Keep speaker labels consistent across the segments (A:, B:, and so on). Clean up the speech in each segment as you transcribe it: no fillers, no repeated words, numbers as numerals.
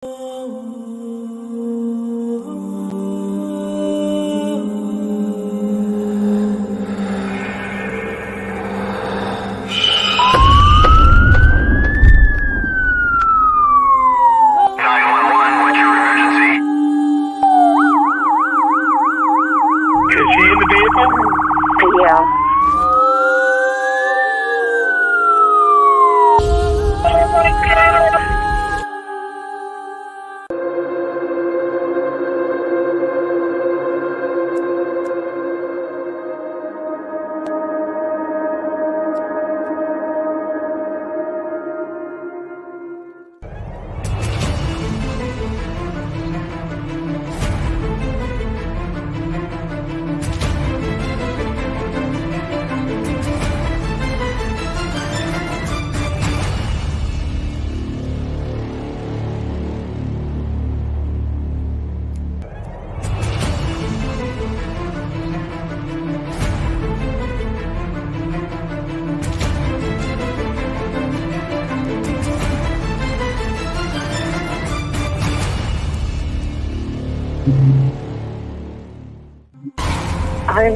A: I'm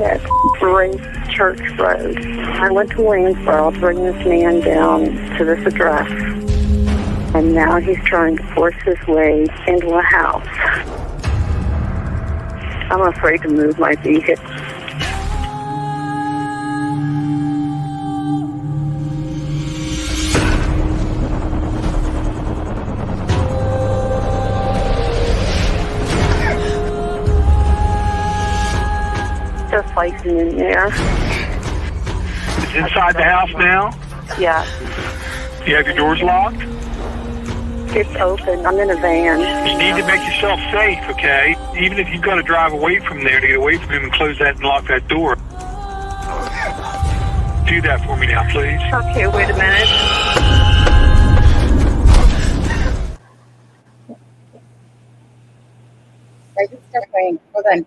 A: at Grace Church Road. I went to Waynesboro to bring this man down to this address, and now he's trying to force his way into a house. I'm afraid to move my vehicle. Just fighting in there.
B: It's inside the house now?
A: Yeah.
B: You have your doors locked?
A: It's open. I'm in a van.
B: You need to make yourself safe, okay? Even if you've got to drive away from there to get away from him and close that and lock that door. Do that for me now, please.
A: Okay, wait a minute.
C: I can start playing. Hold on.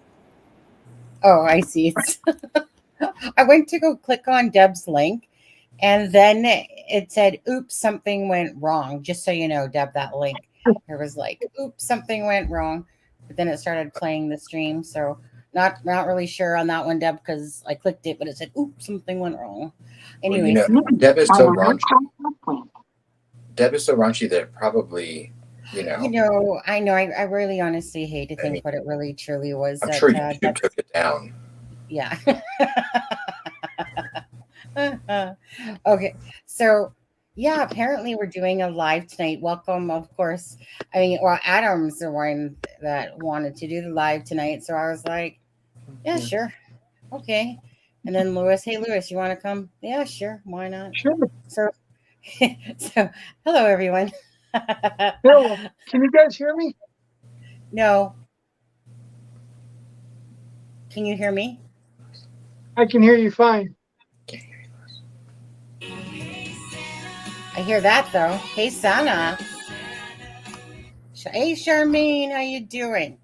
C: Oh, I see. I went to go click on Deb's link, and then it said, oops, something went wrong. Just so you know, Deb, that link. It was like, oops, something went wrong. But then it started playing the stream. So not really sure on that one, Deb, because I clicked it, but it said, oops, something went wrong. Anyway.
D: Well, Deb is so raunchy. Deb is so raunchy that it probably... I know.
C: I really honestly hate to think what it really truly was.
D: I'm sure YouTube took it down.
C: Yeah. Okay. So, yeah, apparently we're doing a live tonight. Welcome, of course. Adam's the one that wanted to do the live tonight. So I was like, yeah, sure. Okay. And then Lewis, hey, Lewis, you want to come? Yeah, sure. Why not?
E: Sure.
C: So hello, everyone.
E: Hello. Can you guys hear me?
C: No. Can you hear me?
E: I can hear you fine.
C: I hear that though. Hey, Xana. Hey, Charmaine, how you doing?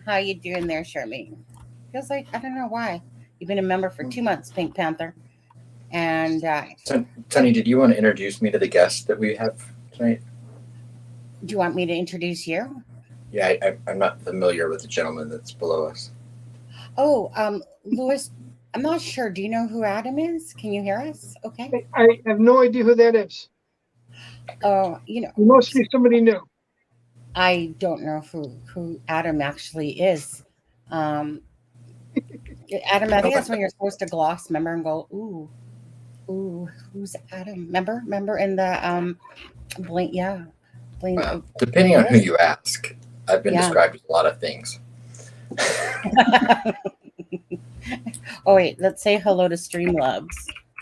C: How you doing there, Charmaine? Feels like I don't know why. You've been a member for 2 months, Pink Panther. And
D: Tony, did you want to introduce me to the guest that we have tonight?
C: Do you want me to introduce you?
D: Yeah, I'm not familiar with the gentleman that's below us.
C: Oh, Louis, I'm not sure. Do you know who Adam is? Can you hear us? Okay.
E: I have no idea who that is.
C: Oh,
E: it must be somebody new.
C: I don't know who Adam actually is. Adam, I think that's when you're supposed to gloss, remember, and go, ooh, who's Adam? Remember in the blink, yeah. Blink.
D: Well, depending on who you ask, I've been described as a lot of things.
C: Oh wait, let's say hello to Streamlabs.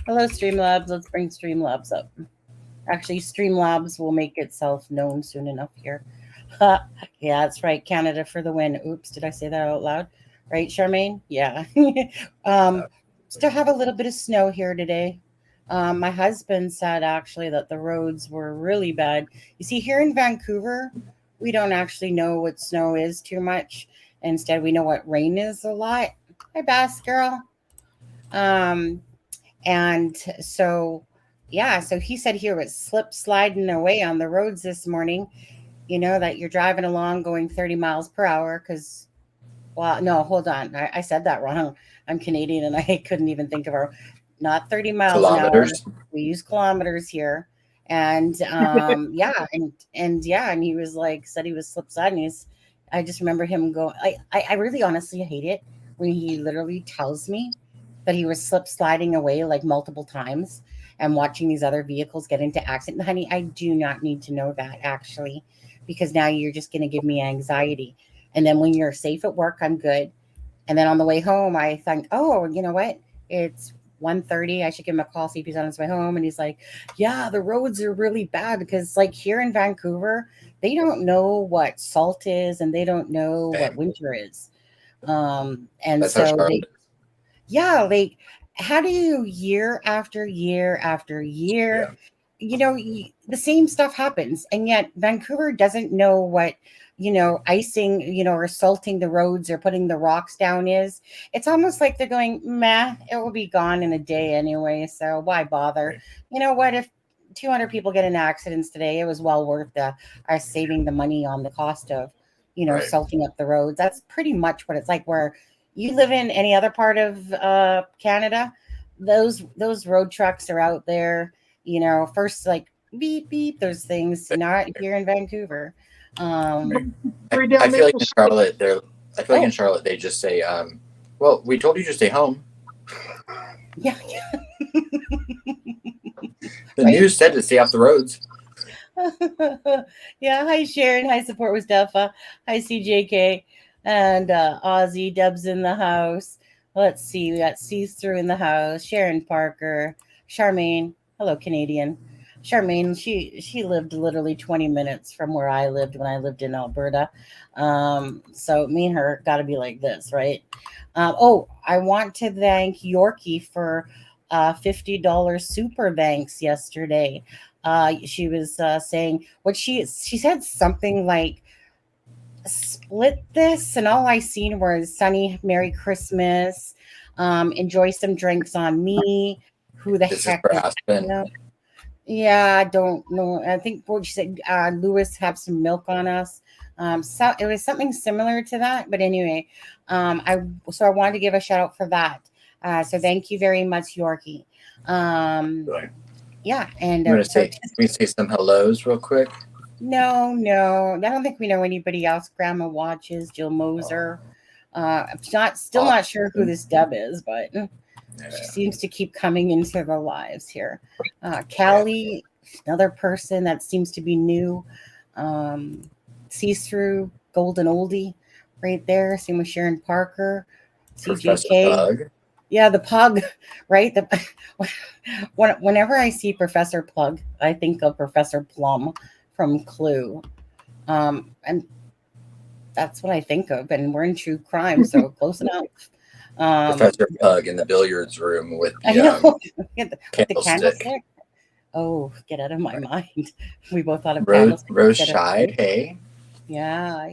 C: Hello, Streamlabs. Let's bring Streamlabs up. Actually, Streamlabs will make itself known soon enough here. Yeah, that's right. Canada for the win. Oops, did I say that out loud? Right, Charmaine? Yeah. Still have a little bit of snow here today. My husband said actually that the roads were really bad. You see, here in Vancouver, we don't actually know what snow is too much. Instead, we know what rain is a lot. Hi, Bass Girl. And so, yeah, so he said here it was sliding away on the roads this morning. that you're driving along going 30 miles per hour because, well, no, hold on. I said that wrong. I'm Canadian and I couldn't even think of not 30 miles an hour.
D: Kilometers.
C: We use kilometers here. And yeah, and he was like, said he was slip sliding. I just remember him going, I really honestly hate it when he literally tells me that he was slip sliding away like multiple times and watching these other vehicles get into accident. Honey, I do not need to know that actually, because now you're just going to give me anxiety. And then when you're safe at work, I'm good. And then on the way home, I think, oh, you know what? It's 1:30. I should give him a call, see if he's on his way home. And he's like, yeah, the roads are really bad because like here in Vancouver, they don't know what salt is and they don't know what winter is. And
D: That's how
C: so
D: Charlotte is.
C: yeah, like how do you year after year after year, the same stuff happens. And yet Vancouver doesn't know what, icing, or salting the roads or putting the rocks down is. It's almost like they're going, meh, it will be gone in a day anyway. So why bother?
D: Right.
C: You know what? If 200 people get in accidents today, it was well worth us saving the money on the cost of,
D: Right.
C: salting up the roads. That's pretty much what it's like where you live in any other part of Canada. Those road trucks are out there, first like beep beep those things, not here in Vancouver.
D: Right.
E: Right down
D: I feel like
E: Maple
D: in
E: Street.
D: Charlotte, in Charlotte they just say, "Well, we told you to stay home.
C: Yeah.
D: The
C: Right.
D: news said to stay off the roads."
C: Yeah, hi Sharon, hi support with Steffa, hi CJK, and Ozzy Dubs in the house. Let's see, we got See-Through in the house, Sharon Parker, Charmaine, hello Canadian. Charmaine, she lived literally 20 minutes from where I lived when I lived in Alberta. So me and her got to be like this, right? I want to thank Yorkie for $50 super thanks yesterday. She was saying what she said something like split this, and all I seen was Sunny Merry Christmas. Enjoy some drinks on me. Who the
D: This is
C: heck
D: for
C: is
D: Aspen.
C: Yeah, I don't know. I think what she said, Lewis, have some milk on us. So it was something similar to that. But anyway, I wanted to give a shout out for that. So thank you very much, Yorkie.
D: Right.
C: Yeah, and
D: I'm gonna say, can we say some hellos real quick?
C: No, I don't think we know anybody else. Grandma watches Jill Moser. I'm not sure who this dub is, but she seems to keep coming into the lives here. Callie, another person that seems to be new. See-Through, Golden Oldie, right there. Same with Sharon Parker,
D: Professor
C: CJK.
D: Pug.
C: Yeah, the pug, right? Whenever I see Professor Plug, I think of Professor Plum from Clue. And that's what I think of. And we're in true crime, so close enough.
D: Professor Pug in the billiards room with
C: I know.
D: the
C: With the candlestick. Oh, get out of my mind. We both thought of candlestick.
D: Rose Scheid, hey.
C: Yeah.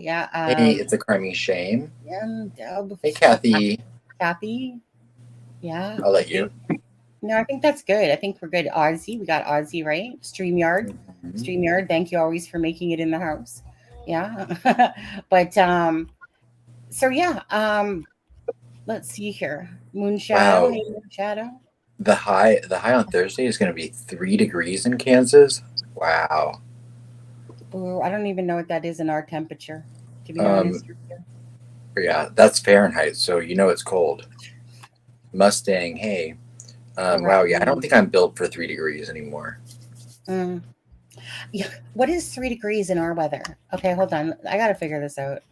D: Hey, it's a crummy shame.
C: Yeah,
D: Hey, Kathy.
C: Kathy. Yeah.
D: I'll let you.
C: No, I think that's good. I think we're good. Ozzy, we got Ozzy, right? StreamYard.
D: Mm-hmm.
C: StreamYard, thank you always for making it in the house. Yeah. But so yeah, let's see here. Moonshadow.
D: Wow.
C: Hey, Moonshadow.
D: The high on Thursday is going to be 3 degrees in Kansas. Wow.
C: Ooh, I don't even know what that is in our temperature, to be honest.
D: Yeah, that's Fahrenheit, so it's cold. Mustang, hey. Wow, yeah, I don't think I'm built for 3 degrees anymore.
C: Yeah, what is 3 degrees in our weather? Okay, hold on. I got to figure this out.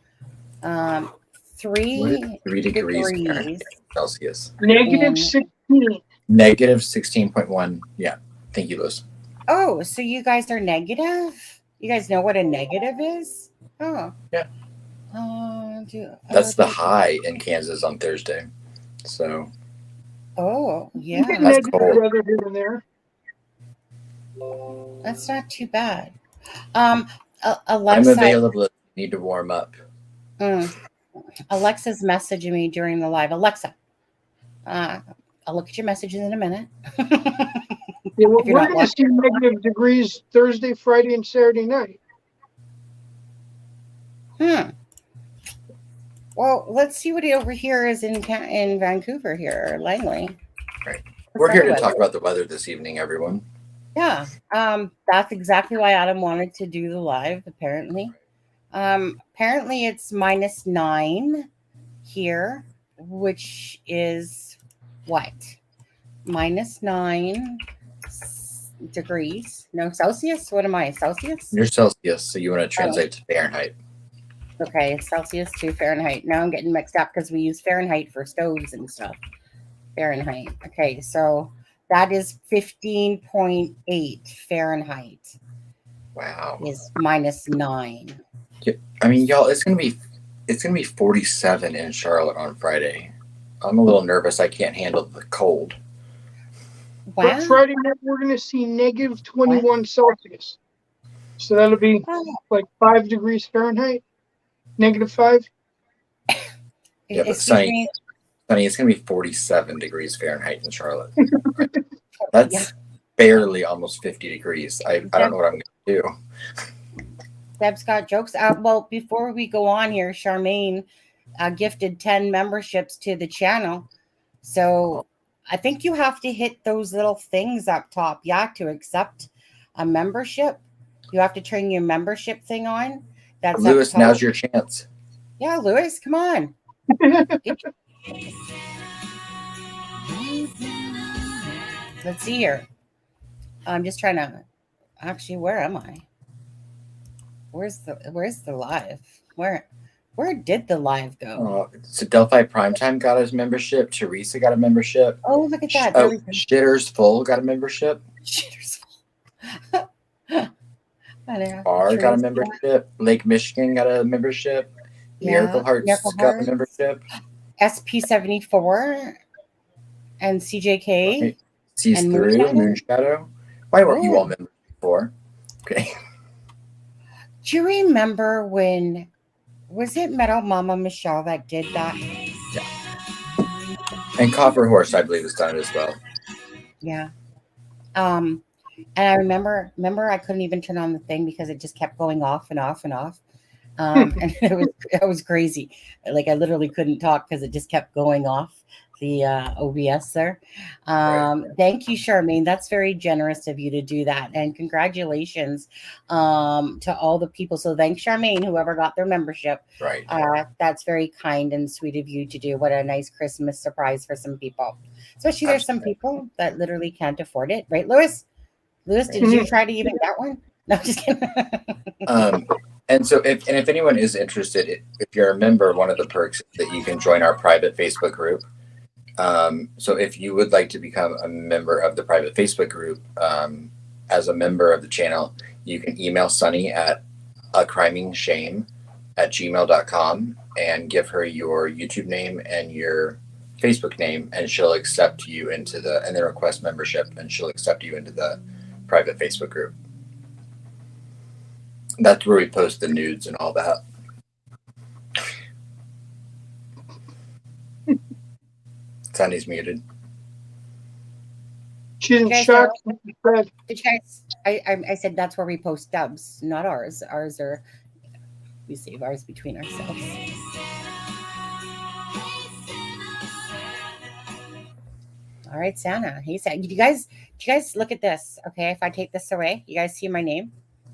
C: 3
D: degrees Celsius.
E: Negative 16.
D: Negative 16.1. Yeah. Thank you, Liz.
C: Oh, so you guys are negative? You guys know what a negative is? Oh.
D: Yeah. That's the high in Kansas on Thursday. So.
C: Oh, yeah.
E: That's cold. Weather here and there.
C: That's not too bad. Alexa,
D: I'm available if you need to warm up.
C: Alexa's messaging me during the live. Alexa, I'll look at your messages in a minute.
E: Yeah, we're going to see negative degrees Thursday, Friday, and Saturday night.
C: Hmm. Well, let's see what over here is in Vancouver here, or Langley.
D: Right.
C: The
D: We're here
C: sunny
D: to talk
C: weather.
D: about the weather this evening, everyone.
C: Yeah. That's exactly why Adam wanted to do the live, apparently. Apparently it's -9 here, which is what? -9 degrees. No, Celsius? What am I? Celsius?
D: You're Celsius, so you want to
C: Oh,
D: translate to Fahrenheit.
C: okay. Celsius to Fahrenheit. Now I'm getting mixed up because we use Fahrenheit for stoves and stuff. Fahrenheit. Okay, so that is 15.8 Fahrenheit
D: Wow.
C: is -9.
D: Yeah, I mean, y'all, it's gonna be 47 in Charlotte on Friday. I'm a little nervous. I can't handle the cold.
E: But
C: Wow.
E: Friday night, we're going to see negative 21 Celsius. So that'll be like 5 degrees Fahrenheit, -5.
D: Yeah, but
C: Excuse
D: Sunny,
C: me.
D: it's gonna be 47 degrees Fahrenheit in Charlotte. That's
C: Yeah.
D: barely almost 50 degrees. I don't know what I'm gonna do.
C: Deb's got jokes. Well, before we go on here, Charmaine gifted 10 memberships to the channel. So I think you have to hit those little things up top, to accept a membership. You have to turn your membership thing on. That's
D: Lewis,
C: up top.
D: now's your chance.
C: Yeah, Lewis, come on. Let's see here. I'm just trying to actually, where am I? Where's the live? Where did the live go?
D: So Delphi Primetime got his membership. Teresa got a membership.
C: Oh, look at that.
D: Oh, Shitter's Full got a membership.
C: Shitter's Full.
D: R got a membership. Lake Michigan got a membership. Miracle Hearts got a membership.
C: SP74 and CJK.
D: Right. Sees
C: and
D: Through, Moonshadow. Why weren't you all members before? Okay.
C: Do you remember when, was it Metal Mama Michelle that did that?
D: Yeah. And Copper Horse, I believe, has done it as well.
C: Yeah. And I remember I couldn't even turn on the thing because it just kept going off and off and off. And it was crazy. Like I literally couldn't talk because it just kept going off the OBS there.
D: Right.
C: Thank you, Charmaine. That's very generous of you to do that. And congratulations to all the people. So thanks, Charmaine, whoever got their membership.
D: Right.
C: That's very kind and sweet of you to do. What a nice Christmas surprise for some people. Especially there's some people that literally can't afford it. Right, Lewis? Lewis, did you try to even get one? No, just kidding.
D: And so if anyone is interested, if you're a member, one of the perks is that you can join our private Facebook group. So if you would like to become a member of the private Facebook group, as a member of the channel, you can email Sunny at acrimingshame@gmail.com and give her your YouTube name and your Facebook name, and she'll accept you and then request membership, and she'll accept you into the private Facebook group. That's where we post the nudes and all that. Sunny's muted.
E: She's in shock.
C: Did you guys? I said that's where we post dubs, not ours. Ours are, we save ours between ourselves. All right, Xana. Hey, Xana. Do you guys look at this? Okay, if I take this away, you guys see my name?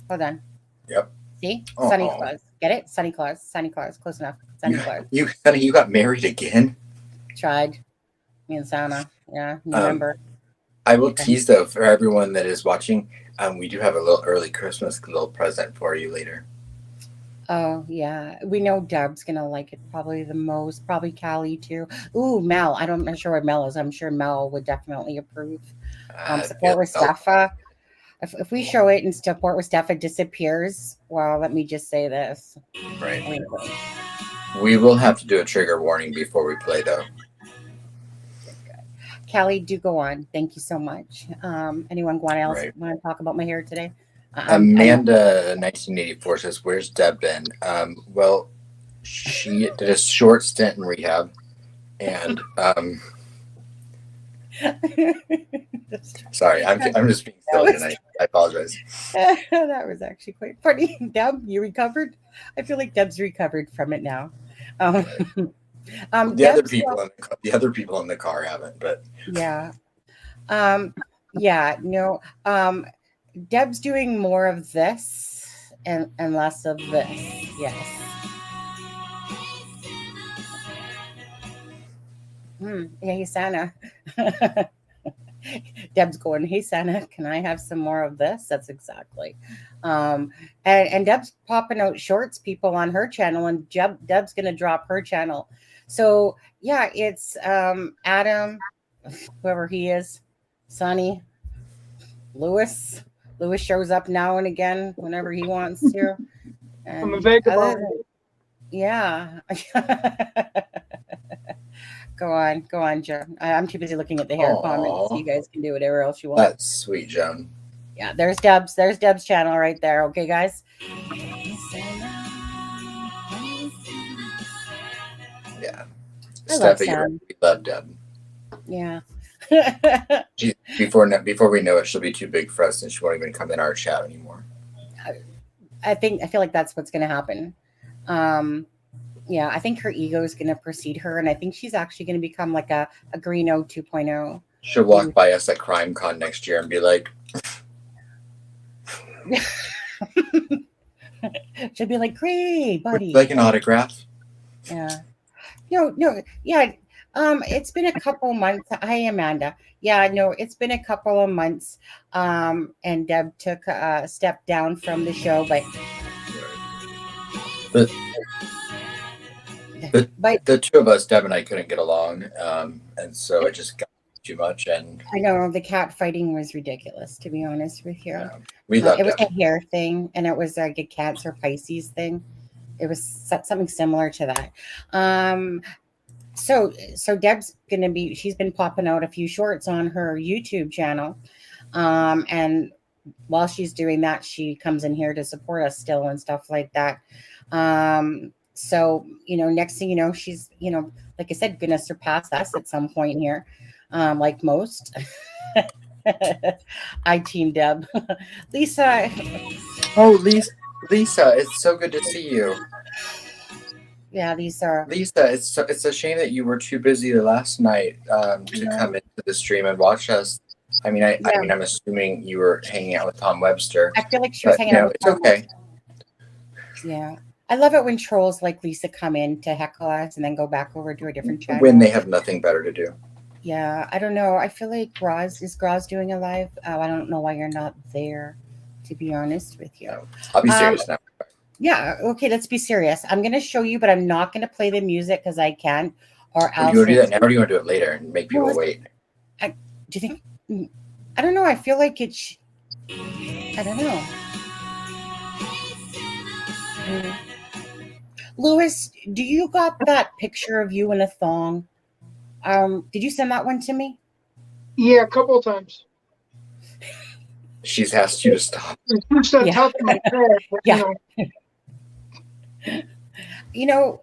C: Hold on.
D: Yep.
C: See? Sunny Claus. Get it? Sunny Claus. Sunny Claus. Close enough. Sunny Claus.
D: Sunny, you got married again?
C: Tried. Me and Xana. Yeah, remember.
D: I will tease though for everyone that is watching. We do have a little early Christmas little present for you later.
C: Oh yeah, we know Deb's gonna like it probably the most. Probably Callie too. Ooh, Mel. I'm not sure what Mel is. I'm sure Mel would definitely approve. Support with Steffa. If we show it and support with Steffa disappears, well, let me just say this.
D: Right. We will have to do a trigger warning before we play though.
C: Callie, do go on. Thank you so much. Anyone want to talk about my hair today?
D: Amanda 1984 says, "Where's Deb been?" Well, she did a short stint in rehab, and Sorry, I'm just being silly tonight. I apologize.
C: That was actually quite funny. Deb, you recovered? I feel like Deb's recovered from it now. Um,
D: The other
C: Deb's,
D: people in the car haven't, but
C: yeah. Yeah, no. Deb's doing more of this and less of this. Yes. Hey, Xana. Deb's going, hey, Xana, can I have some more of this? That's exactly. And Deb's popping out shorts, people, on her channel, and Deb's going to drop her channel. So, yeah, it's Adam, whoever he is, Sonny, Lewis. Lewis shows up now and again whenever he wants to.
E: I'm a
C: And
E: vagabond.
C: yeah. Go on, Joe. I'm too busy looking at the hair comments. So you guys can do whatever else you want.
D: that's sweet, Joan.
C: Yeah, there's Deb's channel right there. Okay, guys.
D: Yeah.
C: I love
D: Steffi,
C: Sam.
D: we love Deb.
C: Yeah.
D: Before we know it, she'll be too big for us, and she won't even come in our chat anymore.
C: I feel like that's what's going to happen. Yeah, I think her ego is going to precede her, and I think she's actually going to become like a Greeno 2.0.
D: She'll walk by us at CrimeCon next year and be like,
C: she'll be like, "Great, buddy,
D: like an autograph."
C: Yeah. No, yeah. It's been a couple months. Hi, Amanda. Yeah, no, it's been a couple of months. And Deb took a step down from the show, but
D: the two of us, Deb and I, couldn't get along, and so it just got too much. And
C: I know the cat fighting was ridiculous, to be honest with you.
D: Yeah, we loved
C: it was
D: it.
C: a hair thing, and it was like a Cats or Pisces thing. It was something similar to that. So Deb's she's been popping out a few shorts on her YouTube channel. And while she's doing that, she comes in here to support us still and stuff like that. So, next thing you know, she's, like I said, going to surpass us at some point here, like most. I team Deb. Lisa.
D: Oh, Lisa, it's so good to see you.
C: Yeah, Lisa,
D: it's a shame that you were too busy last night to come into the stream and watch us. I mean, I'm assuming you were hanging out with Tom Webster.
C: I feel like she was hanging out with
D: Tom. It's okay.
C: Yeah. I love it when trolls like Lisa come in to heckle us and then go back over to a different channel.
D: When they have nothing better to do.
C: Yeah, I don't know. I feel like is Graz doing a live? I don't know why you're not there, to be honest with you.
D: No, I'll be serious now.
C: Yeah, okay, let's be serious. I'm going to show you, but I'm not going to play the music because I can't. Or else.
D: Do you want to do that now, or do you want to do it later and make people wait?
C: Do you think? I don't know. I feel like it's. I don't know. Lewis, do you got that picture of you in a thong? Did you send that one to me?
E: Yeah, a couple of times.
D: She's asked you to stop.
C: Yeah.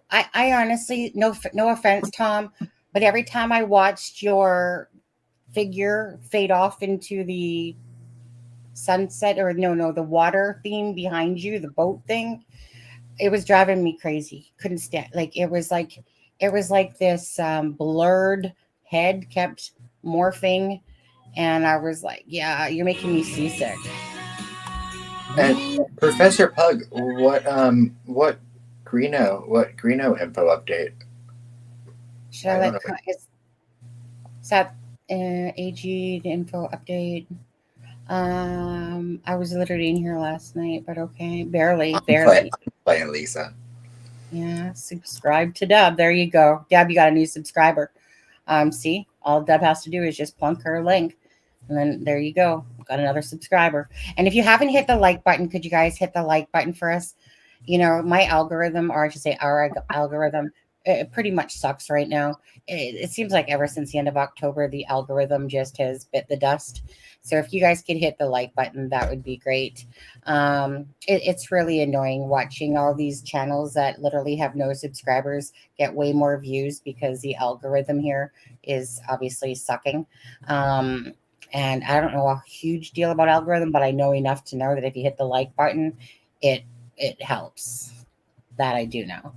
C: I honestly, no offense, Tom, but every time I watched your figure fade off into the sunset, or the water theme behind you, the boat thing, it was driving me crazy. Couldn't stand. It was like this blurred head kept morphing, and I was like, yeah, you're making me seasick.
D: And Professor Pug, what Greeno info update?
C: Should I let is that AG info update? I was literally in here last night, but okay, barely.
D: I'm playing Lisa.
C: Yeah, subscribe to Deb. There you go, Deb. You got a new subscriber. See, all Deb has to do is just plunk her link, and then there you go. Got another subscriber. And if you haven't hit the like button, could you guys hit the like button for us? My algorithm, or I should say our algorithm, it pretty much sucks right now. It seems like ever since the end of October, the algorithm just has bit the dust. So if you guys could hit the like button, that would be great. It's really annoying watching all these channels that literally have no subscribers get way more views because the algorithm here is obviously sucking. And I don't know a huge deal about algorithm, but I know enough to know that if you hit the like button, it helps. That I do know.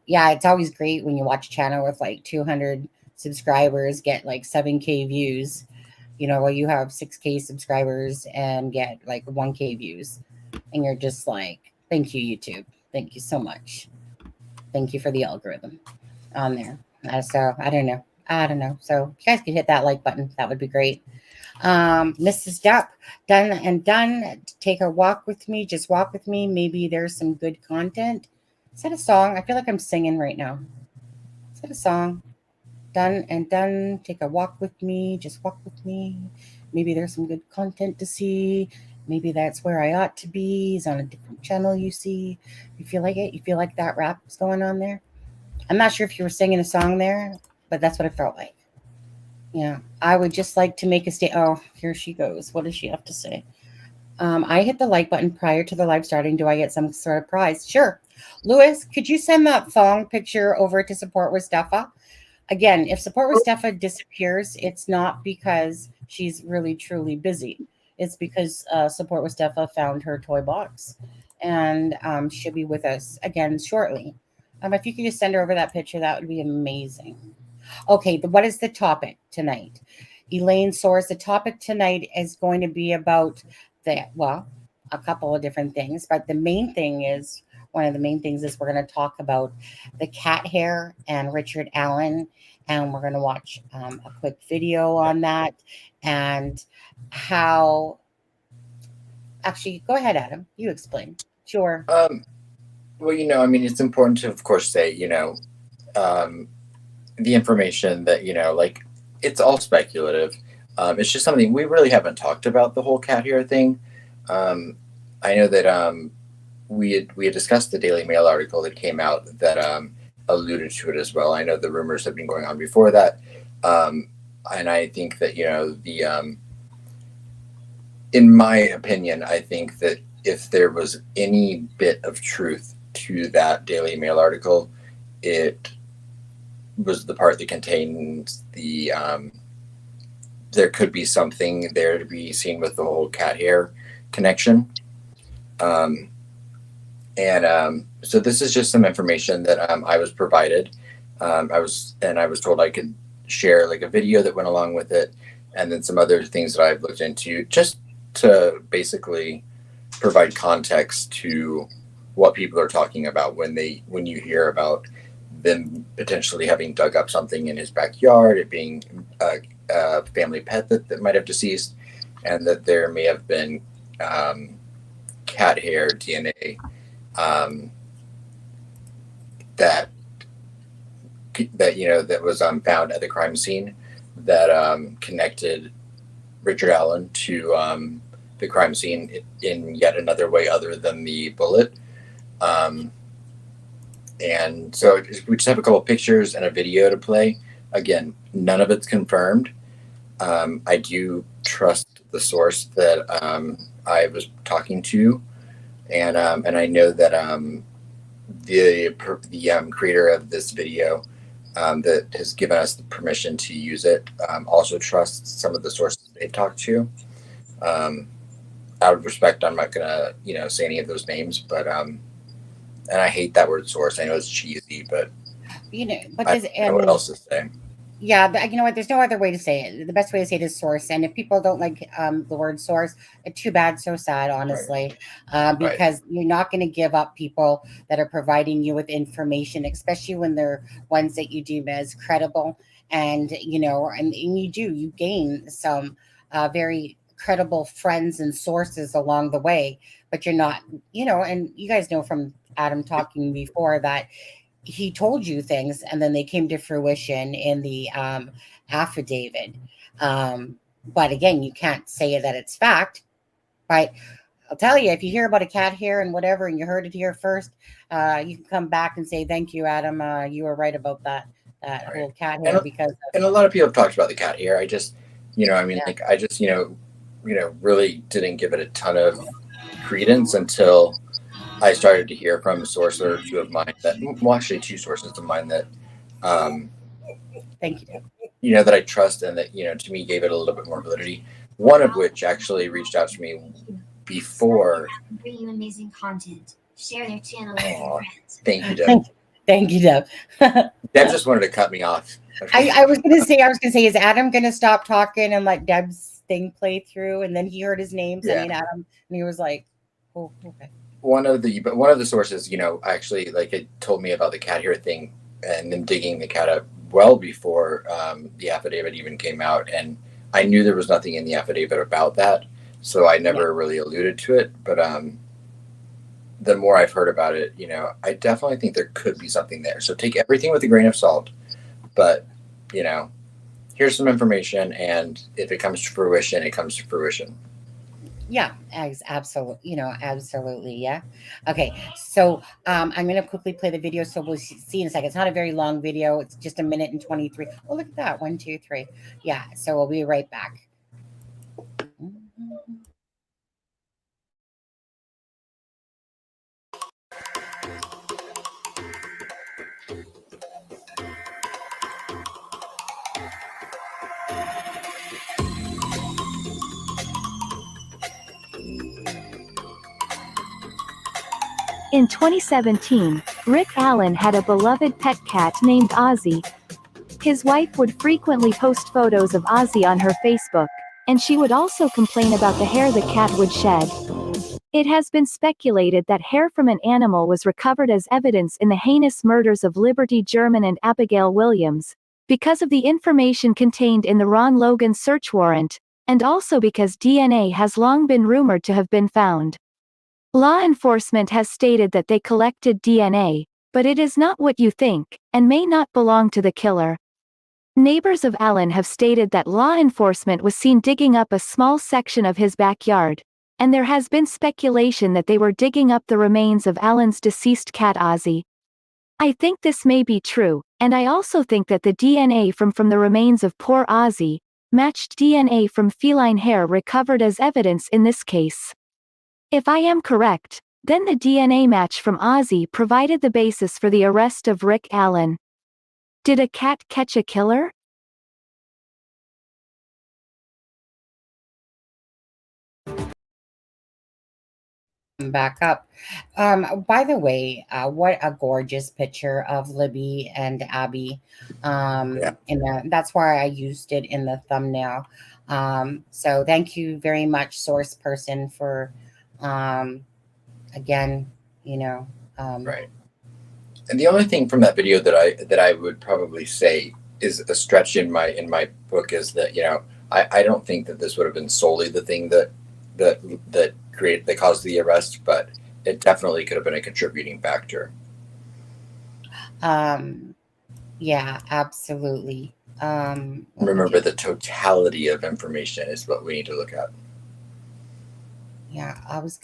C: Yeah, it's always great when you watch a channel with like 200 subscribers get like 7K views, while you have 6K subscribers and get like 1K views. And you're just like, thank you, YouTube. Thank you so much. Thank you for the algorithm on there. So I don't know. I don't know. So if you guys could hit that like button, that would be great. Mrs. Dupp, done and done. Take a walk with me. Just walk with me. Maybe there's some good content. Is that a song? I feel like I'm singing right now. Is that a song? Done and done. Take a walk with me. Just walk with me. Maybe there's some good content to see. Maybe that's where I ought to be. It's on a different channel, you see. You feel like it? You feel like that rap is going on there? I'm not sure if you were singing a song there, but that's what it felt like. Yeah, I would just like to make a Oh, here she goes. What does she have to say? I hit the like button prior to the live starting. Do I get some sort of prize? Sure. Lewis, could you send that thong picture over to Support with Steffa? Again, if Support with Steffa disappears, it's not because she's really, truly busy. It's because Support with Steffa found her toy box, and she'll be with us again shortly. If you could just send her over that picture, that would be amazing. Okay, what is the topic tonight? Elaine Soares, the topic tonight is going to be about a couple of different things, but one of the main things is we're going to talk about the cat hair and Richard Allen, and we're going to watch a quick video on that and how. Actually, go ahead, Adam. You explain. Sure.
D: Well, it's important to, of course, say, the information that, like, it's all speculative. It's just something we really haven't talked about, the whole cat hair thing. I know that we had discussed the Daily Mail article that came out that alluded to it as well. I know the rumors have been going on before that. And I think that, in my opinion, I think that if there was any bit of truth to that Daily Mail article, it was the part that contains the there could be something there to be seen with the whole cat hair connection. So this is just some information that I was provided. I was told I could share like a video that went along with it, and then some other things that I've looked into just to basically provide context to what people are talking about when you hear about them potentially having dug up something in his backyard, it being a family pet that might have deceased, and that there may have been cat hair DNA that was found at the crime scene that connected Richard Allen to the crime scene in yet another way other than the bullet. And so we just have a couple of pictures and a video to play. Again, none of it's confirmed. I do trust the source that I was talking to, and I know that the creator of this video that has given us the permission to use it also trusts some of the sources they've talked to. Out of respect, I'm not gonna say any of those names, but and I hate that word source. I know it's cheesy, but
C: but
D: I don't know what else to say.
C: Yeah, but you know what? There's no other way to say it. The best way to say it is source. And if people don't like the word source, too bad, so sad, honestly, because you're not going to give up people that are providing you with information, especially when they're ones that you deem as credible. And, and you gain some very credible friends and sources along the way, but you're not, and you guys know from Adam talking before that he told you things and then they came to fruition in the affidavit. But again, you can't say that it's fact, but I'll tell you, if you hear about a cat hair and whatever, and you heard it here first, you can come back and say, thank you, Adam. You were right about that whole cat hair
D: and a lot of people have talked about the cat hair. I just, I just, really didn't give it a ton of credence until I started to hear from a source or two of mine actually two sources of mine that,
C: thank you,
D: that I trust and that, to me gave it a little bit more validity. One of which actually reached out to me before.
F: Bring you amazing content. Share their channel with your friends.
D: Thank you, Deb.
C: Thank you, Deb.
D: Deb just wanted to cut me off.
C: I was gonna say, is Adam gonna stop talking and let Deb's thing play through? And then he heard his name, saying Adam, and he was like, "Oh, okay." One of
D: the sources, actually, it told me about the cat hair thing, and then digging the cat up well before the affidavit even came out, and I knew there was nothing in the affidavit about that, so I never really alluded to it. But the more I've heard about it, I definitely think there could be something there. So take everything with a grain of salt. But, here's some information, and if it comes to fruition, it comes to fruition.
C: Yeah, absolutely. Absolutely. Yeah. Okay. So I'm going to quickly play the video. So we'll see in a second. It's not a very long video. It's just 1 minute and 23. Oh, look at that. 1, 2, 3. Yeah. So we'll be right back.
G: In 2017, Rick Allen had a beloved pet cat named Ozzy. His wife would frequently post photos of Ozzy on her Facebook, and she would also complain about the hair the cat would shed. It has been speculated that hair from an animal was recovered as evidence in the heinous murders of Liberty German and Abigail Williams, because of the information contained in the Ron Logan search warrant, and also because DNA has long been rumored to have been found. Law enforcement has stated that they collected DNA, but it is not what you think, and may not belong to the killer. Neighbors of Allen have stated that law enforcement was seen digging up a small section of his backyard, and there has been speculation that they were digging up the remains of Allen's deceased cat Ozzy. I think this may be true, and I also think that the DNA from the remains of poor Ozzy matched DNA from feline hair recovered as evidence in this case. If I am correct, then the DNA match from Ozzy provided the basis for the arrest of Rick Allen. Did a cat catch a killer?
C: Back up. By the way, what a gorgeous picture of Libby and Abby. And that's why I used it in the thumbnail. So thank you very much, source person, for again,
D: right. And the only thing from that video that I would probably say is a stretch in my book is that, I don't think that this would have been solely the thing that caused the arrest, but it definitely could have been a contributing factor.
C: Yeah, absolutely.
D: Remember, the totality of information is what we need to look at.
C: Yeah,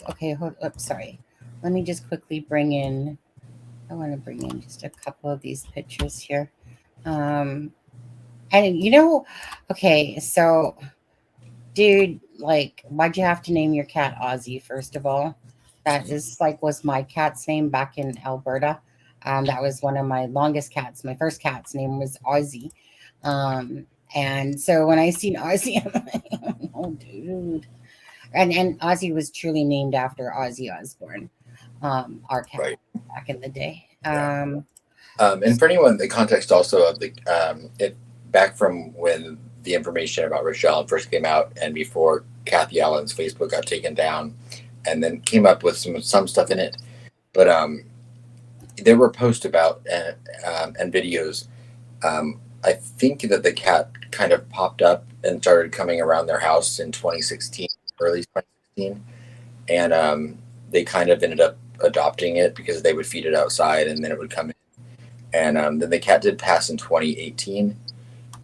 C: okay. Sorry. Let me just quickly I want to bring in just a couple of these pictures here. And okay, so dude, why'd you have to name your cat Ozzy, first of all? That is was my cat's name back in Alberta. That was one of my longest cats. My first cat's name was Ozzy. And so when I seen Ozzy, I'm like, oh, dude. And Ozzy was truly named after Ozzy Osbourne, our cat back in the day.
D: And for anyone, the context also of back from when the information about Rochelle first came out, and before Kathy Allen's Facebook got taken down, and then came up with some stuff in it, but there were posts about and videos. I think that the cat kind of popped up and started coming around their house in 2016, early 2016, and they kind of ended up adopting it because they would feed it outside and then it would come in. And then the cat did pass in 2018,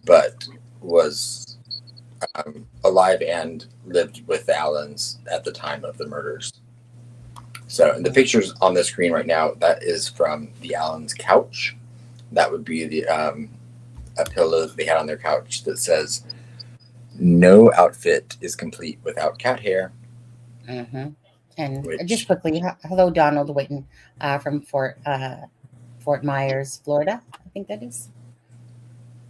D: but was alive and lived with the Allens at the time of the murders. So the pictures on the screen right now, that is from the Allens' couch. That would be the a pillow that they had on their couch that says, "No outfit is complete without cat hair."
C: Mm-hmm. And
D: Which,
C: just quickly, hello, Donald Witten from Fort Myers, Florida. I think that is.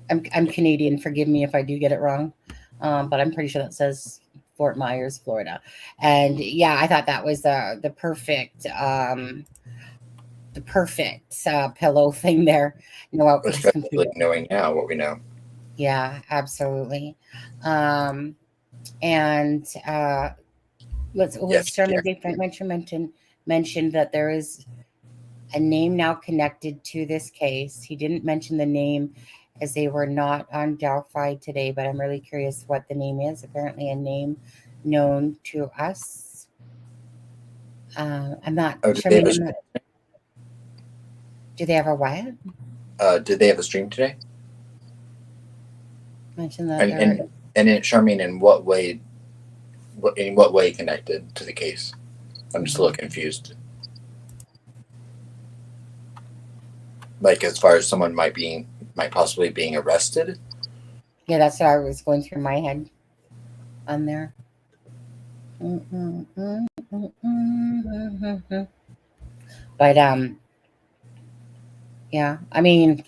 C: I'm Canadian. Forgive me if I do get it wrong, but I'm pretty sure that says Fort Myers, Florida. And yeah, I thought that was the perfect pillow thing there. No outfit is
D: especially
C: complete.
D: knowing now what we know.
C: Yeah, absolutely. And let's
D: Yes,
C: Sherman
D: yeah.
C: mentioned that there is a name now connected to this case. He didn't mention the name as they were not on Delphi today, but I'm really curious what the name is. Apparently a name known to us. I'm not
D: Oh,
C: sure. Do they have a what?
D: did they have a stream today?
C: Mention that.
D: And Charmaine, in what way connected to the case? I'm just a little confused. Like as far as someone might possibly being arrested.
C: Yeah, that's what I was going through my head on there. But yeah, I mean,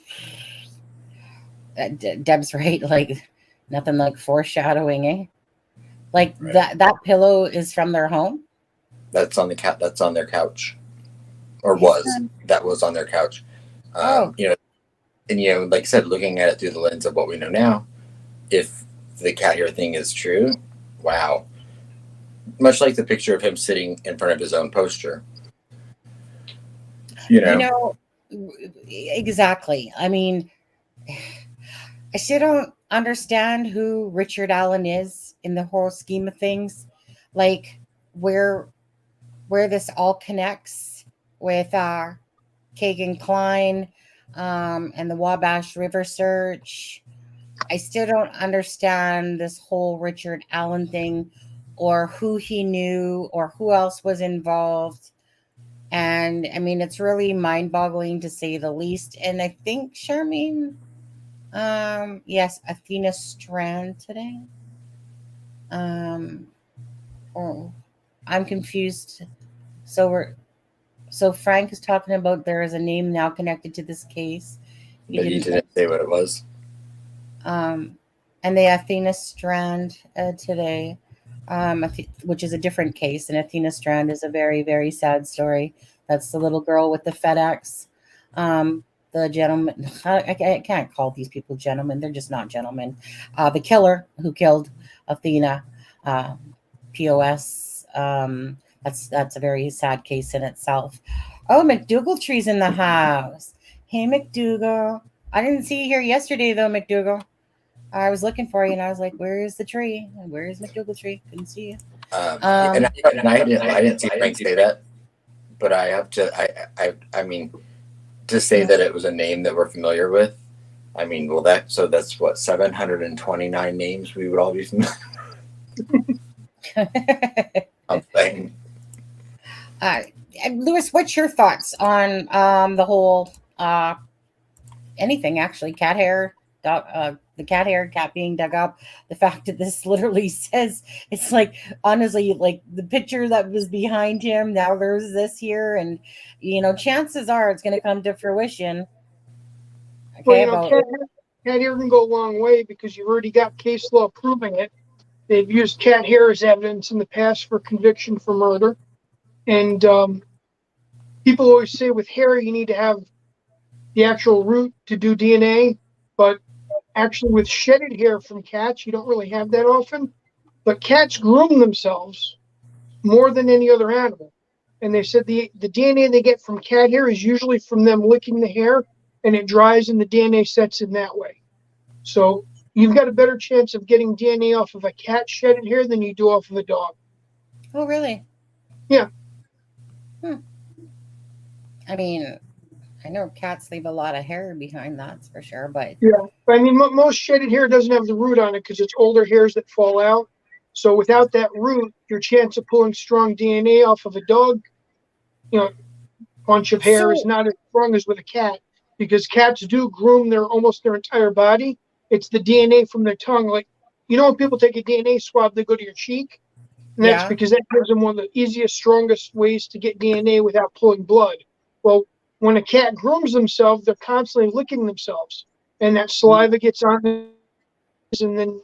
C: Deb's right. Like nothing like foreshadowing, eh? Like
D: Right.
C: that pillow is from their home.
D: That's on That's on their couch, or that was on their couch. You know, and like I said, looking at it through the lens of what we know now, if the cat hair thing is true, wow. Much like the picture of him sitting in front of his own poster.
C: Exactly. I mean, I still don't understand who Richard Allen is in the whole scheme of things. Like where this all connects with Kagan Klein and the Wabash River search. I still don't understand this whole Richard Allen thing, or who he knew, or who else was involved. And I mean, it's really mind-boggling to say the least. And I think Charmaine, yes, Athena Strand today. Oh, I'm confused. So Frank is talking about there is a name now connected to this case.
D: But he didn't say what it was.
C: And the Athena Strand today, which is a different case. And Athena Strand is a very, very sad story. That's the little girl with the FedEx. The gentleman, I can't call these people gentlemen. They're just not gentlemen. The killer who killed Athena, POS. That's a very sad case in itself. Oh, McDougal tree's in the house. Hey, McDougal. I didn't see you here yesterday, though, McDougal. I was looking for you, and I was like, "Where is the tree? Where is McDougal tree? Couldn't see you."
D: And I didn't see Frank say that, but I have to. I mean, to say that it was a name that we're familiar with. I mean, well, that's what 729 names we would all be familiar. I'm saying.
C: Lewis, what's your thoughts on the whole anything actually? Cat hair, dog, the cat being dug up. The fact that this literally says, it's like, honestly, like the picture that was behind him. Now there's this here, and chances are it's going to come to fruition.
E: Okay, well, cat hair can go a long way because you've already got case law proving it. They've used cat hair as evidence in the past for conviction for murder. And people always say with hair, you need to have the actual root to do DNA. But actually with shedded hair from cats, you don't really have that often. But cats groom themselves more than any other animal. And they said the DNA they get from cat hair is usually from them licking the hair, and it dries and the DNA sets in that way. So you've got a better chance of getting DNA off of a cat shedded hair than you do off of a dog.
C: Oh, really?
E: Yeah.
C: I mean, I know cats leave a lot of hair behind, that's for sure. But
E: Yeah, but I mean, most shedded hair doesn't have the root on it because it's older hairs that fall out. So without that root, your chance of pulling strong DNA off of a dog, you know, bunch of hair is
C: so
E: not as strong as with a cat because cats do groom almost their entire body. It's the DNA from their tongue. Like, when people take a DNA swab, they go to your cheek, and that's
C: yeah,
E: because that gives them one of the easiest, strongest ways to get DNA without pulling blood. Well, when a cat grooms themselves, they're constantly licking themselves, and that saliva gets on them, and then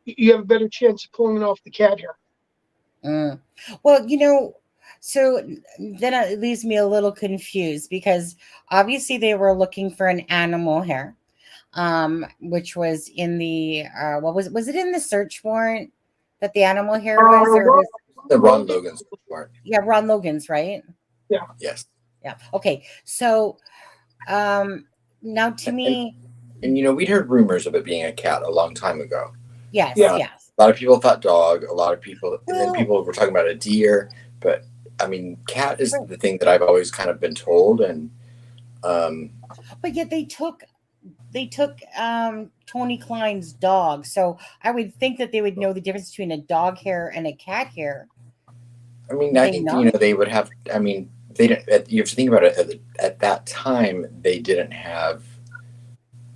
E: you have a better chance of pulling it off the cat hair.
C: mm. Well, so then it leaves me a little confused because obviously they were looking for an animal hair, which was in the what was it in the search warrant that the animal hair was, or
E: Well,
C: was
D: The Ron Logan's warrant.
C: yeah Ron Logan's, right?
E: yeah.
D: Yes.
C: Yeah. Okay. So now to
D: And,
C: me,
D: and we'd heard rumors of it being a cat a long time ago.
C: yes,
E: Yeah.
C: yes.
D: A lot of people thought dog. A lot of people, and then
C: Well,
D: people were talking about a deer. But I mean, cat is
C: right.
D: the thing that I've always kind of been told, and um,
C: But yet they took Tony Klein's dog. So I would think that they would know the difference between a dog hair and a cat hair.
D: I mean,
C: Would
D: I
C: they
D: think
C: not?
D: they would have. I mean, they didn't. You have to think about it. At that time, they didn't have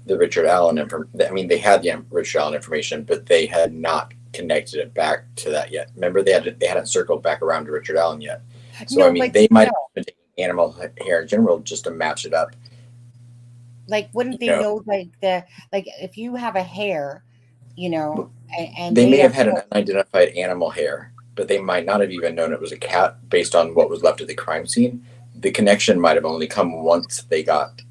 D: the Richard Allen information. I mean, they had the Richard Allen information, but they had not connected it back to that yet. Remember, they hadn't circled back around to Richard Allen yet. So I
C: No,
D: mean,
C: but
D: they might
C: still,
D: have been taking animal hair in general just to match it up.
C: like, wouldn't they
D: You know,
C: know like if you have a hair, and
D: they
C: they
D: may have
C: have
D: had an unidentified animal hair, but they might not have even known it was a cat based on what was left of the crime scene. The connection might have only come once they got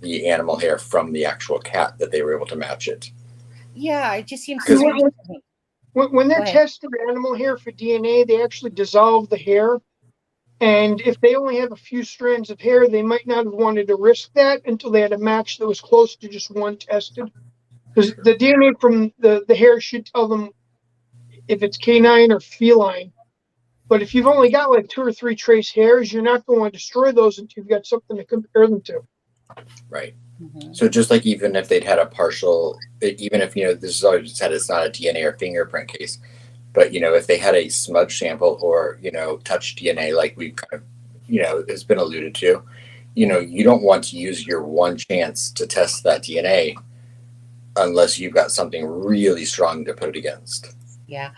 D: the animal hair from the actual cat that they were able to match it.
C: yeah, it just seems
D: Because
C: strange to me.
E: When
C: Go
E: they're
C: ahead.
E: testing animal hair for DNA, they actually dissolve the hair. And if they only have a few strands of hair, they might not have wanted to risk that until they had a match that was close to just one tested. Because the DNA from the hair should tell them if it's canine or feline. But if you've only got like 2 or 3 trace hairs, you're not going to destroy those until you've got something to compare them to.
D: right.
C: Mhm.
D: So just like even if they'd had a partial, even if this is always said it's not a DNA or fingerprint case, but if they had a smudge sample or touch DNA, like we kind of has been alluded to, you don't want to use your one chance to test that DNA unless you've got something really strong to put it against.
C: Yeah.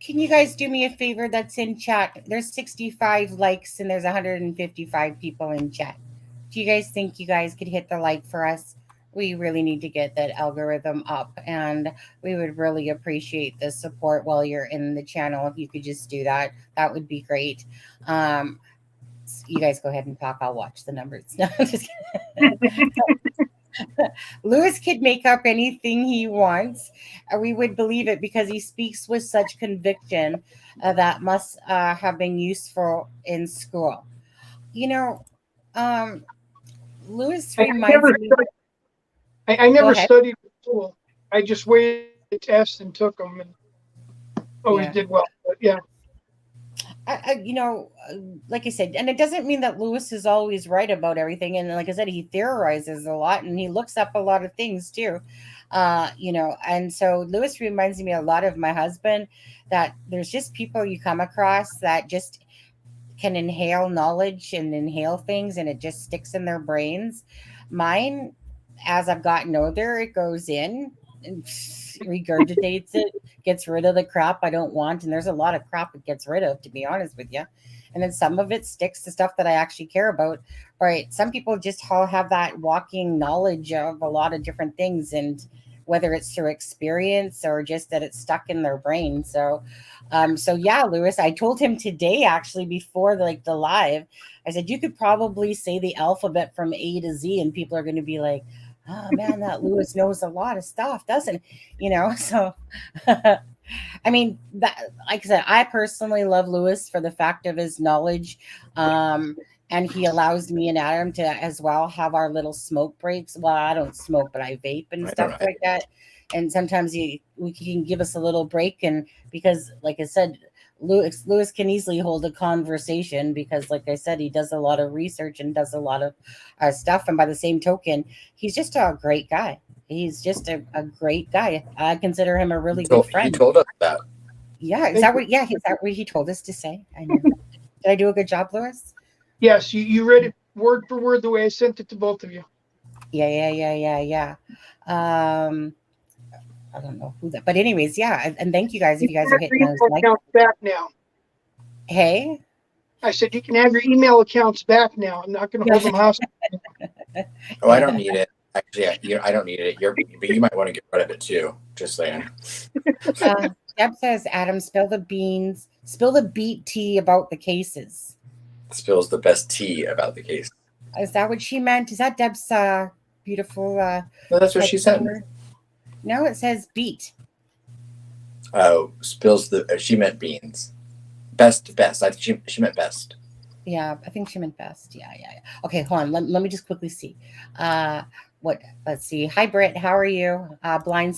C: Can you guys do me a favor that's in chat? There's 65 likes and there's 155 people in chat. Do you guys think you guys could hit the like for us? We really need to get that algorithm up, and we would really appreciate the support while you're in the channel. If you could just do that, that would be great. You guys go ahead and talk. I'll watch the numbers. No, I'm just kidding. Lewis could make up anything he wants. We would believe it because he speaks with such conviction that must have been useful in school. You know, Lewis
E: I
C: reminds
E: never,
C: me.
E: I
C: Go
E: never
C: ahead.
E: studied at school. I just waited the tests and took them and always
C: Yeah.
E: did well. But yeah.
C: Like I said, and it doesn't mean that Lewis is always right about everything. And like I said, he theorizes a lot and he looks up a lot of things too. And so Lewis reminds me a lot of my husband, that there's just people you come across that just can inhale knowledge and inhale things and it just sticks in their brains. Mine, as I've gotten older, it goes in and regurgitates it, gets rid of the crap I don't want. And there's a lot of crap it gets rid of, to be honest with you. And then some of it sticks to stuff that I actually care about. Right. Some people just all have that walking knowledge of a lot of different things, and whether it's through experience or just that it's stuck in their brain. So yeah, Lewis, I told him today, actually, before the live, I said, you could probably say the alphabet from A to Z and people are going to be like, oh man, that Lewis knows a lot of stuff, doesn't so I mean, that, like I said, I personally love Lewis for the fact of his knowledge. And he allows me and Adam to as well have our little smoke breaks. Well, I don't smoke, but I vape and stuff like that. And sometimes he can give us a little break. And because, like I said, Lewis can easily hold a conversation because, like I said, he does a lot of research and does a lot of stuff. And by the same token, he's just a great guy. He's just a great guy. I consider him a really good
D: He
C: friend.
D: told us that.
C: Yeah, is that what he told us to say? I know. Did I do a good job, Lewis?
E: Yes, you read it word for word the way I sent it to both of you.
C: Yeah. I don't know who that, but anyways, yeah. And thank you guys if you guys are hitting those likes.
E: Back now.
C: Hey,
E: I said you can have your email accounts back now. I'm not going to hold them hostage.
D: Oh, I don't need it. Actually, I don't need it. But you might want to get rid of it too. Just saying.
C: Deb says, Adam, spill the beet tea about the cases.
D: Spills the best tea about the case.
C: Is that what she meant? Is that Deb's beautiful?
D: No, that's what she said.
C: No, it says beet.
D: Oh, she meant beans. Best. She meant best.
C: Yeah, I think she meant best. Yeah. Okay, hold on. Let me just quickly see. Let's see. Hi, Britt. How are you? Blind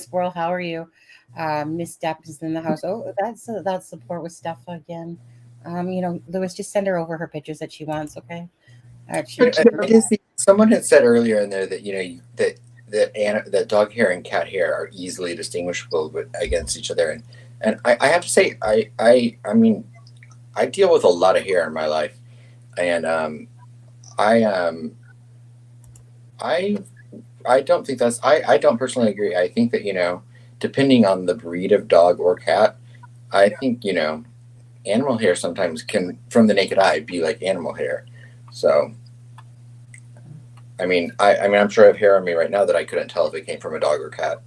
C: Squirrel. How are you? Miss Depp is in the house. Oh, that's support with stuff again. Lewis, just send her over her pictures that she wants. Okay.
D: Someone had said earlier in there that that dog hair and cat hair are easily distinguishable against each other, and I have to say I mean I deal with a lot of hair in my life, and I don't think I don't personally agree. I think that depending on the breed of dog or cat, I think animal hair sometimes can, from the naked eye, be like animal hair. So, I'm sure I have hair on me right now that I couldn't tell if it came from a dog or cat.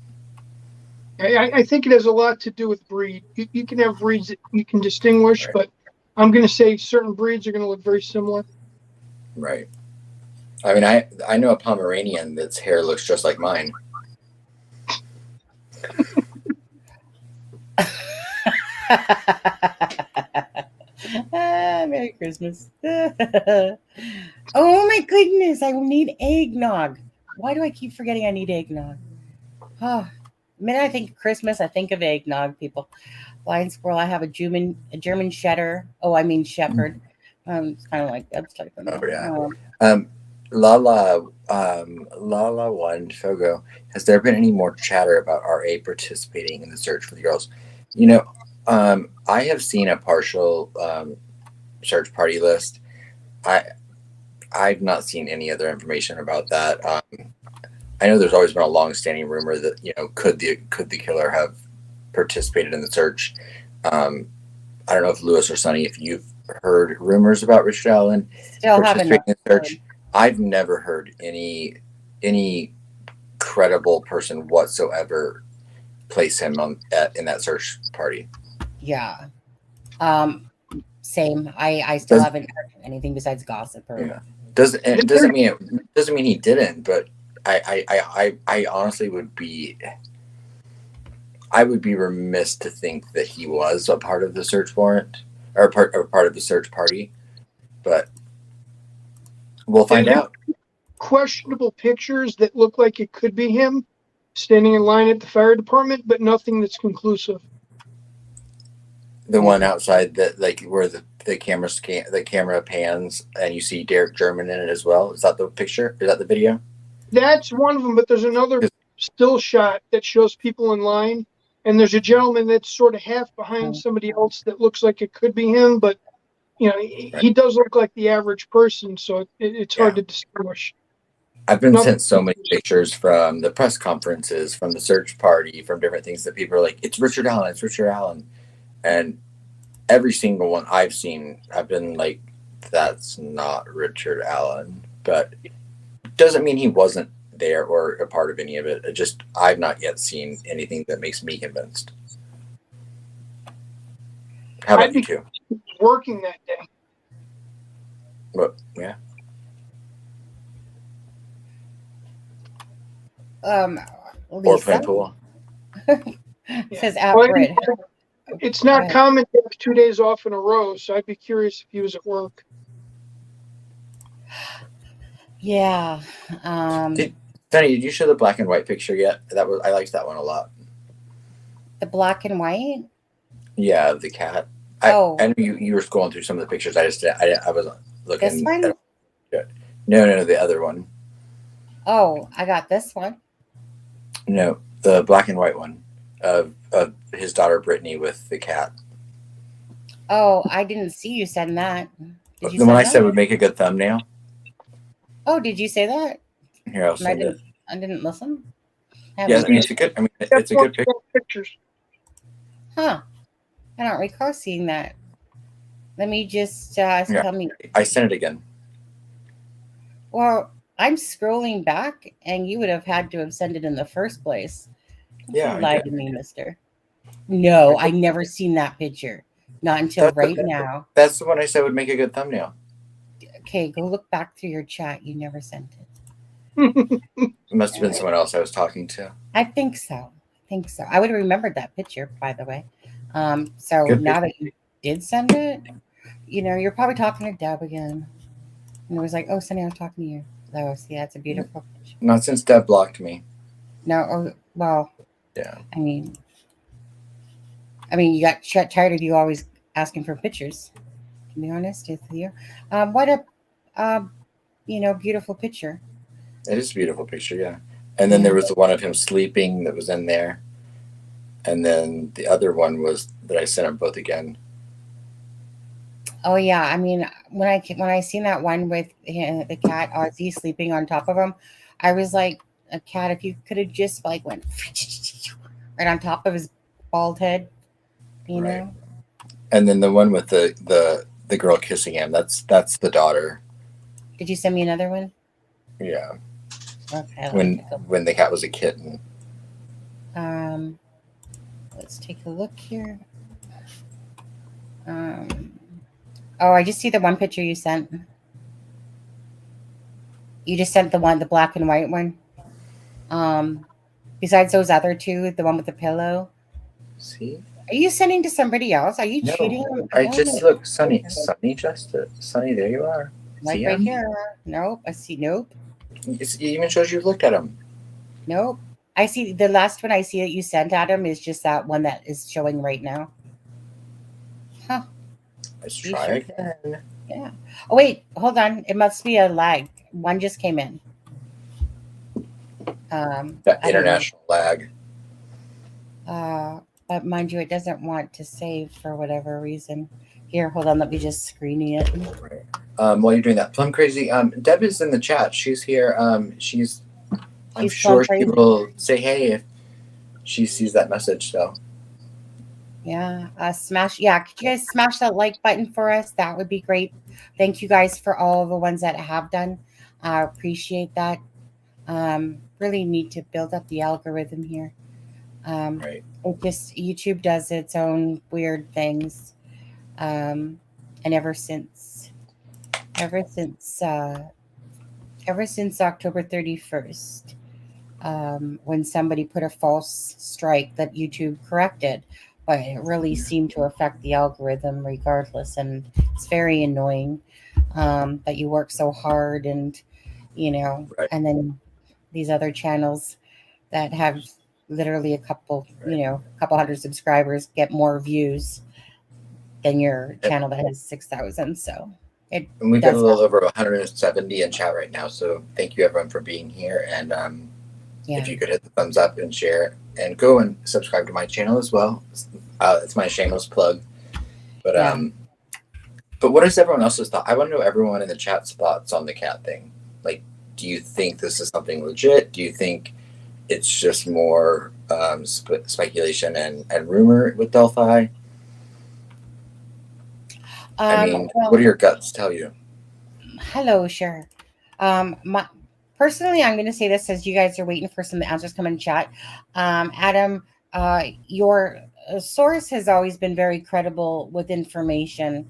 E: I think it has a lot to do with breed. You can have breeds that you can distinguish, right, but I'm going to say certain breeds are going to look very similar.
D: Right. I know a Pomeranian that's hair looks just like mine.
C: Merry Christmas. Oh my goodness, I will need eggnog. Why do I keep forgetting I need eggnog? The minute I think of Christmas, I think of eggnog, people. Blind Squirrel, I have a German Shepherd. Oh, I mean Shepherd. It's kind of like that's type of.
D: Oh yeah. Lala One Fogo. Has there been any more chatter about RA participating in the search for the girls? I have seen a partial search party list. I've not seen any other information about that. I know there's always been a long-standing rumor that could the killer have participated in the search. I don't know if Lewis or Sonny, if you've heard rumors about Richard Allen participating in the search. I've never heard any credible person whatsoever place him in that search party.
C: Yeah. Same. I still haven't heard anything besides gossip.
D: Yeah. Doesn't mean he didn't, but I honestly would be remiss to think that he was a part of the search warrant or part of the search party, but we'll find out.
E: Questionable pictures that look like it could be him standing in line at the fire department, but nothing that's conclusive.
D: The one outside that, like, where the camera pans and you see Derek German in it as well. Is that the picture? Is that the video?
E: That's one of them, but there's another still shot that shows people in line, and there's a gentleman that's sort of half behind somebody else that looks like it could be him, but he does look like the average person, so it's hard to distinguish.
D: I've been sent so many pictures from the press conferences, from the search party, from different things that people are like, it's Richard Allen, it's Richard Allen. And every single one I've seen, I've been like, that's not Richard Allen. But it doesn't mean he wasn't there or a part of any of it. I've not yet seen anything that makes me convinced. How about you two?
E: Working that day.
D: But, yeah. Or playing pool.
C: Says Outbread.
E: It's not common to have 2 days off in a row, so I'd be curious if he was at work.
C: Yeah.
D: Sonny, did you show the black and white picture yet? I liked that one a lot.
C: The black and white?
D: Yeah, the cat. I knew you were scrolling through some of the pictures. I was looking.
C: This one?
D: No, the other one.
C: Oh, I got this one.
D: No, the black and white one of his daughter Brittany with the cat.
C: Oh, I didn't see you send that. Did you
D: The one
C: send
D: I
C: that?
D: said would make a good thumbnail.
C: Oh, did you say that?
D: Here, I'll send it.
C: I didn't listen.
D: Yeah, I mean, it's a good. I mean, it's a good picture.
E: Pictures.
C: Huh. I don't recall seeing that. Let me just tell me.
D: I sent it again.
C: Well, I'm scrolling back, and you would have had to have sent it in the first place. Don't
D: Yeah,
C: you lie to me, mister. No, I never seen that picture. Not until now.
D: That's the one I said would make a good thumbnail.
C: Okay, go look back through your chat. You never sent it.
D: It must have been someone else I was talking to.
C: I think so. I would have remembered that picture, by the way. So
D: Good
C: now
D: picture.
C: that you did send it, you're probably talking to Deb again. And it was like, oh, Sunny, I was talking to you. Oh, see, that's a beautiful picture.
D: Not since Deb blocked me.
C: No, well,
D: yeah.
C: I mean, you got tired of you always asking for pictures. To be honest with you, what a beautiful picture.
D: It is a beautiful picture, yeah. And then there was the one of him sleeping that was in there, and then the other one was that I sent them both again.
C: Oh yeah, I mean, when I seen that one with the cat Ozzy sleeping on top of him, I was like, a cat, if you could have just like went right on top of his bald head, you know.
D: And then the one with the girl kissing him, that's the daughter.
C: Did you send me another one?
D: Yeah.
C: Okay.
D: When the cat was a kitten.
C: Let's take a look here. Oh, I just see the one picture you sent. You just sent the black and white one. Besides those other two, the one with the pillow.
D: See?
C: Are you sending to somebody else? Are you cheating?
D: I just look, Sunny, Sunny, there you are.
C: Like
D: see
C: right
D: him?
C: here. Nope. I see. Nope.
D: It even shows you looked at him.
C: Nope. I see the last one I see that you sent Adam is just that one that is showing right now. Huh.
D: Let's try again.
C: Yeah. Oh wait, hold on. It must be a lag. One just came in.
D: That international lag.
C: But mind you, it doesn't want to save for whatever reason. Here, hold on. Let me just screen it.
D: While you're doing that, Plum Crazy, Deb is in the chat. She's here. I'm sure she will say hey if she sees that message. So.
C: Yeah, smash. Yeah, could you guys smash that like button for us? That would be great. Thank you guys for all the ones that have done. I appreciate that. Really need to build up the algorithm here. It just YouTube does its own weird things, and ever since October 31st, when somebody put a false strike that YouTube corrected, but it really seemed to affect the algorithm regardless, and it's very annoying that you work so hard and and then these other channels that have literally a couple hundred subscribers get more views than your channel that has 6,000. So
D: and we've got a little over 170 in chat right now. So thank you everyone for being here. And if you could hit the thumbs up and share and go and subscribe to my channel as well. It's my shameless plug. But but what is everyone else's thought? I want to know everyone in the chat's thoughts on the cat thing. Like, do you think this is something legit? Do you think it's just more speculation and rumor with Delphi? I mean, what do your guts tell you?
C: Hello, sure. Personally, I'm going to say this as you guys are waiting for some answers come in chat. Adam, your source has always been very credible with information.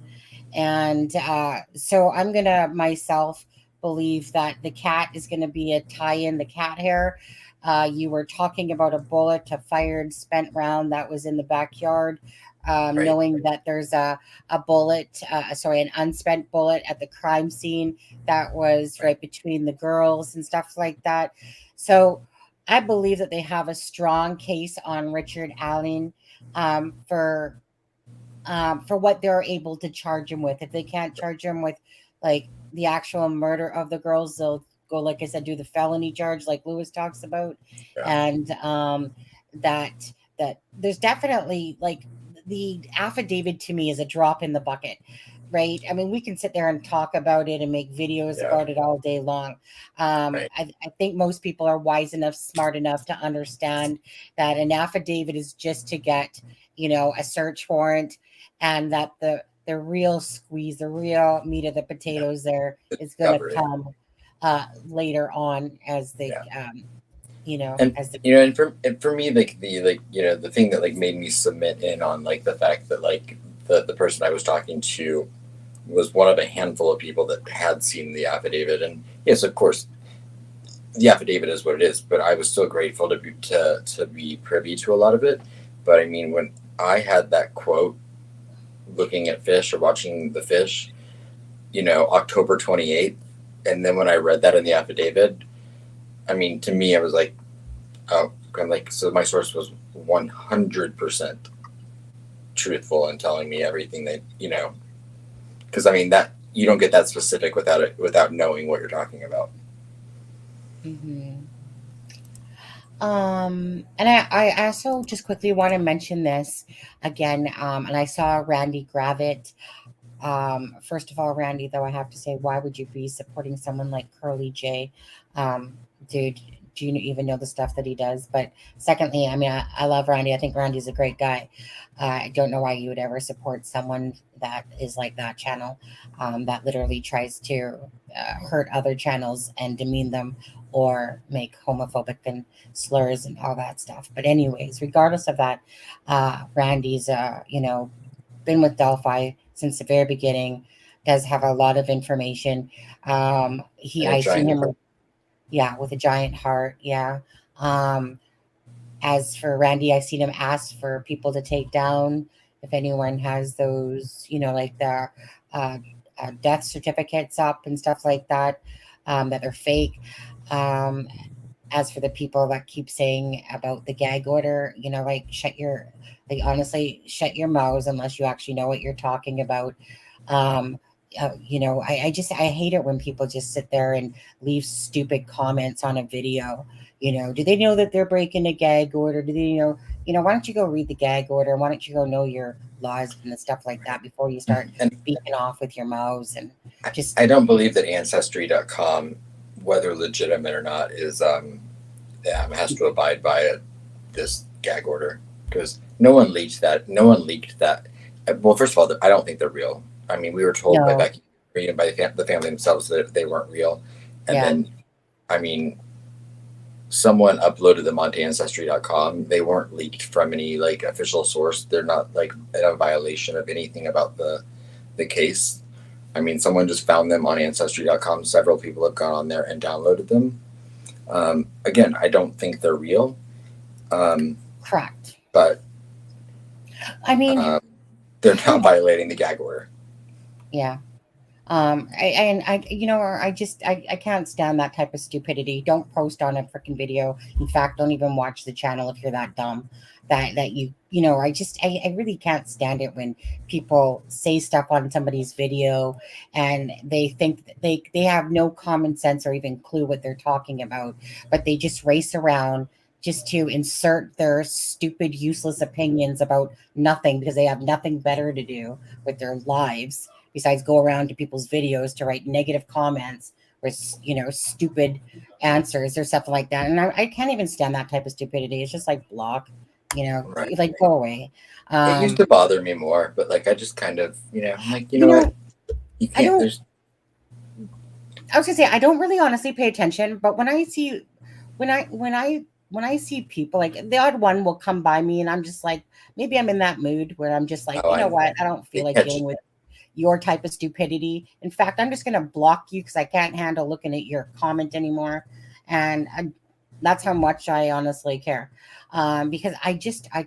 C: And so I'm going to myself believe that the cat is going to be a tie-in, the cat hair. You were talking about a bullet, a fired spent round that was in the backyard. Knowing that there's an unspent bullet at the crime scene that was right between the girls and stuff like that. So I believe that they have a strong case on Richard Allen for for what they're able to charge him with. If they can't charge him with like the actual murder of the girls, they'll go, like I said, do the felony charge, like Lewis talks about,
D: Yeah.
C: and that there's definitely like the affidavit to me is a drop in the bucket. Right. I mean, we can sit there and talk about it and make videos
D: Yeah.
C: about it all day long.
D: Right.
C: I think most people are wise enough, smart enough to understand that an affidavit is just to get, a search warrant, and that the real squeeze, the real meat of the potatoes there is going to
D: Discovery.
C: come later on as they,
D: Yeah.
C: as the
D: And for me, like the thing that like made me submit in on like the fact that like the person I was talking to was one of a handful of people that had seen the affidavit. And yes, of course, the affidavit is what it is, but I was still grateful to be privy to a lot of it. But I mean, when I had that quote, looking at fish or watching the fish, October 28th, and then when I read that in the affidavit, I mean, to me, I was like, oh, I'm like, so my source was 100% truthful in telling me everything that, because I mean, that you don't get that specific without knowing what you're talking about.
C: Mm-hmm. And I also just quickly want to mention this again. And I saw Randy Gravett. First of all, Randy, though, I have to say, why would you be supporting someone like Curly J? Dude, do you even know the stuff that he does? But secondly, I mean, I love Randy. I think Randy's a great guy. I don't know why you would ever support someone that is like that channel, that literally tries to hurt other channels and demean them or make homophobic and slurs and all that stuff. But anyways, regardless of that, Randy's, been with Delphi since the very beginning, does have a lot of information.
D: And a
C: I seen
D: giant
C: him, yeah, with a giant heart. Yeah. Um, as for Randy, I seen him ask for people to take down if anyone has those, like the uh, death certificates up and stuff like that, that are fake. Um, as for the people that keep saying about the gag order, like honestly, shut your mouths unless you actually know what you're talking about. Um, I hate it when people just sit there and leave stupid comments on a video. Do they know that they're breaking a gag order? Do they why don't you go read the gag order? Why don't you go know your laws and stuff like that before you start
D: and
C: beaking off with your mouths and just.
D: I don't believe that Ancestry.com, whether legitimate or not, is has to abide by this gag order, because no one leaked that. No one leaked that. Well, first of all, I don't think they're real. I mean, we were told by
C: No.
D: Becky and by the family themselves that they weren't real. And then, I mean, someone uploaded them onto Ancestry.com. They weren't leaked from any like official source. They're not like in a violation of anything about the case. I mean, someone just found them on Ancestry.com. Several people have gone on there and downloaded them. Again, I don't think they're real.
C: Correct.
D: But
C: I mean,
D: they're not violating the gag order.
C: yeah. I can't stand that type of stupidity. Don't post on a freaking video. In fact, don't even watch the channel if you're that dumb. I really can't stand it when people say stuff on somebody's video and they think that they have no common sense or even clue what they're talking about, but they just race around just to insert their stupid, useless opinions about nothing because they have nothing better to do with their lives besides go around to people's videos to write negative comments or, stupid answers or stuff like that. And I can't even stand that type of stupidity. It's just like block,
D: Right.
C: like go away.
D: It used to bother me more, but like I just kind of, I'm like, what? You
C: I
D: can't.
C: was gonna say I don't really honestly pay attention, but when I see people, like the odd one will come by me and I'm just like, maybe I'm in that mood where I'm just like, what? I don't feel like dealing with your type of stupidity. In fact, I'm just going to block you because I can't handle looking at your comment anymore. And that's how much I honestly care. Because I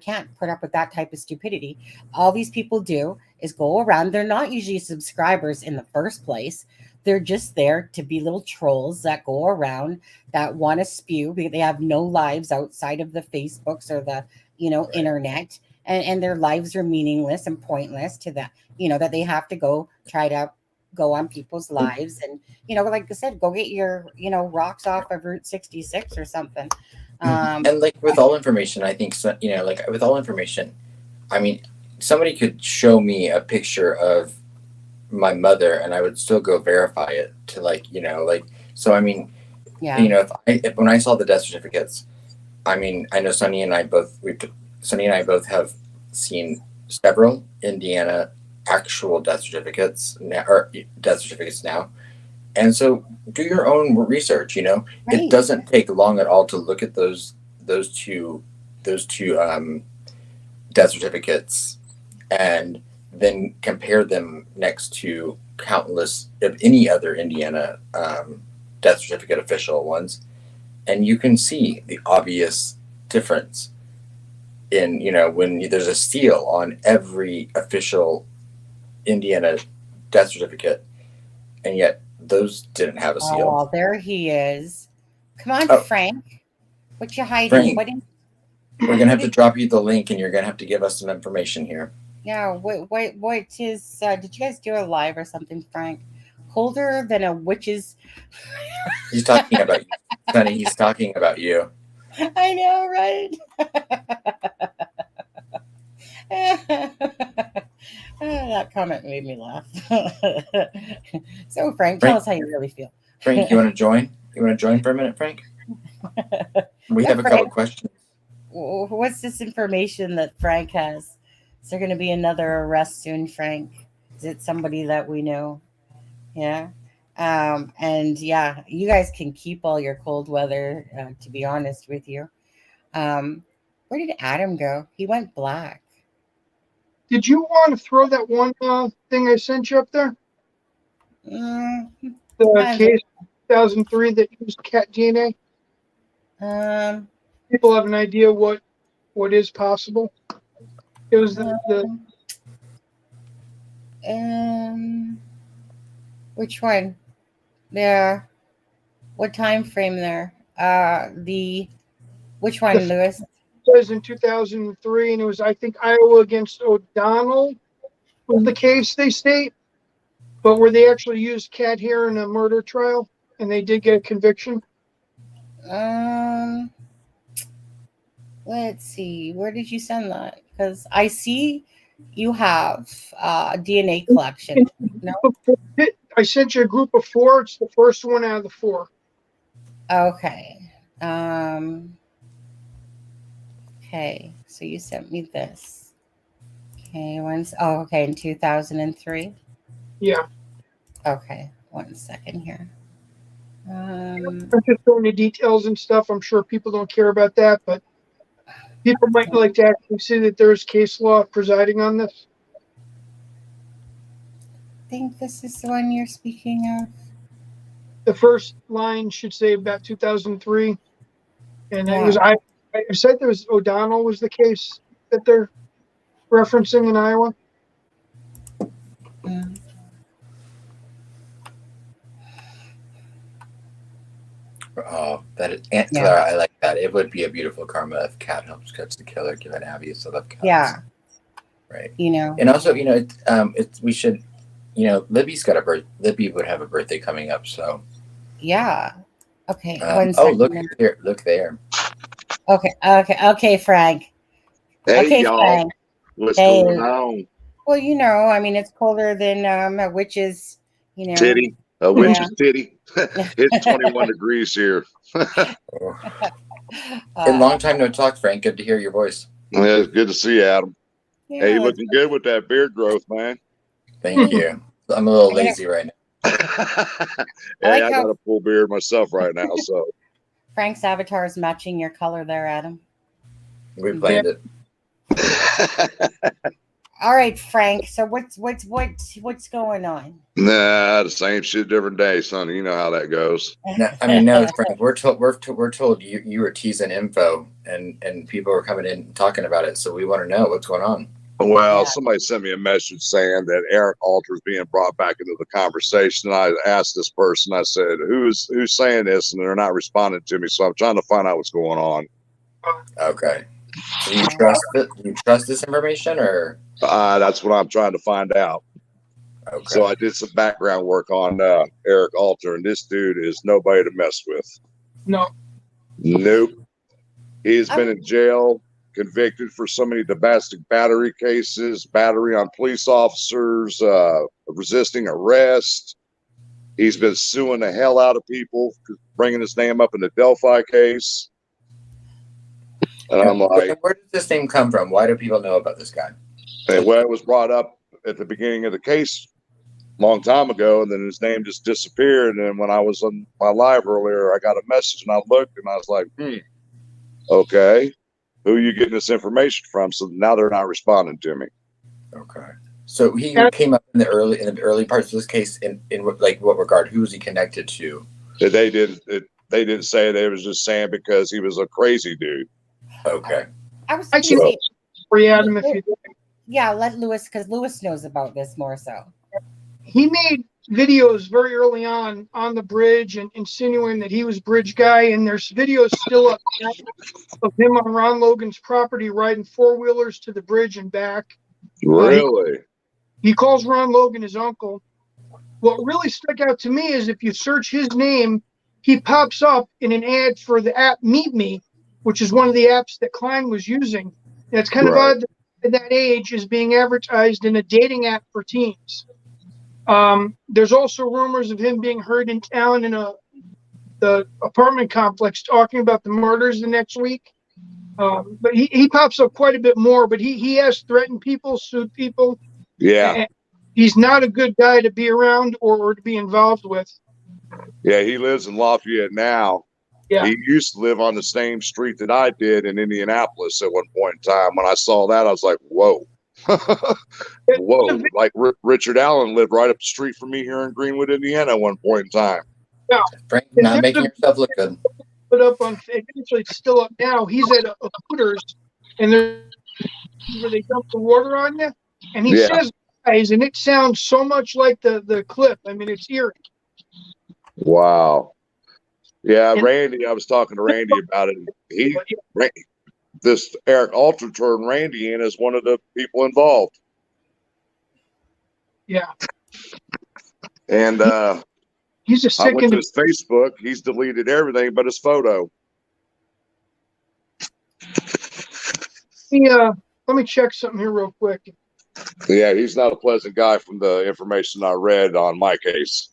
C: can't put up with that type of stupidity. All these people do is go around. They're not usually subscribers in the first place. They're just there to be little trolls that go around that want to spew because they have no lives outside of the Facebooks or the,
D: Right.
C: internet. and their lives are meaningless and pointless to that, that they have to try to go on people's lives. And, like I said, go get your, rocks off of Route 66 or something.
D: And like with all information, I think, like with all information, I mean, somebody could show me a picture of my mother and I would still go verify it to so I mean,
C: yeah.
D: if when I saw the death certificates, I mean, I know Sonny and I both have seen several Indiana actual death certificates now. And so do your own research,
C: Right.
D: It doesn't take long at all to look at those two death certificates and then compare them next to countless of any other Indiana death certificate official ones. And you can see the obvious difference in, when there's a seal on every official Indiana death certificate, and yet those didn't have a seal.
C: Oh, there he is. Come on,
D: Oh.
C: Frank. What you hiding?
D: Frank, we're going to have to drop you the link, and you're going to have to give us some information here.
C: Yeah, what is, did you guys do a live or something, Frank? Colder than a witch's...
D: He's talking about you, Sonny. He's talking about you.
C: I know, right? That comment made me laugh. So, Frank, tell us how you really feel.
D: Frank, you want to join? You want to join for a minute, Frank? We have a couple questions.
C: What's this information that Frank has? Is there going to be another arrest soon, Frank? Is it somebody that we know? Yeah. And yeah, you guys can keep all your cold weather, to be honest with you. Where did Adam go? He went black.
E: Did you want to throw that one thing I sent you up there? The case 2003 that used cat DNA? People have an idea what is possible. It was
C: which one? There. What time frame there? Which one, Lewis?
E: It was in 2003, and it was, I think, Iowa against O'Donnell was the case, they state. But where they actually used cat hair in a murder trial, and they did get a conviction.
C: Let's see. Where did you send that? Because I see you have DNA collection. No?
E: I sent you a group of 4. It's the first one out of the 4.
C: Okay. Okay. So you sent me this. Okay. Okay. In 2003.
E: Yeah.
C: Okay. 1 second here.
E: I'm just going into details and stuff. I'm sure people don't care about that, but people might like to actually see that there's case law presiding on this.
C: I think this is the one you're speaking of.
E: The first line should say about 2003, and it was I said there was O'Donnell was the case that they're referencing in Iowa.
D: Oh, that is, Aunt Clara, I like that. It would be a beautiful karma if cat helps catch the killer, given Abby is love cats.
C: Yeah.
D: Right.
C: And
D: also, we should, Libby would have a birthday coming up, so.
C: Yeah. Okay. 1 second.
D: Oh, look there.
C: Okay, Frank.
H: Hey,
C: okay,
H: y'all.
C: Frank.
H: What's going on?
C: Well, I mean, it's colder than a witch's,
H: Titty. A witch's titty. It's 21 degrees here.
D: And long time no talk, Frank. Good to hear your voice.
H: Yeah, it's good to see you, Adam.
C: Yeah.
H: Hey, you're looking good with that beard growth, man.
D: Thank you. I'm a little lazy right now.
H: I got a full beard myself right now, so.
C: Frank's avatar is matching your color there, Adam.
D: We planned it.
C: All right, Frank. So what's going on?
H: Nah, the same shit, different day, son. You know how that goes.
D: No, Frank. We're told you were teasing info, and people were coming in and talking about it. So we want to know what's going on.
H: Well, somebody sent me a message saying that Eric Alter is being brought back into the conversation. And I asked this person, I said, who's saying this? And they're not responding to me. So I'm trying to find out what's going on.
D: Okay. Do you trust it? Do you trust this information, or?
H: That's what I'm trying to find out.
D: Okay.
H: So I did some background work on Eric Alter, and this dude is nobody to mess with.
E: No.
H: Nope. He's been in jail, convicted for so many domestic battery cases, battery on police officers, resisting arrest. He's been suing the hell out of people, bringing his name up in the Delphi case. And I'm like,
D: where does this name come from? Why do people know about this guy?
H: Well, it was brought up at the beginning of the case a long time ago, and then his name just disappeared. And then when I was on my live earlier, I got a message, and I looked, and I was like, okay, who are you getting this information from? So now they're not responding to me. Okay.
D: So he came up in the early parts of this case in like what regard? Who was he connected to?
H: They didn't say. They was just saying because he was a crazy dude.
D: Okay.
C: I was going to say,
E: Adam, if you
C: yeah, let Lewis, because Lewis knows about this more so.
E: He made videos very early on the bridge and insinuating that he was bridge guy, and there's videos still up now of him on Ron Logan's property riding four-wheelers to the bridge and back.
H: Really?
E: He calls Ron Logan his uncle. What really stuck out to me is if you search his name, he pops up in an ad for the app Meet Me, which is one of the apps that Klein was using. That's kind of odd that at that age is being advertised in a dating app for teens. There's also rumors of him being heard in town in the apartment complex talking about the murders the next week. But he pops up quite a bit more, but he has threatened people, sued people.
H: Yeah.
E: He's not a good guy to be around or to be involved with.
H: Yeah, he lives in Lafayette now.
E: Yeah.
H: He used to live on the same street that I did in Indianapolis at one point in time. When I saw that, I was like, whoa. Whoa. Like Richard Allen lived right up the street from me here in Greenwood, Indiana at one point in time.
E: Yeah.
D: Frank, not making yourself look good.
E: Put up on, actually it's still up now. He's at a Hooters, and there's where they dump the water on you. And he says, guys, and it sounds so much like the clip. I mean, it's eerie.
H: Wow. Yeah, Randy, I was talking to Randy about it. This Eric Alter turned Randy in as one of the people involved.
E: Yeah.
H: And
E: he's a
H: I went to his Facebook. He's deleted everything but his photo.
E: Let me check something here real quick.
H: Yeah, he's not a pleasant guy from the information I read on my case.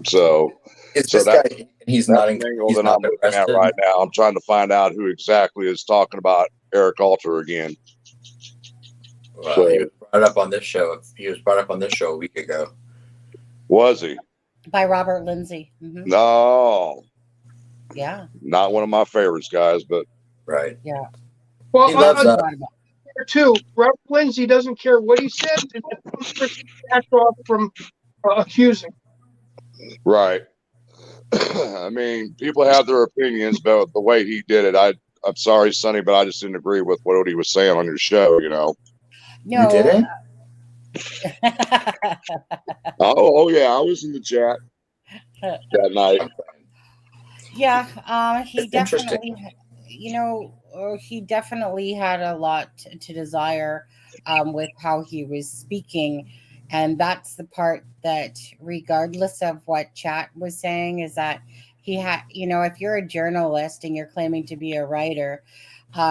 H: So
D: this guy, he's not in
H: angle that I'm looking at right now. I'm trying to find out who exactly is talking about Eric Alter again.
D: Well, so, he was brought up on this show. He was brought up on this show a week ago.
H: Was he?
C: By Robert Lindsay. Mm-hmm.
H: No.
C: Yeah.
H: Not one of my favorites, guys, but
D: right.
C: Yeah.
E: Well,
D: he loves
E: too. Robert Lindsay doesn't care what he said, and it's back off from accusing.
H: Right. I mean, people have their opinions about the way he did it. I'm sorry, Sonny, but I just didn't agree with what he was saying on your show, you know.
C: No.
D: You didn't?
H: Oh yeah, I was in the chat that night.
C: Yeah, he definitely, he definitely had a lot to desire with how he was speaking. And that's the part that, regardless of what chat was saying, is that he had, if you're a journalist and you're claiming to be a writer,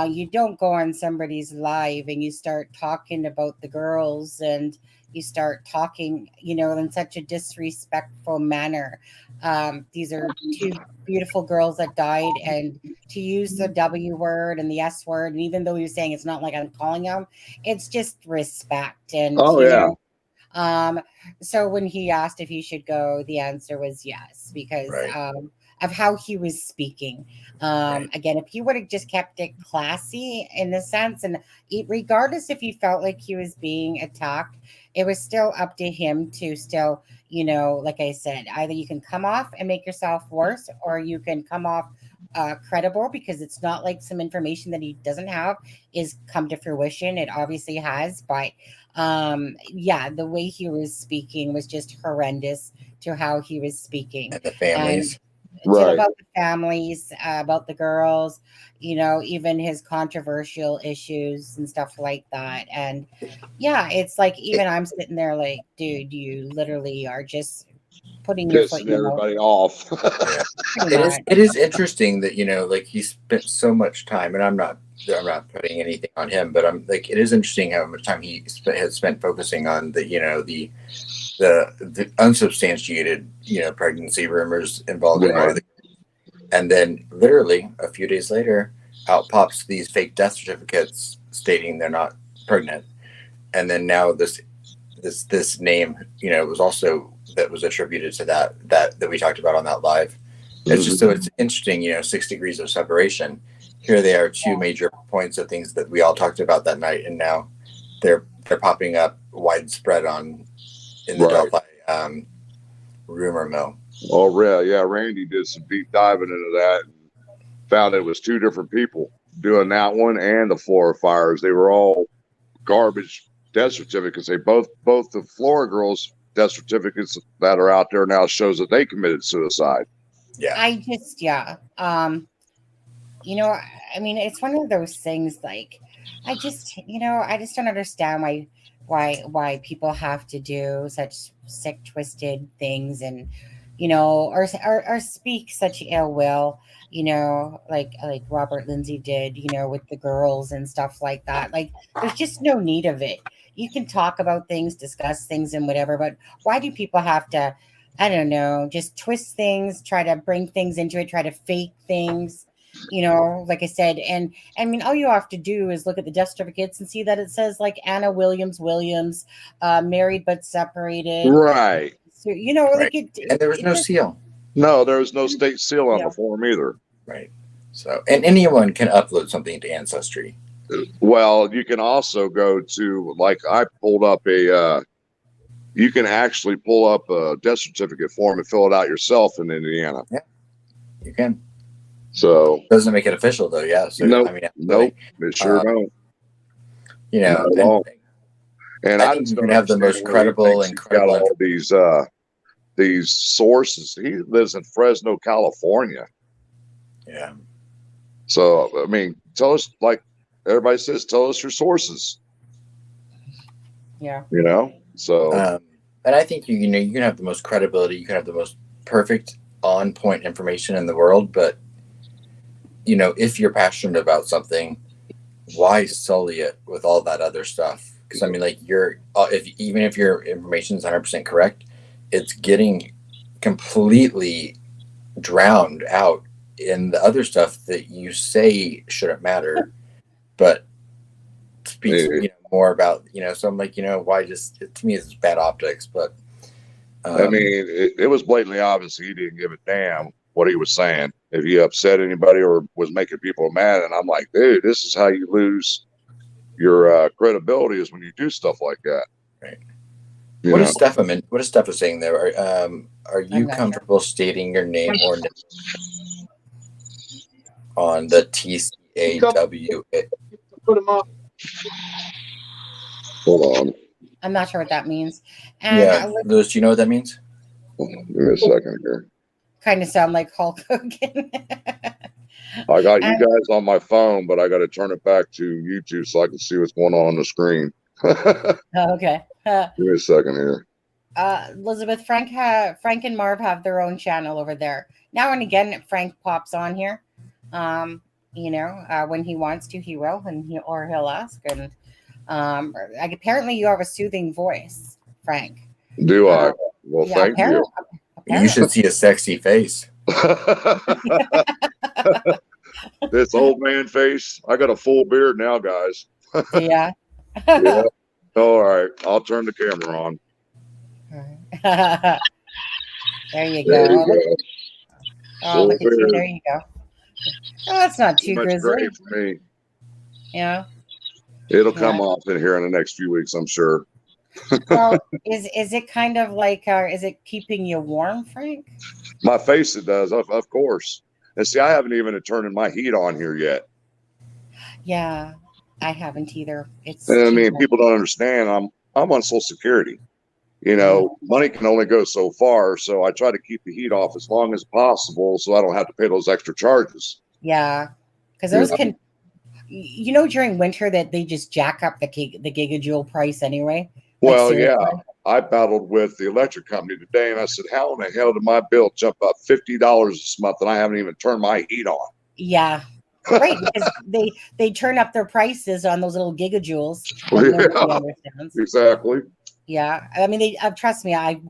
C: you don't go on somebody's live and you start talking about the girls and you start talking, in such a disrespectful manner. These are two beautiful girls that died, and to use the W word and the S word, and even though you're saying it's not like I'm calling them, it's just respect. And so when he asked if he should go, the answer was yes, because of how he was speaking. Again, if he would have just kept it classy in the sense, and regardless if he felt like he was being attacked, it was still up to him to still, like I said, either you can come off and make yourself worse, or you can come off credible, because it's not like some information that he doesn't have is come to fruition. It obviously has, but the way he was speaking was just horrendous to how he was speaking.
D: And the families.
H: Right.
C: about the families, about the girls, even his controversial issues and stuff like that. And yeah, it's like even I'm sitting there like, dude, you literally are just putting your foot
H: Pissing
C: in your mouth.
H: everybody off.
D: Yeah.
C: Pretty much.
D: It is interesting that like he spent so much time, and I'm not putting anything on him, but I'm like, it is interesting how much time he has spent focusing on the unsubstantiated pregnancy rumors involving one of the, and then literally a few days later, out pops these fake death certificates stating they're not pregnant, and then now this name was also that was attributed to that we talked about on that live. It's just so it's interesting, 6 degrees of separation. Here they are, two major points of things that we all talked about that night, and now they're popping up widespread in the Delphi rumor mill.
H: Oh, yeah. Randy did some deep diving into that and found it was two different people doing that one and the Florida fires. They were all garbage death certificates. They both the Florida girls' death certificates that are out there now shows that they committed suicide.
D: Yeah.
C: I just, I mean, it's one of those things like, I just don't understand why people have to do such sick, twisted things and, or speak such ill will, like Robert Lindsay did, with the girls and stuff like that. Like, there's just no need of it. You can talk about things, discuss things and whatever, but why do people have to, I don't know, just twist things, try to bring things into it, try to fake things, like I said. And I mean, all you have to do is look at the death certificates and see that it says like Anna Williams, married but separated.
H: Right.
C: So, like
D: and there was no seal.
H: No, there was no state seal on the form either.
D: Right. So, and anyone can upload something to Ancestry.
H: Well, you can also go to, like, I pulled up you can actually pull up a death certificate form and fill it out yourself in Indiana.
D: Yeah, you can.
H: So
D: doesn't make it official though. Yeah. So
H: nope,
D: I mean,
H: nope, it sure don't.
D: And I think you can have the most credible and credible
H: all these sources. He lives in Fresno, California.
D: Yeah.
H: So I mean, tell us, like everybody says, tell us your sources.
C: Yeah.
H: So
D: and I think you can have the most credibility, you can have the most perfect on point information in the world, but if you're passionate about something, why sully it with all that other stuff? Because I mean, like, even if your information is 100% correct, it's getting completely drowned out in the other stuff that you say shouldn't matter, but speaks more about So I'm like, why just? To me, it's bad optics. But
H: I mean, it was blatantly obvious he didn't give a damn what he was saying. If he upset anybody or was making people mad, and I'm like, dude, this is how you lose your credibility, is when you do stuff like that.
D: Right. What is Steph saying there? Are you comfortable stating your name or on the TCAW?
E: Put him up.
H: Hold on.
C: I'm not sure what that means. And
D: Louis, do you know what that means?
H: Give me a second here.
C: Kind of sound like Hulk Hogan.
H: I got you guys on my phone, but I got to turn it back to YouTube so I can see what's going on the screen.
C: Okay.
H: Give me a second here.
C: Elizabeth, Frank and Marv have their own channel over there. Now and again, Frank pops on here. When he wants to, he will, and he'll ask. And apparently, you have a soothing voice, Frank.
H: Do I? Well, thank you.
D: You should see a sexy face.
H: This old man face. I got a full beard now, guys.
C: Yeah.
H: Yeah. All right. I'll turn the camera on.
C: There you go. Look at you. There you go. Oh, that's not too grizzly
H: for me.
C: Yeah.
H: It'll come off in here in the next few weeks, I'm sure.
C: Well, is it kind of like is it keeping you warm, Frank?
H: My face, it does, of course. And see, I haven't even turned my heat on here yet.
C: Yeah, I haven't either.
H: And I mean, people don't understand. I'm on Social Security. You know, money can only go so far, so I try to keep the heat off as long as possible so I don't have to pay those extra charges.
C: Yeah, because those can, during winter that they just jack up the gigajoule price anyway.
H: Well, yeah, I battled with the electric company today, and I said, how in the hell did my bill jump up $50 this month, and I haven't even turned my heat on?
C: Yeah, right, because they turn up their prices on those little gigajoules.
H: Exactly.
C: Yeah, I mean, trust me. I've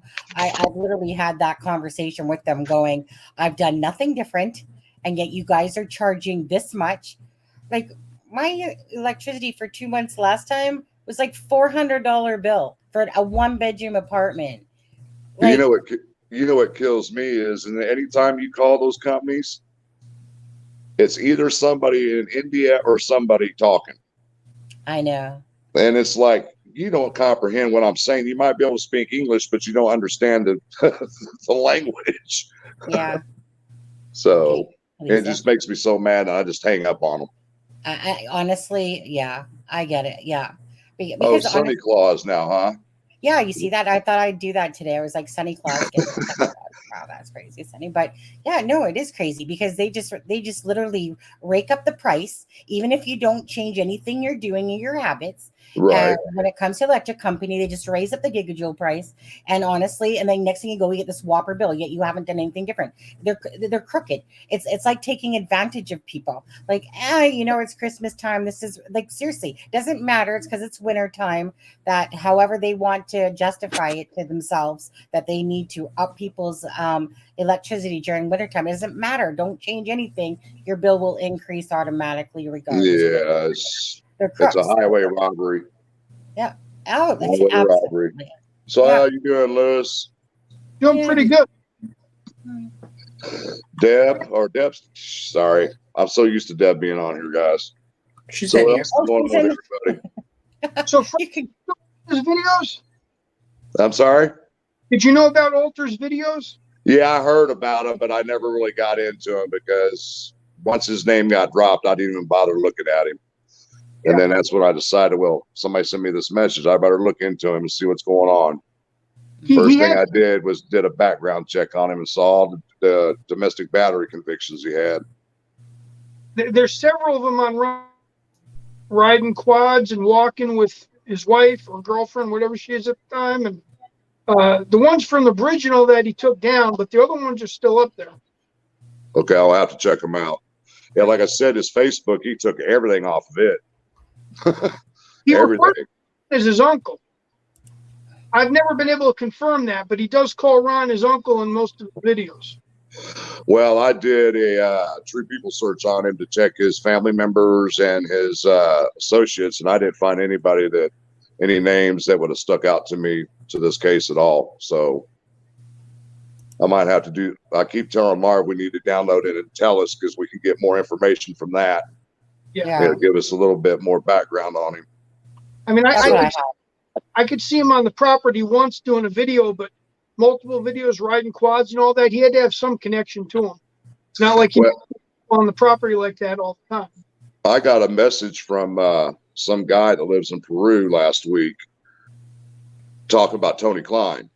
C: literally had that conversation with them, going, I've done nothing different, and yet you guys are charging this much. Like my electricity for 2 months last time was like $400 bill for a 1-bedroom apartment. Like,
H: you know what kills me is, and anytime you call those companies, it's either somebody in India or somebody talking.
C: I know.
H: And it's like, you don't comprehend what I'm saying. You might be able to speak English, but you don't understand the language.
C: Yeah.
H: So it just makes me so mad. I just hang up on them.
C: I honestly, yeah, I get it. Yeah. Because
H: Santa Claus now, huh?
C: Yeah, you see that? I thought I'd do that today. I was like, Sunny Claus. Wow, that's crazy, Sunny. But yeah, no, it is crazy because they just literally rake up the price, even if you don't change anything you're doing in your habits.
H: Right.
C: And when it comes to electric company, they just raise up the gigajoule price. And honestly, and then next thing you go, you get this whopper bill, yet you haven't done anything different. They're crooked. It's like taking advantage of people. Like, it's Christmas time. This is like, seriously, doesn't matter. It's because it's winter time that however they want to justify it to themselves that they need to up people's electricity during wintertime. It doesn't matter. Don't change anything. Your bill will increase automatically regardless.
H: Yes. It's a highway robbery.
C: Yeah. Oh, that's
H: robbery. So how you doing, Lewis?
E: Doing pretty good.
H: Deb's sorry. I'm so used to Deb being on here, guys.
D: She's in here.
H: Everybody.
E: So Frank, did you know his videos?
H: I'm sorry?
E: Did you know about Alter's videos?
H: Yeah, I heard about him, but I never really got into him because once his name got dropped, I didn't even bother looking at him. And then that's when I decided, well, somebody sent me this message. I better look into him and see what's going on. First thing I did was did a background check on him and saw the domestic battery convictions he had. There's
E: several of them on riding quads and walking with his wife or girlfriend, whatever she is at the time. And the ones from the bridge and all that he took down, but the other ones are still up there.
H: Okay, I'll have to check them out. Yeah, like I said, his Facebook, he took everything off of it.
E: He referred as his uncle. I've never been able to confirm that, but he does call Ron his uncle in most of the videos.
H: Well, I did a True People search on him to check his family members and his associates, and I didn't find any names that would have stuck out to me to this case at all. So I might have to I keep telling Marv we need to download it and tell us because we can get more information from that.
E: Yeah.
H: It'll give us a little bit more background on him.
E: I mean, I could see him on the property once doing a video, but multiple videos riding quads and all that. He had to have some connection to him. It's not like he on the property like that all the time.
H: I got a message from some guy that lives in Peru last week talking about Tony Klein.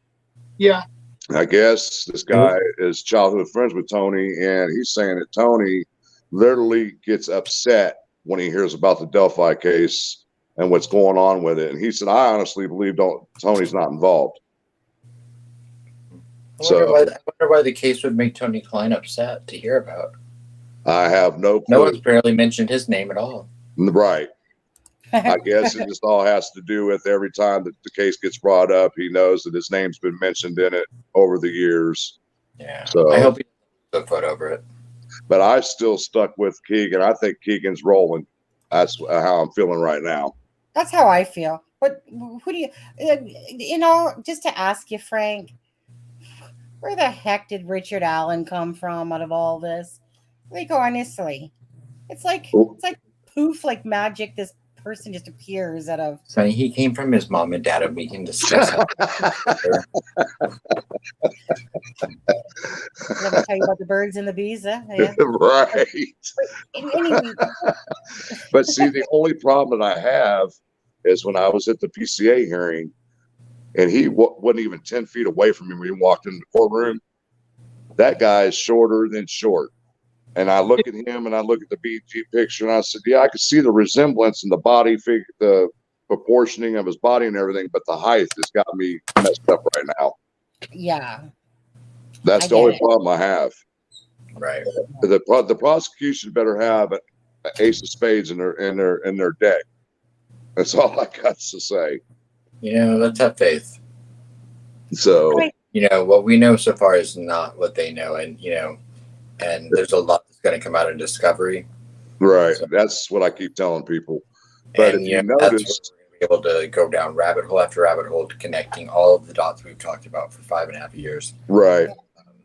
E: Yeah.
H: I guess this guy is childhood friends with Tony, and he's saying that Tony literally gets upset when he hears about the Delphi case and what's going on with it. And he said, I honestly believe Tony's not involved.
D: I wonder why the case would make Tony Klein upset to hear about.
H: I have no clue.
D: No one's barely mentioned his name at all.
H: Right. I guess it just all has to do with every time that the case gets brought up, he knows that his name's been mentioned in it over the years.
D: Yeah.
H: So
D: I hope he doesn't foot over it.
H: But I still stuck with Keegan. I think Keegan's rolling. That's how I'm feeling right now.
C: That's how I feel. But who do just to ask you, Frank, where the heck did Richard Allen come from out of all this? Like, honestly, it's like poof, like magic. This person just appears out of.
D: So he came from his mom and dad, and we can discuss it.
C: Let me tell you about the birds and the bees. Yeah.
H: Right.
C: Anyway.
H: But see, the only problem that I have is when I was at the PCA hearing, and he wasn't even 10 feet away from me when he walked in the courtroom. That guy is shorter than short. And I look at him and I look at the BG picture and I said, yeah, I could see the resemblance in the body figure, the proportioning of his body and everything, but the height has got me messed up right now.
C: Yeah.
H: That's the only problem I have.
D: Right.
H: The prosecution better have an ace of spades in their deck. That's all I got to say.
D: Let's have faith.
H: So,
D: what we know so far is not what they know. And, and there's a lot that's going to come out in discovery.
H: Right.
D: So,
H: that's what I keep telling people. But if you notice,
D: that's where we're going to be able to go down rabbit hole after rabbit hole, connecting all of the dots we've talked about for 5.5 years.
H: Right.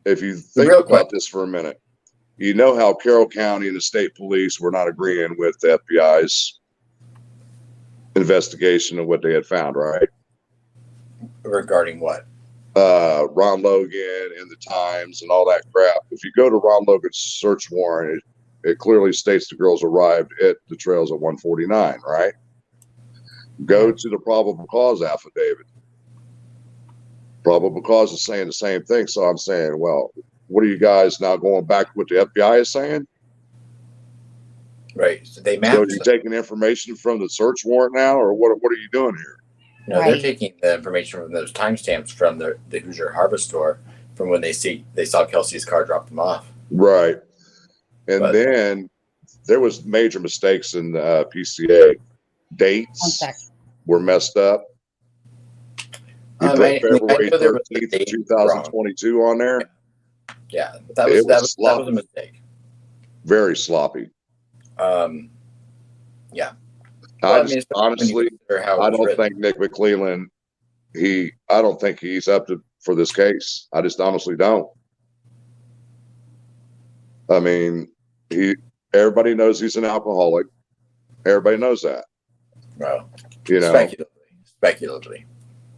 H: If you think about this for a minute, you know how Carroll County and the state police were not agreeing with the FBI's investigation of what they had found, right?
D: Regarding what?
H: Ron Logan and the Times and all that crap. If you go to Ron Logan's search warrant, it clearly states the girls arrived at the trails at 1:49, right? Go to the probable cause affidavit. Probable cause is saying the same thing. So I'm saying, well, what are you guys now going back to what the FBI is saying?
D: Right. So they
H: So you're taking information from the search warrant now, or what are you doing here?
D: No, they're taking the information from those timestamps from the Hoosier Harvest store from when they saw Kelsey's car drop them off.
H: Right. And then there was major mistakes in the PCA. Dates were messed up. You put February 13th, 2022 on there.
D: Yeah, that was a mistake.
H: Very sloppy.
D: Yeah.
H: Honestly, I don't think Nick McClellan, I don't think he's up for this case. I just honestly don't. I mean, everybody knows he's an alcoholic. Everybody knows that.
D: Well, speculatively.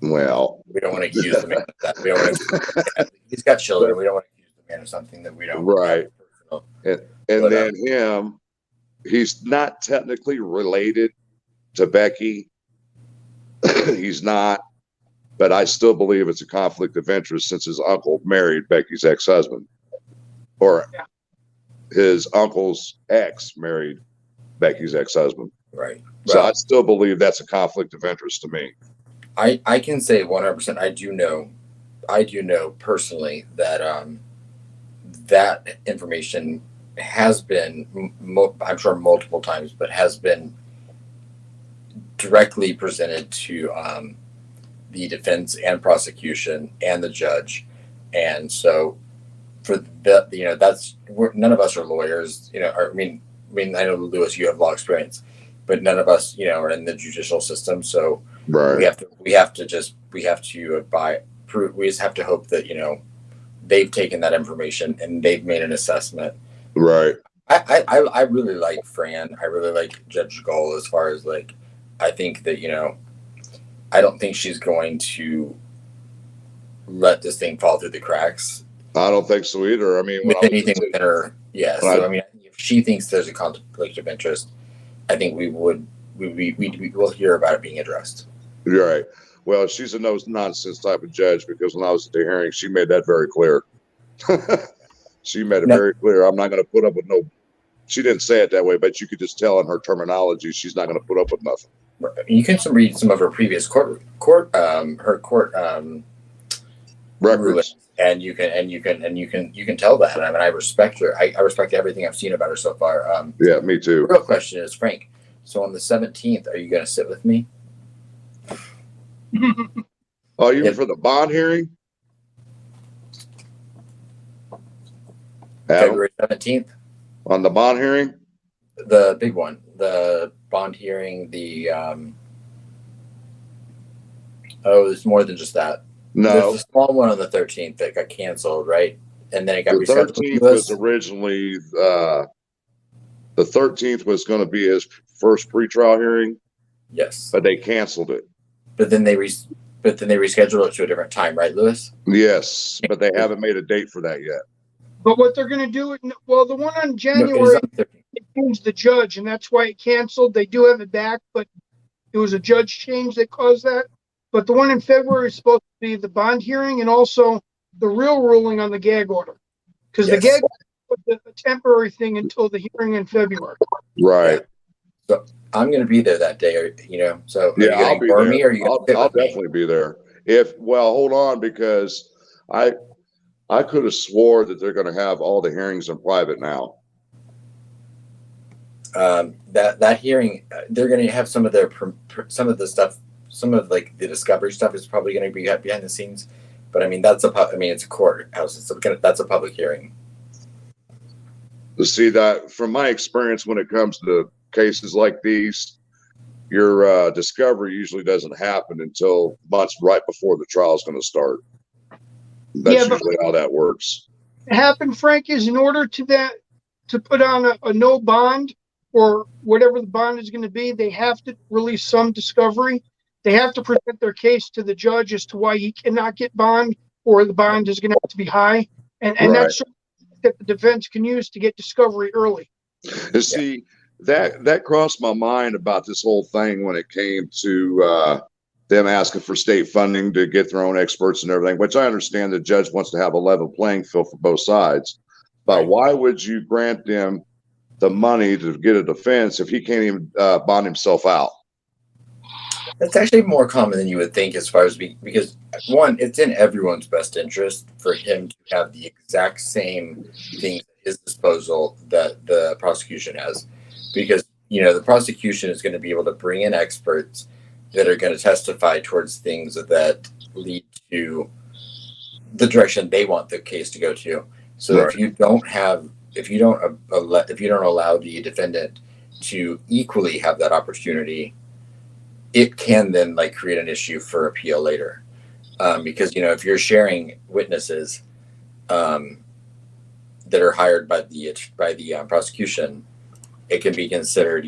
H: Well,
D: we don't want to accuse the man of that. We don't want to, he's got children. We don't want to accuse the man of something that we don't.
H: Right. And then him, he's not technically related to Becky. He's not, but I still believe it's a conflict of interest since his uncle married Becky's ex-husband, or his uncle's ex married Becky's ex-husband.
D: Right.
H: So I still believe that's a conflict of interest to me.
D: I can say 100%. I do know personally that that information has been, I'm sure multiple times, but has been directly presented to the defense and prosecution and the judge, and so for that, none of us are lawyers. I mean, I know, Lewis, you have law experience, but none of us, are in the judicial system. So we have to hope that, they've taken that information and they've made an assessment.
H: Right.
D: I really like Fran. I really like Judge Gull as far as I think that, I don't think she's going to let this thing fall through the cracks.
H: I don't think so either. I mean,
D: with anything within her, yeah. So I mean, if she thinks there's a conflict of interest, I think we will hear about it being addressed.
H: Right. Well, she's a no-nonsense type of judge, because when I was at the hearing, she made that very clear. She made it very clear. I'm not going to put up with no. She didn't say it that way, but you could just tell in her terminology she's not going to put up with nothing.
D: You can read some of her previous court
H: records.
D: And you can tell that. I mean, I respect her. I respect everything I've seen about her so far.
H: Yeah, me too.
D: The real question is, Frank, so on the 17th, are you going to sit with me?
H: Oh, you mean for the bond hearing?
D: February 17th?
H: On the bond hearing?
D: The big one. The bond hearing, there's more than just that.
H: No.
D: There's a small one on the 13th that got canceled, right? And then it got rescheduled.
H: The 13th was originally, the 13th was going to be his first pretrial hearing.
D: Yes.
H: But they canceled it.
D: But then they rescheduled it to a different time, right, Lewis?
H: Yes, but they haven't made a date for that yet.
E: But what they're going to do, the one on January, they changed the judge, and that's why it canceled. They do have it back, but it was a judge change that caused that. but the one in February is supposed to be the bond hearing and also the real ruling on the gag order. Because the gag order was a temporary thing until the hearing in February.
H: Right.
D: So I'm going to be there that day, you know. So
H: Yeah, I'll be there.
D: Me, or are you
H: I'll definitely be there. Well, hold on, because I could have swore that they're going to have all the hearings in private now.
D: That hearing, they're going to have some of their some of the stuff, some of like the discovery stuff is probably going to be behind the scenes. But I mean, it's a courthouse. That's a public hearing.
H: To see that, from my experience, when it comes to cases like these, your discovery usually doesn't happen until months right before the trial is going to start. That's usually how that works.
E: What happened, Frank, is in order to put on a no bond or whatever the bond is going to be, they have to release some discovery. They have to present their case to the judge as to why he cannot get bond, or the bond is going to have to be high. And that's that the defense can use to get discovery early.
H: You see, that crossed my mind about this whole thing when it came to them asking for state funding to get their own experts and everything, which I understand the judge wants to have a level playing field for both sides. But why would you grant them the money to get a defense if he can't even bond himself out?
D: That's actually more common than you would think, as far as because one, it's in everyone's best interest for him to have the exact same things at his disposal that the prosecution has, because the prosecution is going to be able to bring in experts that are going to testify towards things that lead to the direction they want the case to go to. So if you don't allow the defendant to equally have that opportunity, it can then create an issue for appeal later, because if you're sharing witnesses that are hired by the prosecution, it can be considered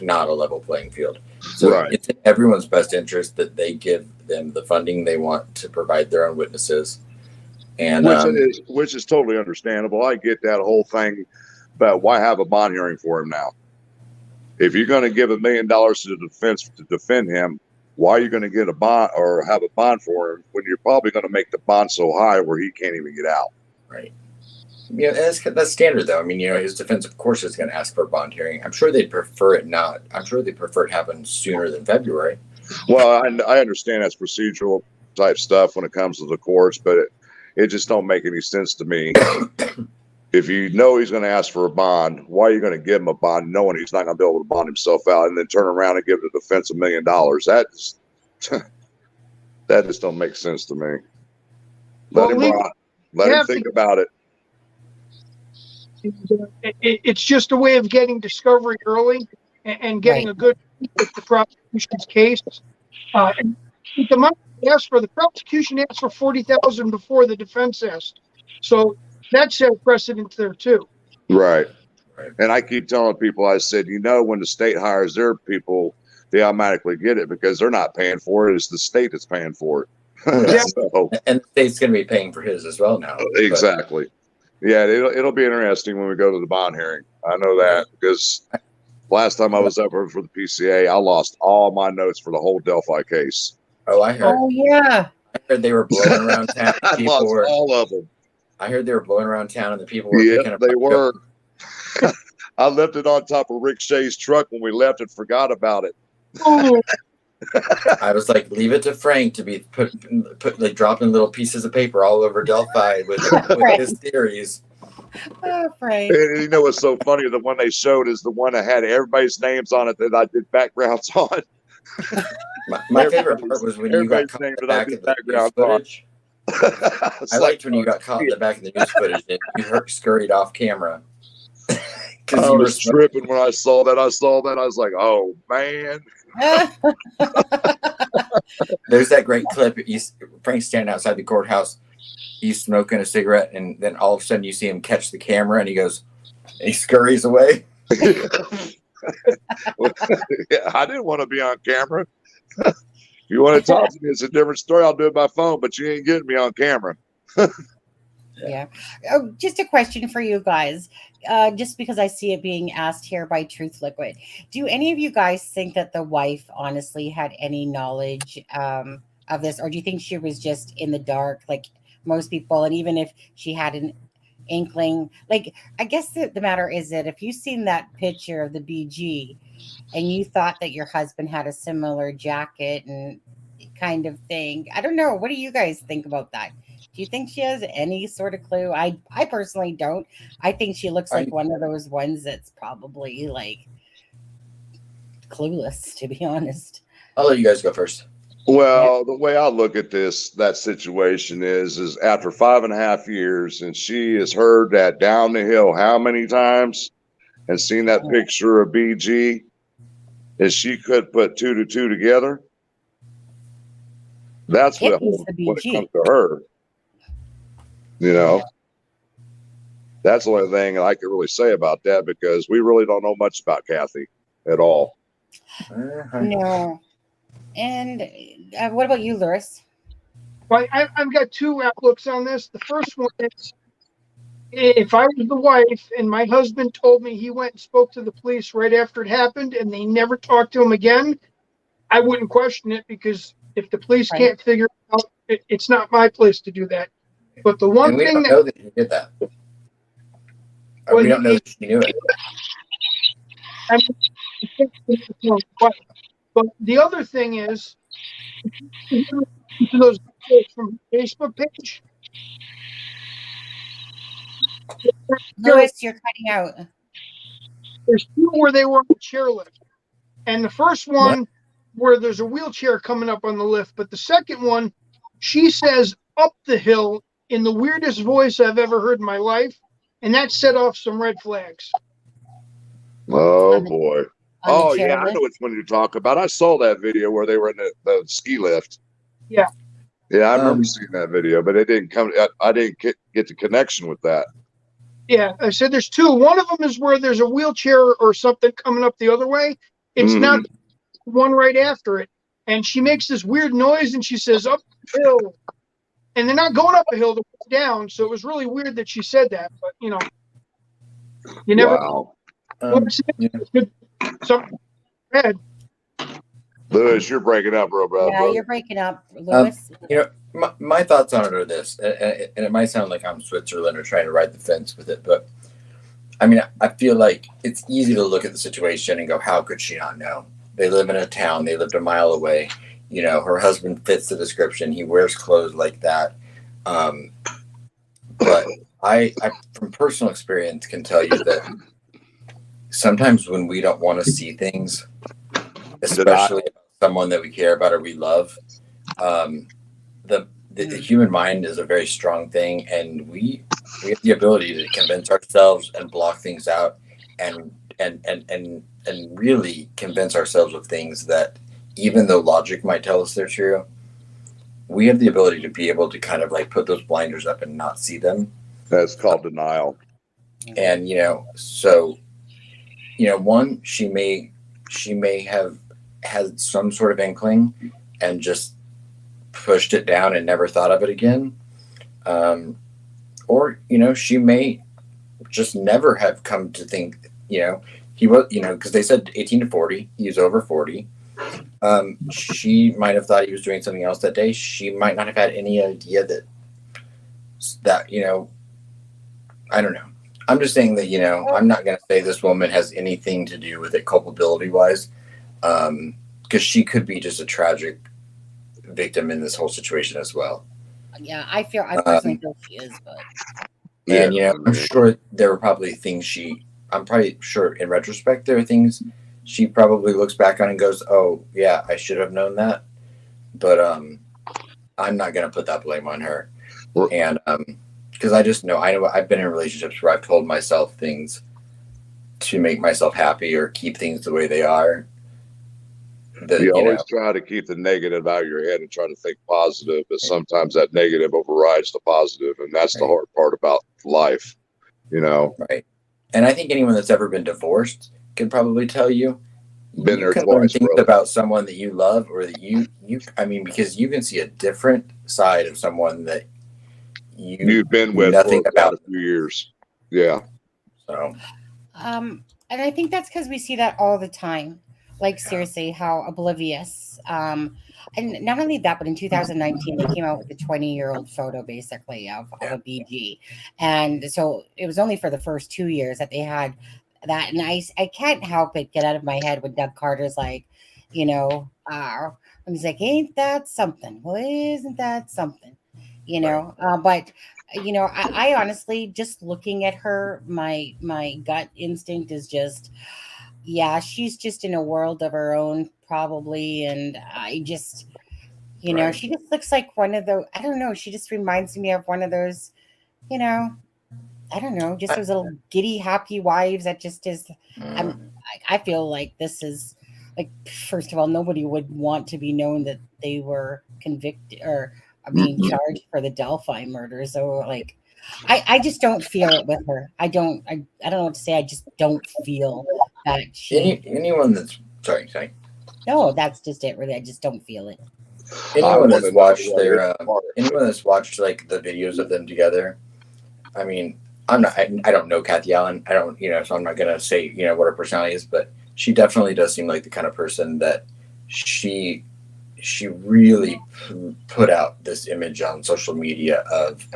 D: not a level playing field. So it's in everyone's best interest that they give them the funding they want to provide their own witnesses, and
H: which is totally understandable. I get that whole thing, but why have a bond hearing for him now? If you're going to give $1 million to the defense to defend him, why are you going to get a bond or have a bond for him when you're probably going to make the bond so high where he can't even get out?
D: Right. That's standard, though. I mean, his defense, of course, is going to ask for a bond hearing. I'm sure they'd prefer it not. I'm sure they prefer it happen sooner than February.
H: Well, I understand that's procedural type stuff when it comes to the courts, but it just don't make any sense to me. If you know he's going to ask for a bond, why are you going to give him a bond knowing he's not going to be able to bond himself out, and then turn around and give the defense $1 million? That just don't make sense to me. Let him think about it.
E: It's just a way of getting discovery early and getting a good with the prosecution's case. And the money asked for, the prosecution asked for $40,000 before the defense asked, so that set a precedent there too.
H: Right. And I keep telling people, I said, when the state hires their people, they automatically get it because they're not paying for it. It's the state that's paying for it.
D: And the state's going to be paying for his as well now.
H: Exactly. Yeah, it'll be interesting when we go to the bond hearing. I know that because last time I was up for the PCA, I lost all my notes for the whole Delphi case.
D: Oh, I heard.
C: Oh, yeah.
D: I heard they were blowing around town.
H: I lost all of them.
D: I heard they were blowing around town, and the people were picking up.
H: They were. I left it on top of Rick Shea's truck when we left and forgot about it.
D: I was like, leave it to Frank to be put dropping little pieces of paper all over Delphi with his theories.
C: Oh, Frank.
H: And you know what's so funny? The one they showed is the one that had everybody's names on it that I did backgrounds on.
D: My favorite part was when you got caught in the back of the news footage. I liked when you got caught in the back of the news footage and you scurried off camera.
H: I was tripping when I saw that. I was like, oh, man.
D: There's that great clip. Frank's standing outside the courthouse. He's smoking a cigarette, and then all of a sudden you see him catch the camera, and he scurries away.
H: Yeah, I didn't want to be on camera. If you want to talk to me, it's a different story. I'll do it by phone, but you ain't getting me on camera.
C: Yeah. Oh, just a question for you guys. Just because I see it being asked here by Truth Liquid. Do any of you guys think that the wife honestly had any knowledge of this, or do you think she was just in the dark like most people? And even if she had an inkling, like, I guess the matter is that if you've seen that picture of the BG and you thought that your husband had a similar jacket and kind of thing, I don't know, what do you guys think about that? Do you think she has any sort of clue? I personally don't. I think she looks like one of those ones that's probably like clueless, to be honest.
D: I'll let you guys go first.
H: Well, the way I look at that situation is after 5.5 years, and she has heard that down the hill how many times and seen that picture of BG, and she could put 2 to 2 together. That's what it comes to her. You know, that's the only thing I can really say about that, because we really don't know much about Kathy at all.
C: No. And what about you, Louis?
E: Well, I've got two outlooks on this. The first one is, if I was the wife and my husband told me he went and spoke to the police right after it happened and they never talked to him again, I wouldn't question it, because if the police can't figure it out, it's not my place to do that. But the one
D: we
E: thing
D: don't know that he did that. We don't know that she knew it.
E: But the other thing is, those from Facebook page.
C: Louis, you're cutting out.
E: There's two where they were on the chairlift, and the first one where there's a wheelchair coming up on the lift, but the second one, she says up the hill in the weirdest voice I've ever heard in my life, and that set off some red flags.
H: Oh boy. Oh yeah, I know which one you're talking about. I saw that video where they were in the ski lift.
E: Yeah.
H: Yeah, I remember seeing that video, but it didn't come. I didn't get the connection with that.
E: Yeah, I said there's two. One of them is where there's a wheelchair or something coming up the other way. It's not the one right after it. And she makes this weird noise and she says up the hill. And they're not going up a hill, they're down. So it was really weird that she said that. But, you know, you never.
H: Wow.
E: Something bad.
H: Louis, you're breaking up, bro.
C: Yeah, you're breaking up, Louis.
D: You know, my thoughts on it are this, and it might sound like I'm Switzerland or trying to ride the fence with it, but I mean, I feel like it's easy to look at the situation and go, how could she not know? They live in a town. They lived a mile away. You know, her husband fits the description. He wears clothes like that. But I, from personal experience, can tell you that sometimes when we don't want to see things, especially about someone that we care about or we love, the human mind is a very strong thing, and we have the ability to convince ourselves and block things out and really convince ourselves of things that, even though logic might tell us they're true, we have the ability to be able to kind of like put those blinders up and not see them.
H: That's called denial.
D: And so one, she may have had some sort of inkling and just pushed it down and never thought of it again. Or, she may just never have come to think, he was, because they said 18 to 40, he's over 40. She might have thought he was doing something else that day. She might not have had any idea that, I don't know. I'm just saying that, I'm not going to say this woman has anything to do with it culpability wise. Because she could be just a tragic victim in this whole situation as well.
C: Yeah, I personally feel she is, but.
D: And, I'm sure there were probably things I'm probably sure in retrospect, there are things she probably looks back on and goes, oh, yeah, I should have known that. But I'm not going to put that blame on her. And because I just know I've been in relationships where I've told myself things to make myself happy or keep things the way they are.
H: You always try to keep the negative out of your head and try to think positive, but sometimes that negative overrides the positive, and that's the hard part about life,
D: Right. And I think anyone that's ever been divorced can probably tell you.
H: Been there
D: can
H: twice,
D: learn things about someone that you love, or that because you can see a different side of someone that
H: you've been with for about a few years. Yeah.
D: So.
C: And I think that's because we see that all the time. Like seriously, how oblivious. And not only that, but in 2019 they came out with a 20-year-old photo basically of a BG, and so it was only for the first 2 years that they had that. And I can't help it get out of my head when Doug Carter's like, and he's like, "Ain't that something? Well, isn't that something?" But I honestly, just looking at her, my gut instinct is just, yeah, she's just in a world of her own, probably. And I just, she just looks like one of those, I don't know, she just reminds me of one of those, you know, I don't know, just those little giddy, happy wives that just is. I feel like this is like, first of all, nobody would want to be known that they were convicted or are being charged for the Delphi murder. So like, I just don't feel it with her. I don't know what to say. I just don't feel that
D: anyone that's sorry.
C: No, that's just it. Really, I just don't feel it.
D: Anyone that's watched like the videos of them together. I mean, I don't know Kathy Allen. I don't, so I'm not gonna say what her personality is, but she definitely does seem like the kind of person that she really put out this image on social media of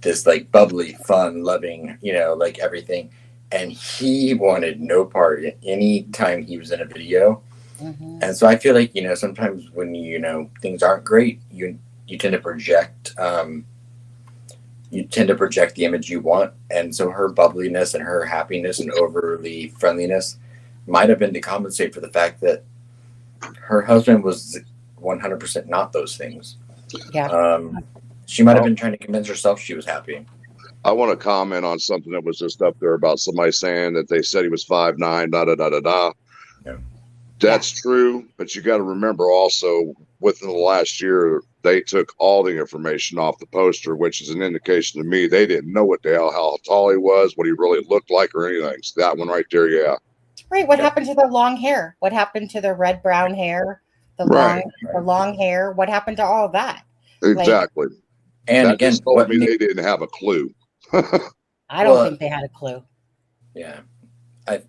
D: this like bubbly, fun, loving, like everything. And he wanted no part in any time he was in a video. Mm-hmm. And so I feel like, sometimes when, things aren't great, you tend to project, the image you want. And so her bubbliness and her happiness and overly friendliness might have been to compensate for the fact that her husband was 100% not those things. Yeah. She might have been trying to convince herself she was happy.
H: I want to comment on something that was just up there about somebody saying that they said he was 5'9", da. Yeah. That's true, but you got to remember also, within the last year, they took all the information off the poster, which is an indication to me they didn't know what the hell, how tall he was, what he really looked like, or anything. So that one right there, yeah.
C: Right. What happened to the long hair? What happened to the red brown hair? The long hair? What happened to all that?
H: Exactly.
D: And
H: that
D: again,
H: just told me they didn't have a clue.
C: I don't think they had a clue.
D: Yeah. I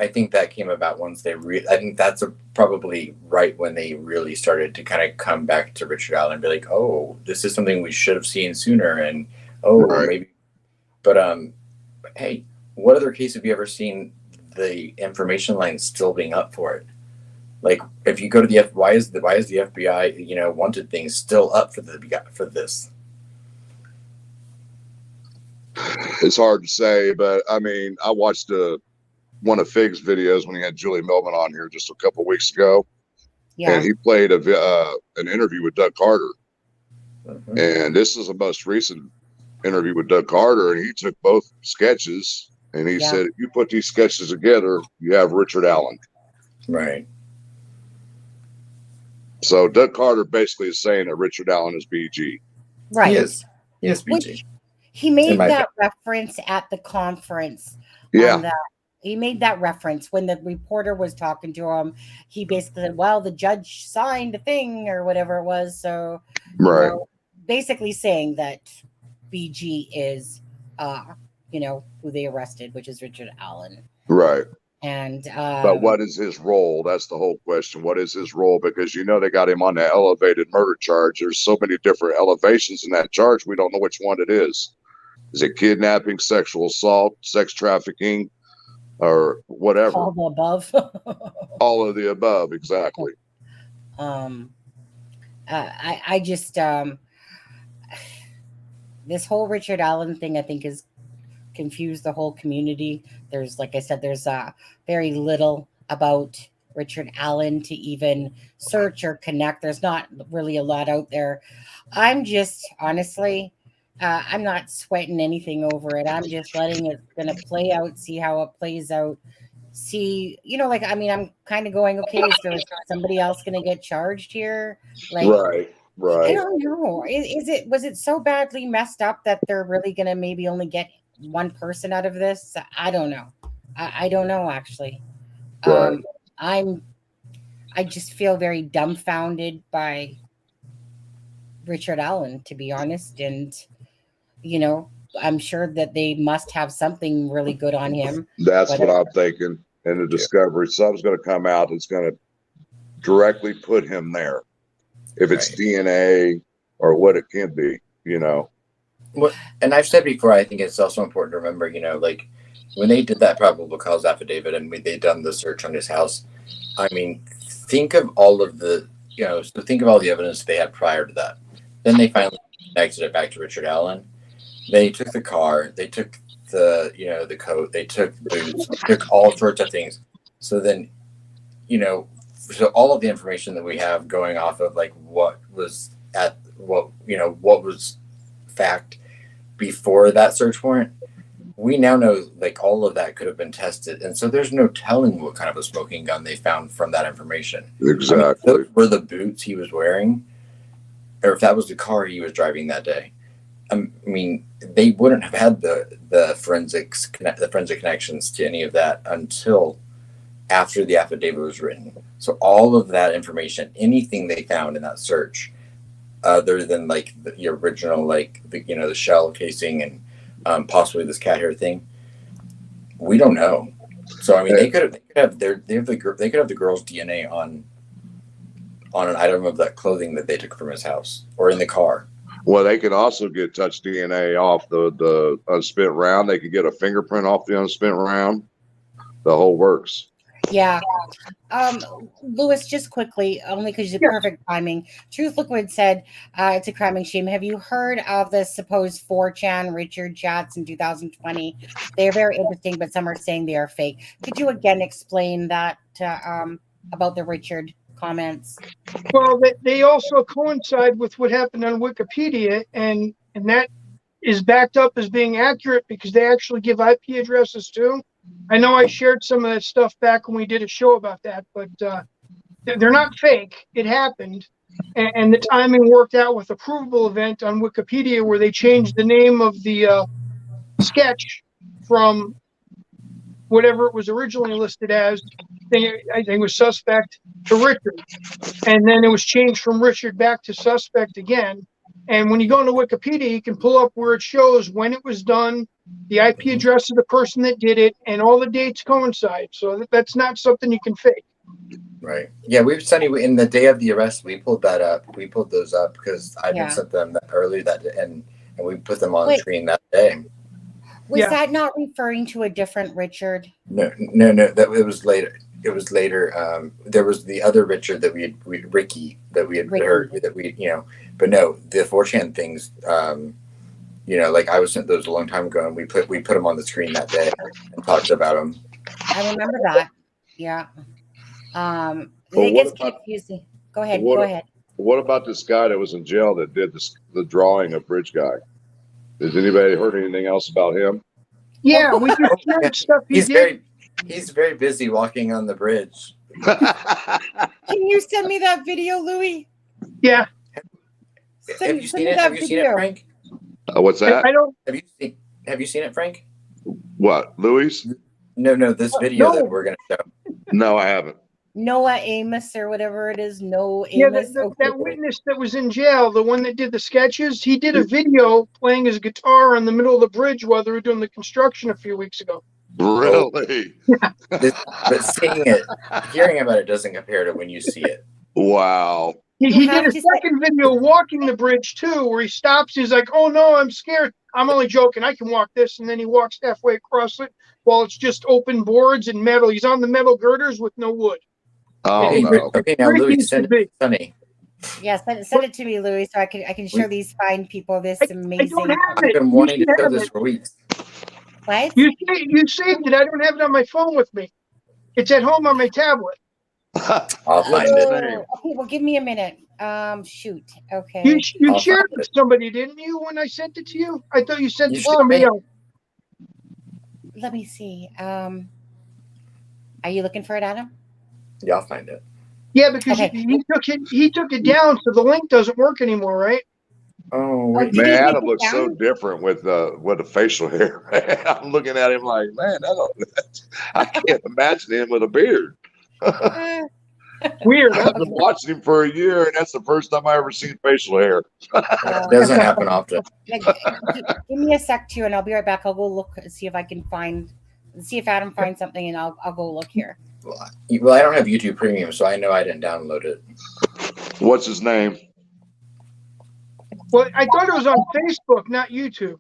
D: think that came about once they I think that's probably right when they really started to kind of come back to Richard Allen and be like, oh, this is something we should have seen sooner. And, maybe. But, hey, what other case have you ever seen the information line still being up for it? Like, if you go to why is the FBI, wanted things still up for this?
H: It's hard to say, but I mean, I watched one of Fig's videos when he had Julie Millman on here just a couple of weeks ago, and he played an interview with Doug Carter, and this is the most recent interview with Doug Carter, and he took both sketches and he said, if you put these sketches together, you have Richard Allen.
D: Right.
H: So Doug Carter basically is saying that Richard Allen is BG.
C: Right.
D: He is BG.
C: He made that reference at the conference.
H: Yeah.
C: He made that reference when the reporter was talking to him. He basically said, well, the judge signed a thing or whatever it was. So, basically saying that BG is, who they arrested, which is Richard Allen.
H: Right.
C: And
H: but what is his role? That's the whole question. What is his role? Because they got him on the elevated murder charge. There's so many different elevations in that charge. We don't know which one it is. Is it kidnapping, sexual assault, sex trafficking, or whatever?
C: All the above.
H: All of the above, exactly.
C: I just this whole Richard Allen thing, I think, is confused the whole community. There's, like I said, there's very little about Richard Allen to even search or connect. There's not really a lot out there. I'm just honestly, I'm not sweating anything over it. I'm just letting it gonna play out, see how it plays out. See, I'm kind of going, okay, is there somebody else gonna get charged here?
H: Right.
C: I don't know. Was it so badly messed up that they're really gonna maybe only get one person out of this? I don't know. I don't know, actually.
H: Right.
C: I just feel very dumbfounded by Richard Allen, to be honest. And, I'm sure that they must have something really good on him.
H: That's what I'm thinking. And the discovery, something's going to come out. It's going to directly put him there. If it's DNA or what it can be,
D: Well, and I've said before, I think it's also important to remember, like when they did that probable cause affidavit and they done the search on his house, I mean, think of all of the, so think of all the evidence they had prior to that. Then they finally connected it back to Richard Allen. They took the car, they took the, the coat, they took boots, they took all sorts of things. So then, so all of the information that we have going off of like what was what was fact before that search warrant, we now know like all of that could have been tested, and so there's no telling what kind of a smoking gun they found from that information.
H: Exactly.
D: I mean, those were the boots he was wearing, or if that was the car he was driving that day. I mean, they wouldn't have had the forensic connections to any of that until after the affidavit was written. So all of that information, anything they found in that search, other than like the original, like the shell casing and possibly this cat hair thing, we don't know. So I mean, they could have the girl's DNA on an item of that clothing that they took from his house or in the car.
H: Well, they could also get touch DNA off the unspent round. They could get a fingerprint off the unspent round. The whole works.
C: Yeah. Lewis, just quickly, only because you're perfect timing. Truth Liquid said it's a crime and shame. Have you heard of the supposed 4chan Richard chats in 2020? They are very interesting, but some are saying they are fake. Could you again explain that about the Richard comments?
E: Well, they also coincide with what happened on Wikipedia, and that is backed up as being accurate because they actually give IP addresses too. I know I shared some of that stuff back when we did a show about that, but they're not fake. It happened, and the timing worked out with a provable event on Wikipedia where they changed the name of the sketch from whatever it was originally listed as. I think it was suspect to Richard, and then it was changed from Richard back to suspect again. And when you go into Wikipedia, you can pull up where it shows when it was done, the IP address of the person that did it, and all the dates coincide. So that's not something you can fake.
D: Right. Yeah, in the day of the arrest, we pulled that up. We pulled those up because I had sent them earlier that day, and we put them on the screen that day.
C: Was that not referring to a different Richard?
D: No. That it was later. It was later. There was the other Richard that Ricky that we had heard that we but no, the 4chan things. Like I was sent those a long time ago, and we put them on the screen that day and talked about them.
C: I remember that. Yeah. It gets confusing. Go ahead.
H: What about this guy that was in jail that did the drawing of Bridge Guy? Has anybody heard anything else about him?
E: Yeah, we just shared stuff he did.
D: He's very busy walking on the bridge.
C: Can you send me that video, Louis?
E: Yeah.
D: Have you seen it, Frank?
H: What's that?
D: Have you seen it, Frank?
H: What, Louis?
D: No, this video that we're going to show.
H: No, I haven't.
C: Noah Amos or whatever it is. No Amos.
E: Yeah, that witness that was in jail, the one that did the sketches, he did a video playing his guitar in the middle of the bridge while they were doing the construction a few weeks ago.
H: Really?
D: But seeing it, hearing about it doesn't compare to when you see it.
H: Wow.
E: He did a second video walking the bridge too, where he stops. He's like, "Oh no, I'm scared. I'm only joking. I can walk this." And then he walks halfway across it while it's just open boards and metal. He's on the metal girders with no wood.
H: Oh no.
D: Okay, now Louis, send it to Sunny.
C: Yeah, send it to me, Louis, so I can show these fine people this amazing.
E: I don't have
D: I've been wanting to show this for weeks.
C: What?
E: You saved it. I don't have it on my phone with me. It's at home on my tablet.
D: I'll find it.
C: Okay, well, give me a minute. Shoot. Okay.
E: You shared it with somebody, didn't you? When I sent it to you, I thought you sent it to somebody else.
C: Let me see. Are you looking for it, Adam?
D: Yeah, I'll find it.
E: Yeah, because he took it down, so the link doesn't work anymore, right?
D: Oh, wait.
H: Man, Adam looks so different with the facial hair. I'm looking at him like, man, I can't imagine him with a beard.
E: Weird.
H: I've been watching him for a year, and that's the first time I ever seen facial hair.
D: It doesn't happen often.
C: Give me a sec too, and I'll be right back. I'll go look and see if I can see if Adam finds something, and I'll go look here.
D: Well, I don't have YouTube Premium, so I know I didn't download it.
H: What's his name?
E: Well, I thought it was on Facebook, not YouTube.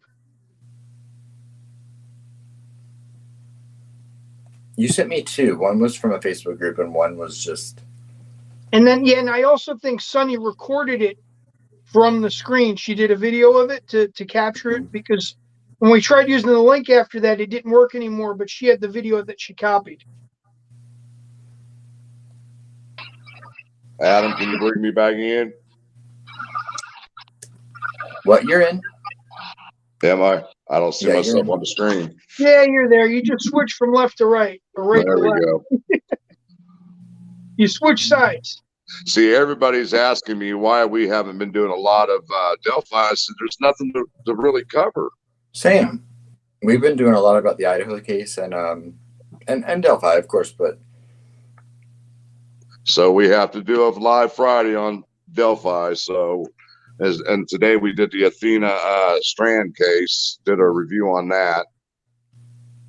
D: You sent me two. One was from a Facebook group, and one was just.
E: And then, yeah, and I also think Sunny recorded it from the screen. She did a video of it to capture it, because when we tried using the link after that, it didn't work anymore, but she had the video that she copied.
H: Adam, can you bring me back in?
D: What, you're in?
H: Am I? I don't see
D: Yeah,
H: myself on the screen.
E: Yeah, you're there. You just switch from left to right, or right
H: There
E: to
H: we
E: left.
H: go.
E: You switch sides.
H: See, everybody's asking me why we haven't been doing a lot of Delphi. I said there's nothing to really cover.
D: Same. We've been doing a lot about the Idaho case and Delphi, of course, but
H: so we have to do a live Friday on Delphi. So, and today we did the Athena Strand case. Did a review on that.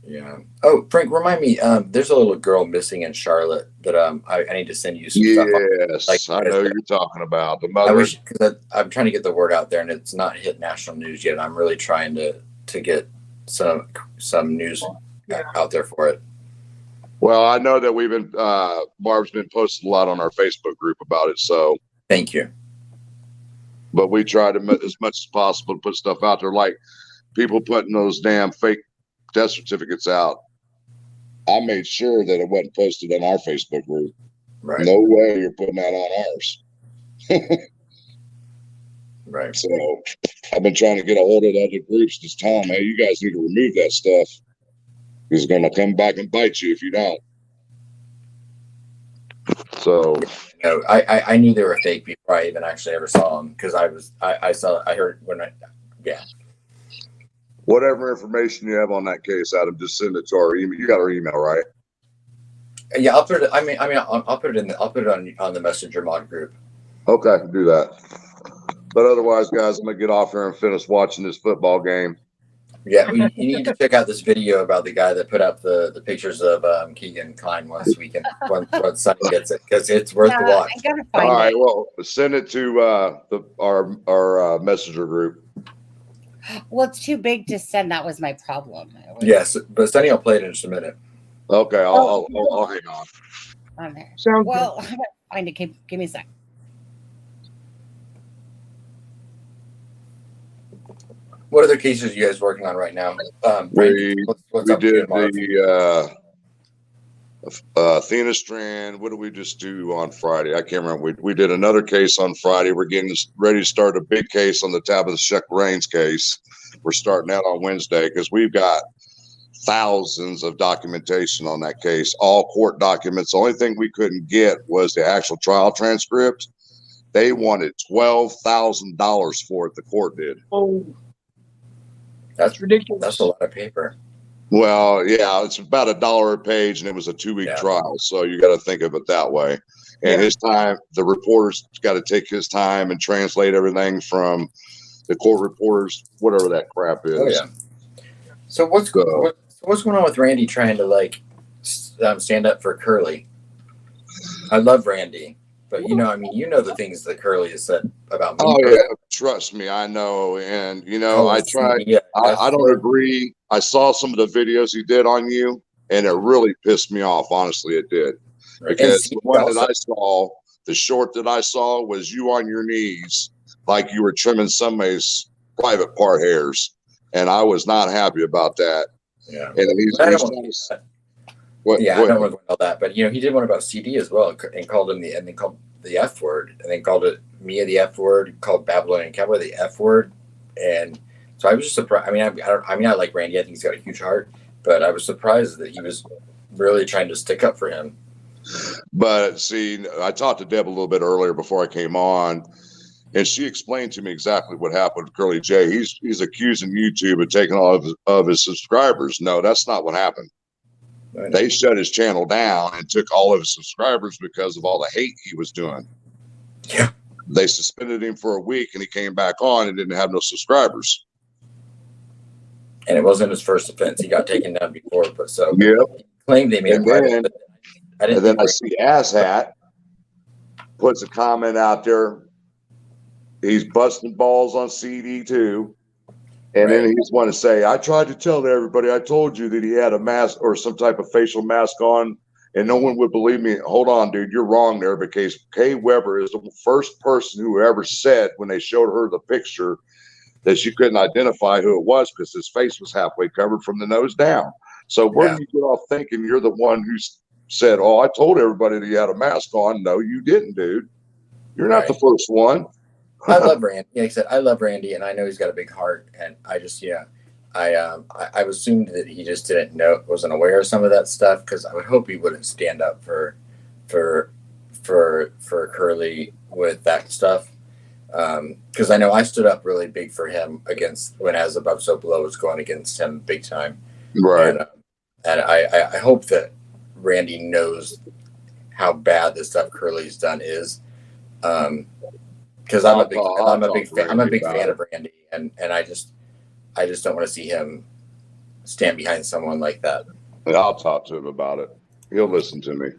D: yeah. Oh, Frank, remind me. There's a little girl missing in Charlotte that I need to send you some stuff.
H: Yes,
D: Like,
H: I know you're talking about the
D: I
H: mother.
D: wish, because I'm trying to get the word out there, and it's not hit national news yet. I'm really trying to get some news out there for it.
H: Well, I know that we've been Barb's been posting a lot on our Facebook group about it. So
D: Thank you.
H: but we try to as much as possible to put stuff out there, like people putting those damn fake death certificates out. I made sure that it wasn't posted on our Facebook group.
D: Right.
H: No way you're putting that on ours.
D: Right.
H: So I've been trying to get a hold of the other groups, just tell them, hey, you guys need to remove that stuff. It's going to come back and bite you if you don't. So
D: No, I knew they were fake before I even actually ever saw them, because I heard when yeah.
H: whatever information you have on that case, Adam, just send it to our email. You got our email, right?
D: Yeah, I'll put it. I'll put it on the Messenger mod group.
H: Okay, do that. But otherwise, guys, I'm gonna get off here and finish watching this football game.
D: Yeah, you need to check out this video about the guy that put up the pictures of Keegan Klein once once Sunny gets it, because it's worth the watch.
C: I gotta find
H: All right,
C: it.
H: well, send it to our messenger group.
C: Well, it's too big to send. That was my problem.
D: Yes, but Sunny will play it in just a minute.
H: Okay, I'll hang on.
C: On there.
E: Sounds
C: Well, I gotta find it. Give me a sec.
D: What other cases are you guys working on right now?
H: We
D: what's up
H: did
D: with you tomorrow?
H: the Athena Strand. What did we just do on Friday? I can't remember. We did another case on Friday. We're getting ready to start a big case on the Tabitha Sheck Rains case. We're starting out on Wednesday because we've got thousands of documentation on that case, all court documents. The only thing we couldn't get was the actual trial transcript. They wanted $12,000 for it. The court did.
E: Oh,
D: That's
E: ridiculous.
D: That's a lot of paper.
H: Well, yeah, it's about $1 a page, and it was a 2-week trial. So you got to think of it that way. And his time, the reporter's got to take his time and translate everything from the court reporters, whatever that crap is.
D: Oh yeah. So what's going on with Randy trying to stand up for Curly? I love Randy, but the things that Curly has said about me.
H: Oh yeah, trust me, I know. And I tried.
D: Yeah,
H: I don't agree. I saw some of the videos he did on you, and it really pissed me off. Honestly, it did.
D: Right.
H: Because the one that I saw, the short that I saw, was you on your knees, like you were trimming somebody's private part hairs, and I was not happy about that.
E: Yeah.
H: And he's
D: I don't want to go about that, but he did one about CD as well, and called him called the F word, and then called it Mia the F word, called Babylonian Cowboy the F word, and so I was just surprised. I like Randy. I think he's got a huge heart, but I was surprised that he was really trying to stick up for him.
H: But see, I talked to Deb a little bit earlier before I came on, and she explained to me exactly what happened with Curly J. He's accusing YouTube of taking all of his subscribers. No, that's not what happened. Right. They shut his channel down and took all of his subscribers because of all the hate he was doing.
D: Yeah.
H: They suspended him for a week, and he came back on and didn't have no subscribers.
D: And it wasn't his first offense. He got taken down before, but so
H: yeah.
D: He claimed they made him private.
H: And then I see Asshat puts a comment out there. He's busting balls on CD too. And then he's want to say, I tried to tell everybody, I told you that he had a mask or some type of facial mask on, and no one would believe me. Hold on, dude, you're wrong there, because Kay Weber is the first person who ever said when they showed her the picture that she couldn't identify who it was because his face was halfway covered from the nose down. So where do you get off thinking you're the one who said, oh, I told everybody that he had a mask on? No, you didn't, dude. You're not the first one.
D: I love Randy. Like I said, I love Randy, and I know he's got a big heart. And I just, I assumed that he just didn't know, wasn't aware of some of that stuff, because I would hope he wouldn't stand up for Curly with that stuff. Because I know I stood up really big for him against when As Above So Below was going against him big time.
H: Right.
D: And I hope that Randy knows how bad the stuff Curly's done is. Because I'm a big fan of Randy, and I just don't want to see him stand behind someone like that.
H: And I'll talk to him about it. He'll listen to me.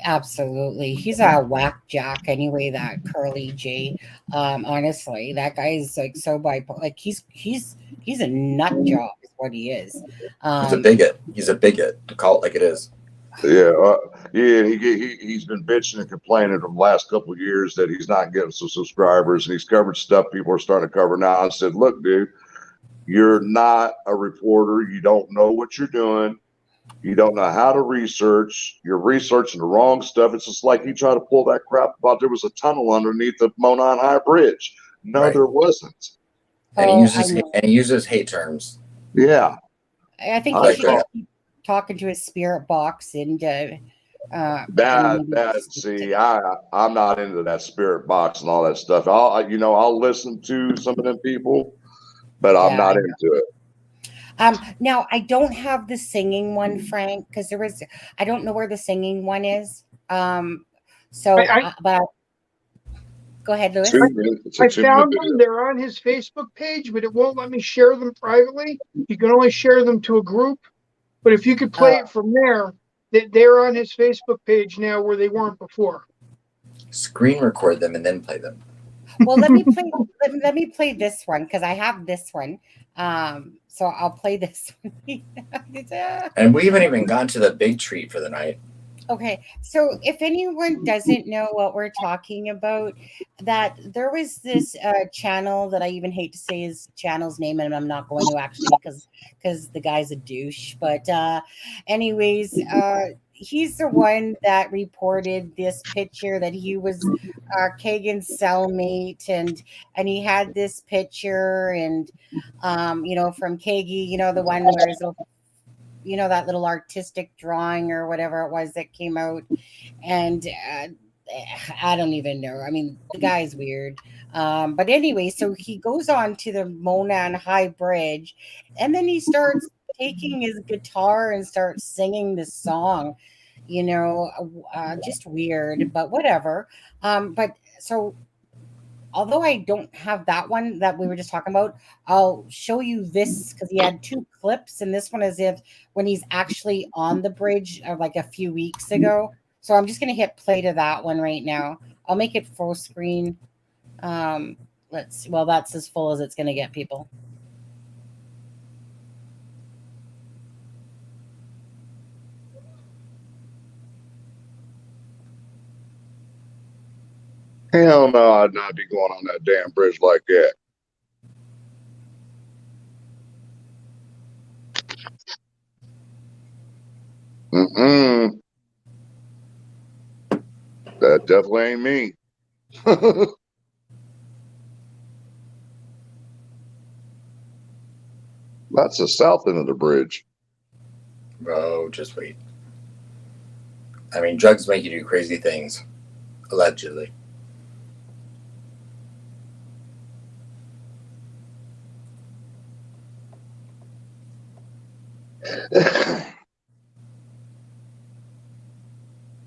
C: Absolutely. He's a whack jock anyway, that Curly J. Honestly, that guy is like so bipolar. Like he's a nut job is what he is.
D: He's a bigot. He's a bigot. Call it like it is.
H: Yeah, he's been bitching and complaining for the last couple of years that he's not getting some subscribers, and he's covered stuff people are starting to cover now. I said, look, dude, you're not a reporter. You don't know what you're doing. You don't know how to research. You're researching the wrong stuff. It's just like he tried to pull that crap about there was a tunnel underneath the Monon High Bridge. No, there wasn't.
D: And he uses hate terms.
H: Yeah,
C: I think he should keep talking to his spirit box and
H: I'm not into that spirit box and all that stuff. I'll listen to some of them people, but I'm not into it.
C: Now I don't have the singing one, Frank, because I don't know where the singing one is. But go ahead, Lewis.
E: I found them. They're on his Facebook page, but it won't let me share them privately. You can only share them to a group. But if you could play it from there, they're on his Facebook page now where they weren't before.
D: Screen record them and then play them.
C: Well, let me play this one because I have this one. So I'll play this one.
D: And we haven't even gone to the big treat for the night.
C: Okay, so if anyone doesn't know what we're talking about, that there was this channel that I even hate to say his channel's name, and I'm not going to actually because the guy's a douche. But anyways, he's the one that reported this picture that he was Kagan's cellmate, and he had this picture, and from Kagi, the one where his little, that little artistic drawing or whatever it was that came out. And I don't even know. I mean, the guy's weird. But anyway, so he goes on to the Monon High Bridge, and then he starts taking his guitar and starts singing this song, just weird, but whatever. But so although I don't have that one that we were just talking about, I'll show you this because he had two clips, and this one is when he's actually on the bridge like a few weeks ago. So I'm just going to hit play to that one right now. I'll make it full screen. Let's see. Well, that's as full as it's going to get, people.
H: Hell no, I'd not be going on that damn bridge like that. That definitely ain't me. That's the south end of the bridge.
D: Bro, just wait. I mean, drugs make you do crazy things, allegedly.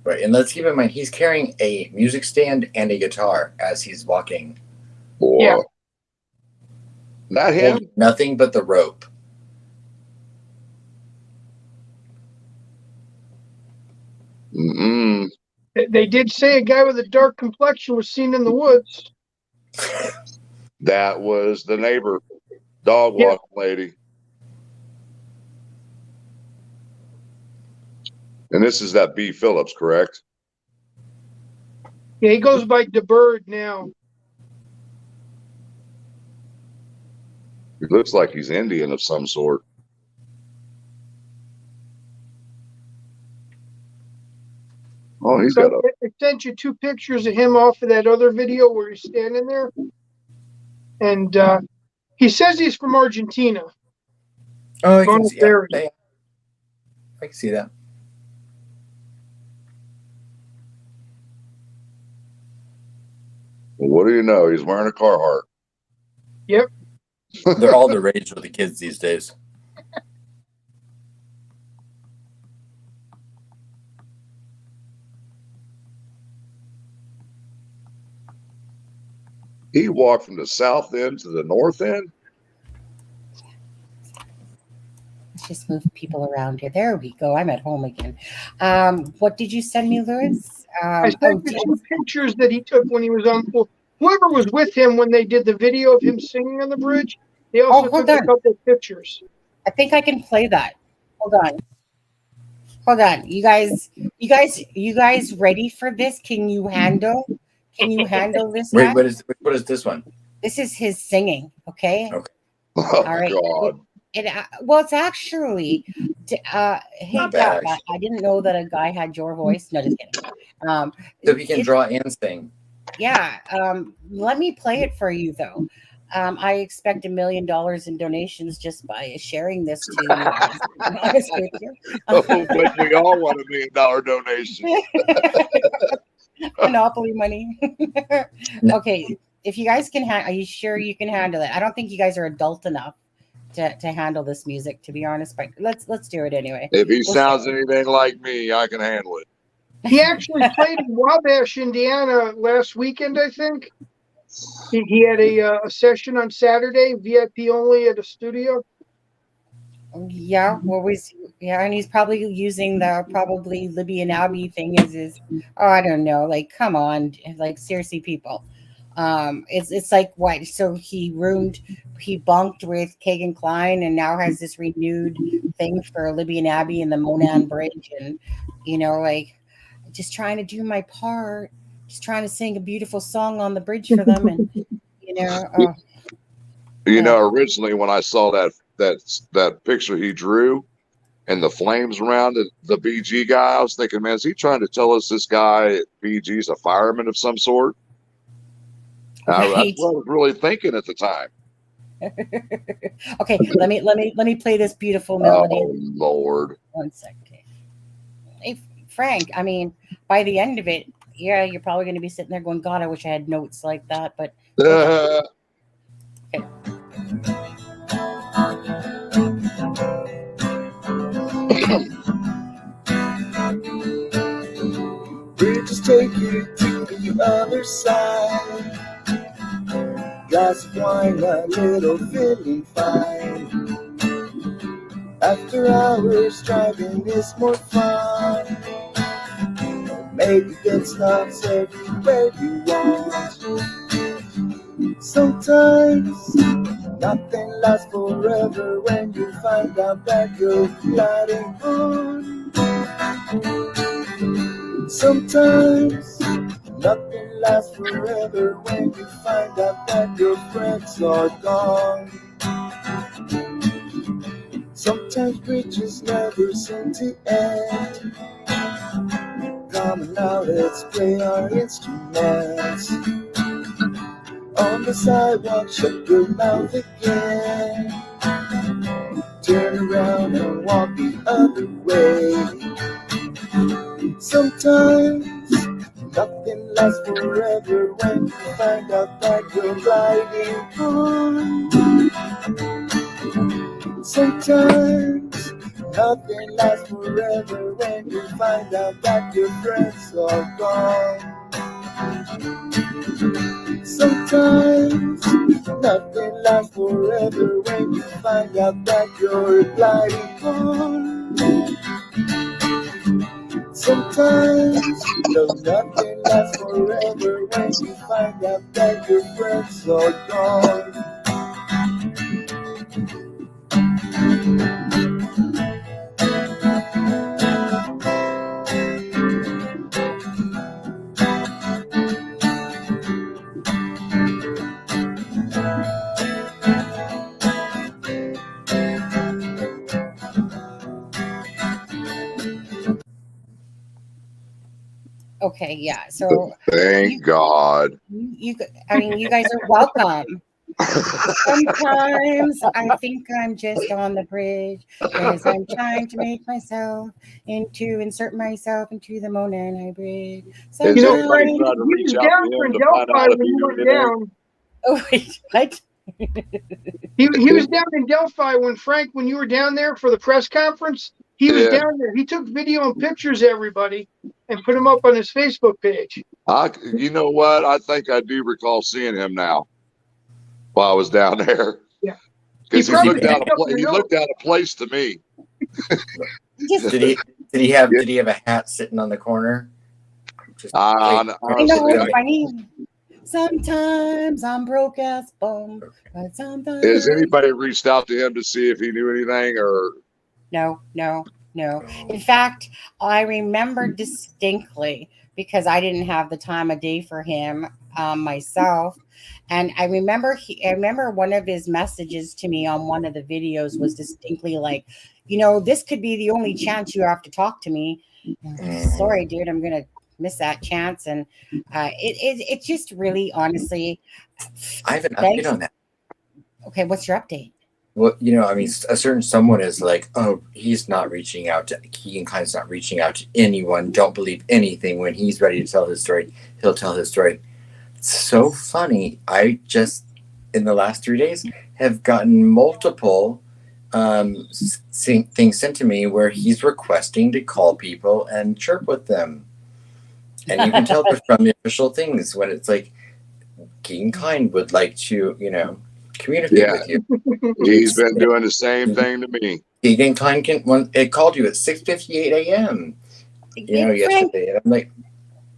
D: Right, and let's keep in mind he's carrying a music stand and a guitar as he's walking.
H: Boy. Yeah. Not him.
D: Nothing but the rope.
H: Mm-mm.
E: They did say a guy with a dark complexion was seen in the woods.
H: That was the neighbor dog walking lady. And this is that B. Phillips, correct?
E: Yeah, he goes by DeBird now.
H: He looks like he's Indian of some sort. Oh, he's got a...
E: I sent you 2 pictures of him off of that other video where he's standing there. And he says he's from Argentina.
D: Oh, I can see that.
H: Well, what do you know? He's wearing a Carhartt.
E: Yep.
D: They're all the rage with the kids these days.
H: He walked from the south end to the north end.
C: Let's just move people around here. There we go. I'm at home again. What did you send me, Lewis?
E: I sent you 2 pictures that he took when he was on. Well, whoever was with him when they did the video of him singing on the bridge, they also took a couple of pictures.
C: I think I can play that. Hold on. You guys ready for this? Can you handle this?
D: Wait, what is this one?
C: This is his singing. Okay.
H: Oh,
C: all right.
H: God.
C: Well, it's actually. Hey, Pat, I didn't know that a guy had your voice. No, just kidding.
D: So he can draw and sing.
C: Yeah. Let me play it for you, though. I expect $1 million in donations just by sharing this to you. Honest with you.
H: But we all want $1 million donation.
C: Monopoly money. Okay. If you guys can, are you sure you can handle it? I don't think you guys are adult enough to handle this music, to be honest. But let's do it anyway.
H: If he sounds anything like me, I can handle it.
E: He actually played in Wabash, Indiana last weekend, I think. He had a session on Saturday, VIP only at a studio.
C: Yeah, and he's probably using the Libby and Abby thing as his. Oh, I don't know. Like, come on, like seriously, people. It's like what? So he bunked with Kagan Klein, and now has this renewed thing for Libby and Abby and the Monan Bridge, and like just trying to do my part, just trying to sing a beautiful song on the bridge for them, and
H: originally when I saw that picture he drew and the flames around the BG guy, I was thinking, man, is he trying to tell us this guy at BG is a fireman of some sort? Right. That's what I was really thinking at the time.
C: Okay, let me play this beautiful melody.
H: Oh Lord!
C: 1 second. Hey Frank, I mean, by the end of it, yeah, you're probably going to be sitting there going, "God, I wish I had notes like that." But okay.
I: Bridges take you to the other side. Glass of wine, a little feeling fine. After hours, driving is more fun. Maybe get stops everywhere you want. Sometimes nothing lasts forever when you find out that you're gliding on. Sometimes nothing lasts forever when you find out that your friends are gone. Sometimes bridges never seem to end. Come on now, let's play our instruments. On the sidewalk, shut your mouth again. Turn around and walk the other way. Sometimes nothing lasts forever when you find out that you're gliding on. Sometimes nothing lasts forever when you find out that your friends are gone. Sometimes nothing lasts forever when you find out that you're gliding on. sometimes, though nothing lasts forever when you find out that your friends are gone.
C: Okay, yeah. So
H: Thank God.
C: I mean, you guys are welcome. Sometimes I think I'm just on the bridge as I'm trying to insert myself into the Monet Bridge.
H: Has
E: You know,
H: anybody
E: Frank,
H: tried to
E: he
H: reach
E: was
H: out
E: down
H: to
E: there
H: him
E: in
H: to find
E: Delphi
H: out if
E: when
H: he
E: you
H: knew
E: were
H: anything?
E: down.
C: Oh wait, what?
E: He was down in Delphi when you were down there for the press conference. He was
H: Yeah.
E: down there. He took video and pictures of everybody and put them up on his Facebook page.
H: You know what? I think I do recall seeing him now while I was down there.
E: Yeah.
H: Because he
E: probably
H: looked out
E: picked up your
H: he
E: note.
H: looked out of place to me.
D: Did he have a hat sitting on the corner?
C: I know
H: Honestly,
C: it's funny. Sometimes I'm broke as bum, but sometimes
H: has anybody reached out to him to see if he knew anything or?
C: No. In fact, I remember distinctly because I didn't have the time of day for him myself. And I remember one of his messages to me on one of the videos was distinctly like, this could be the only chance you have to talk to me. Sorry, dude, I'm gonna miss that chance. And it just really, honestly,
D: I have an update on that.
C: Okay, what's your update?
D: Well, I mean, a certain someone is like, oh, he's not reaching out to Keegan Klein's not reaching out to anyone. Don't believe anything. When he's ready to tell his story, he'll tell his story. It's so funny. I just, in the last 3 days, have gotten multiple things sent to me where he's requesting to call people and chirp with them. And you can tell they're from the official things when it's like, Keegan Klein would like to, communicate with you.
H: He's been doing the same thing to me.
D: Keegan Klein it called you at 6:58 a.m.
C: Frank,
D: yesterday. And I'm like,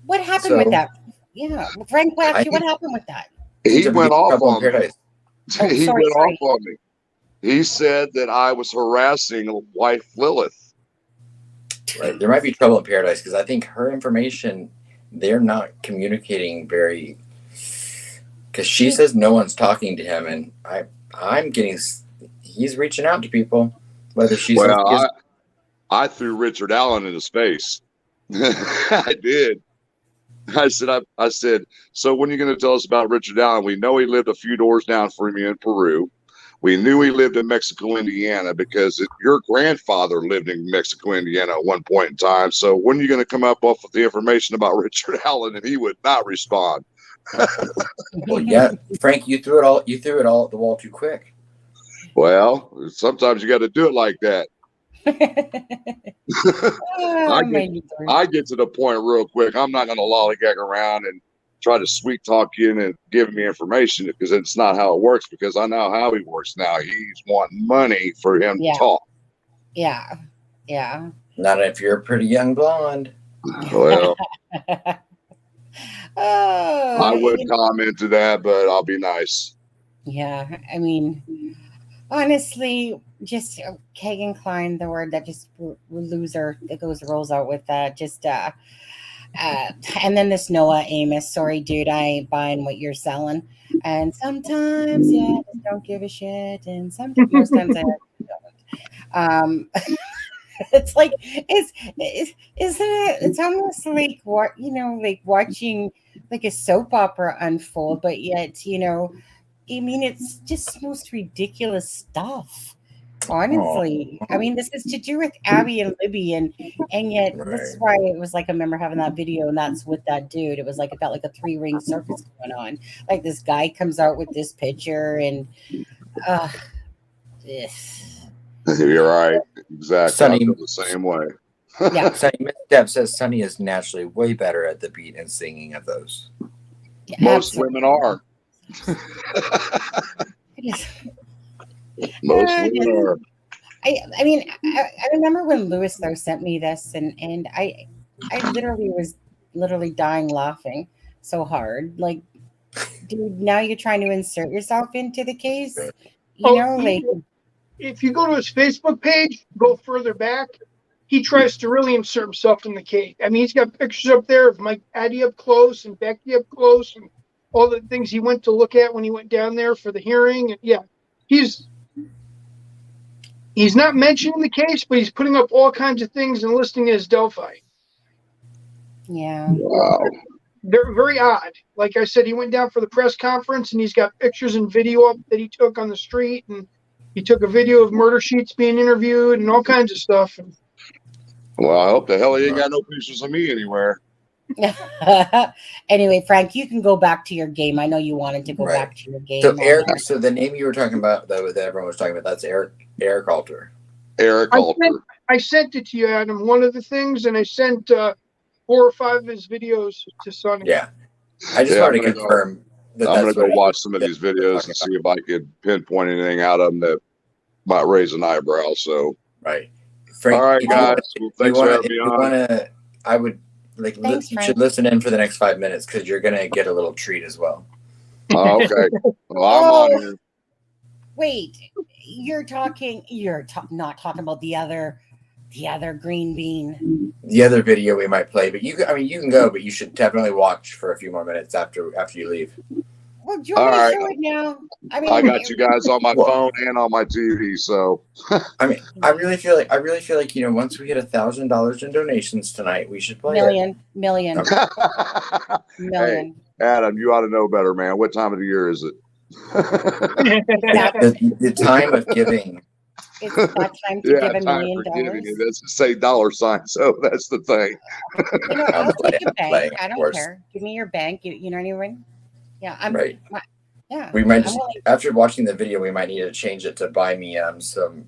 C: what happened with that? Yeah, Frank, what happened with that?
H: He went off on me. He
C: sorry.
H: off on me. He said that I was harassing wife Lilith.
D: Right. There might be trouble in paradise because I think her information, they're not communicating very. Because she says no one's talking to him, and I'm getting. He's reaching out to people, whether she's.
H: Well, I threw Richard Allen into space. I did. I said, so when are you going to tell us about Richard Allen? We know he lived a few doors down from you in Peru. We knew he lived in Mexico, Indiana, because your grandfather lived in Mexico, Indiana at one point in time. So when are you going to come up with the information about Richard Allen? And he would not respond.
D: Well, yeah, Frank, you threw it all at the wall too quick.
H: Well, sometimes you got to do it like that. I get to the point real quick. I'm not going to lollygag around and try to sweet talk you and give me information because it's not how it works. Because I know how he works now. He's wanting money for him to talk.
C: Yeah.
D: Not if you're a pretty young blonde.
H: Well. I would comment to that, but I'll be nice.
C: Yeah, I mean, honestly, just Keegan Klein, the word that just loser that rolls out with that. Just and then this Noah Amos. Sorry, dude, I ain't buying what you're selling. And sometimes, I just don't give a shit, and most times I don't. It's like isn't it? It's almost like like watching like a soap opera unfold, but yet I mean, it's just most ridiculous stuff. Honestly, I mean, this is to do with Abby and Libby, and yet this is why it was like I remember having that video, and that's with that dude. It was like it felt like a 3-ring circus going on. Like this guy comes out with this picture, and
H: You're right. Exactly.
D: Sonny,
H: I feel the same way.
C: Yeah.
D: Sonny Misstep says Sonny is naturally way better at the beat and singing of those.
C: Yeah,
H: most women are. Most women are.
C: I mean, I remember when Lewis though sent me this, and I literally was dying laughing so hard. Like, dude, now you're trying to insert yourself into the case. You know, like,
E: if you go to his Facebook page, go further back, he tries to really insert himself in the case. I mean, he's got pictures up there of Mike Addy up close and Becky up close and all the things he went to look at when he went down there for the hearing. And yeah, he's not mentioning the case, but he's putting up all kinds of things and listing it as Delphi.
C: yeah.
H: Wow.
E: They're very odd. Like I said, he went down for the press conference and he's got pictures and video up that he took on the street, and he took a video of murder sheets being interviewed and all kinds of stuff.
H: Well, I hope the hell he ain't got no pictures of me anywhere.
C: Anyway, Frank, you can go back to your game. I know you wanted to go back to your game.
D: So Eric, so the name you were talking about that everyone was talking about, that's Eric Alter.
H: Eric Alter.
E: I sent it to you, Adam, one of the things, and I sent 4 or 5 of his videos to Sonny.
D: Yeah. I just wanted to confirm that
H: I'm going to go watch some of these videos and see if I could pinpoint anything out of them that might raise an eyebrow. So,
D: right. Frank,
H: all right, guys. Well, thanks for having me on.
D: I would you should listen in for the next 5 minutes because you're going to get a little treat as well.
H: Oh, okay. Well, I'm on here.
C: Wait, you're not talking about the other green bean.
D: The other video we might play, but you can go, but you should definitely watch for a few more minutes after you leave.
C: Well, do you want me to show it now? I mean,
H: I got you guys on my phone and on my TV, so.
D: I mean, I really feel like once we hit $1,000 in donations tonight, we should play
C: million.
H: Hey, Adam, you ought to know better, man. What time of the year is it?
D: the time of giving.
C: It's that time to give $1 million.
H: It doesn't say $, so that's the thing.
C: I'll take a bank. I don't care. Give me your bank. You know what I mean? Yeah, I'm right. Yeah,
D: we might just after watching the video, we might need to change it to buy me some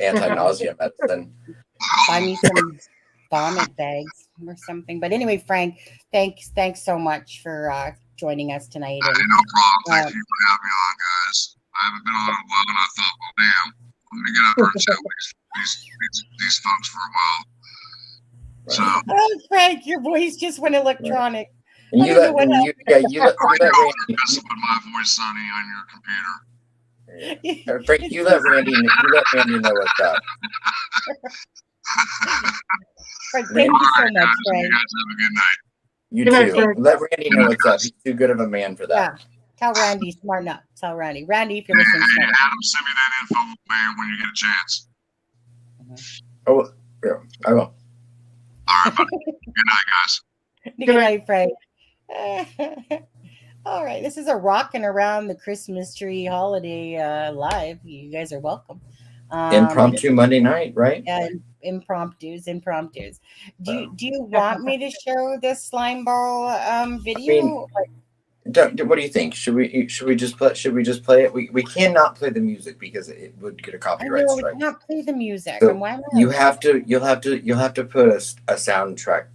D: anti-nausea medicine.
C: Buy me some vomit bags or something. But anyway, Frank, thanks so much for joining us tonight.
H: Hey, no problem. Thank you for having me on, guys. I haven't been on in a while, and I thought, well, damn, let me get up there and chat with these folks for a while. So,
C: oh, Frank, your voice just went electronic.
D: And you let Randy
H: messing with my voice, Sonny, on your computer.
D: Frank, you let Randy know what's up.
C: Frank, thank you so much, Frank.
H: You guys have a good night.
D: You too. Let Randy know what's up. He's too good of a man for that.
C: Yeah. Tell Randy, smarten up. Tell Randy. Randy, if you're listening.
H: Hey, Adam, send me that info, man, when you get a chance.
D: Oh, yeah, I will.
H: All right, buddy. Good night, guys.
C: Good night, Frank. All right, this is a rocking around the Christmas tree holiday live. You guys are welcome.
D: Impromptu Monday night, right?
C: Yeah, impromptus. Do you want me to show this slime ball video?
D: What do you think? Should we just play it? We cannot play the music because it would get a copyright strike.
C: We cannot play the music.
D: So
C: and why not?
D: you'll have to put a soundtrack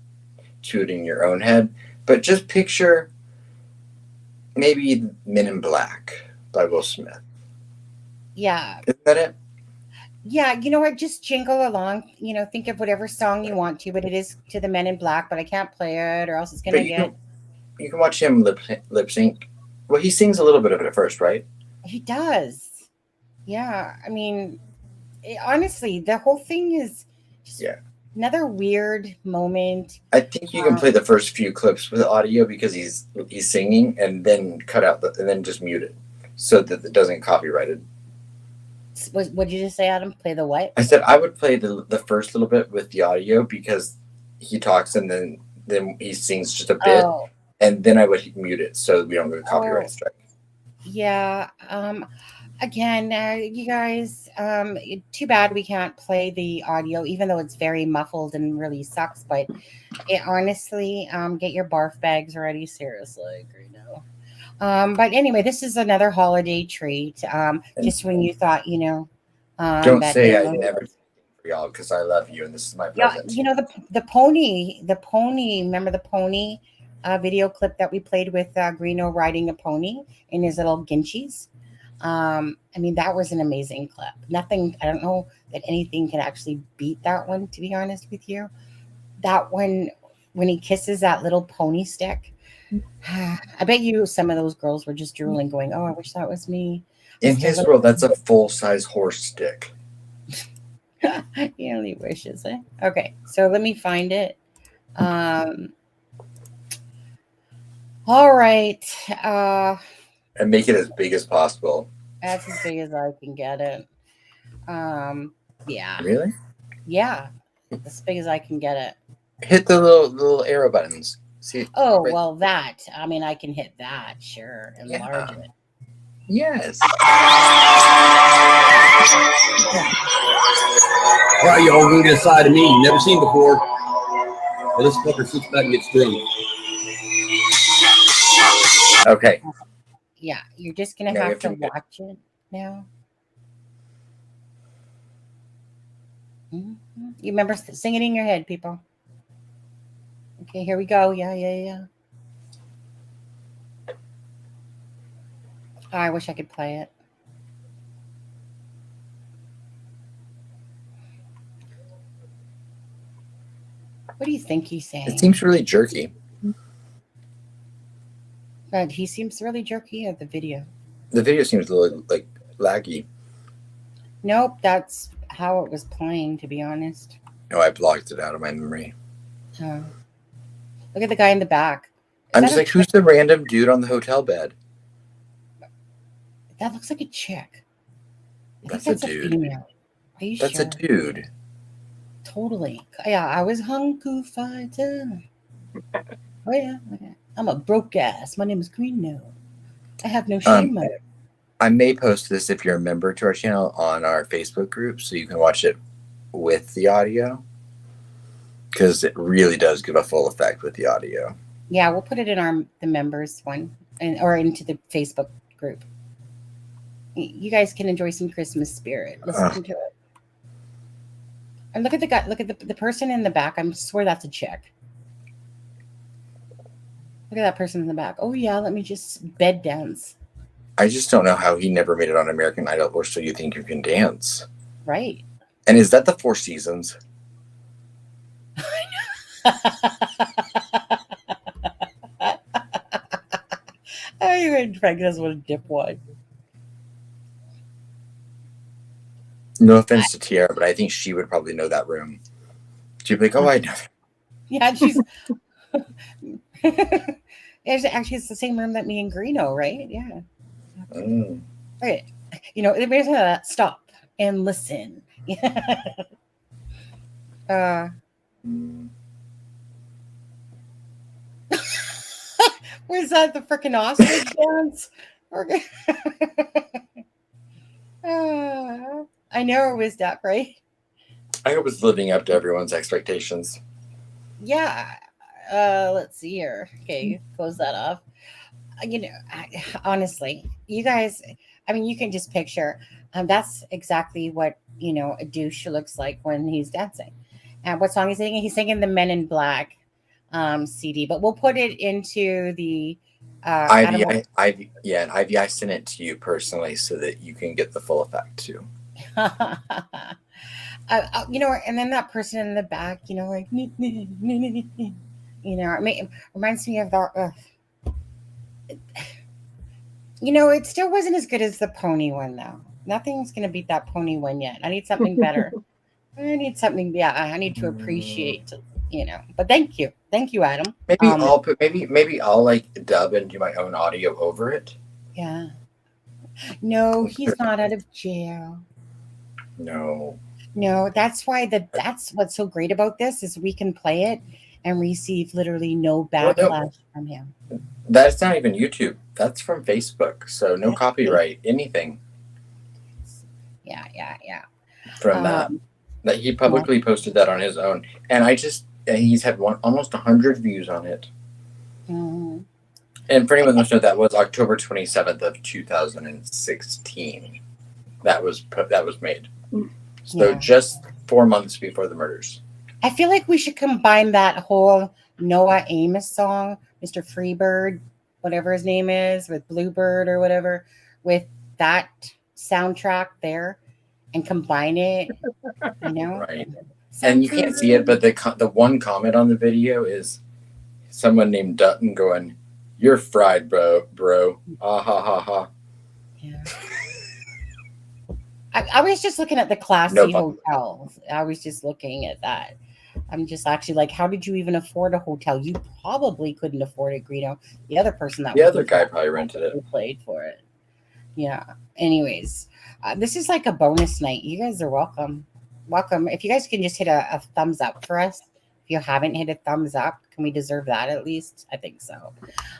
D: to it in your own head. But just picture maybe Men in Black by Will Smith.
C: Yeah.
D: Isn't that it?
C: Yeah, you know what? Just jingle along. Think of whatever song you want to, but it is to the Men in Black, but I can't play it or else it's going to get...
D: You can watch him lip sync. Well, he sings a little bit of it at first, right?
C: He does. Yeah. I mean, honestly, the whole thing is just another weird moment.
D: I think you can play the first few clips with audio because he's singing and then cut out and then just mute it so that it doesn't copyrighted.
C: What did you just say, Adam? Play the what?
D: I said I would play the first little bit with the audio because he talks and then he sings just a bit. Oh. And then I would mute it so we don't get a copyright strike.
C: Yeah. Again, you guys, too bad we can't play the audio, even though it's very muffled and really sucks. But honestly, get your barf bags ready. Seriously, right now. But anyway, this is another holiday treat. Just when you thought,
D: don't say I never for y'all because I love you and this is my present.
C: Yeah, the pony. Remember the pony? Video clip that we played with Greeno riding a pony in his little ginchies. I mean, that was an amazing clip. I don't know that anything can actually beat that one, to be honest with you. That one when he kisses that little pony stick. I bet you some of those girls were just drooling, going, "Oh, I wish that was me."
D: In his world, that's a full-size horse stick.
C: He only wishes, eh? Okay, so let me find it. All right.
D: And make it as big as possible.
C: That's as big as I can get it. Yeah.
D: Really?
C: Yeah. As big as I can get it.
D: Hit the little arrow buttons. See?
C: Oh,
D: right.
C: well, that. I mean, I can hit that, sure. Enlarge it.
D: Yes.
J: All right, y'all, we're gonna get a side of me you never seen before. Well, this fucker sits back and gets drunk.
D: Okay.
C: Yeah, you're just gonna
D: Now
C: have to
D: we have
C: watch it now. You remember, sing it in your head, people. Okay, here we go. Yeah. Oh, I wish I could play it. What do you think he's saying?
D: It seems really jerky.
C: But he seems really jerky at the video.
D: The video seems a little like laggy.
C: Nope, that's how it was playing, to be honest.
D: No, I blocked it out of my memory.
C: Oh. Look at the guy in the back.
D: I'm just like, who's the random dude on the hotel bed?
C: That looks like a chick.
D: That's a dude.
C: Female. Are you
D: That's
C: sure?
D: a dude.
C: Totally. Yeah, I was Hunku Fighter. Oh, yeah. Okay. I'm a broke ass. My name is Green No. I have no shame.
D: I may post this if you're a member to our channel on our Facebook group so you can watch it with the audio. Because it really does give a full effect with the audio.
C: Yeah, we'll put it in the members one or into the Facebook group. You guys can enjoy some Christmas spirit. Listen to it. And look at the guy. Look at the person in the back. I swear that's a chick. Look at that person in the back. Oh yeah, let me just bed dance.
D: I just don't know how he never made it on American Idol or So You Think You Can Dance.
C: Right.
D: And is that the 4 seasons?
C: I even Frank doesn't want to dip one.
D: No offense to Tiara, but I think she would probably know that room. She'd be like, "Oh, I know."
C: Yeah, she's. Actually, it's the same room that me and Greeno, right? Yeah.
D: Mm.
C: Okay. You know, stop and listen. Was that the freaking ostrich dance? I know it was that, right?
D: I was living up to everyone's expectations.
C: Yeah. Let's see here. Okay, close that off. You know, honestly, you guys, I mean, you can just picture. That's exactly what, you know, a douche looks like when he's dancing. And what song he's singing? He's singing the Men in Black CD, but we'll put it into the
D: Ivy, and Ivy, I sent it to you personally so that you can get the full effect too.
C: You know, and then that person in the back, you know, like, you know, it reminds me of the, you know, it still wasn't as good as the pony one, though. Nothing's going to beat that pony one yet. I need something better. I need something, I need to appreciate, you know, but thank you, Adam.
D: Maybe I'll like dub and do my own audio over it.
C: Yeah. No, he's not out of jail.
D: No,
C: that's why that's what's so great about this is we can play it and receive literally no backlash from him.
D: That's not even YouTube. That's from Facebook. So no copyright, anything.
C: Yeah.
D: From that he publicly posted that on his own, and he's had almost 100 views on it.
C: Mm-hmm.
D: And for anyone who doesn't know, that was October 27th of 2016. That was made. So just 4 months before the murders.
C: I feel like we should combine that whole Noah Amos song, Mr. Freebird, whatever his name is, with Bluebird or whatever, with that soundtrack there, and combine it. You know,
D: right? And you can't see it, but the one comment on the video is, someone named Dutton going, "You're fried, bro. Ah ha ha ha."
C: Yeah. I was just looking at the classy hotels. I was just looking at that. I'm just actually like, how did you even afford a hotel? You probably couldn't afford it, Greeno. The other person that
D: the other guy probably rented it.
C: Played for it. Yeah. Anyways, this is like a bonus night. You guys are welcome. Welcome. If you guys can just hit a thumbs up for us. If you haven't hit a thumbs up, can we deserve that at least? I think so.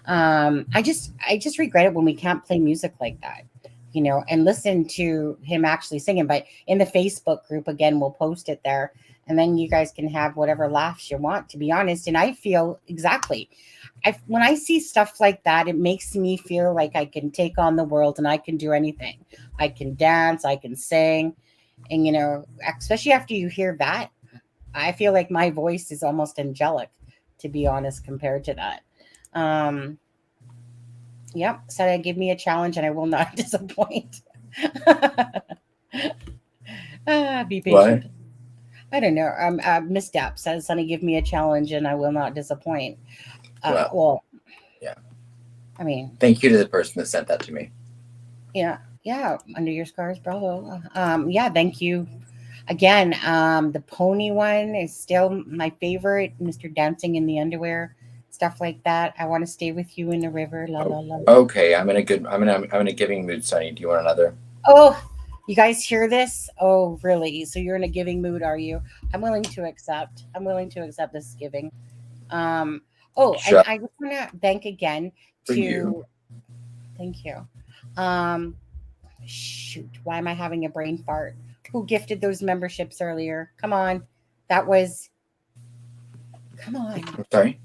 C: I just regret it when we can't play music like that, you know, and listen to him actually singing. But in the Facebook group, again, we'll post it there. And then you guys can have whatever laughs you want, to be honest. And I feel exactly. When I see stuff like that, it makes me feel like I can take on the world and I can do anything. I can dance, I can sing. And, you know, especially after you hear that, I feel like my voice is almost angelic, to be honest, compared to that. Yep. So give me a challenge and I will not disappoint. Be patient. What? I don't know. Miss Depp says, Sonny, give me a challenge and I will not disappoint. Well,
D: yeah.
C: I mean,
D: thank you to the person that sent that to me.
C: Yeah. Yeah. Under your scars, bravo. Yeah. Thank you. Again, the pony one is still my favorite. Mr. Dancing in the Underwear, stuff like that. I want to stay with you in the river. La la la.
D: Okay, I'm in a giving mood, Sonny. Do you want another?
C: Oh, you guys hear this? Oh, really? So you're in a giving mood, are you? I'm willing to accept. I'm willing to accept this giving. And I just want to thank again to you. Thank you. Shoot, why am I having a brain fart? Who gifted those memberships earlier? Come on. Come on.
D: I'm sorry?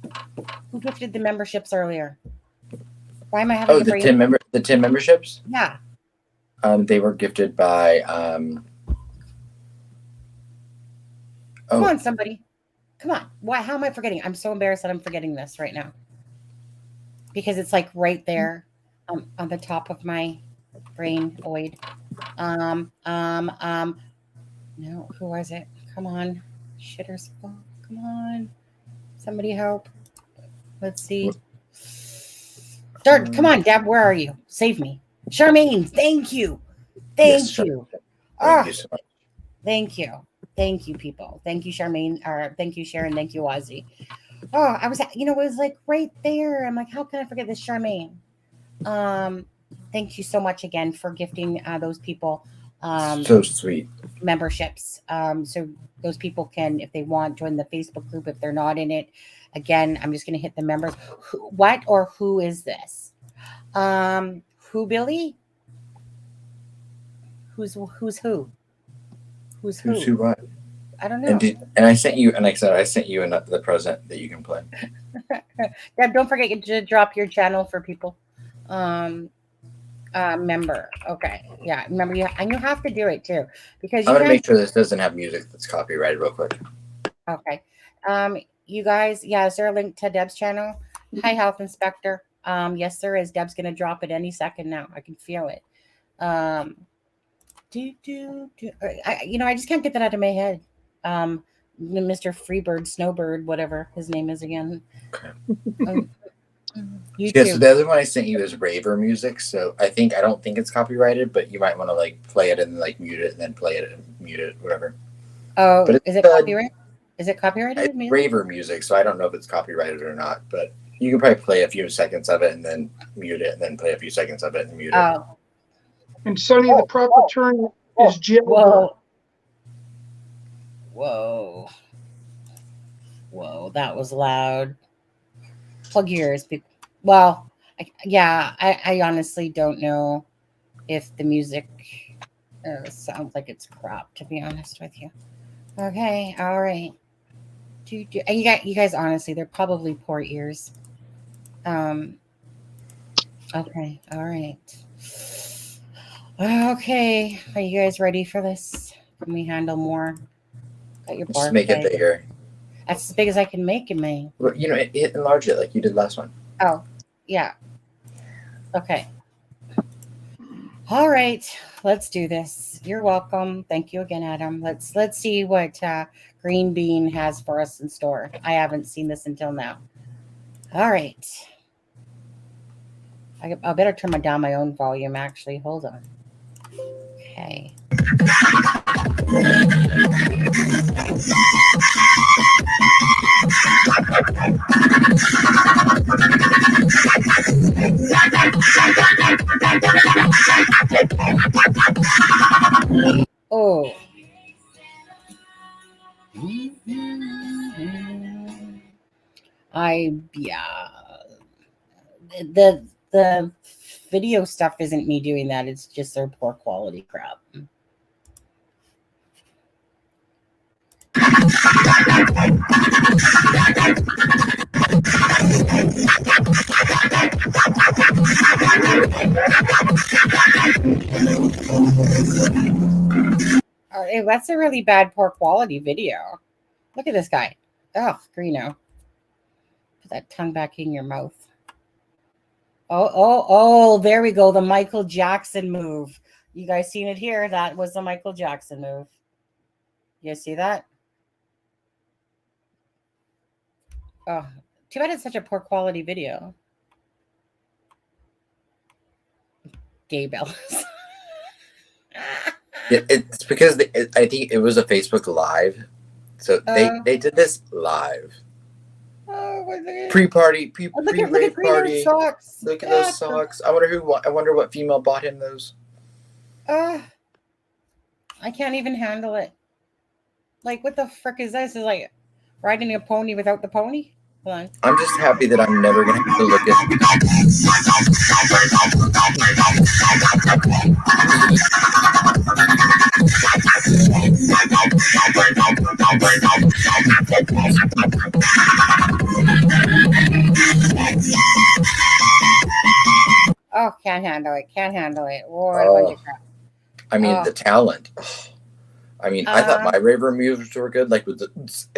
C: Who gifted the memberships earlier? Why am I having a brain
D: the 10 memberships?
C: Yeah.
D: They were gifted by
C: Come on, somebody. Come on. Why? How am I forgetting? I'm so embarrassed that I'm forgetting this right now. Because it's like right there on the top of my brain-oid. No, who was it? Come on. Shitters. Come on. Somebody help. Let's see. Start. Come on, Deb. Where are you? Save me. Charmaine, thank you. Thank you.
D: Thank you so much.
C: Thank you. Thank you, people. Thank you, Charmaine. Thank you, Sharon. Thank you, Ozzy. Oh, I was, it was like right there. I'm like, how can I forget this, Charmaine? Thank you so much again for gifting those people
D: so sweet
C: memberships. So those people can, if they want, join the Facebook group if they're not in it. Again, I'm just going to hit the members. What or who is this? Who, Billy? Who's who? Who's who
D: what?
C: I don't know.
D: And I sent you, and like I said, I sent you the present that you can play.
C: Deb, don't forget to drop your channel for people. Member. Okay. Yeah. Remember, you have to do it too, because
D: I'm gonna make sure this doesn't have music that's copyrighted real quick.
C: Okay. You guys, is there a link to Deb's channel? Hi, Health Inspector. Yes, there is. Deb's gonna drop it any second now. I can feel it. I just can't get that out of my head. Mr. Freebird, Snowbird, whatever his name is again.
D: Okay.
C: YouTube.
D: So the other one I sent you is raver music. So I don't think it's copyrighted, but you might want to like play it and like mute it and then play it and mute it, whatever.
C: Oh, but is it copyrighted? Is it copyrighted?
D: It's raver music, so I don't know if it's copyrighted or not, but you can probably play a few seconds of it and then mute it and then play a few seconds of it and mute it.
E: And Sonny, the proper term is jailbird.
C: Whoa, that was loud. Plug your ears, people. Well, I honestly don't know if the music sounds like it's crap, to be honest with you. Okay, all right. You guys, honestly, they're probably poor ears. Okay, all right. Okay, are you guys ready for this? Can we handle more? Got your
D: Just make it bigger.
C: That's as big as I can make it, man.
D: Well, enlarge it like you did last one.
C: Oh, yeah. Okay. All right, let's do this. You're welcome. Thank you again, Adam. Let's see what Green Bean has for us in store. I haven't seen this until now. All right. I better turn down my own volume, actually. Hold on. Okay. Oh. The video stuff isn't me doing that. It's just their poor quality crap. All right, that's a really bad, poor quality video. Look at this guy. Oh, Greeno. Put that tongue back in your mouth. Oh, there we go. The Michael Jackson move. You guys seen it here? That was the Michael Jackson move. You guys see that? Oh, too bad it's such a poor quality video. Gay bells.
D: It's because I think it was a Facebook Live. So they did this live. Pre-party,
C: look at
D: pre-party
C: socks.
D: Look at those socks. I wonder what female bought him those.
C: I can't even handle it. Like, what the frick is this? Is like riding a pony without the pony? Hold on.
D: I'm just happy that I'm never gonna have to look at.
C: Oh, can't handle it. What a bunch of crap.
D: I mean, the talent. I mean, I thought my raver moves were good. Like, with the,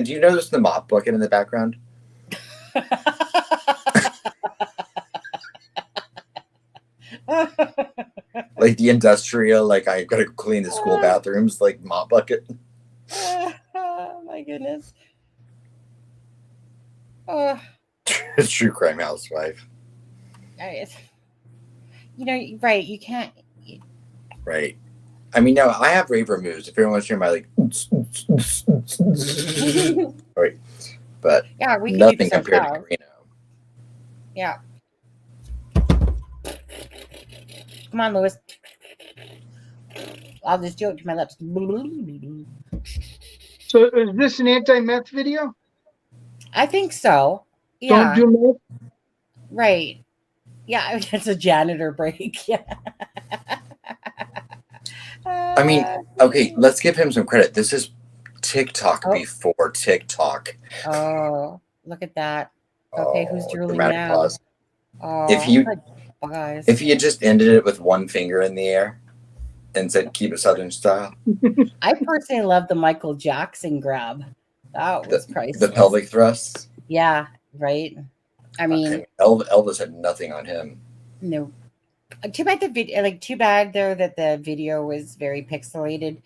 D: do you notice the mop bucket in the background? Like the industrial, like I gotta clean the school bathrooms, like mop bucket.
C: Oh my goodness.
D: True crime housewife.
C: You know, right? You can't.
D: Right. I mean, no, I have raver moves. If everyone wants to hear my like, right, but
C: yeah, we can
D: nothing
C: do
D: compared to Greeno.
C: Yeah. Come on, Lewis. I'll just do it to my lips.
E: So is this an anti-meth video?
C: I think so. Yeah.
E: Don't do meth?
C: Right. Yeah, it's a janitor break. Yeah.
D: I mean, okay, let's give him some credit. This is TikTok before TikTok.
C: Oh, look at that. Okay, who's drooling now?
D: Pause.
C: Oh,
D: if he had just ended it with one finger in the air and said, keep it Southern style.
C: I personally love the Michael Jackson grab. That was priceless.
D: The pelvic thrusts.
C: Yeah, right. I mean,
D: Elvis had nothing on him.
C: No. Too bad the video, too bad though that the video was very pixelated,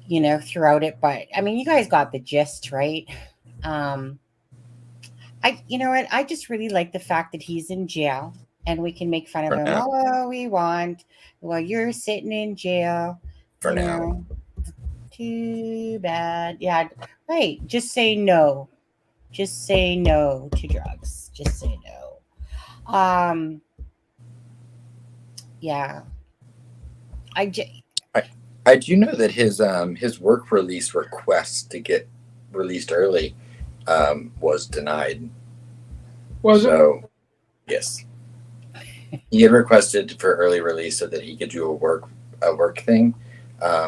C: you know, throughout it. But I mean, you guys got the gist, right? You know what? I just really like the fact that he's in jail and we can make fun of him all we want while you're sitting in jail.
D: For now.
C: Too bad. Yeah, right. Just say no. Just say no to drugs. Just say no. Yeah. I
D: do know that his work release request to get released early was denied.
E: Was it?
D: Yes. He had requested for early release so that he could do a work thing,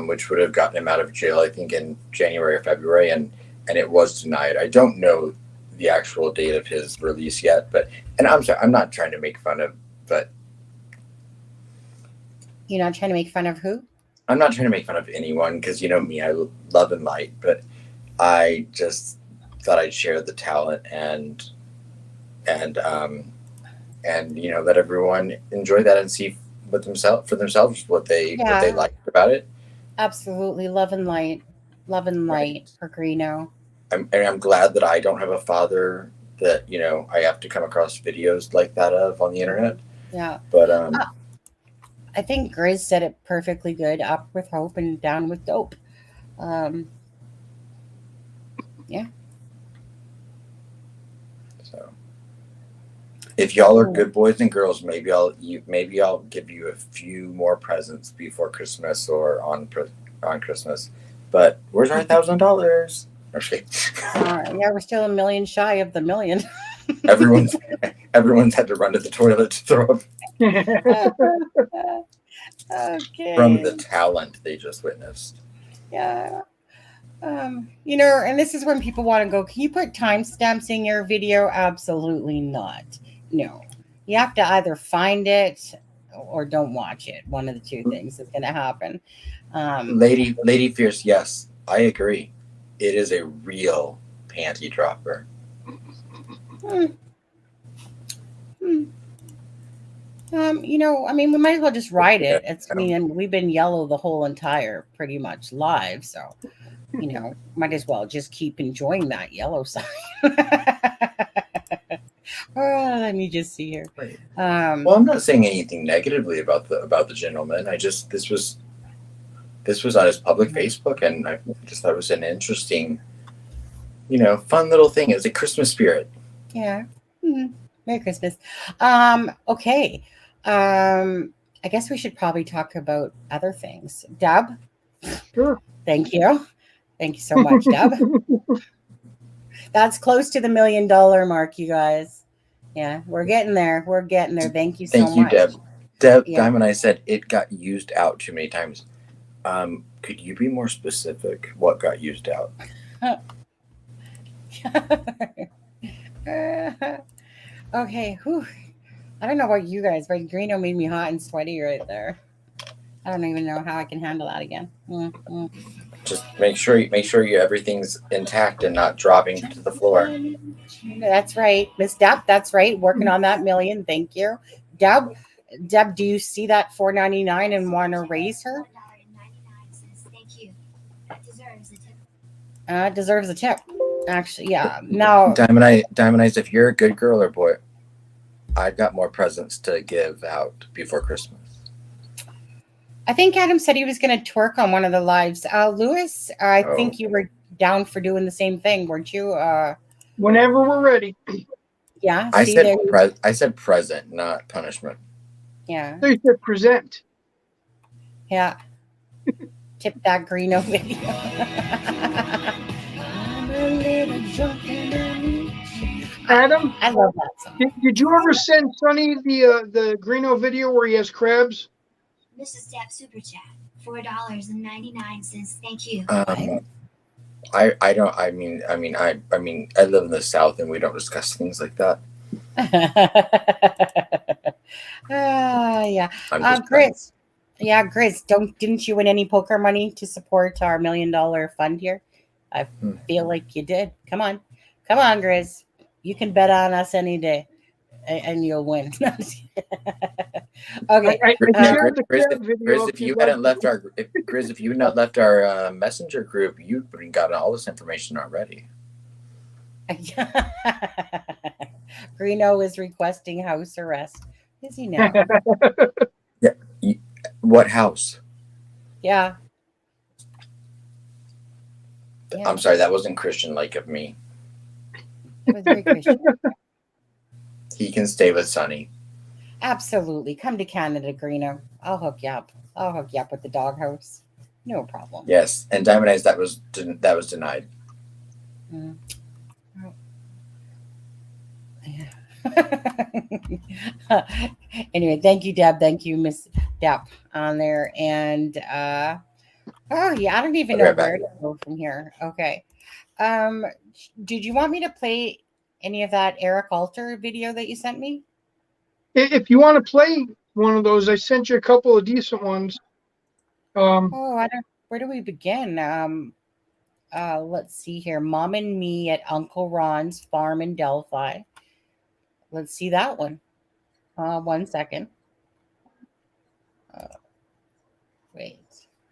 D: which would have gotten him out of jail, I think, in January or February, and it was denied. I don't know the actual date of his release yet, and I'm sorry, I'm not trying to make fun of, but
C: you're not trying to make fun of who?
D: I'm not trying to make fun of anyone because you know me, I love and light, but I just thought I'd share the talent and you know, let everyone enjoy that and see for themselves what they liked about it.
C: Absolutely, love and light for Greeno.
D: I'm glad that I don't have a father that, you know, I have to come across videos like that of on the internet.
C: Yeah.
D: But
C: I think Grizz said it perfectly good. Up with hope and down with dope. Yeah.
D: So if y'all are good boys and girls, maybe I'll give you a few more presents before Christmas or on Christmas. But where's our $1,000? Okay.
C: Yeah, we're still $1 million shy of the million.
D: Everyone's had to run to the toilet to throw up
C: Okay.
D: from the talent they just witnessed.
C: Yeah. You know, and this is when people want to go, can you put timestamps in your video? Absolutely not. No. You have to either find it or don't watch it. One of the two things is going to happen.
D: Lady Fierce, yes, I agree. It is a real panty dropper.
C: You know, I mean, we might as well just ride it. I mean, we've been yellow the whole entire pretty much live, so you know, might as well just keep enjoying that yellow sign. Let me just see here.
D: Well, I'm not saying anything negatively about the gentleman. This was on his public Facebook, and I just thought it was an interesting, you know, fun little thing. It was a Christmas spirit.
C: Yeah. Merry Christmas. Okay. I guess we should probably talk about other things. Deb?
E: Sure.
C: Thank you. Thank you so much, Deb. That's close to the $1 million mark, you guys. Yeah, we're getting there. We're getting there. Thank you so much.
D: Thank you, Deb. Deb, yeah. Diamond, I said it got used out too many times. Could you be more specific? What got used out?
C: Okay. Whew. I don't know about you guys, but Greeno made me hot and sweaty right there. I don't even know how I can handle that again.
D: Just make sure everything's intact and not dropping to the floor.
C: That's right, Miss Deb. That's right. Working on that $1 million. Thank you, Deb. Deb, do you see that $4.99 and want to raise her?
F: Thank you. Deserves a tip.
C: Deserves a tip. Actually, yeah. Now,
D: Diamond Eyes, if you're a good girl or boy, I've got more presents to give out before Christmas.
C: I think Adam said he was going to twerk on one of the lives. Lewis, I think you were down for doing the same thing, weren't you?
E: Whenever we're ready.
C: Yeah.
D: I said present, not punishment.
C: Yeah.
E: So you said present.
C: Yeah. Tip that Greeno video.
E: Adam,
C: I love that song.
E: Did you ever send Sonny the Greeno video where he has crabs?
F: Mrs. Depp Super Chat, $4.99. Thank you.
D: I don't. I mean, I live in the South, and we don't discuss things like that.
C: Yeah. Grizz. Yeah, Grizz. Didn't you win any poker money to support our $1 million fund here? I feel like you did. Come on, Grizz. You can bet on us any day, and you'll win. Okay.
D: Grizz, if you hadn't left our messenger group, you'd gotten all this information already.
C: Greeno is requesting house arrest. Is he now?
D: Yeah. What house?
C: Yeah.
D: I'm sorry, that wasn't Christian-like of me.
C: It was very Christian.
D: He can stay with Sonny.
C: Absolutely. Come to Canada, Greeno. I'll hook you up. I'll hook you up with the doghouse. No problem.
D: Yes, and Diamond Eyes, that was denied.
C: Mm. Anyway, thank you, Deb. Thank you, Miss Deb, on there. And I don't even know where to go from here. Okay. Did you want me to play any of that Eric Alter video that you sent me?
E: If you want to play one of those, I sent you a couple of decent ones.
C: Where do we begin? Let's see here. Mom and Me at Uncle Ron's farm in Delphi. Let's see that one. 1 second. Wait.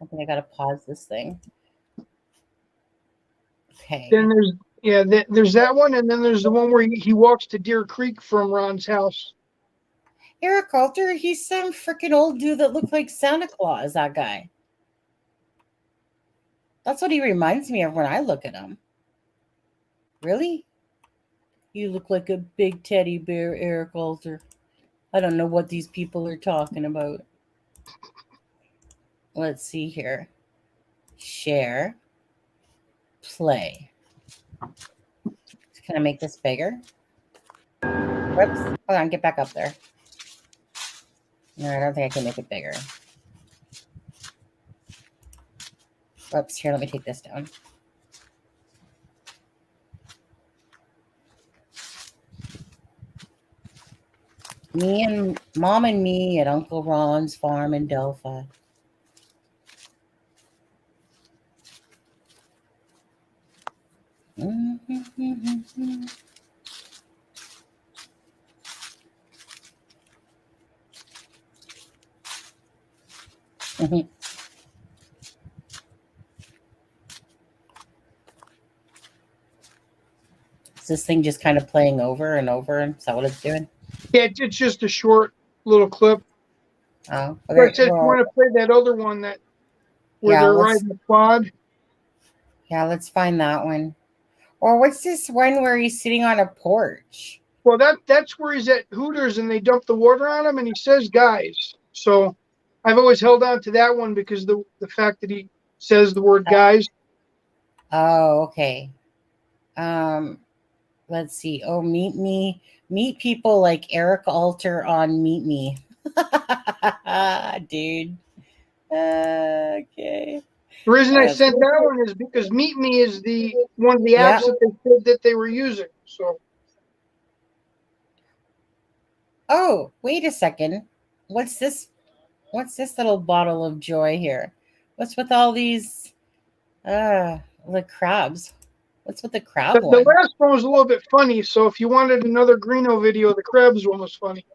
C: I think I gotta pause this thing. Okay.
E: Then Yeah, there's that one, and then there's the one where he walks to Deer Creek from Ron's house.
C: Eric Alter, he's some freaking old dude that looked like Santa Claus, that guy. That's what he reminds me of when I look at him. Really? You look like a big teddy bear, Eric Alter. I don't know what these people are talking about. Let's see here. Share. Play. Can I make this bigger? Whoops. Hold on, get back up there. No, I don't think I can make it bigger. Whoops, here, let me take this down. Me and Mom and me at Uncle Ron's farm in Delphi. Mm-hmm. Is this thing just kind of playing over and over? Is that what it's doing?
E: Yeah, it's just a short little clip.
C: Oh,
E: But it says you want to play that other one where they're riding the quad.
C: Yeah, let's find that one. Or what's this one where he's sitting on a porch?
E: Well, that's where he's at Hooters and they dump the water on him and he says guys. So I've always held on to that one because the fact that he says the word guys.
C: Oh, okay. Let's see. Oh, meet people like Eric Alter on Meet Me. Dude. Okay.
E: The reason I sent that one is because Meet Me is one of the apps that they said that they were using. So.
C: Oh, wait a second. What's this little bottle of joy here? What's with all these the crabs? What's with the crab one?
E: The last one was a little bit funny, so if you wanted another Greeno video, the crabs one was funny.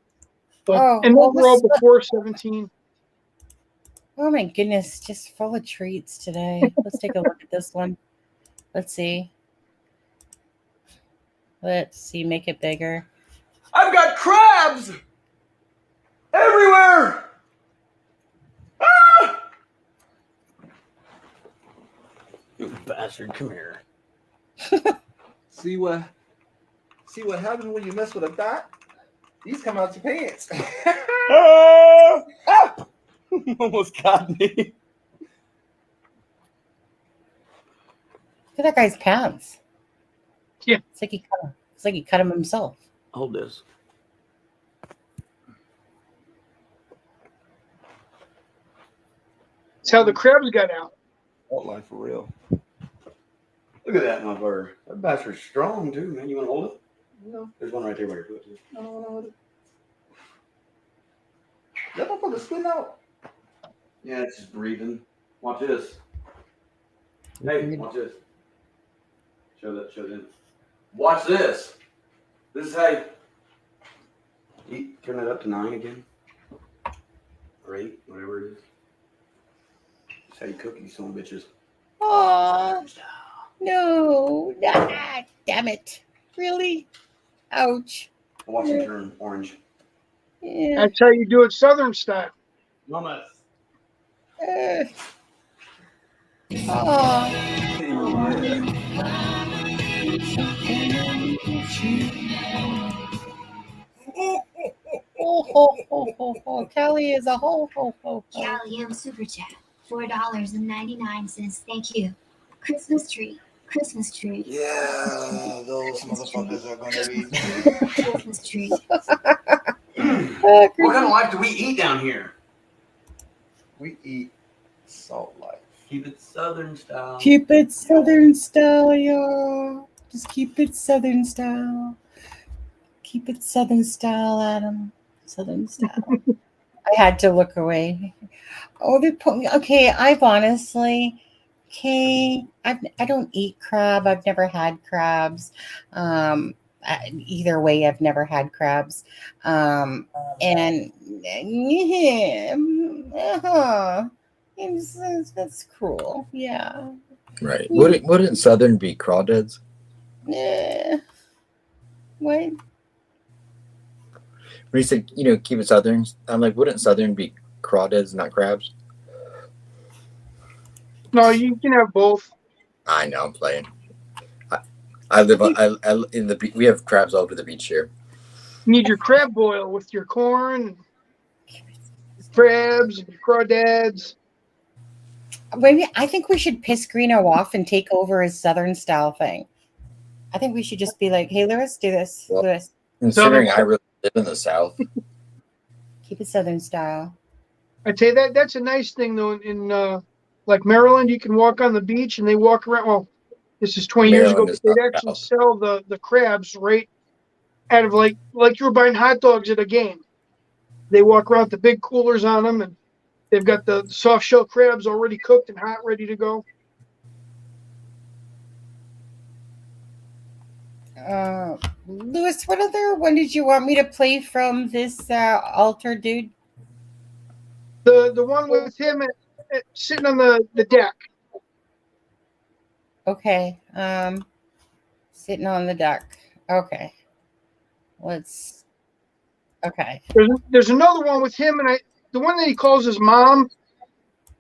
E: But and those were all before 17.
C: Oh my goodness, just full of treats today. Let's take a look at this one. Let's see. Make it bigger.
K: I've got crabs everywhere. Ah! You bastard, come here. See what happens when you mess with a dot? These come out your pants. Almost got me.
C: Look at that guy's pants.
E: Yeah.
C: It's like he cut him himself.
K: Hold this.
E: That's how the crabs got out.
K: Alt life for real. Look at that motherfucker. That bastard's strong too, man. You want to hold it? No. There's one right there where you're putting it. No, I want to hold it. That motherfucker's spitting out. Yeah, it's just breathing. Watch this. Hey, watch this. Show them. Watch this. This is how you turn that up to 9 again. Or 8, whatever it is. That's how you cook these son of bitches.
C: Oh no! Damn it! Really? Ouch!
K: Watch them turn orange.
C: Yeah.
E: That's how you do it Southern style.
K: Mama.
C: Kelly is a ho.
F: Callie M Super Chat, $4.99. Thank you. Christmas tree.
K: Yeah, those motherfuckers are gonna be.
F: Christmas tree.
K: What kind of life do we eat down here? We eat salt life. Keep it Southern style.
C: Keep it Southern style, y'all. Just keep it Southern style. Keep it Southern style, Adam. Southern style. I had to look away. Oh, okay. I don't eat crab. I've never had crabs. Either way, I've never had crabs. And that's cruel. Yeah.
D: Right. Wouldn't Southern be crawdads?
C: What?
D: When he said, keep it southern, I'm like, wouldn't southern be crawdads, not crabs?
E: No, you can have both.
D: I know, I'm playing. I live in the we have crabs all over the beach here.
E: You need your crab boil with your corn, crabs, and your crawdads.
C: Maybe I think we should piss Greeno off and take over his Southern style thing. I think we should just be like, "Hey, Lewis, do this,
D: Well,
C: Lewis."
D: Considering I really live in the South,
C: Keep it Southern style.
E: I tell you that's a nice thing though. In like Maryland, you can walk on the beach and they walk around. Well, this is 20 years ago,
D: Maryland
E: but
D: is
E: they'd
D: not
E: actually
D: South.
E: sell the crabs right out of like you were buying hot dogs at a game. They walk around with the big coolers on them, and they've got the soft shell crabs already cooked and hot, ready to go.
C: Lewis, what other one did you want me to play from this altar, dude?
E: The one with him sitting on the deck.
C: Okay. Sitting on the deck. Okay. Okay.
E: There's another one with him, and the one that he calls his mom.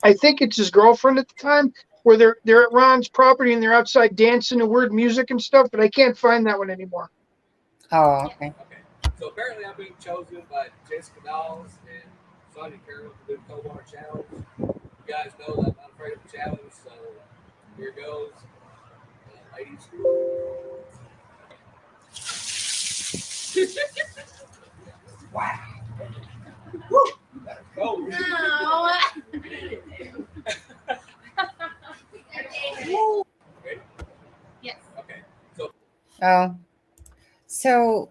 E: I think it's his girlfriend at the time, where they're at Ron's property and they're outside dancing to weird music and stuff, but I can't find that one anymore.
C: Oh, okay.
J: So apparently I'm being chosen by Jessica Dawes and Sonia Carroll to do the cold water challenge. You guys know that I'm not afraid of the challenge, so here it goes. Ladies. Wow. Woo. Go. No.
F: Yes.
J: Okay. So.
C: So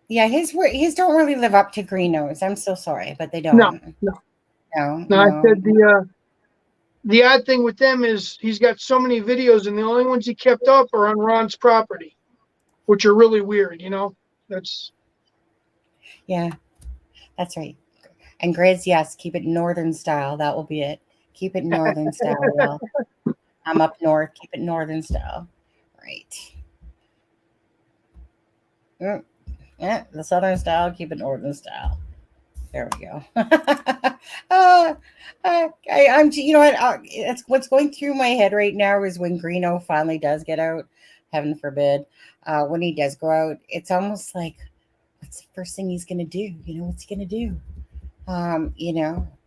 C: yeah, his don't really live up to Greeno's. I'm so sorry, but they don't.
E: No. I said the odd thing with them is he's got so many videos, and the only ones he kept up are on Ron's property, which are really weird. That's
C: right. And Grizz, yes, keep it northern style. That will be it. Keep it northern style. Well, I'm up north. Keep it northern style. Right. Yeah, the southern style. Keep it northern style. There we go. I'm. You know what? It's what's going through my head right now is when Greeno finally does get out. Heaven forbid. When he does go out, it's almost like, what's the first thing he's going to do? What's he going to do? And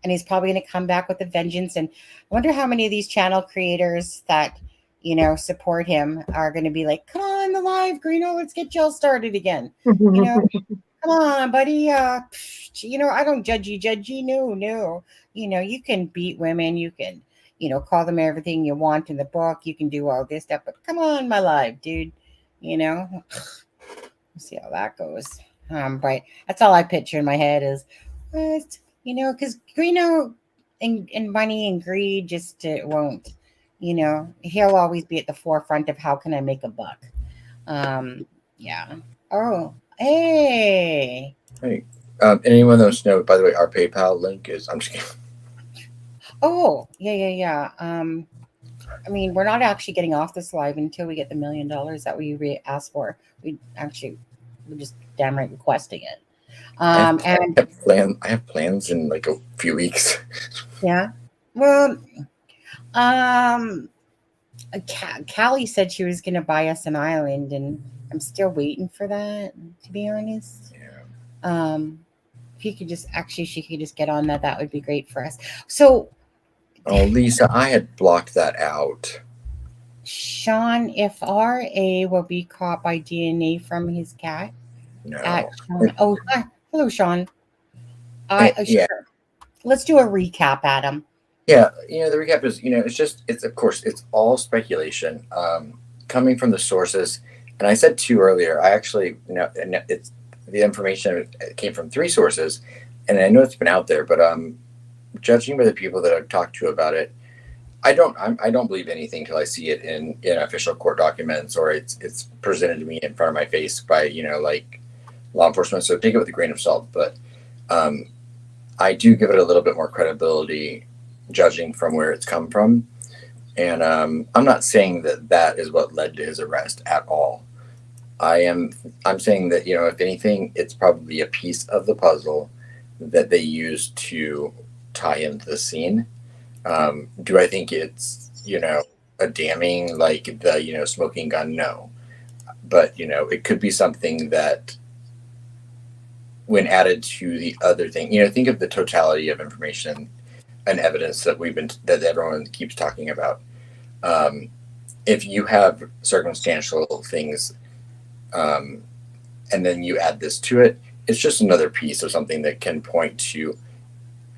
C: he's probably going to come back with a vengeance. And I wonder how many of these channel creators that, support him are going to be like, come on, the live, Greeno, let's get y'all started again. Come on, buddy. I don't judge you. No. You can beat women. You can, call them everything you want in the book. You can do all this stuff, but come on, my live, dude. We'll see how that goes. But that's all I picture in my head is, because Greeno and money and greed just won't, he'll always be at the forefront of how can I make a buck. Yeah. Oh, hey.
D: Hey, anyone that knows, by the way, our PayPal link is, I'm just kidding.
C: Oh, yeah. I mean, we're not actually getting off this live until we get the $1 million that we asked for. We're just damn right requesting it. I
D: have plans in like a few weeks.
C: Yeah. Well, Callie said she was going to buy us an island, and I'm still waiting for that, to be honest. Yeah. If you could she could just get on that. That would be great for us. So.
D: Oh, Lisa, I had blocked that out.
C: Sean, if RA will be caught by DNA from his cat.
D: No.
C: Oh, hi. Hello, Sean.
D: Yeah.
C: Sure. Let's do a recap, Adam.
D: Yeah, the recap is, it's of course, it's all speculation coming from the sources. And I said 2 earlier, I actually, it's the information came from 3 sources, and I know it's been out there, but judging by the people that I've talked to about it, I don't believe anything till I see it in official court documents, or it's presented to me in front of my face by, like law enforcement. So take it with a grain of salt, but I do give it a little bit more credibility judging from where it's come from. And I'm not saying that is what led to his arrest at all. I'm saying that, if anything, it's probably a piece of the puzzle that they used to tie into the scene. Do I think it's, a damning like the, smoking gun? No. But, it could be something that when added to the other thing, think of the totality of information and evidence that everyone keeps talking about. If you have circumstantial things, and then you add this to it, it's just another piece of something that can point to,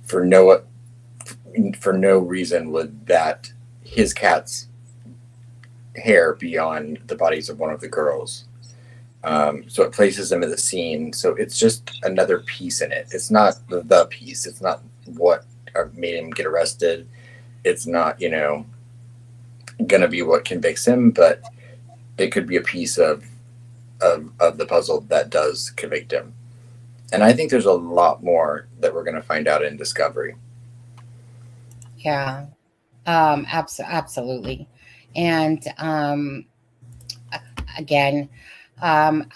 D: for no reason would that his cat's hair be on the bodies of one of the girls. So it places them in the scene. So it's just another piece in it. It's not the piece. It's not what made him get arrested. It's not, going to be what convicts him, but it could be a piece of the puzzle that does convict him. And I think there's a lot more that we're going to find out in Discovery.
C: Yeah, absolutely. And again, I'm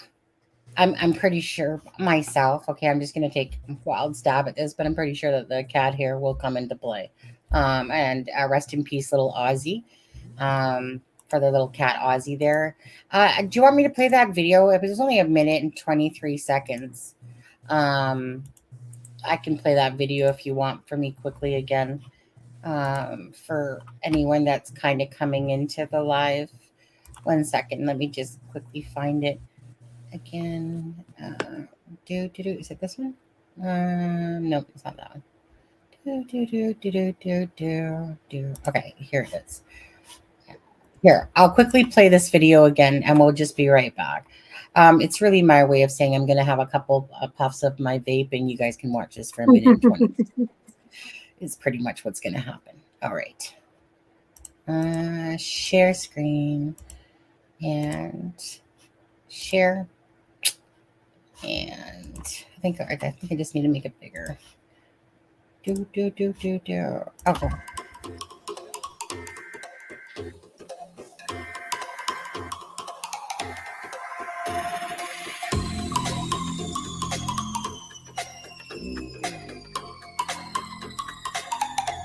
C: pretty sure myself. Okay, I'm just going to take a wild stab at this, but I'm pretty sure that the cat hair will come into play. And rest in peace, little Ozzy. For the little cat Ozzy there. Do you want me to play that video? It was only 1 minute and 23 seconds. I can play that video if you want for me quickly again. For anyone that's kind of coming into the live. 1 second. Let me just quickly find it again. Is it this one? Nope, it's not that one. Okay, here it is. Here, I'll quickly play this video again, and we'll just be right back. It's really my way of saying I'm going to have a couple puffs of my vape, and you guys can watch this for 1 minute and 20. It's pretty much what's going to happen. All right. Share screen and share. And I think I just need to make it bigger. Okay.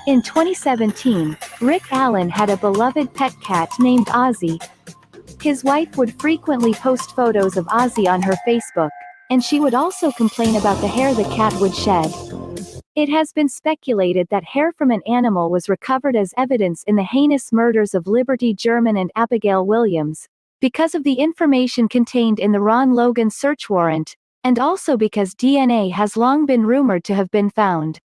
G: In 2017, Rick Allen had a beloved pet cat named Ozzy. His wife would frequently post photos of Ozzy on her Facebook, and she would also complain about the hair the cat would shed. It has been speculated that hair from an animal was recovered as evidence in the heinous murders of Liberty German and Abigail Williams, because of the information contained in the Ron Logan search warrant, and also because DNA has long been rumored to have been found.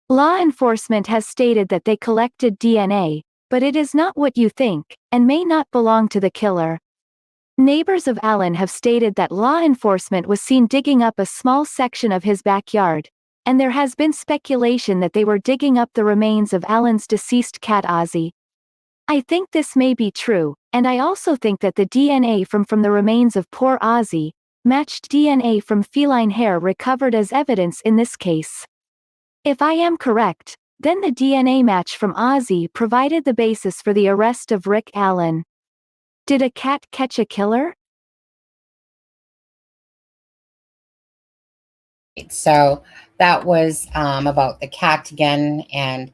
G: Law enforcement has stated that they collected DNA, but it is not what you think, and may not belong to the killer. Neighbors of Allen have stated that law enforcement was seen digging up a small section of his backyard, and there has been speculation that they were digging up the remains of Allen's deceased cat Ozzy. I think this may be true, and I also think that the DNA from the remains of poor Ozzy matched DNA from feline hair recovered as evidence in this case. If I am correct, then the DNA match from Ozzy provided the basis for the arrest of Rick Allen. Did a cat catch a killer?
C: So that was about the cat again, and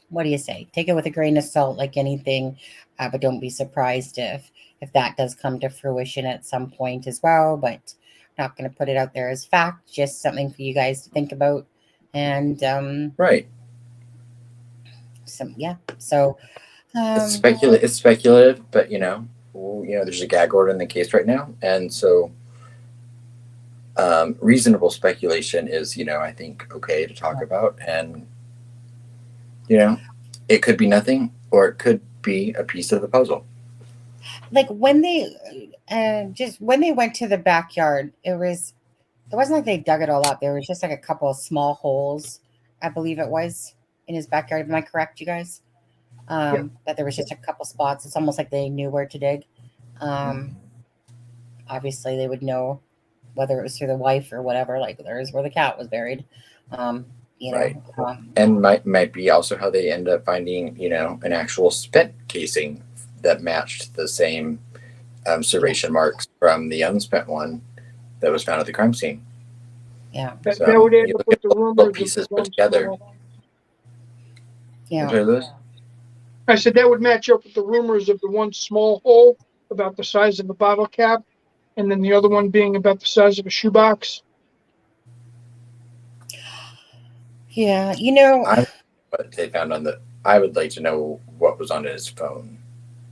C: what do you say? Take it with a grain of salt, like anything, but don't be surprised if that does come to fruition at some point as well. But not going to put it out there as fact, just something for you guys to think about. And
D: right.
C: So
D: it's speculative, but there's a gag order in the case right now, and so reasonable speculation is, I think, okay to talk about, and it could be nothing, or it could be a piece of the puzzle.
C: Like when they when they went to the backyard, it wasn't like they dug it all up. There was just like a couple of small holes, I believe it was, in his backyard. Am I correct, you guys? That there was just a couple spots. It's almost like they knew where to dig. Obviously, they would know whether it was through the wife or whatever. Like there's where the cat was buried.
D: Right. And might be also how they end up finding, an actual spent casing that matched the same serration marks from the unspent one that was found at the crime scene.
C: Yeah.
E: That would end up with the
D: little
E: rumors
D: pieces
E: of the
D: put
E: one
D: together.
E: small.
C: Yeah.
D: Sorry, Louis?
E: I said that would match up with the rumors of the one small hole about the size of a bottle cap, and then the other one being about the size of a shoebox.
C: Yeah, you know,
D: What they found on the, I would like to know what was on his phone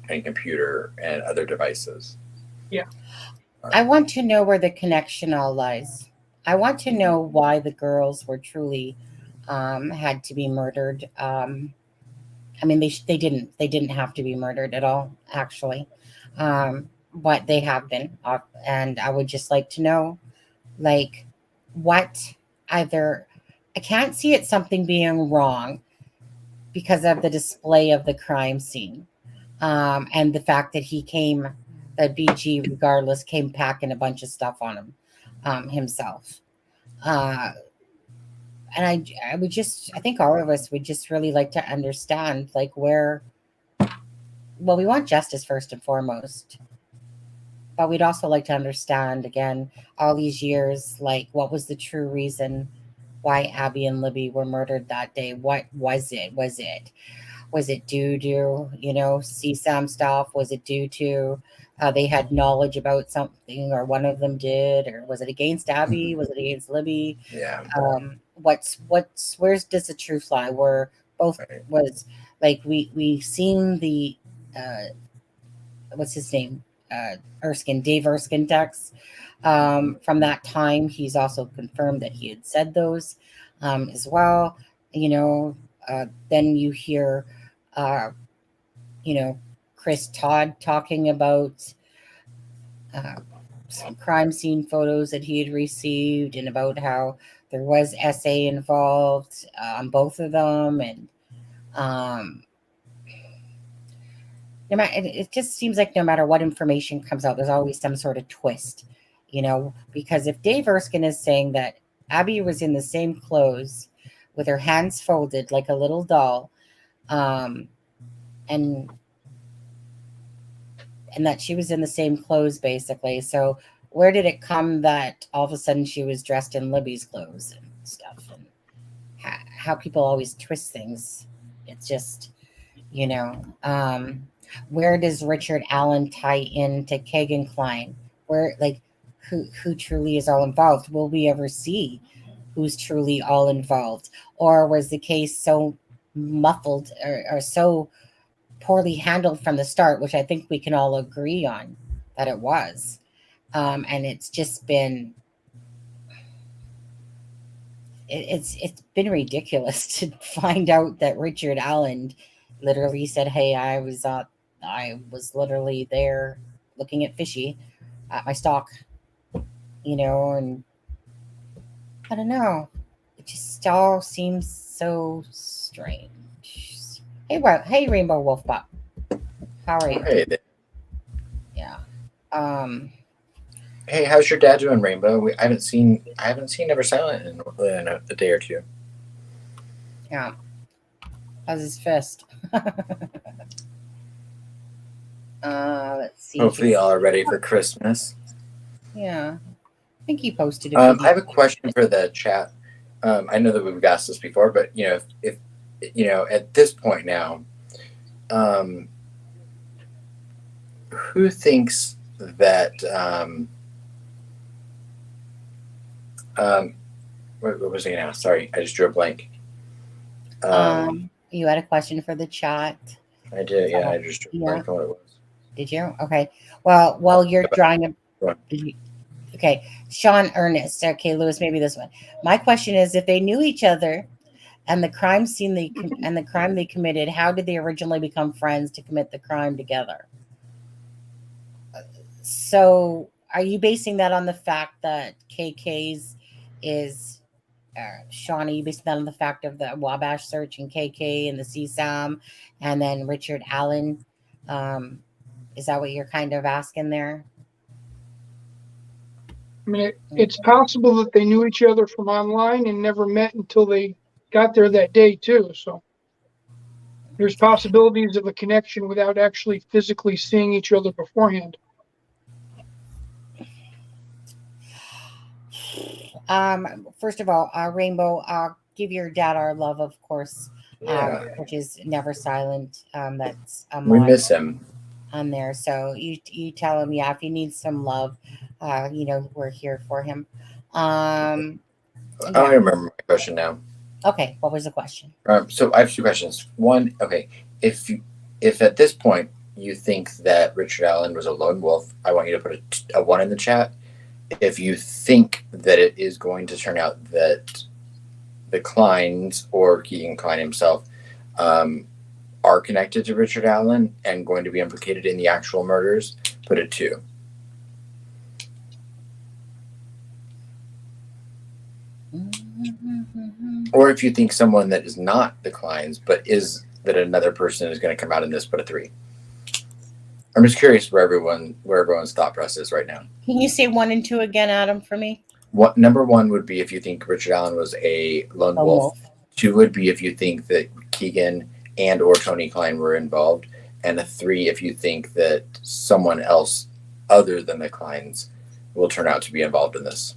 D: and computer and other devices.
E: Yeah.
C: I want to know where the connection all lies. I want to know why the girls were truly had to be murdered. I mean, they didn't have to be murdered at all, actually, but they have been, and I would just like to know, like, what either. I can't see it something being wrong because of the display of the crime scene, and the fact that that BG, regardless, came packing a bunch of stuff on him himself. And I think all of us would just really like to understand, like, where. Well, we want justice first and foremost, but we'd also like to understand again all these years, like, what was the true reason why Abby and Libby were murdered that day? What was it? Was it due to, CSAM stuff? Was it due to they had knowledge about something, or one of them did, or was it against Abby? Was it against Libby?
D: Yeah.
C: Where's does the truth lie? Where both was, like, we seen the what's his name, Dave Erskine text from that time. He's also confirmed that he had said those as well. Then you hear Chris Todd talking about some crime scene photos that he had received, and about how there was SA involved on both of them. And it just seems like no matter what information comes out, there's always some sort of twist, because if Dave Erskine is saying that Abby was in the same clothes with her hands folded like a little doll, and that she was in the same clothes, basically. So where did it come that all of a sudden she was dressed in Libby's clothes and stuff? And how people always twist things. It's just, where does Richard Allen tie into Kagan Klein? Where, like, who truly is all involved? Will we ever see who's truly all involved? Or was the case so muffled or so poorly handled from the start, which I think we can all agree on that it was. And it's just been, it's been ridiculous to find out that Richard Allen literally said, "Hey, I was literally there looking at fishy at my stock," and I don't know. It just all seems so strange. Hey, Rainbow Wolf Pup. How are you?
D: Hey.
C: Yeah.
D: Hey, how's your dad doing, Rainbow? I haven't seen Never Silent in a day or two.
C: Yeah. How's his fist? Let's see.
D: Hopefully, y'all are ready for Christmas.
C: Yeah. I think he posted it.
D: I have a question for the chat. I know that we've asked this before, but if at this point now, who thinks that what was I gonna ask? Sorry, I just drew a blank.
C: You had a question for the chat.
D: I did, yeah. I just drew a blank on what it was.
C: Did you? Okay. Well, while you're drawing okay, Sean Ernest. Okay, Lewis, maybe this one. My question is, if they knew each other and the crime they committed, how did they originally become friends to commit the crime together? So, are you basing that on the fact that KK's is Sean? Are you basing that on the fact of the Wabash search and KK and the CSAM, and then Richard Allen? Is that what you're kind of asking there?
E: I mean, it's possible that they knew each other from online and never met until they got there that day too. So there's possibilities of a connection without actually physically seeing each other beforehand.
C: First of all, Rainbow, give your dad our love, of course,
D: Yeah.
C: which is never silent. That's
D: We miss him.
C: on there. So you tell him, yeah, if he needs some love, we're here for him.
D: I remember my question now.
C: Okay, what was the question?
D: So I have two questions. One, okay, if at this point you think that Richard Allen was a lone wolf, I want you to put a 1 in the chat. If you think that it is going to turn out that the Kleins or Keegan Klein himself are connected to Richard Allen and going to be implicated in the actual murders, put a 2. Or if you think someone that is not the Kleins, but is that another person is going to come out in this, put a 3. I'm just curious where everyone's thought process is right now.
C: Can you say 1 and 2 again, Adam, for me?
D: What number 1 would be if you think Richard Allen was a lone wolf. 2 would be if you think that Keegan and or Tony Klein were involved, and a 3 if you think that someone else other than the Kleins will turn out to be involved in this.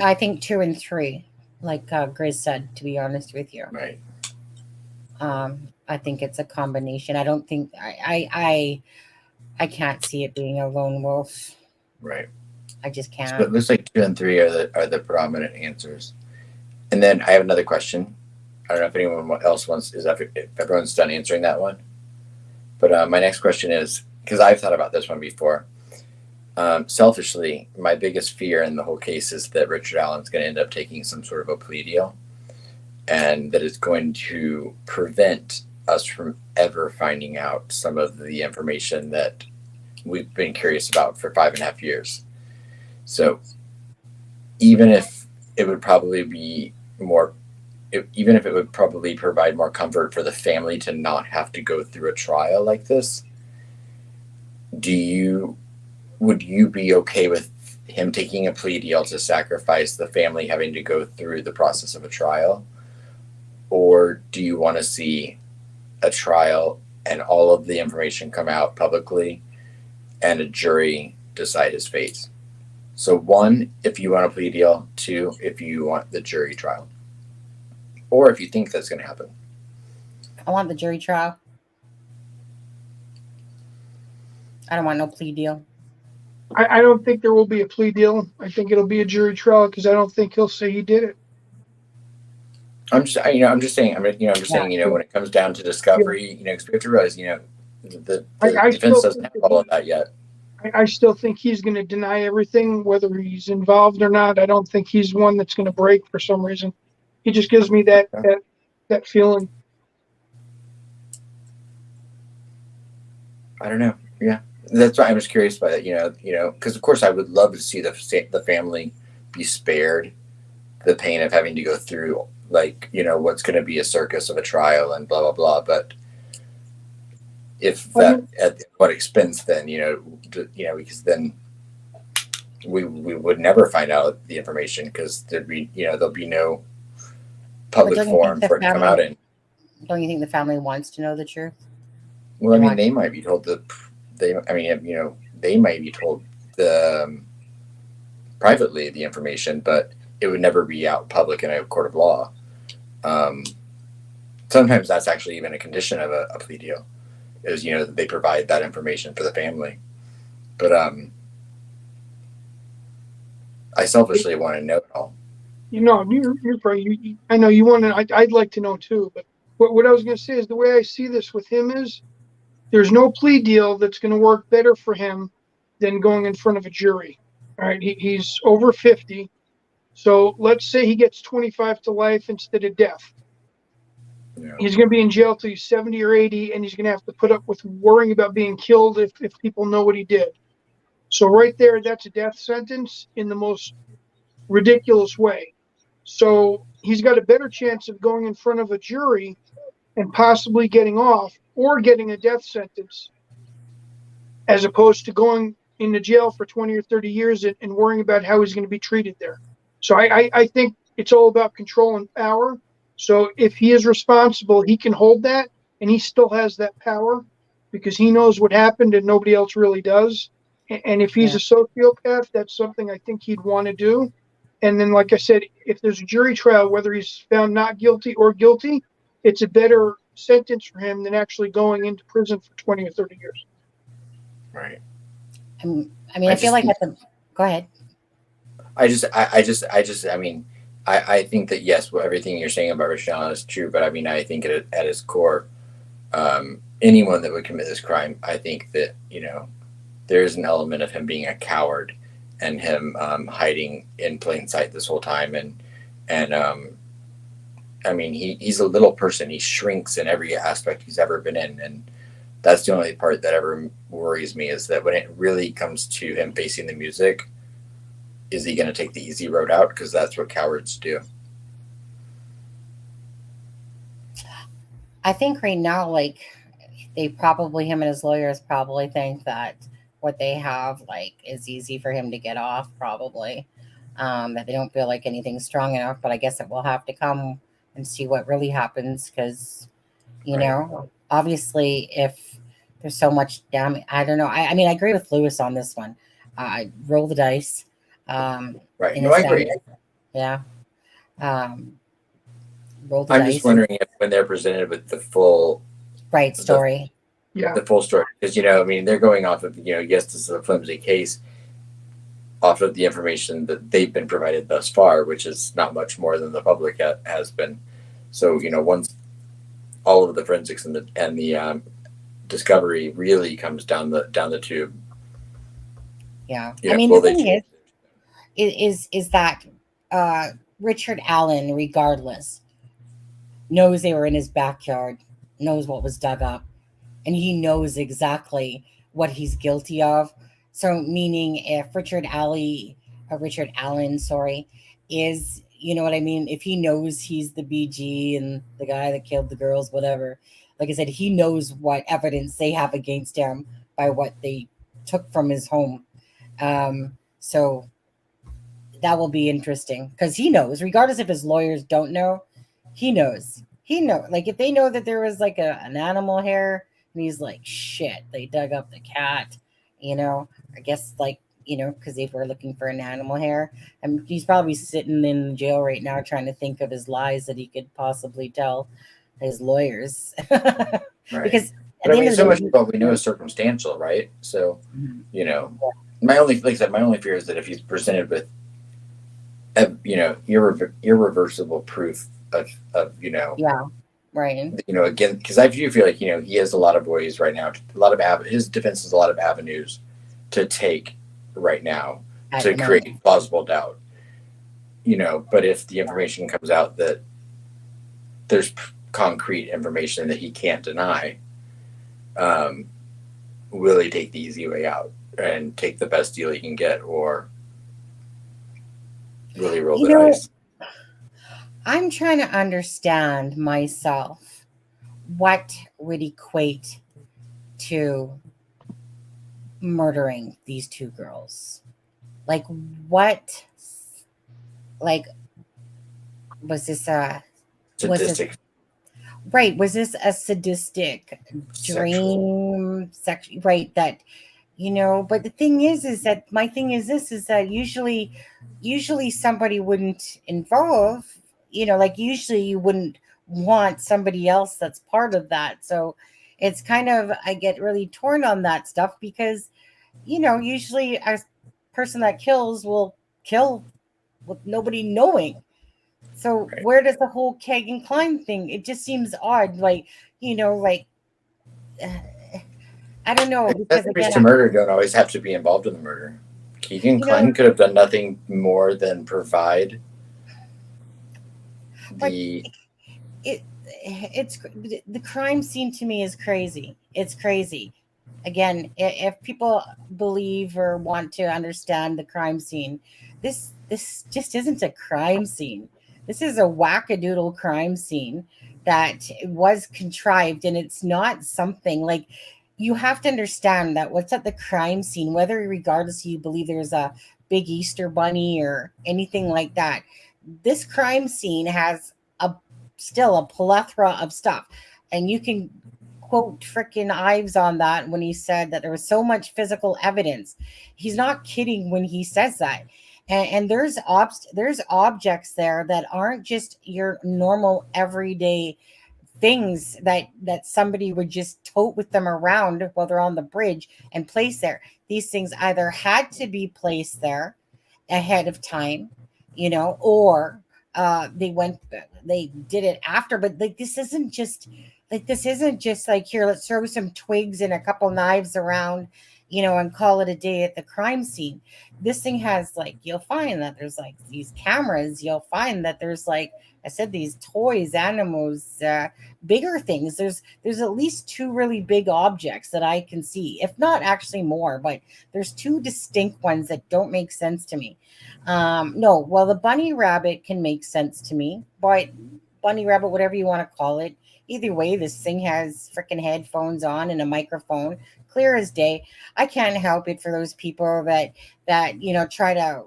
C: I think 2 and 3, like Grizz said, to be honest with you.
D: Right.
C: I think it's a combination. I don't think I can't see it being a lone wolf.
D: Right.
C: I just can't.
D: So it looks like 2 and 3 are the predominant answers. And then I have another question. I don't know if anyone else wants, if everyone's done answering that one. But my next question is, because I've thought about this one before. Selfishly, my biggest fear in the whole case is that Richard Allen's going to end up taking some sort of a plea deal, and that it's going to prevent us from ever finding out some of the information that we've been curious about for 5.5 years. So even if it would probably be even if it would probably provide more comfort for the family to not have to go through a trial like this, would you be okay with him taking a plea deal to sacrifice the family having to go through the process of a trial? Or do you want to see a trial and all of the information come out publicly and a jury decide his fate? So 1, if you want a plea deal. 2, if you want the jury trial. Or if you think that's going to happen.
C: I want the jury trial. I don't want no plea deal.
E: I don't think there will be a plea deal. I think it'll be a jury trial because I don't think he'll say he did it.
D: I'm just saying, when it comes down to discovery, because we have to realize, the defense doesn't have all of that yet.
E: I still think he's going to deny everything, whether he's involved or not. I don't think he's one that's going to break for some reason. He just gives me that feeling.
D: I don't know. Yeah, that's why I'm just curious by that. Because of course I would love to see the family be spared the pain of having to go through what's going to be a circus of a trial and blah blah blah. But if that at what expense, then because then we would never find out the information because there'll be no public forum for it to come out in.
C: Don't you think the family wants to know the truth?
D: Well, I mean, they might be told they might be told privately the information, but it would never be out public in a court of law. Sometimes that's actually even a condition of a plea deal, is that they provide that information for the family. But I selfishly want to know it all.
E: You're right. I know you want to. I'd like to know too. But what I was going to say is the way I see this with him is there's no plea deal that's going to work better for him than going in front of a jury. All right, he's over 50, so let's say he gets 25 to life instead of death. Yeah. He's going to be in jail till he's 70 or 80, and he's going to have to put up with worrying about being killed if people know what he did. So right there, that's a death sentence in the most ridiculous way. So he's got a better chance of going in front of a jury and possibly getting off or getting a death sentence as opposed to going into jail for 20 or 30 years and worrying about how he's going to be treated there. So I think it's all about control and power. So if he is responsible, he can hold that, and he still has that power because he knows what happened and nobody else really does. And if he's a sociopath, that's something I think he'd want to do. And then, like I said, if there's a jury trial, whether he's found not guilty or guilty, it's a better sentence for him than actually going into prison for 20 or 30 years.
D: Right.
C: I feel like go ahead.
D: I think that yes, everything you're saying about Xana is true, but I mean, I think at its core, anyone that would commit this crime, I think that, there is an element of him being a coward and him hiding in plain sight this whole time. And I mean, he's a little person. He shrinks in every aspect he's ever been in. And that's the only part that ever worries me, is that when it really comes to him facing the music, is he going to take the easy road out? Because that's what cowards do.
C: I think right now, like, him and his lawyers probably think that what they have, like, is easy for him to get off, probably. That they don't feel like anything's strong enough, but I guess it will have to come and see what really happens, because, obviously, if there's so much damage, I don't know. I mean, I agree with Lewis on this one. I roll the dice.
D: Right. No, I agree.
C: Yeah. Roll the
D: I'm
C: dice.
D: just wondering if when they're presented with the full
C: story.
D: The full story. Because, I mean, they're going off of, yes, this is a flimsy case, off of the information that they've been provided thus far, which is not much more than the public has been. So, once all of the forensics and the discovery really comes down the tube.
C: Yeah. I mean, the thing is that Richard Allen, regardless, knows they were in his backyard, knows what was dug up, and he knows exactly what he's guilty of. So, meaning if Richard Allen, is, you know what I mean? If he knows he's the BG and the guy that killed the girls, whatever, like I said, he knows what evidence they have against him by what they took from his home. So that will be interesting, because he knows, regardless if his lawyers don't know, he knows. Like, if they know that there was like an animal hair, and he's like, shit, they dug up the cat, I guess, like, because they were looking for an animal hair. And he's probably sitting in jail right now trying to think of his lies that he could possibly tell his lawyers.
D: Right.
C: Because
D: but I mean, so much of what we know is circumstantial, right? So, my only fear is that if he's presented with, irreversible proof of
C: right.
D: Again, because I do feel like, he has a lot of ways right now, his defense has a lot of avenues to take right now to create plausible doubt, but if the information comes out that there's concrete information that he can't deny, will he take the easy way out and take the best deal he can get, or will he roll the dice?
C: I'm trying to understand myself what would equate to murdering these two girls. Like, what? Like, was this
D: sadistic?
C: Was this a sadistic dream? Sexual, right? That, but the thing is that my thing is this: is that usually somebody wouldn't involve. Like, usually you wouldn't want somebody else that's part of that. So it's kind of, I get really torn on that stuff, because, usually a person that kills will kill with nobody knowing. So where does the whole keg and climb thing? It just seems odd. Like, I don't know. Because
D: again, to murder don't always have to be involved in the murder. Keegan Klein could have done nothing more than provide
C: it's the crime scene to me is crazy. It's crazy. Again, if people believe or want to understand the crime scene, this just isn't a crime scene. This is a wackadoodle crime scene that was contrived, and it's not something like, you have to understand that what's at the crime scene, whether regardless you believe there's a big Easter bunny or anything like that, this crime scene has a still a plethora of stuff. And you can quote freaking Ives on that when he said that there was so much physical evidence. He's not kidding when he says that. And there's objects there that aren't just your normal everyday things that somebody would just tote with them around while they're on the bridge and place there. These things either had to be placed there ahead of time, or they did it after. But like this isn't just like, here, let's throw some twigs and a couple knives around, and call it a day at the crime scene. This thing has, like, you'll find that there's like these cameras, you'll find that there's, like I said, these toys, animals, bigger things. There's at least two really big objects that I can see, if not actually more, but there's two distinct ones that don't make sense to me. No, well, the bunny rabbit can make sense to me, but bunny rabbit, whatever you want to call it, either way, this thing has freaking headphones on and a microphone, clear as day. I can't help it for those people that try to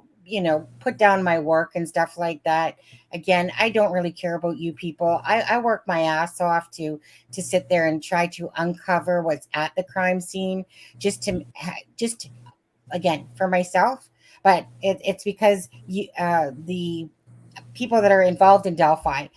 C: put down my work and stuff like that. Again, I don't really care about you people. I work my ass off to sit there and try to uncover what's at the crime scene, just again, for myself. But it's because the people that are involved in Delphi,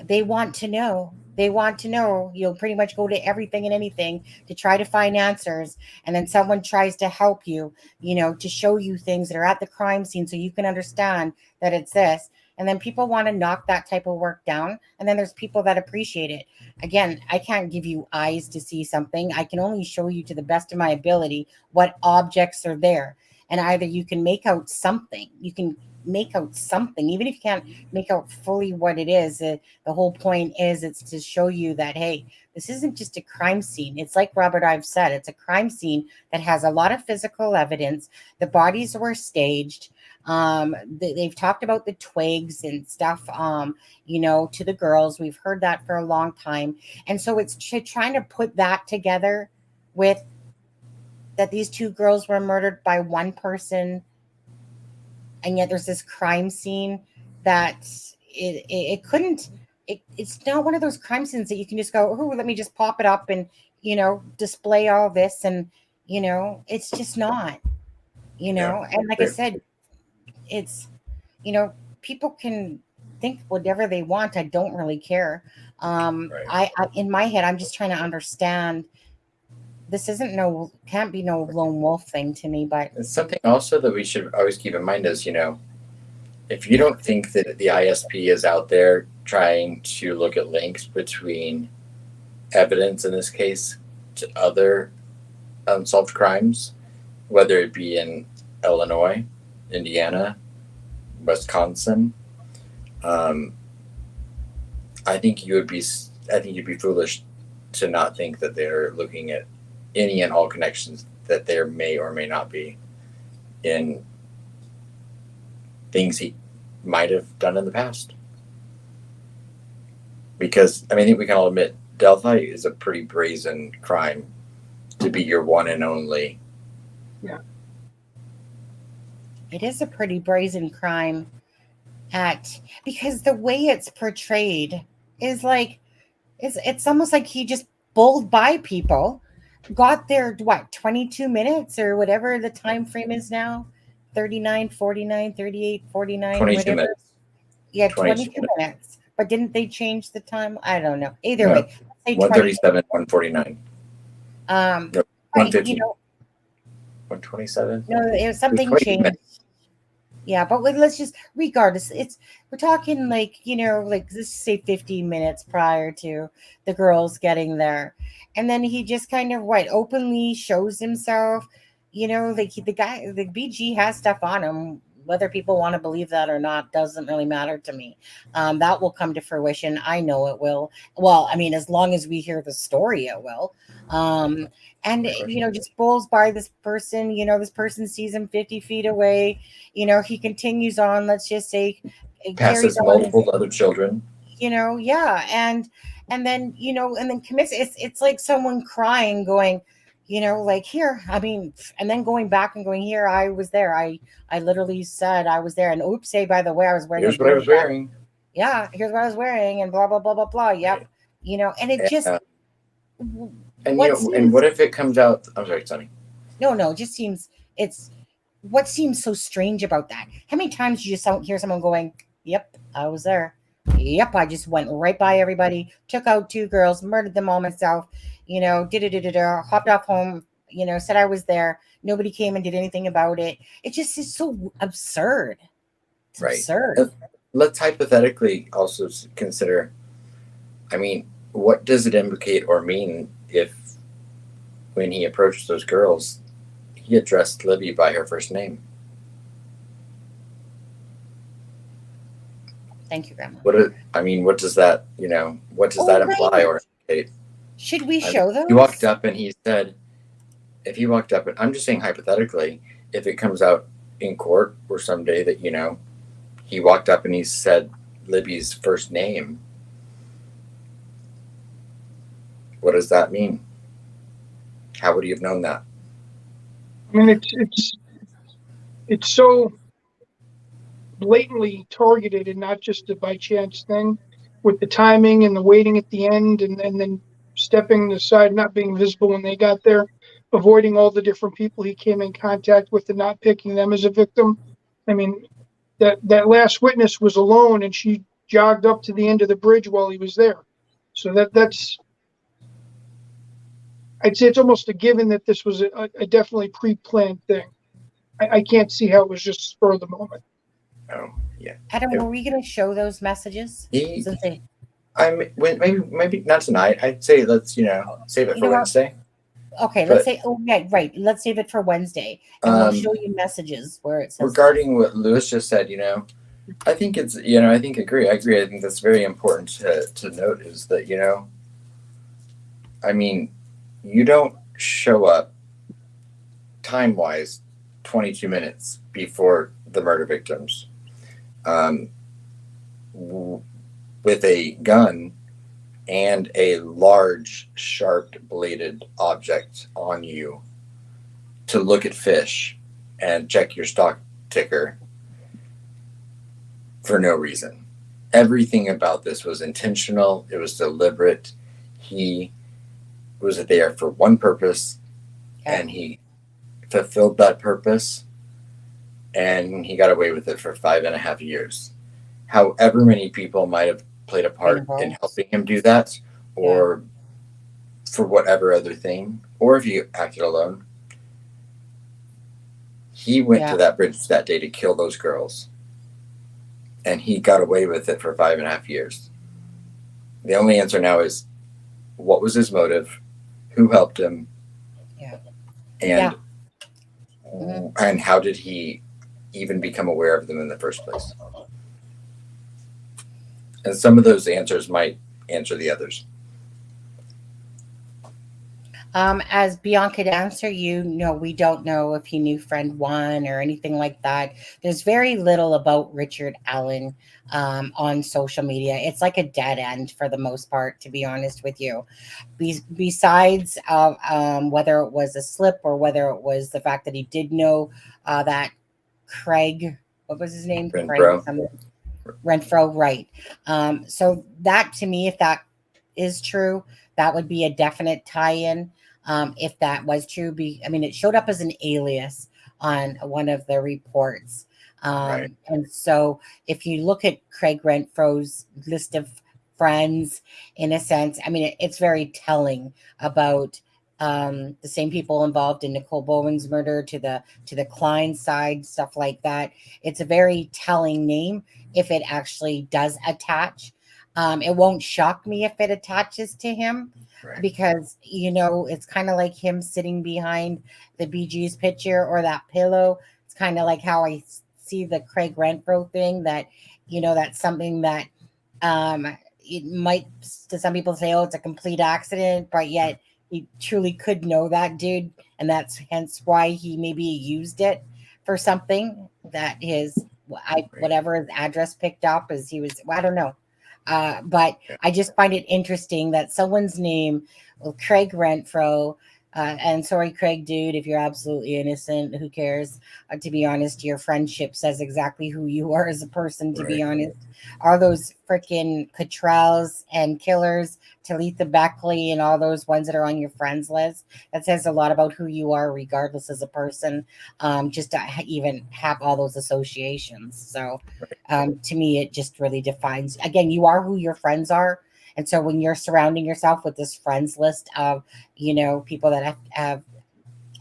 C: they want to know. They want to know. You'll pretty much go to everything and anything to try to find answers. And then someone tries to help you, to show you things that are at the crime scene so you can understand that it's this. And then people want to knock that type of work down. And then there's people that appreciate it. Again, I can't give you eyes to see something. I can only show you to the best of my ability what objects are there. And either you can make out something, even if you can't make out fully what it is. The whole point is it's to show you that, hey, this isn't just a crime scene. It's like Robert Ives said, it's a crime scene that has a lot of physical evidence. The bodies were staged. They've talked about the twigs and stuff, to the girls. We've heard that for a long time. And so it's trying to put that together with that these two girls were murdered by one person, and yet there's this crime scene that it's not one of those crime scenes that you can just go, oh, let me just pop it up and display all this, and it's just not, and like I said, it's people can think whatever they want. I don't really care. I in my head, I'm just trying to understand. This can't be no lone wolf thing to me. But
D: it's something also that we should always keep in mind is, if you don't think that the ISP is out there trying to look at links between evidence, in this case, to other unsolved crimes, whether it be in Illinois, Indiana, Wisconsin, I think you'd be foolish to not think that they're looking at any and all connections that there may or may not be in things he might have done in the past. Because, I think we can all admit, Delphi is a pretty brazen crime to be your one and only.
E: Yeah.
C: It is a pretty brazen crime because the way it's portrayed is like, it's almost like he just bowled by people, got there, 22 minutes or whatever the time frame is now, 39, 49, 38, 49,
D: 22
C: whatever.
D: minutes.
C: Yeah, 22 minutes. But didn't they change the time? I don't know. Either way, let's say
D: 137, 149.
C: No,
D: 150. 127.
C: No, it was something changed. Minutes. Yeah, but let's just, regardless, we're talking like, let's say 15 minutes prior to the girls getting there. And then he just kind of openly shows himself, like the BG has stuff on him. Whether people want to believe that or not doesn't really matter to me. That will come to fruition. I know it will. Well, as long as we hear the story, it will. And just bowls by this person. This person sees him 50 feet away. He continues on. Let's just say,
D: passes multiple other children.
C: Yeah, and then and then commits. It's like someone crying, going, like, here. And then going back and going, here, I was there. I literally said I was there. And oops, say, by the way, I was wearing.
D: Here's what I was wearing.
C: yeah, here's what I was wearing, and blah blah blah blah blah. Yep,
D: Right.
C: you know, and it just
D: And
C: what
D: you know, and
C: seems
D: what if it comes out? I'm sorry, Sonny.
C: no, it just seems it's what seems so strange about that. How many times you just don't hear someone going, "Yep, I was there. Yep, I just went right by everybody, took out 2 girls, murdered them all myself. You know, hopped off home. You know, said I was there. Nobody came and did anything about it. It just is so absurd. It's
D: Right.
C: absurd.
D: Let's hypothetically also consider. I mean, what does it implicate or mean if, when he approached those girls, he addressed Libby by her first name?
C: Thank you, Grandma.
D: What does that, what does that imply
C: Right.
D: or indicate?
C: Should we
D: I mean,
C: show those?
D: he walked up and he said, if he walked up, and I'm just saying hypothetically, if it comes out in court or someday that, he walked up and he said Libby's first name, what does that mean? How would he have known that?
E: I mean, it's so blatantly targeted and not just a by chance thing, with the timing and the waiting at the end, and then stepping aside, not being visible when they got there, avoiding all the different people he came in contact with and not picking them as a victim. I mean, that last witness was alone, and she jogged up to the end of the bridge while he was there. So that's I'd say it's almost a given that this was a definitely pre-planned thing. I can't see how it was just spur of the moment.
D: Oh, yeah.
C: Adam, were we going to show those messages? Since they,
D: Maybe not tonight. I'd say let's save it for Wednesday.
C: Okay, let's say right. Let's save it for Wednesday, and we'll show you messages where it says
D: regarding what Lewis just said. I think it's I agree. I think that's very important to note is that I mean, you don't show up time wise 22 minutes before the murder victims with a gun and a large sharp bladed object on you to look at fish and check your stock ticker for no reason. Everything about this was intentional. It was deliberate. He was there for one purpose, and he fulfilled that purpose, and he got away with it for 5.5 years. However many people might have played a part in helping him do that, or for whatever other thing, or if he acted alone, he went to that bridge that day to kill those girls, and he got away with it for 5.5 years. The only answer now is, what was his motive? Who helped him? And how did he even become aware of them in the first place? And some of those answers might answer the others.
C: As Bianca to answer you, no, we don't know if he knew friend one or anything like that. There's very little about Richard Allen on social media. It's like a dead end for the most part, to be honest with you. Besides whether it was a slip or whether it was the fact that he did know that Craig, what was his name? Renfro, right. So that, to me, if that is true, that would be a definite tie-in. If that was true, it showed up as an alias on one of the reports. And so if you look at Craig Renfro's list of friends, in a sense, it's very telling about the same people involved in Nicole Bowen's murder to the Klein side, stuff like that. It's a very telling name if it actually does attach. It won't shock me if it attaches to him, because it's kind of like him sitting behind the Bee Gees picture or that pillow. It's kind of like how I see the Craig Renfro thing, that that's something that it might, to some people, say, oh, it's a complete accident, but yet he truly could know that dude, and that's hence why he maybe used it for something that whatever his address picked up as he was, I don't know. But I just find it interesting that someone's name, Craig Renfro, And sorry, Craig, dude, if you're absolutely innocent, who cares? To be honest, your friendship says exactly who you are as a person, to be honest. All those freaking Cottrells and Killers, Talitha Beckley, and all those ones that are on your friends list, that says a lot about who you are, regardless as a person, just to even have all those associations. So to me, it just really defines, again, you are who your friends are. And so when you're surrounding yourself with this friends list of, people that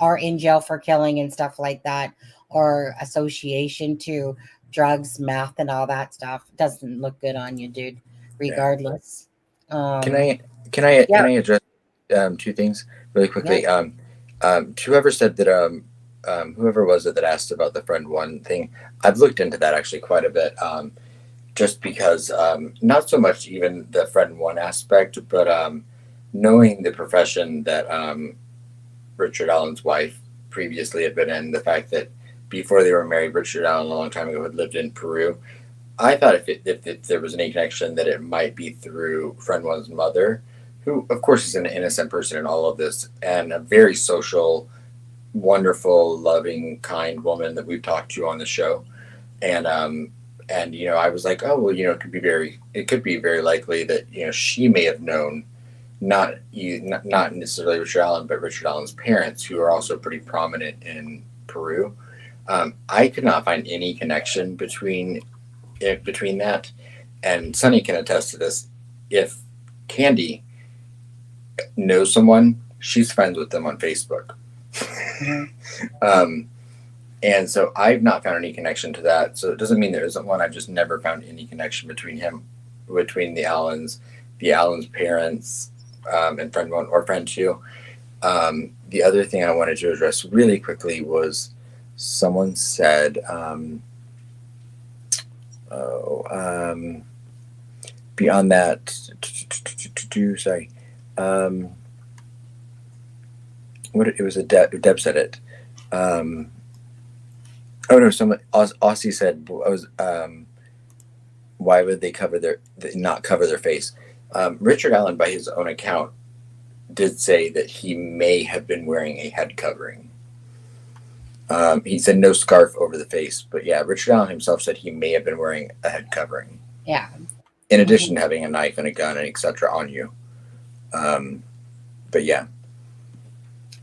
C: are in jail for killing and stuff like that, or association to drugs, meth, and all that stuff, doesn't look good on you, dude. Regardless.
D: Can I address two things really quickly? Whoever said that whoever was it that asked about the friend one thing, I've looked into that actually quite a bit. Just because not so much even the friend one aspect, but knowing the profession that Richard Allen's wife previously had been in, the fact that before they were married, Richard Allen a long time ago had lived in Peru. I thought if there was any connection, that it might be through friend one's mother, who of course is an innocent person in all of this, and a very social, wonderful, loving, kind woman that we've talked to on the show. And I was like, oh well, it could be very likely that she may have known not necessarily Richard Allen, but Richard Allen's parents, who are also pretty prominent in Peru. I could not find any connection between that, and Sunny can attest to this. If Candy knows someone, she's friends with them on Facebook. And so I've not found any connection to that. So it doesn't mean there isn't one. I've just never found any connection between the Allens, parents, and friend one or friend two. The other thing I wanted to address really quickly was someone said, beyond that, sorry. It was Deb said it. Ozzy said, why would they not cover their face? Richard Allen, by his own account, did say that he may have been wearing a head covering. He said no scarf over the face, but yeah, Richard Allen himself said he may have been wearing a head covering.
C: Yeah.
D: In addition to having a knife and a gun and etc. on you. But yeah.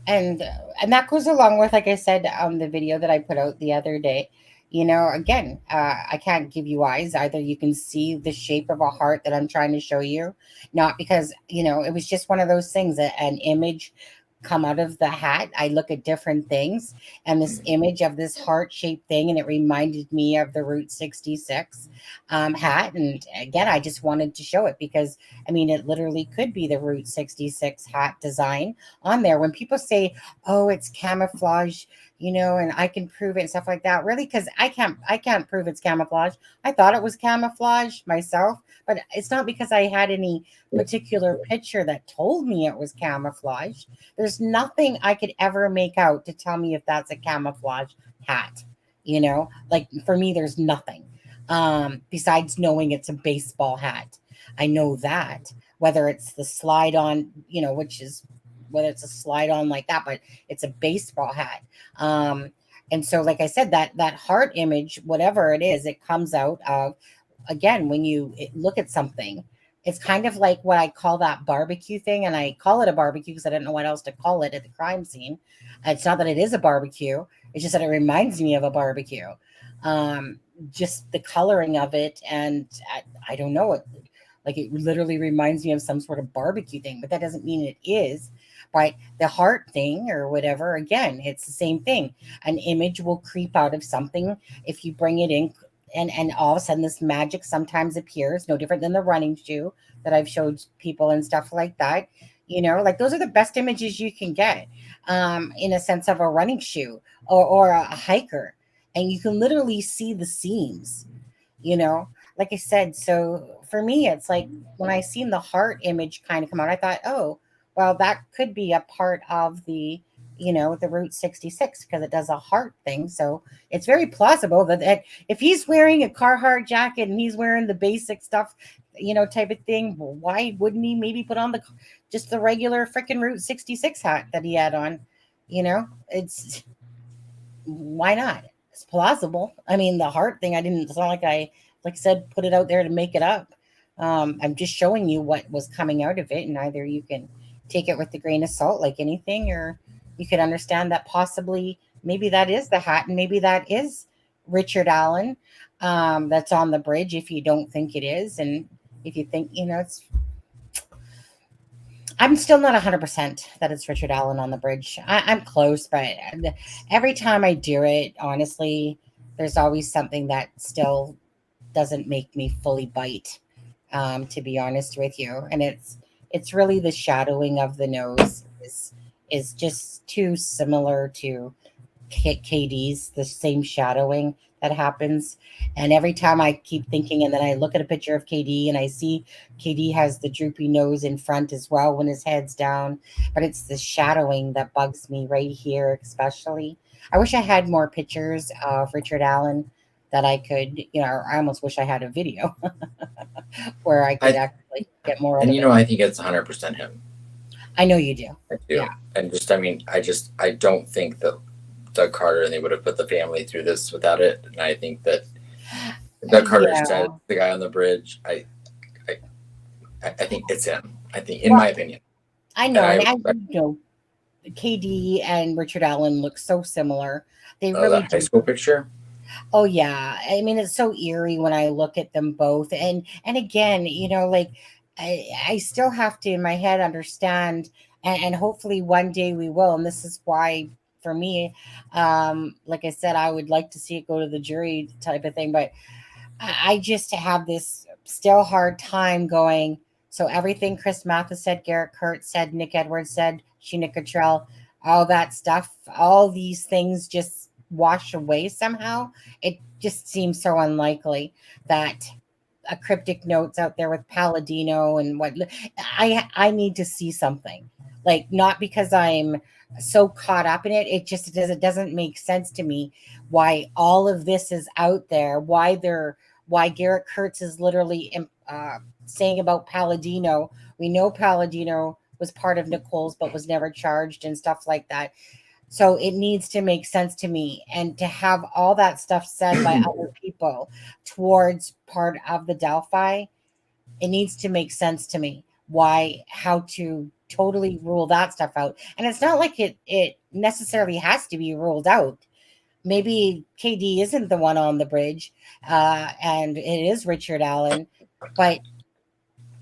C: And that goes along with, like I said, the video that I put out the other day. Again, I can't give you eyes. Either you can see the shape of a heart that I'm trying to show you, not because, it was just one of those things, an image come out of the hat. I look at different things, and this image of this heart-shaped thing, and it reminded me of the Route 66 hat. And again, I just wanted to show it because, it literally could be the Route 66 hat design on there. When people say, oh, it's camouflage, and I can prove it and stuff like that, really, because I can't prove it's camouflage. I thought it was camouflage myself, but it's not because I had any particular picture that told me it was camouflage. There's nothing I could ever make out to tell me if that's a camouflage hat. Like for me, there's nothing besides knowing it's a baseball hat. I know that whether it's the slide on, whether it's a slide on like that, but it's a baseball hat. And so, like I said, that heart image, whatever it is, it comes out of, again, when you look at something, it's kind of like what I call that barbecue thing. And I call it a barbecue because I didn't know what else to call it at the crime scene. It's not that it is a barbecue. It's just that it reminds me of a barbecue. Just the coloring of it. And I don't know, it literally reminds me of some sort of barbecue thing, but that doesn't mean it is. Right? The heart thing or whatever, again, it's the same thing. An image will creep out of something if you bring it in. And all of a sudden this magic sometimes appears, no different than the running shoe that I've showed people and stuff like that. Those are the best images you can get in a sense of a running shoe or a hiker. And you can literally see the seams, like I said. So for me, it's like when I seen the heart image kind of come out, I thought, oh, well, that could be a part of the Route 66 because it does a heart thing. So it's very plausible that if he's wearing a Carhartt jacket and he's wearing the basic stuff, type of thing. Well, why wouldn't he maybe put on just the regular freaking Route 66 hat that he had on? It's why not? It's plausible. I mean, the heart thing, it's not like I said, put it out there to make it up. I'm just showing you what was coming out of it, and either you can take it with a grain of salt like anything, or you could understand that possibly maybe that is the hat, and maybe that is Richard Allen that's on the bridge, if you don't think it is. And if you think, I'm still not 100% that it's Richard Allen on the bridge. I'm close, but every time I do it, honestly, there's always something that still doesn't make me fully bite, to be honest with you. And it's really the shadowing of the nose is just too similar to KD's, the same shadowing that happens. And every time I keep thinking, and then I look at a picture of KD and I see KD has the droopy nose in front as well when his head's down, but it's the shadowing that bugs me right here, especially. I wish I had more pictures of Richard Allen that I could, I almost wish I had a video where I could actually get more of it.
D: And I think it's 100% him.
C: I know you do.
D: I do. Yeah. And I don't think that Doug Carter and they would have put the family through this without it. And I think that Doug Carter said the guy on the bridge. I think it's him. I think, in my opinion.
C: I know. And KD and Richard Allen look so similar. They really
D: the high school picture.
C: Oh yeah. I mean, it's so eerie when I look at them both. And again, I still have to in my head understand, and hopefully one day we will. And this is why, for me, like I said, I would like to see it go to the jury type of thing, but I just have this still hard time going. So everything Chris Mathis said, Garrett Kurtz said, Nick Edwards said, Sheena Cottrell, all that stuff, all these things just wash away somehow. It just seems so unlikely that a cryptic notes out there with Palladino and what I need to see something, like, not because I'm so caught up in it. It doesn't make sense to me why all of this is out there, why Garrett Kurtz is literally saying about Palladino. We know Palladino was part of Nicole's but was never charged and stuff like that. So it needs to make sense to me, and to have all that stuff said by other people towards part of the Delphi, it needs to make sense to me how to totally rule that stuff out. And it's not like it necessarily has to be ruled out. Maybe KD isn't the one on the bridge, and it is Richard Allen. But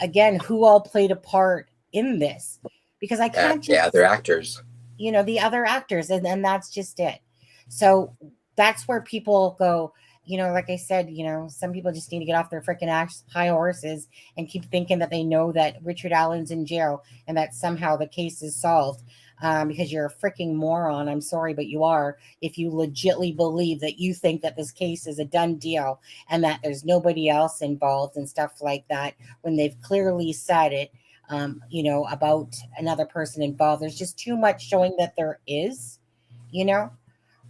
C: again, who all played a part in this? Because I can't
D: they're actors.
C: The other actors, and that's just it. So that's where people go, like I said, some people just need to get off their freaking high horses and keep thinking that they know that Richard Allen's in jail and that somehow the case is solved, because you're a freaking moron. I'm sorry, but you are, if you legitly believe that you think that this case is a done deal and that there's nobody else involved and stuff like that, when they've clearly said it. About another person involved. There's just too much showing that there is,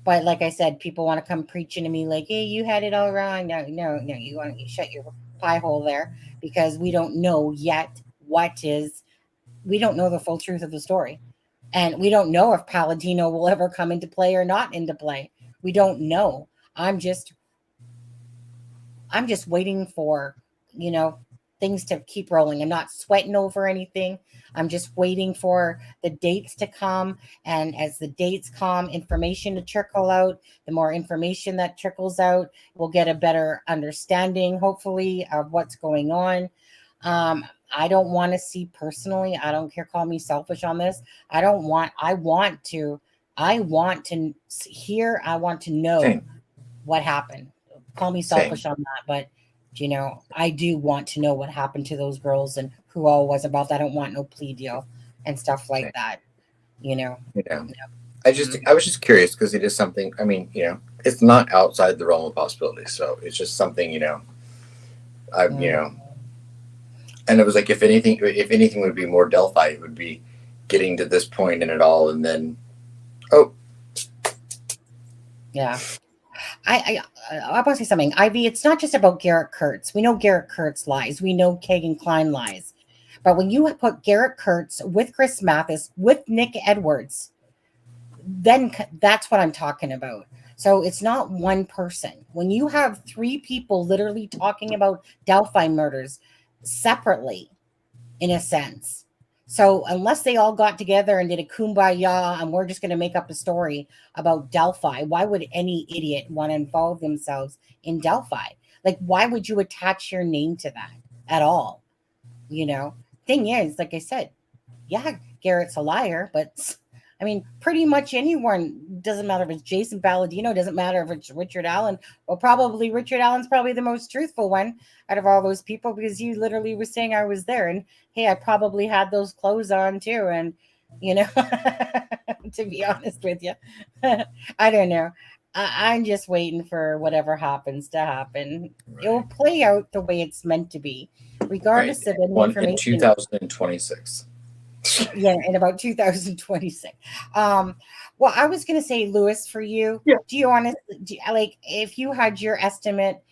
C: But like I said, people want to come preaching to me like, hey, you had it all wrong. No, you want to shut your pie hole there, because we don't know yet we don't know the full truth of the story. And we don't know if Palladino will ever come into play or not into play. We don't know. I'm just waiting for, things to keep rolling. I'm not sweating over anything. I'm just waiting for the dates to come. And as the dates come, information to trickle out. The more information that trickles out, we'll get a better understanding, hopefully, of what's going on. I don't want to see personally. I don't care. Call me selfish on this. I want to hear. I want to know what happened. Call me selfish on that, but I do want to know what happened to those girls and who all was involved. I don't want no plea deal and stuff like that.
D: I was just curious because it is something. I mean, it's not outside the realm of possibility. So it's just something, and it was like, if anything would be more Delphi, it would be getting to this point in it all, and then,
C: yeah. I want to say something, Ivy. It's not just about Garrett Kurtz. We know Garrett Kurtz lies. We know Kagan Klein lies. But when you put Garrett Kurtz with Chris Mathis with Nick Edwards, then that's what I'm talking about. So it's not one person. When you have three people literally talking about Delphi murders separately, in a sense. So unless they all got together and did a kumbaya and we're just going to make up a story about Delphi, why would any idiot want to involve themselves in Delphi? Like, why would you attach your name to that at all? You know, thing is, like I said, yeah, Garrett's a liar, but I mean, pretty much anyone, doesn't matter if it's Jason Palladino, doesn't matter if it's Richard Allen. Well, probably Richard Allen's probably the most truthful one out of all those people, because you literally were saying I was there, and hey, I probably had those clothes on too. And you know, to be honest with you, I don't know. I'm just waiting for whatever happens to happen. It will play out the way it's meant to be, regardless of any information.
D: In 2026.
C: Yeah, in about 2026. Well, I was going to say, Lewis, for you, do you want to, like, if you had your estimate,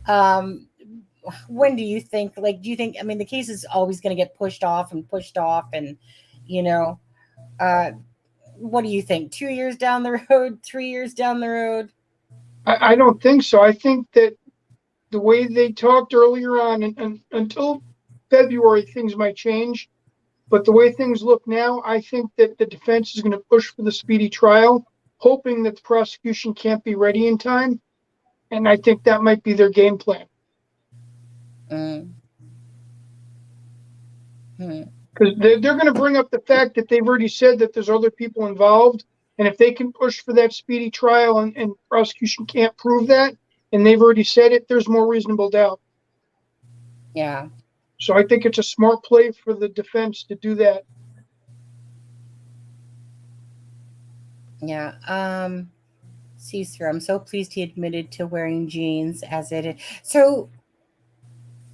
C: when do you think, like, do you think, I mean, the case is always going to get pushed off, and, you know, what do you think? 2 years down the road, 3 years down the road?
E: I don't think so. I think that the way they talked earlier on, and until February, things might change. But the way things look now, I think that the defense is going to push for the speedy trial, hoping that the prosecution can't be ready in time. And I think that might be their game plan. Because they're going to bring up the fact that they've already said that there's other people involved. And if they can push for that speedy trial and prosecution can't prove that, and they've already said it, there's more reasonable doubt.
C: Yeah.
E: So I think it's a smart play for the defense to do that.
C: Yeah. See-through. I'm so pleased he admitted to wearing jeans as it is. So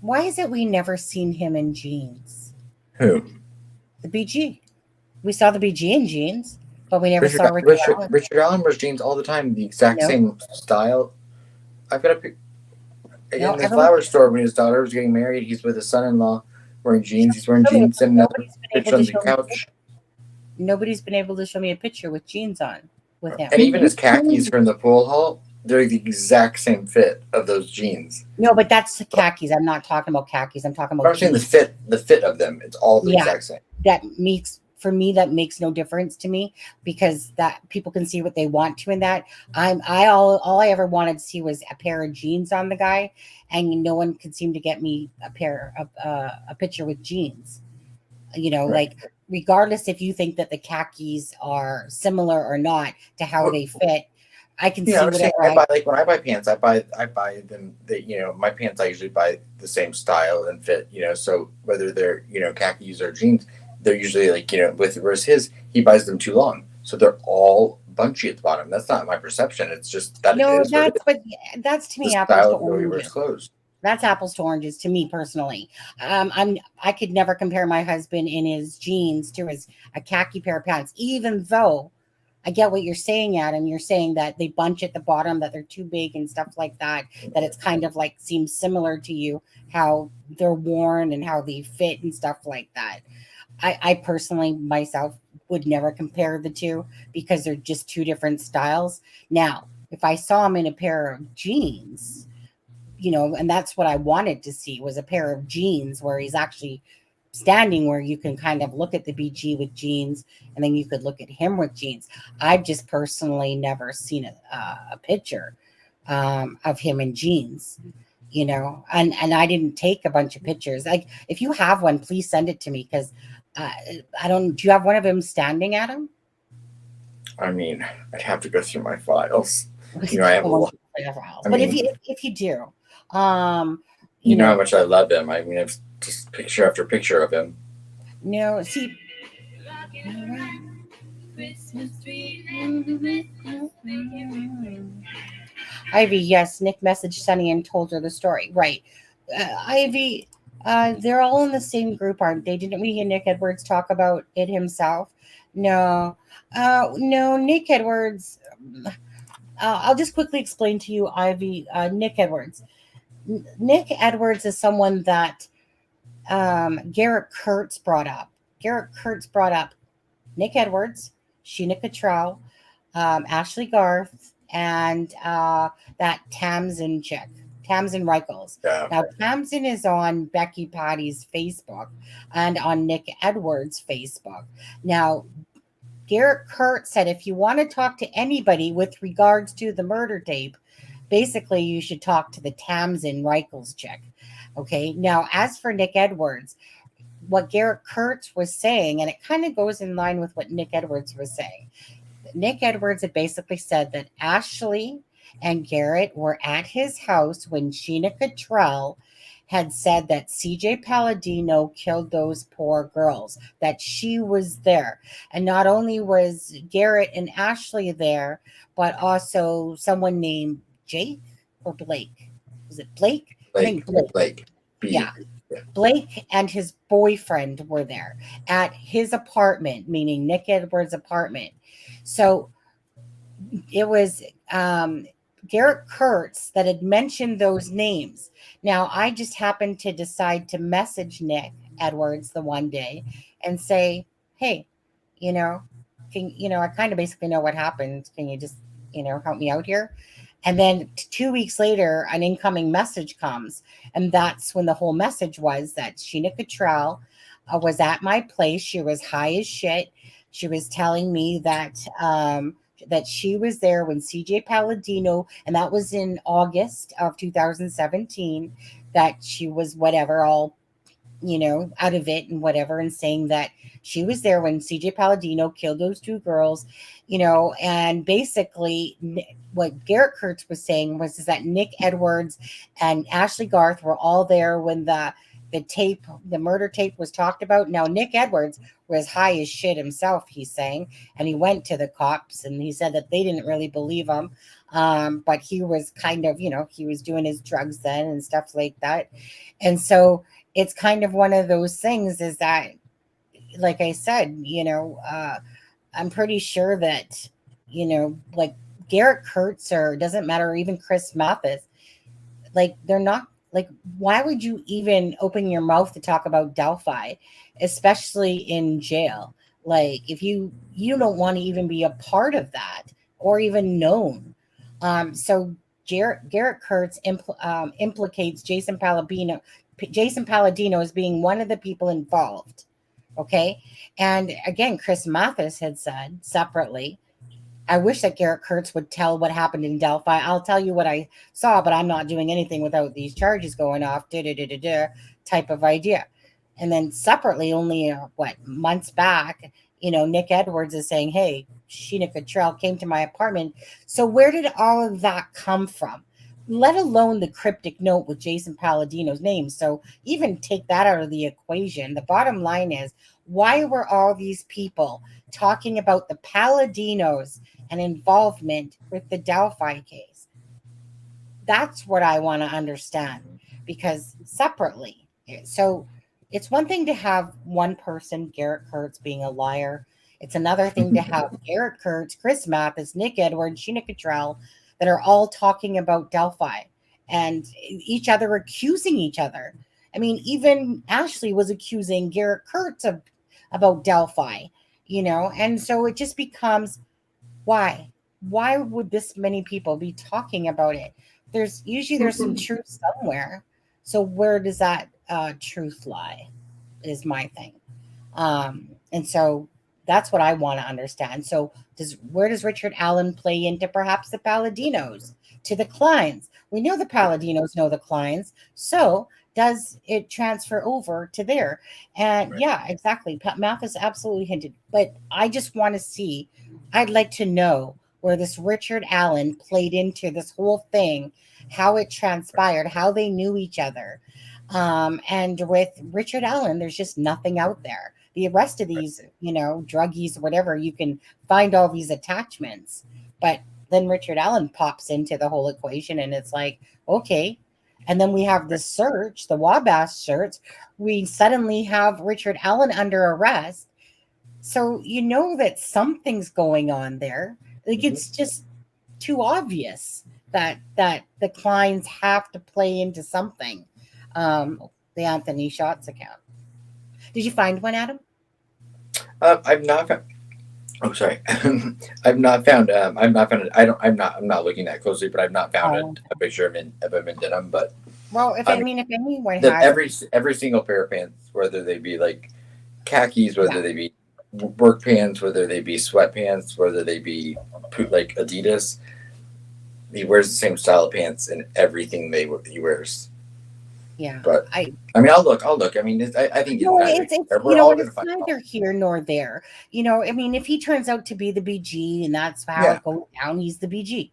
C: why is it we never seen him in jeans?
D: Who?
C: The BG. We saw the BG in jeans, but we never saw Richard Allen.
D: Richard Allen wears jeans all the time, the exact same style. I've got a picture. In the flower store, when his daughter was getting married, he's with his son-in-law wearing jeans. He's wearing jeans and another picture on the couch.
C: Nobody's been able to show me a picture with jeans on with him.
D: And even his khakis from the pool hall, they're the exact same fit of those jeans.
C: No, but that's khakis. I'm not talking about khakis. I'm talking about.
D: I'm saying the fit of them. It's all the exact same.
C: That makes no difference to me, because that people can see what they want to in that. All I ever wanted to see was a pair of jeans on the guy, and no one could seem to get me a picture with jeans. You know, like, regardless if you think that the khakis are similar or not to how they fit, I can see whatever.
D: When I buy pants, I buy them. My pants, I usually buy the same style and fit. So whether they're khakis or jeans, they're usually whereas his, he buys them too long, so they're all bunchy at the bottom. That's not my perception. It's just that.
C: No, that's to me apples to oranges. That's apples to oranges to me personally. I could never compare my husband in his jeans to a khaki pair of pants, even though I get what you're saying, Adam. You're saying that they bunch at the bottom, that they're too big and stuff like that, that it's kind of like seems similar to you, how they're worn and how they fit and stuff like that. I personally myself would never compare the two, because they're just two different styles. Now, if I saw him in a pair of jeans, and that's what I wanted to see, was a pair of jeans where he's actually standing, where you can kind of look at the BG with jeans, and then you could look at him with jeans. I've just personally never seen a picture of him in jeans, and I didn't take a bunch of pictures. Like, if you have one, please send it to me, because do you have one of him standing, Adam?
D: I mean, I'd have to go through my files. I have a lot.
C: But if you do,
D: you know how much I love him. I mean, I've just picture after picture of him.
C: No, see. Ivy, yes, Nick messaged Sunny and told her the story. Right. Ivy, they're all in the same group, aren't they? Didn't we hear Nick Edwards talk about it himself? No. No, Nick Edwards, I'll just quickly explain to you, Ivy, Nick Edwards. Nick Edwards is someone that Garrett Kurtz brought up. Garrett Kurtz brought up Nick Edwards, Sheena Cottrell, Ashley Garth, and that Tamsin chick, Tamsin Reichels.
D: Yeah.
C: Now, Tamsin is on Becky Patty's Facebook and on Nick Edwards' Facebook. Now, Garrett Kurtz said if you want to talk to anybody with regards to the murder tape, basically you should talk to the Tamsin Reichels chick. Okay. Now, as for Nick Edwards, what Garrett Kurtz was saying, and it kind of goes in line with what Nick Edwards was saying. Nick Edwards had basically said that Ashley and Garrett were at his house when Sheena Cottrell had said that CJ Palladino killed those poor girls, that she was there. And not only was Garrett and Ashley there, but also someone named Jake or Blake. Was it Blake? I think Blake.
D: Blake.
C: Yeah. Blake and his boyfriend were there at his apartment, meaning Nick Edwards' apartment. So it was Garrett Kurtz that had mentioned those names. Now, I just happened to decide to message Nick Edwards the one day and say, hey, I kind of basically know what happened. Can you just, help me out here? And then 2 weeks later, an incoming message comes. And that's when the whole message was that Sheena Cottrell was at my place. She was high as shit. She was telling me that that she was there when CJ Palladino, and that was in August of 2017, that she was whatever, all, out of it and whatever, and saying that she was there when CJ Palladino killed those two girls, and basically what Garrett Kurtz was saying is that Nick Edwards and Ashley Garth were all there when the murder tape was talked about. Now, Nick Edwards was high as shit himself, he's saying, and he went to the cops and he said that they didn't really believe him. But he was kind of, he was doing his drugs then and stuff like that. And so it's kind of one of those things is that, like I said, I'm pretty sure that, like Garrett Kurtz or doesn't matter, or even Chris Mathis, like they're not, like, why would you even open your mouth to talk about Delphi, especially in jail? Like, if you don't want to even be a part of that or even known. So Garrett Kurtz implicates Jason Palladino as being one of the people involved. Okay. And again, Chris Mathis had said separately, I wish that Garrett Kurtz would tell what happened in Delphi. I'll tell you what I saw, but I'm not doing anything without these charges going off, type of idea. And then separately, only months back, Nick Edwards is saying, hey, Sheena Cottrell came to my apartment. So where did all of that come from? Let alone the cryptic note with Jason Palladino's name. So even take that out of the equation. The bottom line is, why were all these people talking about the Palladinos and involvement with the Delphi case? That's what I want to understand, because separately. So it's one thing to have one person, Garrett Kurtz, being a liar. It's another thing to have Garrett Kurtz, Chris Mathis, Nick Edwards, Sheena Cottrell, that are all talking about Delphi and each other accusing each other. I mean, even Ashley was accusing Garrett Kurtz about Delphi, and so it just becomes, why would this many people be talking about it? There's some truth somewhere. So where does that truth lie is my thing. And so that's what I want to understand. So where does Richard Allen play into perhaps the Palladinos, to the Kleins? We know the Palladinos know the Kleins. So does it transfer over to there? And right. Yeah, exactly. Mathis absolutely hinted. But I just want to see, I'd like to know where this Richard Allen played into this whole thing, how it transpired, how they knew each other. And with Richard Allen, there's just nothing out there. The rest of these, druggies, whatever, you can find all these attachments. But then Richard Allen pops into the whole equation and it's like, okay. And then we have this search, the Wabash search. We suddenly have Richard Allen under arrest. So you know that something's going on there. Like, it's just, too obvious that the Kleins have to play into something. The Anthony Shots account. Did you find one, Adam?
D: I've not found. Oh, sorry. I've not found. I've not found it. I don't. I'm not looking that closely, but I've not found a picture of him in denim. But
C: well, if anyone
D: every single pair of pants, whether they be like khakis, whether they be work pants, whether they be sweatpants, whether they be like Adidas, he wears the same style of pants in everything he wears.
C: Yeah,
D: but I mean, I'll look. I mean, I think
C: it's it's neither here nor there. I mean, if he turns out to be the BG and that's how it goes down, he's the BG.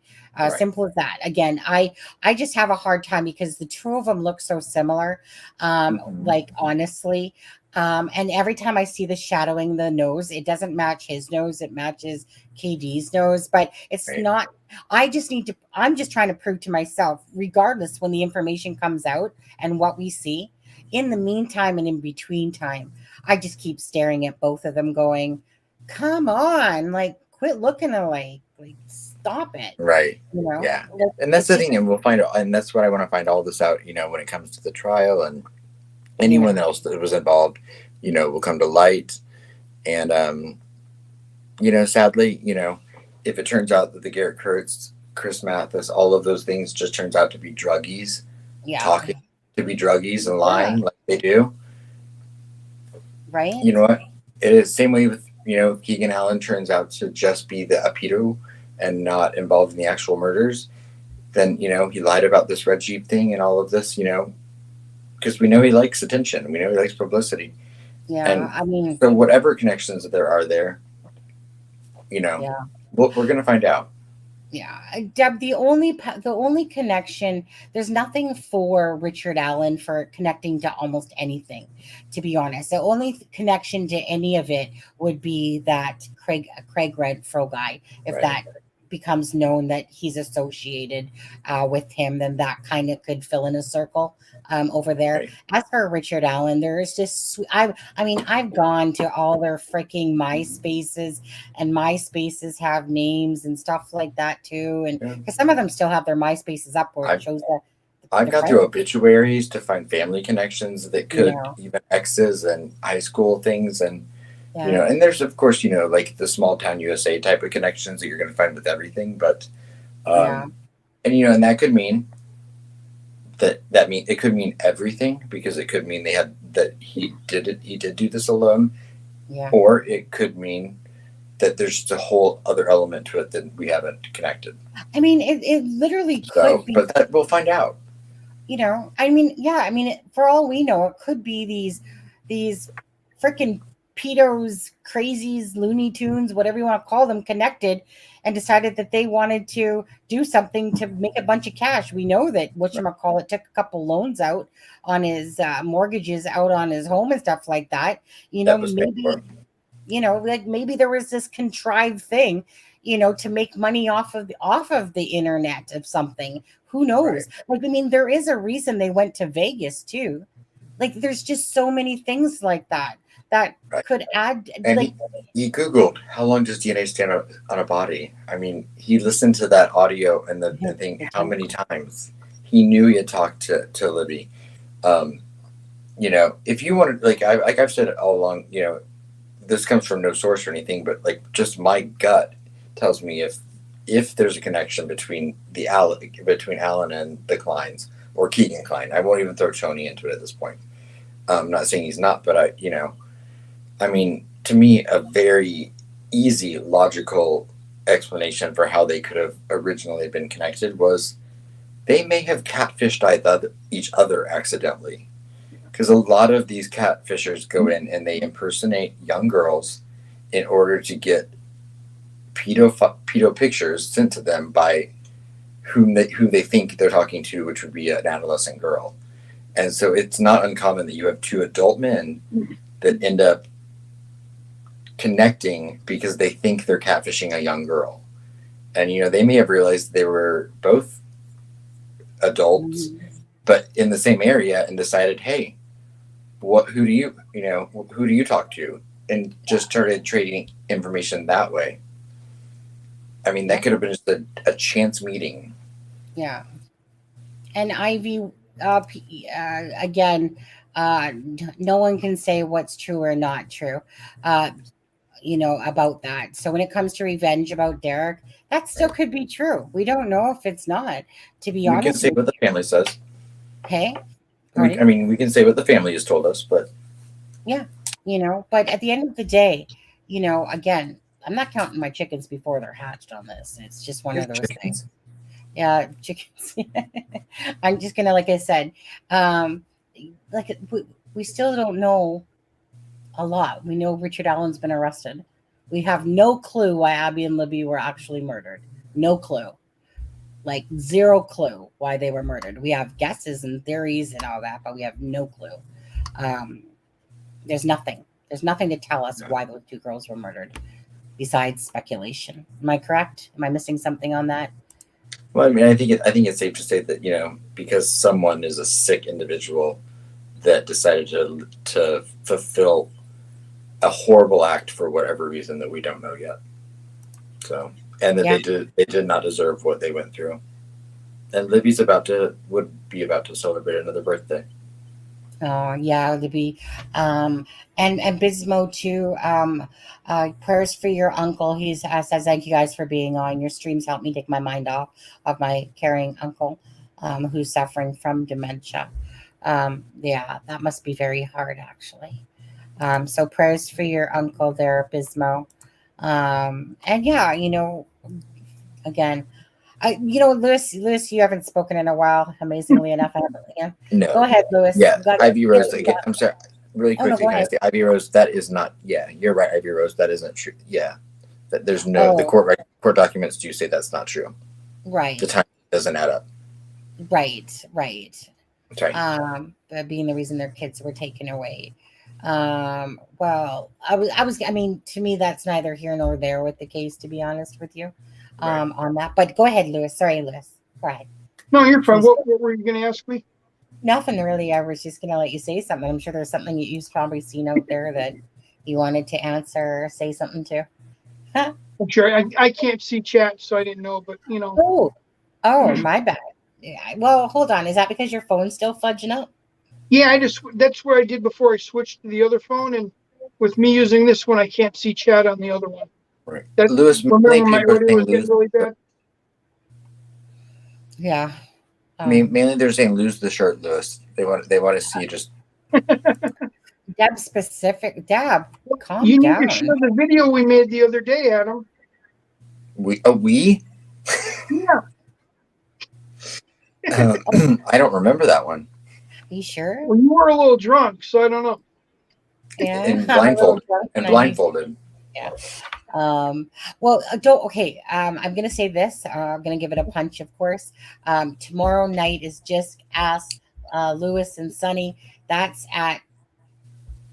C: Simple as that. Again, I just have a hard time because the two of them look so similar. Like honestly, and every time I see the shadowing the nose, it doesn't match his nose. It matches KD's nose, but it's not. I'm just trying to prove to myself, regardless when the information comes out and what we see, in the meantime and in between time, I just keep staring at both of them going, come on, like quit looking alike. Like stop it.
D: Right. Yeah. And that's the thing, and we'll find out, and that's what I want to find all this out, when it comes to the trial, and anyone else that was involved, will come to light. And sadly, if it turns out that the Garrett Kurtz, Chris Mathis, all of those things just turns out to be druggies, talking to be druggies and lying like they do.
C: Right.
D: You know what? It is same way with, Keegan Allen turns out to just be a pedo and not involved in the actual murders. Then, he lied about this Red Jeep thing and all of this, because we know he likes attention. We know he likes publicity.
C: Yeah.
D: And
C: I mean,
D: so whatever connections that there are there, we're going to find out.
C: Yeah, Deb, the only connection, there's nothing for Richard Allen for connecting to almost anything, to be honest. The only connection to any of it would be that Craig Redfro guy. If that becomes known that he's associated with him, then that kind of could fill in a circle over there. Right. As for Richard Allen, there is just I've gone to all their freaking MySpaces, and MySpaces have names and stuff like that too, and because some of them still have their MySpaces up where it shows
D: I've gone through obituaries to find family connections that could even exes and high school things, and and there's of course like the small town USA type of connections that you're going to find with everything, but and and that could mean it could mean everything, because it could mean he did do this alone, or it could mean that there's just a whole other element to it that we haven't connected.
C: I mean, it literally could be,
D: but that we'll find out.
C: For all we know, it could be these freaking pedos, crazies, Looney Tunes, whatever you want to call them, connected and decided that they wanted to do something to make a bunch of cash. We know that whatchamacallit took a couple loans out on his mortgages out on his home and stuff like that. Maybe there was this contrived thing, to make money off of the internet of something. Who knows? Right. There is a reason they went to Vegas too. There's just so many things like that could add.
D: And he Googled how long does DNA stand on a body. I mean, he listened to that audio and the thing how many times. He knew he had talked to Libby. If you want to, like I've said it all along, this comes from no source or anything, but just my gut tells me if there's a connection between Alan and the Kleins, or Keegan Klein. I won't even throw Tony into it at this point. I'm not saying he's not, but to me, a very easy, logical explanation for how they could have originally been connected was they may have catfished each other accidentally. Because a lot of these catfishers go in and they impersonate young girls in order to get pedo pictures sent to them by whom they think they're talking to, which would be an adolescent girl. And so it's not uncommon that you have two adult men that end up connecting because they think they're catfishing a young girl. And, they may have realized they were both adults, but in the same area, and decided, hey, who do you talk to? And just started trading information that way. I mean, that could have been just a chance meeting.
C: Yeah. And Ivy, again, no one can say what's true or not true, about that. So when it comes to revenge about Derek, that still could be true. We don't know if it's not, to be
D: We
C: honest.
D: can say what the family says.
C: Okay.
D: We can say what the family has told us, but
C: yeah, but at the end of the day, again, I'm not counting my chickens before they're hatched on this. It's just one of those things. Yeah, chickens. I'm just gonna, like I said, we still don't know a lot. We know Richard Allen's been arrested. We have no clue why Abby and Libby were actually murdered. No clue. Like zero clue why they were murdered. We have guesses and theories and all that, but we have no clue. There's nothing. There's nothing to tell us why those two girls were murdered besides speculation. Am I correct? Am I missing something on that?
D: Well, I mean, I think it's safe to say that, because someone is a sick individual that decided to fulfill a horrible act for whatever reason that we don't know yet. So, and that they did not deserve what they went through. And Libby's would be about to celebrate another birthday.
C: Oh yeah, Libby, and Bismo too. Prayers for your uncle. He says thank you guys for being on. Your streams help me take my mind off of my caring uncle, who's suffering from dementia. Yeah, that must be very hard, actually. So prayers for your uncle there, Bismo. And yeah, again. Lewis, you haven't spoken in a while. Amazingly enough,
D: No.
C: Go ahead, Lewis.
D: Yeah, Ivy Rose. Again, I'm sorry. Really quickly, can I say Ivy Rose? That is not. Yeah, you're right, Ivy Rose. That isn't true. Yeah, there's no. The court documents do say that's not true.
C: Right.
D: The time doesn't add up.
C: Right.
D: Sorry.
C: But being the reason their kids were taken away. Well, I mean, to me, that's neither here nor there with the case, to be honest with you. On that, but go ahead, Lewis. Sorry, Lewis. Go ahead.
E: No, you're fine. What were you going to ask me?
C: Nothing really. I was just going to let you say something. I'm sure there's something you've probably seen out there that you wanted to answer or say something to.
E: I'm sure. I can't see chat, so I didn't know. But
C: Oh, my bad. Yeah. Well, hold on. Is that because your phone's still fudging up?
E: Yeah, that's what I did before I switched to the other phone, and with me using this one, I can't see chat on the other one.
D: Right.
E: Lewis, remember my audio was getting really bad?
C: Yeah.
D: Mainly they're saying lose the shirt, Lewis. They want to see you just.
C: Deb specific. Deb, calm
E: you
C: down.
E: You need to show the video we made the other day, Adam.
D: We?
E: Yeah.
D: I don't remember that one.
C: Are you sure?
E: Well, you were a little drunk, so I don't know.
C: Yeah.
D: And blindfolded.
C: Yeah. Well, okay. I'm going to say this. I'm going to give it a punch, of course. Tomorrow night is Just Ask Lewis and Sunny. That's at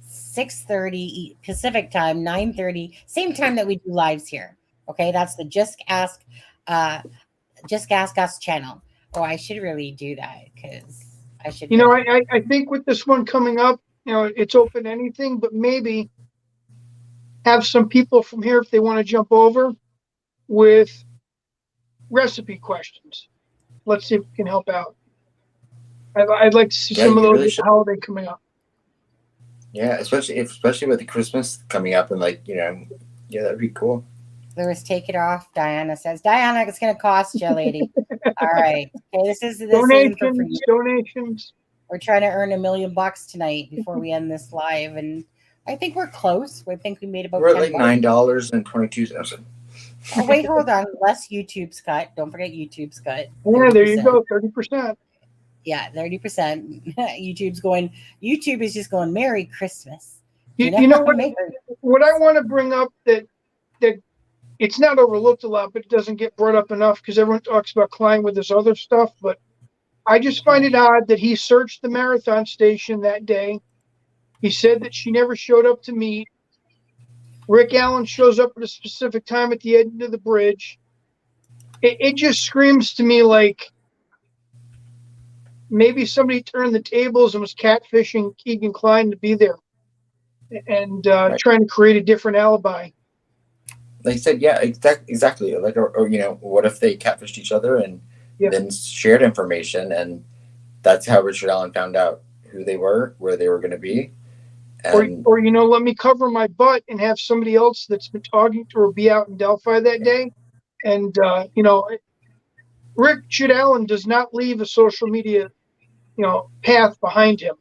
C: 6:30 Pacific time, 9:30, same time that we do lives here. Okay, that's the Just Ask Us channel. Oh, I should really do that because I should.
E: I think with this one coming up, it's open to anything, but maybe have some people from here, if they want to jump over, with recipe questions. Let's see if we can help out. I'd like to see some of those really holiday coming up.
D: Yeah, especially with the Christmas coming up, and yeah, that'd be cool.
C: Lewis, take it off. Diana says, Diana, it's going to cost you, lady. All right. Okay, this is
E: donations.
C: We're trying to earn $1 million tonight before we end this live, and I think we're close. I think we made about.
D: We're at like $9.22.
C: Oh wait, hold on. Less YouTube's cut. Don't forget YouTube's cut.
E: 30%. Yeah, there you go. 30%.
C: Yeah, 30%. YouTube is just going, Merry Christmas.
E: You know what I want to bring up that it's not overlooked a lot, but it doesn't get brought up enough because everyone talks about Klein with this other stuff. But I just find it odd that he searched the marathon station that day. He said that she never showed up to meet. Rick Allen shows up at a specific time at the end of the bridge. It just screams to me like maybe somebody turned the tables and was catfishing Keegan Klein to be there and trying to create a different alibi.
D: They said, yeah, exactly. Like, or what if they catfished each other and
E: Yeah.
D: then shared information, and that's how Richard Allen found out who they were, where they were going to be, and
E: Or let me cover my butt and have somebody else that's been talking to her be out in Delphi that day. And Richard Allen does not leave a social media, path behind him.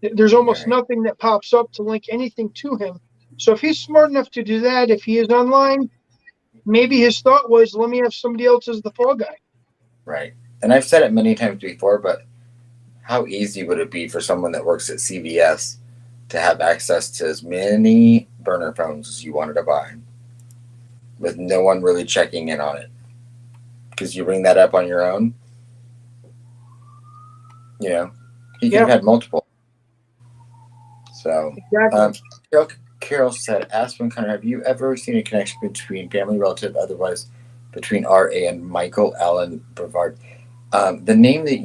E: There's almost
D: right,
E: nothing that pops up to link anything to him. So if he's smart enough to do that, if he is online, maybe his thought was, let me have somebody else as the fall guy.
D: right. And I've said it many times before, but how easy would it be for someone that works at CVS to have access to as many burner phones as you wanted to buy, with no one really checking in on it? Because you bring that up on your own, he could have had multiple. So,
E: Exactly.
D: Carol said, Aspen Connor, have you ever seen a connection between family, relative, otherwise, between R.A. and Michael Allen Brevard? The name that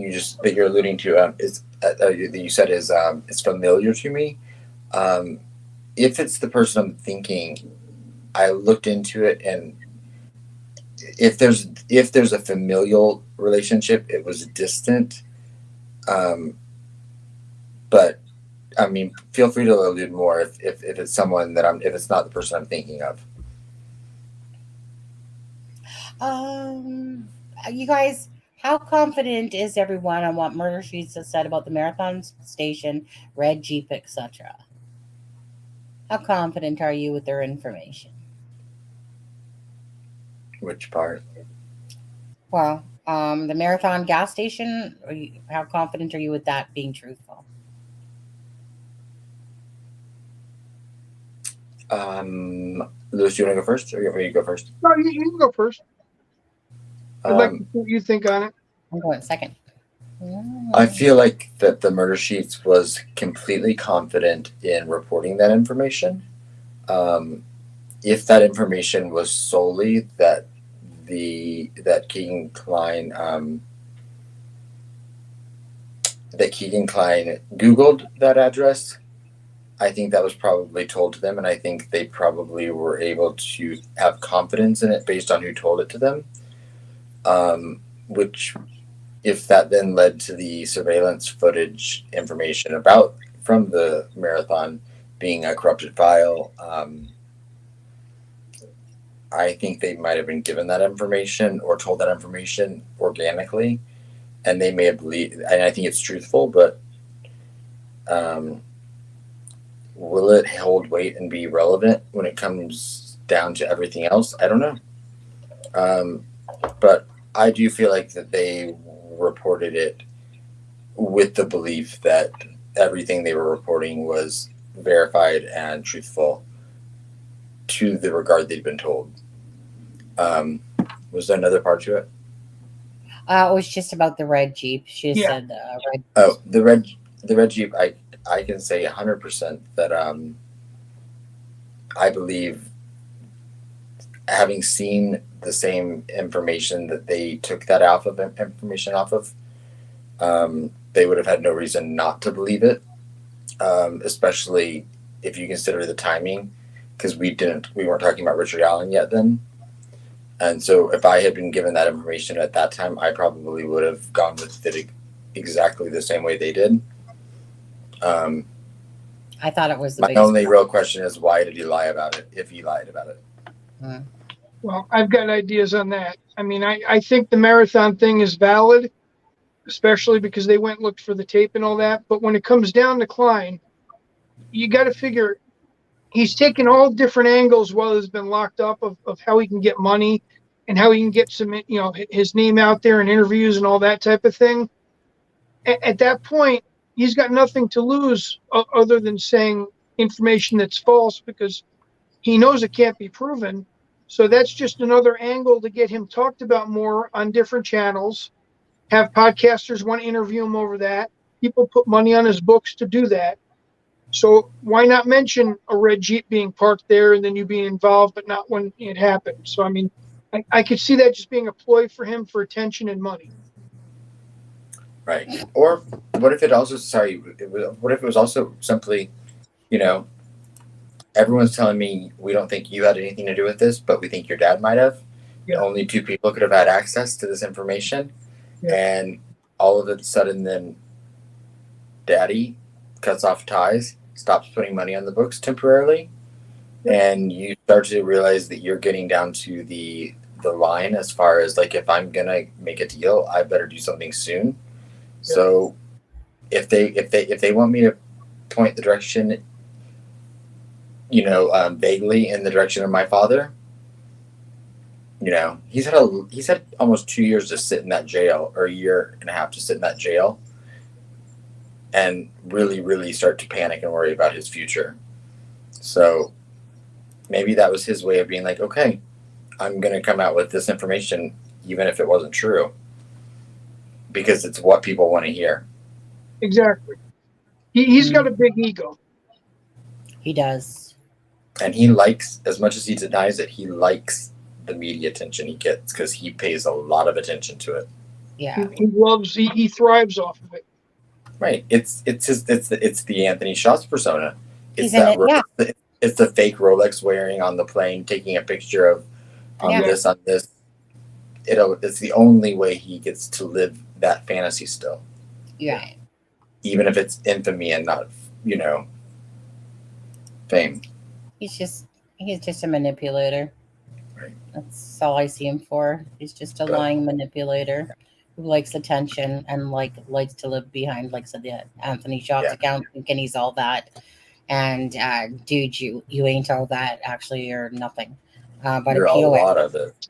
D: you're alluding to is that you said is familiar to me. If it's the person I'm thinking, I looked into it, and if there's a familial relationship, it was distant. But I mean, feel free to allude more if it's someone that if it's not the person I'm thinking of.
C: You guys, how confident is everyone on what Murder Sheets has said about the Marathon Station, Red Jeep, etc.? How confident are you with their information?
D: Which part?
C: Well, the Marathon gas station, how confident are you with that being truthful?
D: Louis, do you want to go first, or you want me to go first?
E: No, you can go first. I'd like to see what you think on it.
C: I'm going second.
D: I feel like that the Murder Sheets was completely confident in reporting that information. If that information was solely that Keegan Klein Googled that address, I think that was probably told to them, and I think they probably were able to have confidence in it based on who told it to them. Which, if that then led to the surveillance footage information from the marathon being a corrupted file, I think they might have been given that information or told that information organically, and they may have believed. And I think it's truthful, but will it hold weight and be relevant when it comes down to everything else? I don't know. But I do feel like that they reported it with the belief that everything they were reporting was verified and truthful to the regard they'd been told. Was there another part to it?
C: It was just about the red Jeep. She said red.
D: Oh, the red Jeep. I can say 100% that I believe, having seen the same information that they took that information off of, they would have had no reason not to believe it, especially if you consider the timing, because we weren't talking about Richard Allen yet then. And so if I had been given that information at that time, I probably would have gone with it exactly the same way they did.
C: I thought it was
D: my only real question is, why did he lie about it, if he lied about it?
E: Well, I've got ideas on that. I mean, I think the marathon thing is valid, especially because they went and looked for the tape and all that. But when it comes down to Klein, you got to figure he's taken all different angles while he's been locked up of how he can get money and how he can get some, his name out there in interviews and all that type of thing. At that point, he's got nothing to lose other than saying information that's false, because he knows it can't be proven. So that's just another angle to get him talked about more on different channels. Have podcasters want to interview him over that. People put money on his books to do that. So why not mention a red Jeep being parked there and then you being involved, but not when it happened? So, I mean, I could see that just being a ploy for him for attention and money.
D: Right. Or what if it also, what if it was also simply, everyone's telling me we don't think you had anything to do with this, but we think your dad might have.
E: Yeah.
D: Only 2 people could have had access to this information.
E: Yeah.
D: And all of a sudden, then daddy cuts off ties, stops putting money on the books temporarily. And you start to realize that you're getting down to the line as far as like, if I'm going to make a deal, I better do something soon. Yeah. So if they want me to point the direction, vaguely in the direction of my father, he's had almost 2 years to sit in that jail, or a year and a half to sit in that jail, and really, really start to panic and worry about his future. So maybe that was his way of being like, okay, I'm going to come out with this information, even if it wasn't true, because it's what people want to hear.
E: Exactly. He's got a big ego.
C: He does.
D: And he likes, as much as he denies it, he likes the media attention he gets because he pays a lot of attention to it.
C: Yeah.
E: He thrives off of it.
D: Right. It's the Anthony Shots persona. It's It's the fake Rolex wearing on the plane, taking a picture of this on this. It's the only way he gets to live that fantasy still.
C: Yeah.
D: Even if it's infamy and not, fame.
C: He's just a manipulator.
D: Right.
C: That's all I see him for. He's just a lying manipulator who likes attention and likes to live behind, like I said, the Anthony Shots account, thinking he's all that. And dude, you ain't all that. Actually, you're nothing. But
D: you're a lot of it.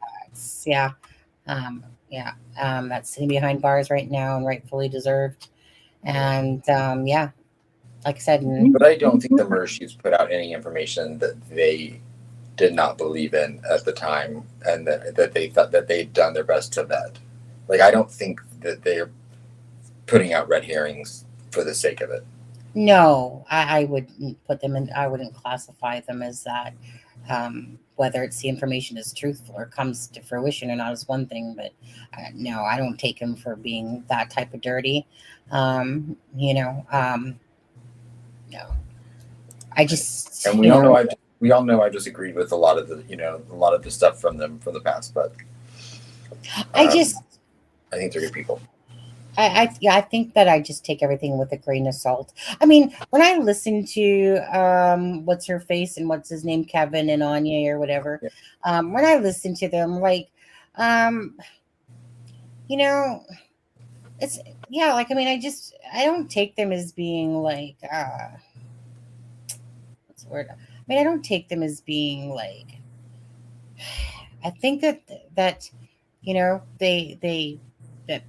C: That's sitting behind bars right now and rightfully deserved. And like I said,
D: but I don't think the murder sheets put out any information that they did not believe in at the time, and that they thought that they'd done their best to vet. Like, I don't think that they're putting out red herrings for the sake of it.
C: No, I wouldn't put them in. I wouldn't classify them as that. Whether it's the information is truthful or comes to fruition or not is one thing, but no, I don't take him for being that type of dirty. No, I just.
D: And we all know I just agreed with a lot of the stuff from them from the past, but I think they're good people.
C: I think that I just take everything with a grain of salt. I mean, when I listen to what's her face and what's his name, Kevin and Anya or whatever, when I listen to them, like, it's I don't take them as being like what's the word? I mean, I don't take them as being like. I think that that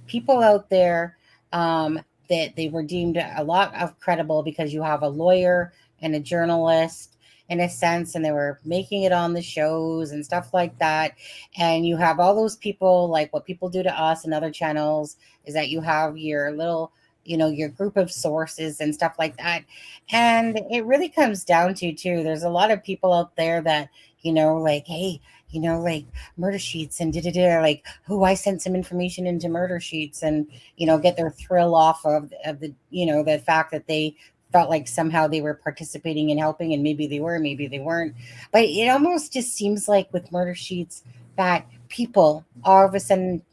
C: people out there that they were deemed a lot of credible because you have a lawyer and a journalist in a sense, and they were making it on the shows and stuff like that. And you have all those people, like what people do to us and other channels, is that you have your little, your group of sources and stuff like that. And it really comes down to, too, there's a lot of people out there that, like, hey, like murder sheets and like, I sent some information into murder sheets and, get their thrill off of the, the fact that they felt like somehow they were participating and helping, and maybe they were, maybe they weren't. But it almost just seems like with murder sheets that people all of a sudden,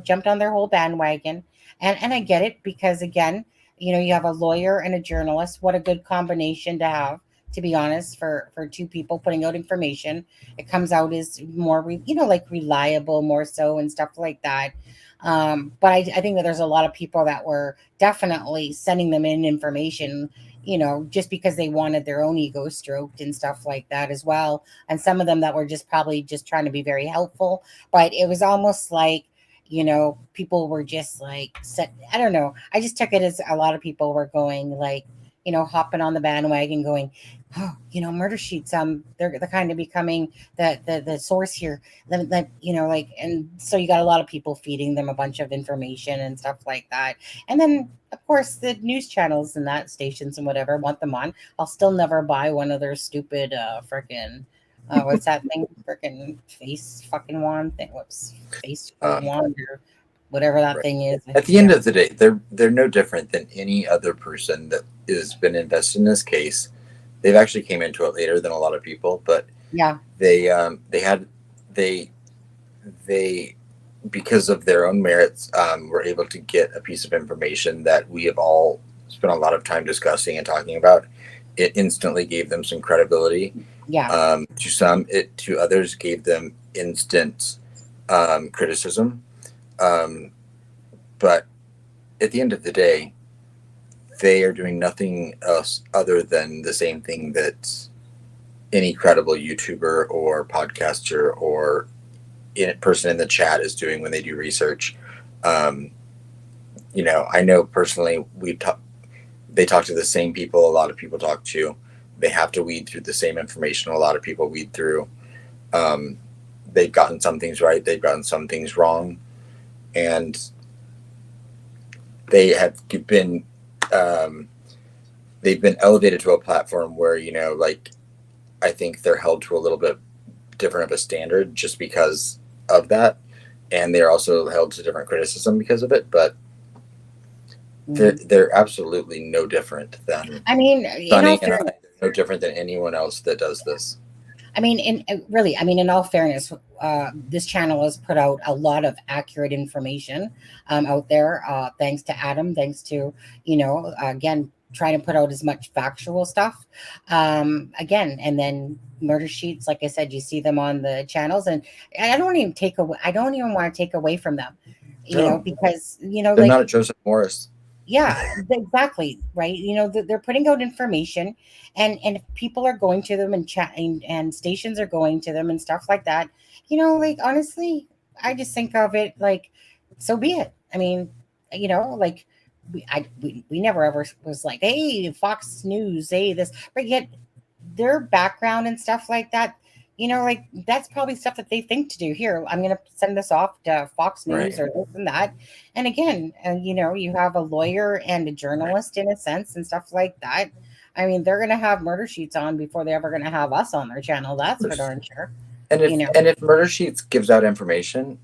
C: jumped on their whole bandwagon. And I get it because, again, you have a lawyer and a journalist. What a good combination to have, to be honest, for two people putting out information. It comes out as more, reliable, more so, and stuff like that. But I think that there's a lot of people that were definitely sending them in information, just because they wanted their own ego stroked and stuff like that as well. And some of them that were probably just trying to be very helpful. But it was almost like, people were just like, I don't know. I just took it as a lot of people were going like, hopping on the bandwagon going, oh, murder sheets, they're kind of becoming the source here. And so you got a lot of people feeding them a bunch of information and stuff like that. And then, of course, the news channels and that stations and whatever want them on. I'll still never buy one of their stupid frickin' what's that thing? Frickin' face fucking wand thing. Whoops, face wand or whatever that thing is.
D: At the end of the day, they're no different than any other person that has been invested in this case they've actually came into it later than a lot of people, but
C: Yeah.
D: they because of their own merits, were able to get a piece of information that we have all spent a lot of time discussing and talking about. It instantly gave them some credibility.
C: Yeah.
D: To some, it to others gave them instant criticism. But at the end of the day, they are doing nothing else other than the same thing that any credible YouTuber or podcaster or person in the chat is doing when they do research. You know, I know personally they talk to the same people a lot of people talk to. They have to weed through the same information a lot of people weed through. They've gotten some things right, they've gotten some things wrong, and they have been they've been elevated to a platform where, you know, like, I think they're held to a little bit different of a standard just because of that, and they're also held to different criticism because of it. But they're absolutely no different than
C: I mean,
D: Sunny and I. They're no different than anyone else that does this.
C: I mean, in all fairness, this channel has put out a lot of accurate information out there. Thanks to Adam, thanks to, again, trying to put out as much factual stuff. Again, and then murder sheets, like I said, you see them on the channels, and I don't even want to take away from them, because
D: they're
C: like,
D: not a Joseph Morris.
C: Yeah, exactly. Right. They're putting out information, and if people are going to them and chatting, and stations are going to them and stuff like that, like, honestly, I just think of it like, so be it. I mean, like, we never ever was like, hey, Fox News, hey, this, but yet their background and stuff like that, like, that's probably stuff that they think to do. Here, I'm going to send this off to Fox News,
D: Right.
C: or this and that. And again, you have a lawyer and a journalist in a sense and stuff like that. I mean, they're going to have murder sheets on before they're ever going to have us on their channel. That's for darn sure.
D: And if Murder Sheets gives out information,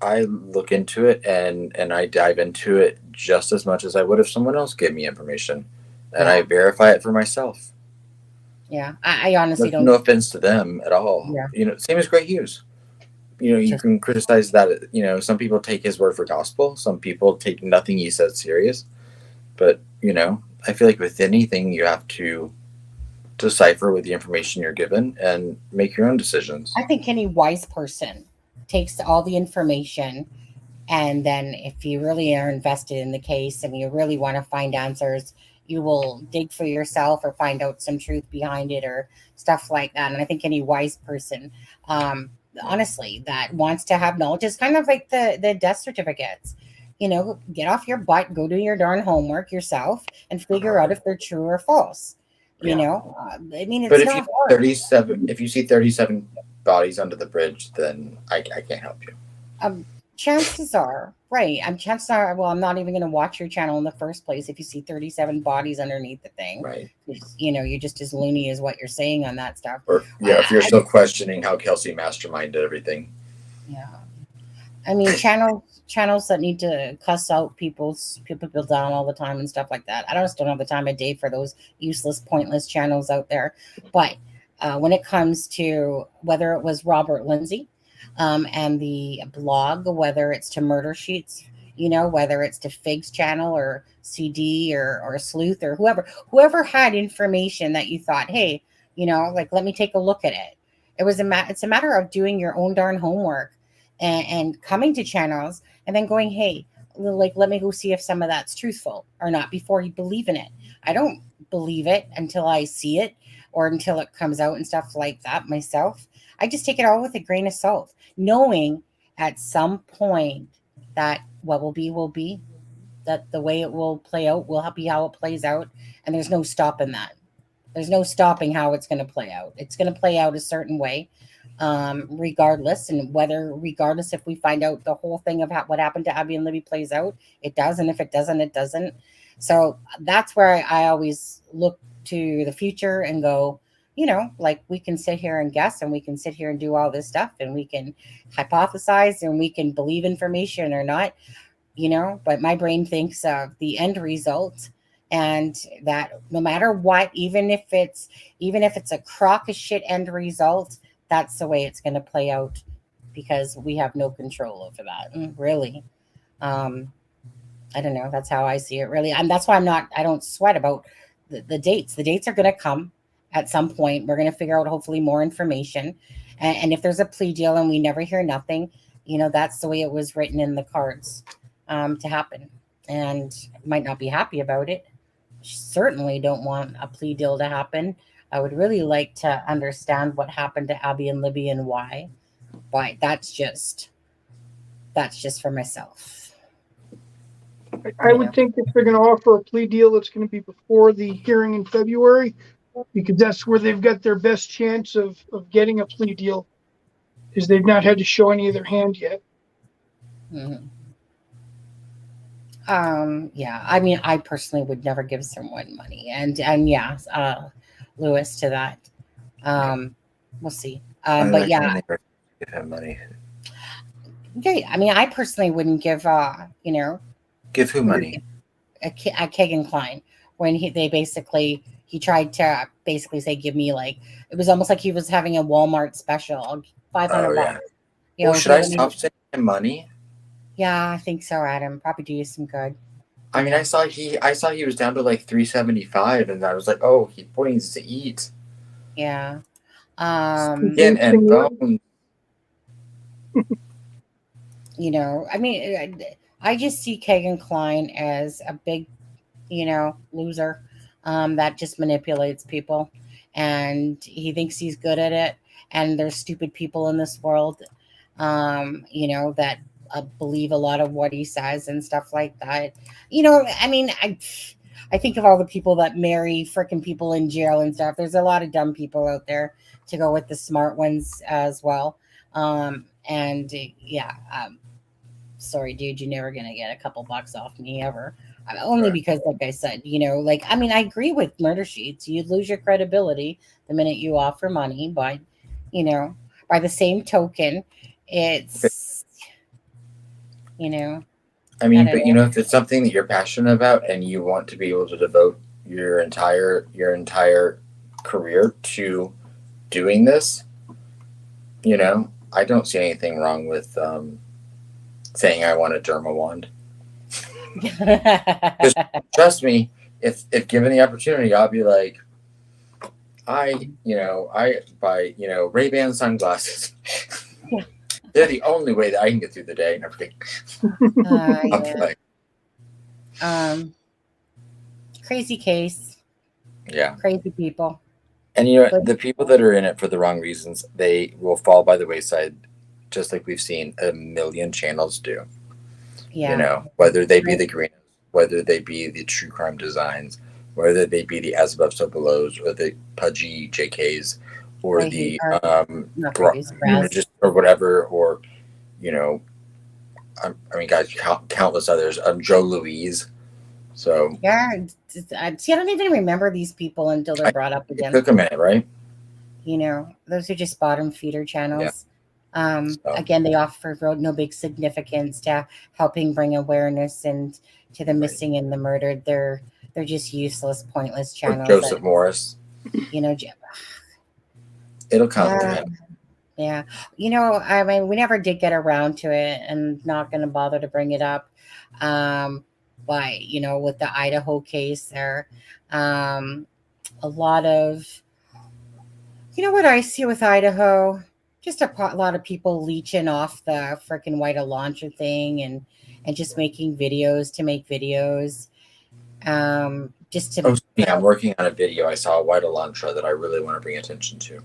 D: I look into it and I dive into it just as much as I would if someone else gave me information, and I verify it for myself.
C: Yeah, I honestly don't.
D: No offense to them at all.
C: Yeah.
D: Same as Greg Hughes. You can criticize that. Some people take his word for gospel. Some people take nothing he says serious. But I feel like with anything, you have to decipher with the information you're given and make your own decisions.
C: I think any wise person takes all the information, and then if you really are invested in the case and you really want to find answers, you will dig for yourself or find out some truth behind it or stuff like that. And I think any wise person, honestly, that wants to have knowledge, is kind of like the death certificates. Get off your butt, go do your darn homework yourself, and figure out if they're true or false. I mean, it's
D: but if
C: not
D: you
C: hard.
D: 37, if you see 37 bodies under the bridge, then I can't help you.
C: Chances are, right? Chances are, well, I'm not even going to watch your channel in the first place if you see 37 bodies underneath the thing.
D: Right.
C: You're just as loony as what you're saying on that stuff.
D: Or if you're still questioning how Kelsey masterminded everything.
C: Yeah. I mean, channels that need to cuss out people down all the time and stuff like that. I just don't have the time of day for those useless, pointless channels out there. But when it comes to whether it was Robert Lindsay, and the blog, whether it's to Murder Sheets, whether it's to Fig's channel or CD or Sleuth or whoever had information that you thought, hey, like, let me take a look at it. It's a matter of doing your own darn homework and coming to channels and then going, hey, like, let me go see if some of that's truthful or not before you believe in it. I don't believe it until I see it or until it comes out and stuff like that myself. I just take it all with a grain of salt, knowing at some point that what will be, that the way it will play out will be how it plays out. And there's no stopping that. There's no stopping how it's going to play out. It's going to play out a certain way, regardless. And regardless if we find out the whole thing of what happened to Abby and Libby plays out, it does. And if it doesn't, it doesn't. So that's where I always look to the future and go, like, we can sit here and guess, and we can sit here and do all this stuff, and we can hypothesize, and we can believe information or not, but my brain thinks of the end result, and that no matter what, even if it's a crock of shit end result, that's the way it's going to play out, because we have no control over that. Really. I don't know. That's how I see it, really. And that's why I don't sweat about the dates. The dates are going to come at some point. We're going to figure out hopefully more information. And if there's a plea deal and we never hear nothing, that's the way it was written in the cards to happen. And might not be happy about it. Certainly don't want a plea deal to happen. I would really like to understand what happened to Abby and Libby and why. But that's just for myself.
E: I would think if they're going to offer a plea deal, it's going to be before the hearing in February, because that's where they've got their best chance of getting a plea deal, because they've not had to show any of their hand yet.
C: Mm-hmm. Yeah, I mean, I personally would never give someone money, and yeah, Lewis to that. We'll see. But yeah,
D: give him money.
C: Yeah, I mean, I personally wouldn't give,
D: give who money?
C: A Kegan Klein, when he tried to basically say, give me it was almost like he was having a Walmart special, $500.
D: Yeah. Should I stop sending him money?
C: Yeah, I think so, Adam. Probably do you some good.
D: I mean, I saw he was down to $375, and I was like, oh, he needs to eat.
C: Yeah.
D: Skin and bone.
C: I mean, I just see Kegan Klein as a big, loser that just manipulates people, and he thinks he's good at it. And there's stupid people in this world, that believe a lot of what he says and stuff like that. I mean, I think of all the people that marry freaking people in jail and stuff. There's a lot of dumb people out there to go with the smart ones as well. Sorry, dude, you're never gonna get a couple bucks off me ever. Only because, like I said, I mean, I agree with murder sheets. You'd lose your credibility the minute you offer money, but by the same token, it's I mean,
D: but if it's something that you're passionate about and you want to be able to devote your entire career to doing this, I don't see anything wrong with saying I want a derma wand. Just trust me, if given the opportunity, I'll be like, I buy Ray-Ban sunglasses. They're the only way that I can get through the day and everything.
C: Crazy case.
D: Yeah.
C: Crazy people.
D: And the people that are in it for the wrong reasons, they will fall by the wayside, just like we've seen a million channels do.
C: Yeah.
D: Whether they be the green, whether they be the true crime designs, whether they be the as above so belows, or the pudgy JKs, or the just or whatever, or I mean, guys, countless others. Joe Louise. So
C: yeah, see, I don't even remember these people until they're brought up again.
D: It took a minute, right?
C: Those are just bottom feeder channels.
D: Yeah.
C: Again, they offer no big significance to helping bring awareness and to the missing and the murdered. They're just useless, pointless channels.
D: Or Joseph Morris. It'll come to him.
C: Yeah. I mean, we never did get around to it, and not going to bother to bring it up. But, with the Idaho case there, a lot of, what I see with Idaho, just a lot of people leeching off the freaking white Elantra thing and just making videos to make videos. Just to.
D: I'm working on a video. I saw a white Elantra that I really want to bring attention to.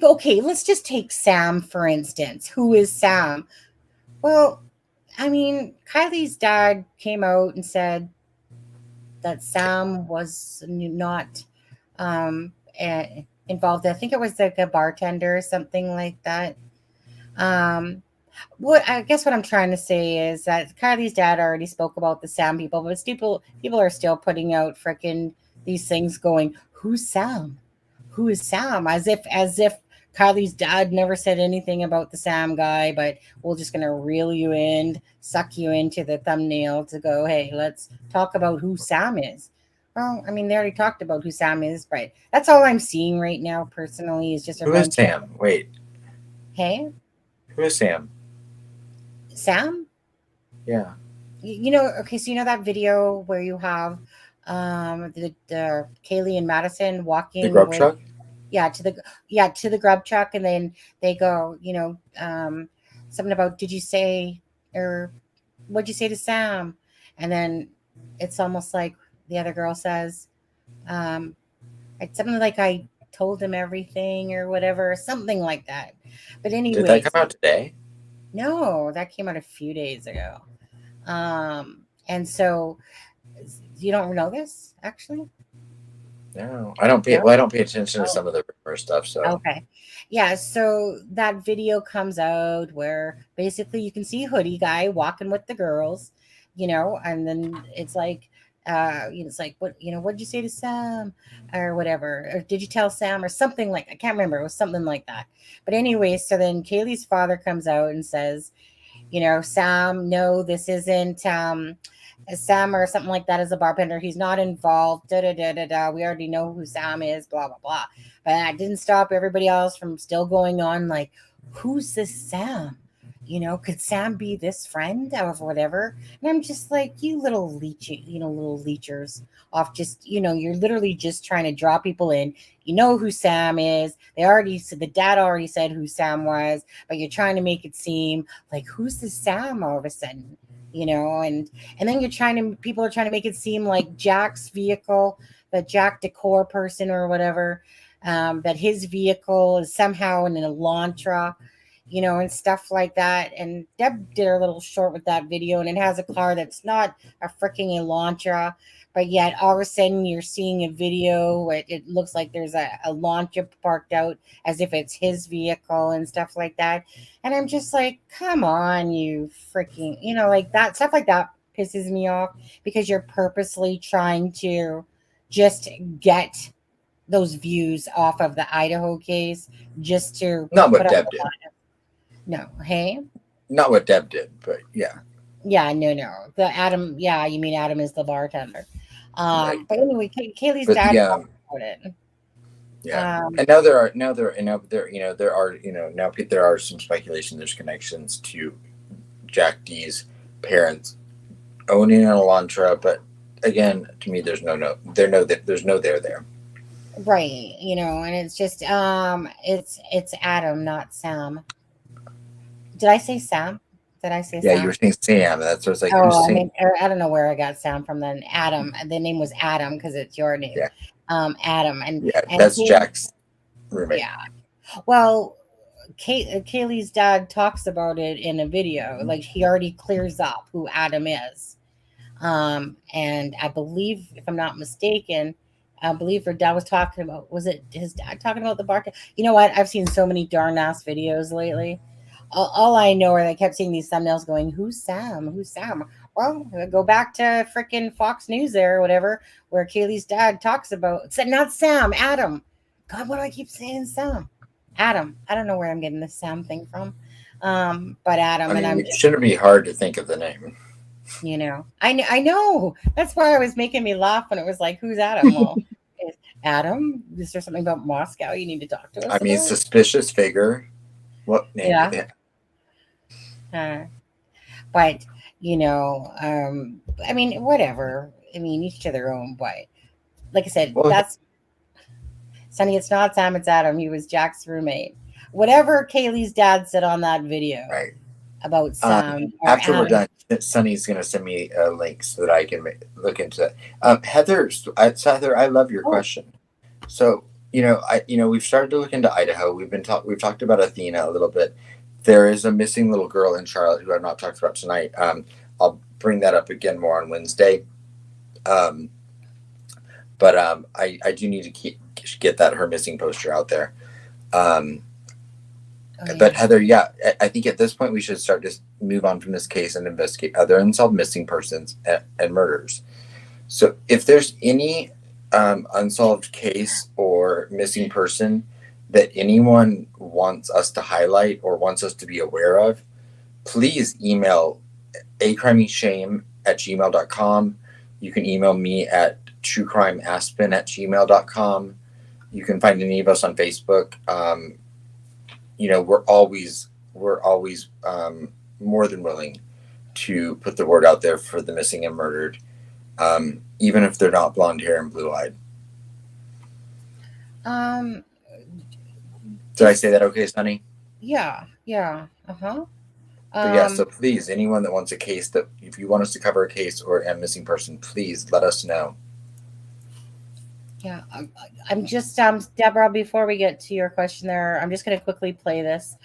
C: Okay, let's just take Sam, for instance. Who is Sam? Well, I mean, Kylie's dad came out and said that Sam was not involved. I think it was like a bartender or something like that. What I'm trying to say is that Kylie's dad already spoke about the Sam people, but people are still putting out freaking these things going, who's Sam? Who is Sam? As if Kylie's dad never said anything about the Sam guy, but we're just gonna reel you in, suck you into the thumbnail to go, hey, let's talk about who Sam is. Well, I mean, they already talked about who Sam is, but that's all I'm seeing right now personally is just a
D: Who is
C: bunch
D: Sam?
C: of
D: Wait,
C: hey,
D: who is Sam?
C: Sam?
D: Yeah,
C: You know, okay, so you know that video where you have the Kaylee and Madison
D: the
C: walking
D: grub
C: with
D: truck.
C: yeah to the grub truck, and then they go, something about did you say or what'd you say to Sam, and then it's almost like the other girl says um it's something like I told him everything or whatever, something like that. But
D: Did that
C: anyways,
D: come out today?
C: no, that came out a few days ago. And so you don't know this actually?
D: No, I don't pay.
C: No.
D: Well, I don't pay attention to
C: Oh,
D: some of the rumor stuff. So
C: okay. Yeah, so that video comes out where basically you can see Hoodie Guy walking with the girls, and then it's like, it's like, what'd you say to Sam or whatever? Or did you tell Sam or something like, I can't remember. It was something like that. But anyway, so then Kaylee's father comes out and says, Sam, no, this isn't Sam or something like that as a bartender. He's not involved. Da da da da da. We already know who Sam is. Blah blah blah. But that didn't stop everybody else from still going on. Like, who's this Sam? Could Sam be this friend or whatever? And I'm just like, you little little leechers off. Just you're literally just trying to draw people in. You know who Sam is. They already said the dad already said who Sam was, but you're trying to make it seem like who's this Sam all of a sudden, and then people are trying to make it seem like Jack's vehicle, the Jack Decor person or whatever, that his vehicle is somehow an Elantra, and stuff like that. And Deb did a little short with that video, and it has a car that's not a freaking Elantra, but yet all of a sudden you're seeing a video where it looks like there's a Elantra parked out as if it's his vehicle and stuff like that. And I'm just like, come on, you freaking, like that stuff like that pisses me off because you're purposely trying to just get those views off of the Idaho case just to
D: not
C: put
D: what
C: up
D: Deb
C: a
D: did.
C: lot of, no, hey?
D: Not what Deb did, but yeah.
C: Yeah, no. The Adam, yeah, you mean Adam is the bartender.
D: Right.
C: But anyway, Kaylee's
D: But
C: dad
D: yeah,
C: talked about it.
D: yeah. And now there are some speculation. There's connections to Jack D's parents owning an Elantra, but again, to me, there's no there.
C: Right, and it's just it's Adam, not Sam. Did I say Sam? Did I say
D: Yeah, you
C: Sam?
D: were saying Sam. That's what I was like. Who's
C: Oh,
D: Sam?
C: I don't know where I got Sam from then. Adam. The name was Adam because it's your name.
D: Yeah,
C: Adam
D: yeah.
C: and
D: That's Jack's roommate.
C: yeah. Well, Kaylee's dad talks about it in a video. Like he already clears up who Adam is. And I believe, if I'm not mistaken, I believe her dad was talking about, was it his dad talking about the bark? You know what? I've seen so many darn ass videos lately. All I know are I kept seeing these thumbnails going, who's Sam? Who's Sam? Well, go back to freaking Fox News there or whatever, where Kaylee's dad talks about, said not Sam, Adam. God, what do I keep saying Sam? Adam. I don't know where I'm getting this Sam thing from. But Adam,
D: I
C: and
D: mean,
C: I'm
D: it
C: just,
D: shouldn't be hard to think of the name.
C: I know. That's why it was making me laugh when it was like, who's Adam? Well, Adam, is there something about Moscow you need to talk to us
D: I mean,
C: about?
D: suspicious figure. What name?
C: Yeah. But I mean, whatever. I mean, each to their own. But like I said,
D: Well,
C: that's Sonny. It's not Sam. It's Adam. He was Jack's roommate. Whatever Kaylee's dad said on that video
D: right.
C: about Sam. Or
D: After we're
C: Adam.
D: done, Sunny's going to send me a link so that I can look into it. Heather, I love your question. So we've started to look into Idaho. We've talked about Athena a little bit. There is a missing little girl in Charlotte who I've not talked about tonight. I'll bring that up again more on Wednesday. But I do need to get her missing poster out there. But Heather, yeah, I think at this point we should start to move on from this case and investigate other unsolved missing persons and murders. So if there's any unsolved case or missing person that anyone wants us to highlight or wants us to be aware of, please email acrimeshame@gmail.com. You can email me at truecrimeaspen@gmail.com. You can find any of us on Facebook. We're always more than willing to put the word out there for the missing and murdered, even if they're not blonde hair and blue eyed. Did I say that okay, Sunny?
C: Yeah.
D: So please, anyone that wants a case, that if you want us to cover a case or a missing person, please let us know.
C: Yeah, I'm just, Deborah, before we get to your question there, I'm just going to quickly play this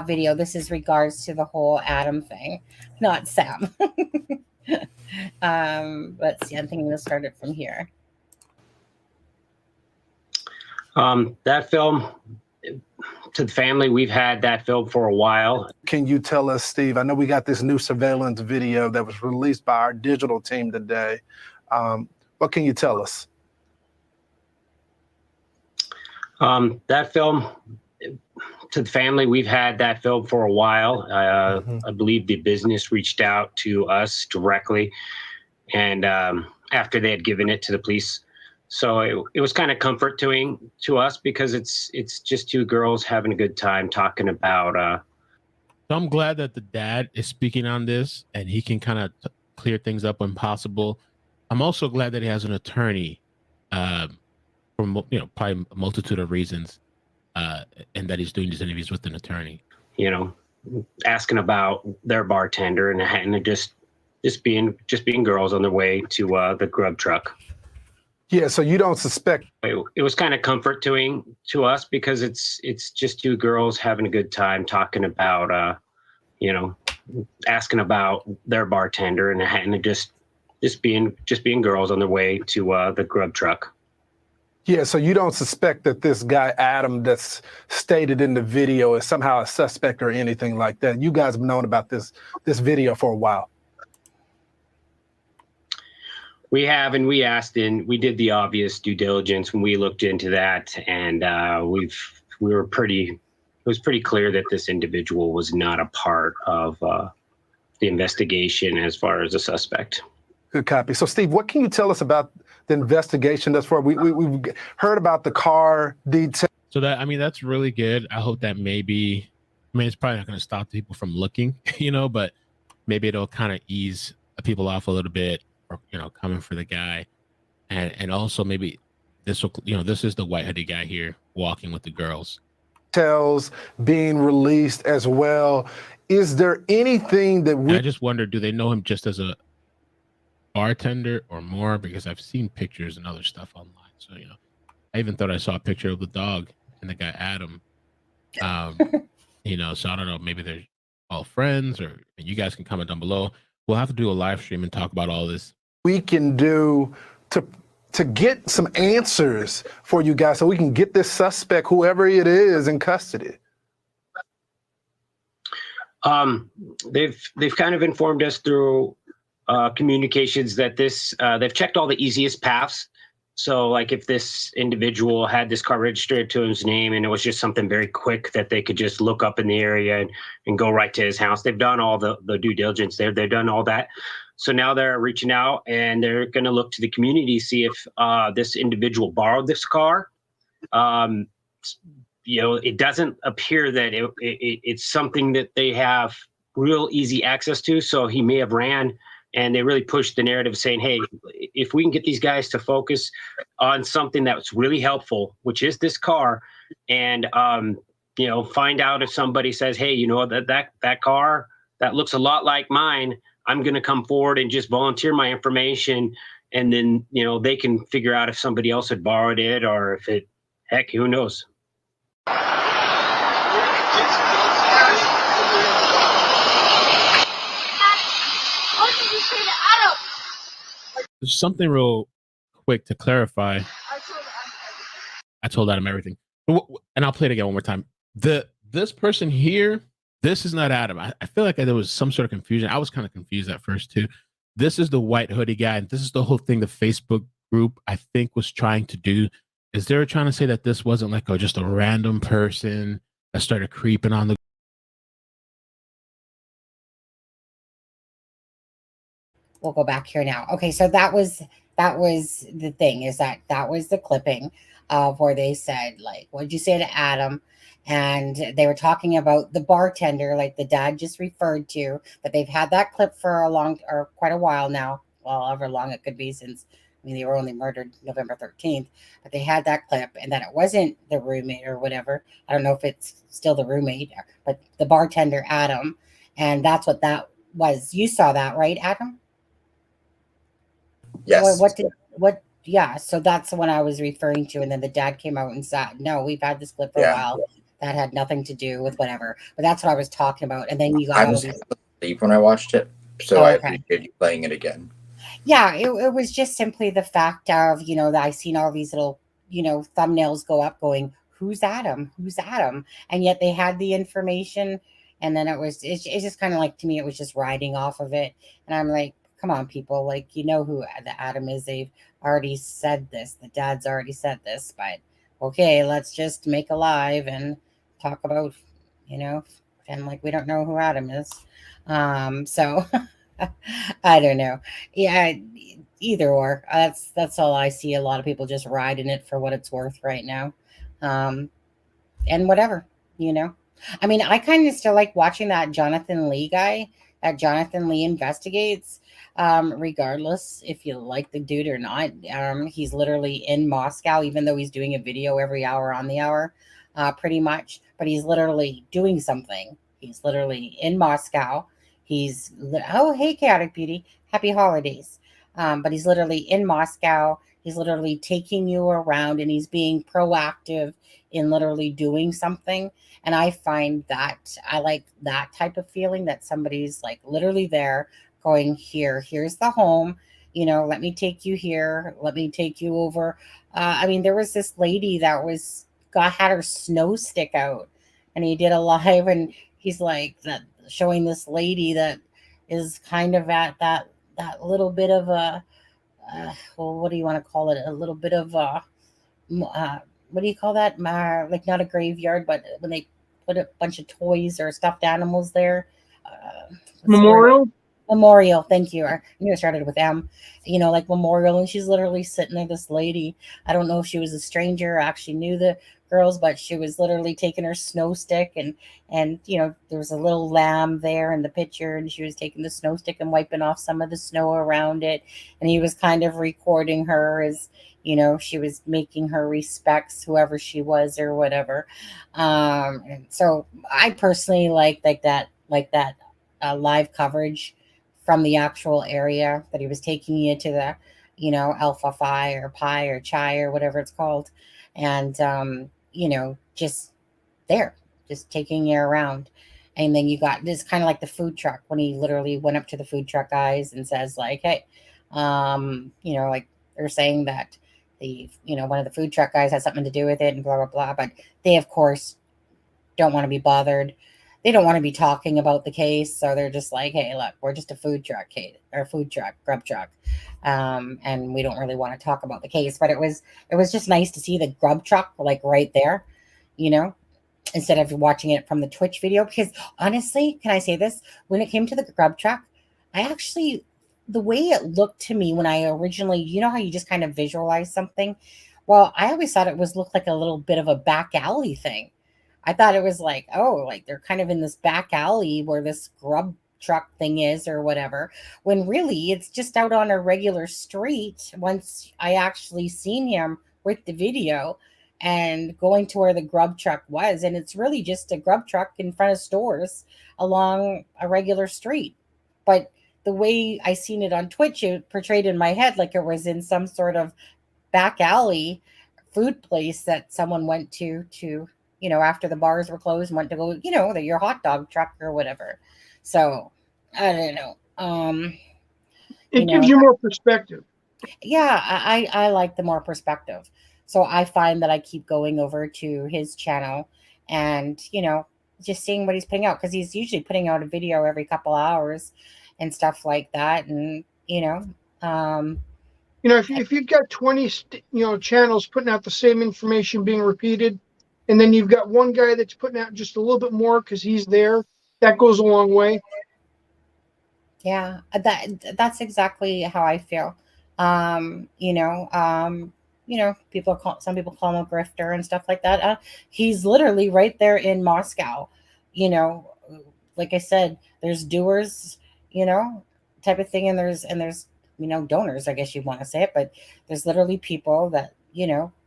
C: video. This is regards to the whole Adam thing, not Sam. Let's see, I think I'm going to start it from here.
L: That film, to the family, we've had that film for a while.
M: Can you tell us, Steve, I know we got this new surveillance video that was released by our digital team today. What can you tell us?
L: That film, to the family, we've had that film for a while. I believe the business reached out to us directly, and after they had given it to the police. So it was kind of comforting to us because it's just two girls having a good time talking about.
N: So I'm glad that the dad is speaking on this and he can kind of clear things up when possible. I'm also glad that he has an attorney. For probably a multitude of reasons, and that he's doing these interviews with an attorney.
L: Asking about their bartender and just being girls on their way to the grub truck.
M: Yeah, so you don't suspect.
L: It was kind of comforting to us because it's just two girls having a good time talking about, asking about their bartender and just being girls on their way to the grub truck.
M: Yeah, so you don't suspect that this guy, Adam, that's stated in the video is somehow a suspect or anything like that. You guys have known about this video for a while.
L: We have, and we asked, and we did the obvious due diligence when we looked into that, and it was pretty clear that this individual was not a part of the investigation as far as a suspect.
M: Good copy. So, Steve, what can you tell us about the investigation thus far? We've heard about the car detail.
N: So that's really good. I hope that maybe, it's probably not going to stop people from looking, but maybe it'll kind of ease people off a little bit, or, coming for the guy. And also maybe this will, this is the white hooded guy here walking with the girls.
M: Details being released as well. Is there anything that
N: I just wonder, do they know him just as a bartender or more? Because I've seen pictures and other stuff online. So, I even thought I saw a picture of the dog and the guy, Adam. So I don't know, maybe they're all friends, or you guys can comment down below. We'll have to do a live stream and talk about all this.
M: We can do to get some answers for you guys so we can get this suspect, whoever it is, in custody.
L: They've kind of informed us through communications that they've checked all the easiest paths. So like if this individual had this car registered to his name and it was just something very quick that they could just look up in the area and go right to his house, they've done all the due diligence there. They've done all that. So now they're reaching out and they're going to look to the community, see if this individual borrowed this car. It doesn't appear that it's something that they have real easy access to. So he may have ran. And they really pushed the narrative saying, hey, if we can get these guys to focus on something that's really helpful, which is this car, and, find out if somebody says, hey, that car, that looks a lot like mine, I'm going to come forward and just volunteer my information. And then, they can figure out if somebody else had borrowed it or if it, heck, who knows?
N: There's something real quick to clarify. I told Adam everything. And I'll play it again one more time. This person here, this is not Adam. I feel like there was some sort of confusion. I was kind of confused at first too. This is the white hoodie guy. And this is the whole thing the Facebook group, I think, was trying to do. Is they were trying to say that this wasn't like just a random person that started creeping on the.
O: We'll go back here now. Okay, so that was the thing, is that was the clipping of where they said, like, what did you say to Adam? And they were talking about the bartender, like the dad just referred to, but they've had that clip for quite a while now. Well, however long it could be, since they were only murdered November 13th, but they had that clip, and that it wasn't the roommate or whatever. I don't know if it's still the roommate, but the bartender, Adam. And that's what that was. You saw that, right, Adam?
D: Yes.
O: Yeah, so that's the one I was referring to. And then the dad came out and said, no, we've had this clip for a while. That had nothing to do with whatever. But that's what I was talking about. And then you got
D: I was asleep when I watched it, so I appreciate you playing it again.
O: Yeah, it was just simply the fact of, that I seen all these little, thumbnails go up going, who's Adam? Who's Adam? And yet they had the information. And then it's just kind of like, to me, it was just riding off of it. And I'm like, come on, people, like, who the Adam is. They've already said this. The dad's already said this, but okay, let's just make a live and talk about, pretend like we don't know who Adam is. So I don't know. Yeah, either or. That's all I see. A lot of people just riding it for what it's worth right now. And whatever, I kind of still like watching that Jonathan Lee guy, that Jonathan Lee Investigates, regardless if you like the dude or not. He's literally in Moscow, even though he's doing a video every hour on the hour, pretty much. But he's literally doing something. He's literally in Moscow. Oh, hey, Chaotic Beauty. Happy holidays. But he's literally in Moscow. He's literally taking you around, and he's being proactive in literally doing something. And I find that I like that type of feeling, that somebody's like literally there going, here's the home, let me take you here. Let me take you over. There was this lady that had her snow stick out, and he did a live, and he's like that, showing this lady that is kind of at that little bit of a, what do you want to call it? A little bit of a, what do you call that? Like not a graveyard, but when they put a bunch of toys or stuffed animals there. Memorial. Thank you. I knew it started with M, like memorial. And she's literally sitting there, this lady. I don't know if she was a stranger or actually knew the girls, but she was literally taking her snow stick, and there was a little lamb there in the picture, and she was taking the snow stick and wiping off some of the snow around it. And he was kind of recording her as, she was making her respects, whoever she was or whatever. And so I personally like that live coverage from the actual area that he was taking you to, the, Alpha Phi or Pi or Chi or whatever it's called. And, just there, just taking you around. And then you got this kind of like the food truck, when he literally went up to the food truck guys and says like, hey, like they're saying that the, one of the food truck guys has something to do with it and blah, blah, blah. But they, of course, don't want to be bothered. They don't want to be talking about the case. So they're just like, hey, look, we're just a food truck, grub truck. And we don't really want to talk about the case. But it was just nice to see the grub truck like right there, instead of watching it from the Twitch video. Because honestly, can I say this? When it came to the grub truck, the way it looked to me when I originally, how you just kind of visualize something? Well, I always thought it looked like a little bit of a back alley thing. I thought it was like, oh, like they're kind of in this back alley where this grub truck thing is or whatever, when really it's just out on a regular street. Once I actually seen him with the video and going to where the grub truck was, and it's really just a grub truck in front of stores along a regular street. But the way I seen it on Twitch, it portrayed in my head like it was in some sort of back alley food place that someone went to after the bars were closed and went to go, your hot dog truck or whatever. So I don't know.
E: It gives you more perspective.
O: Yeah, I like the more perspective. So I find that I keep going over to his channel and, just seeing what he's putting out, because he's usually putting out a video every couple hours and stuff like that. And,
E: if you've got 20, channels putting out the same information being repeated, and then you've got one guy that's putting out just a little bit more because he's there. That goes a long way.
O: Yeah, that's exactly how I feel. People call some people call him a grifter and stuff like that. He's literally right there in Moscow. You know, like I said, there's doers, type of thing, and there's donors, I guess you want to say it, but there's literally people that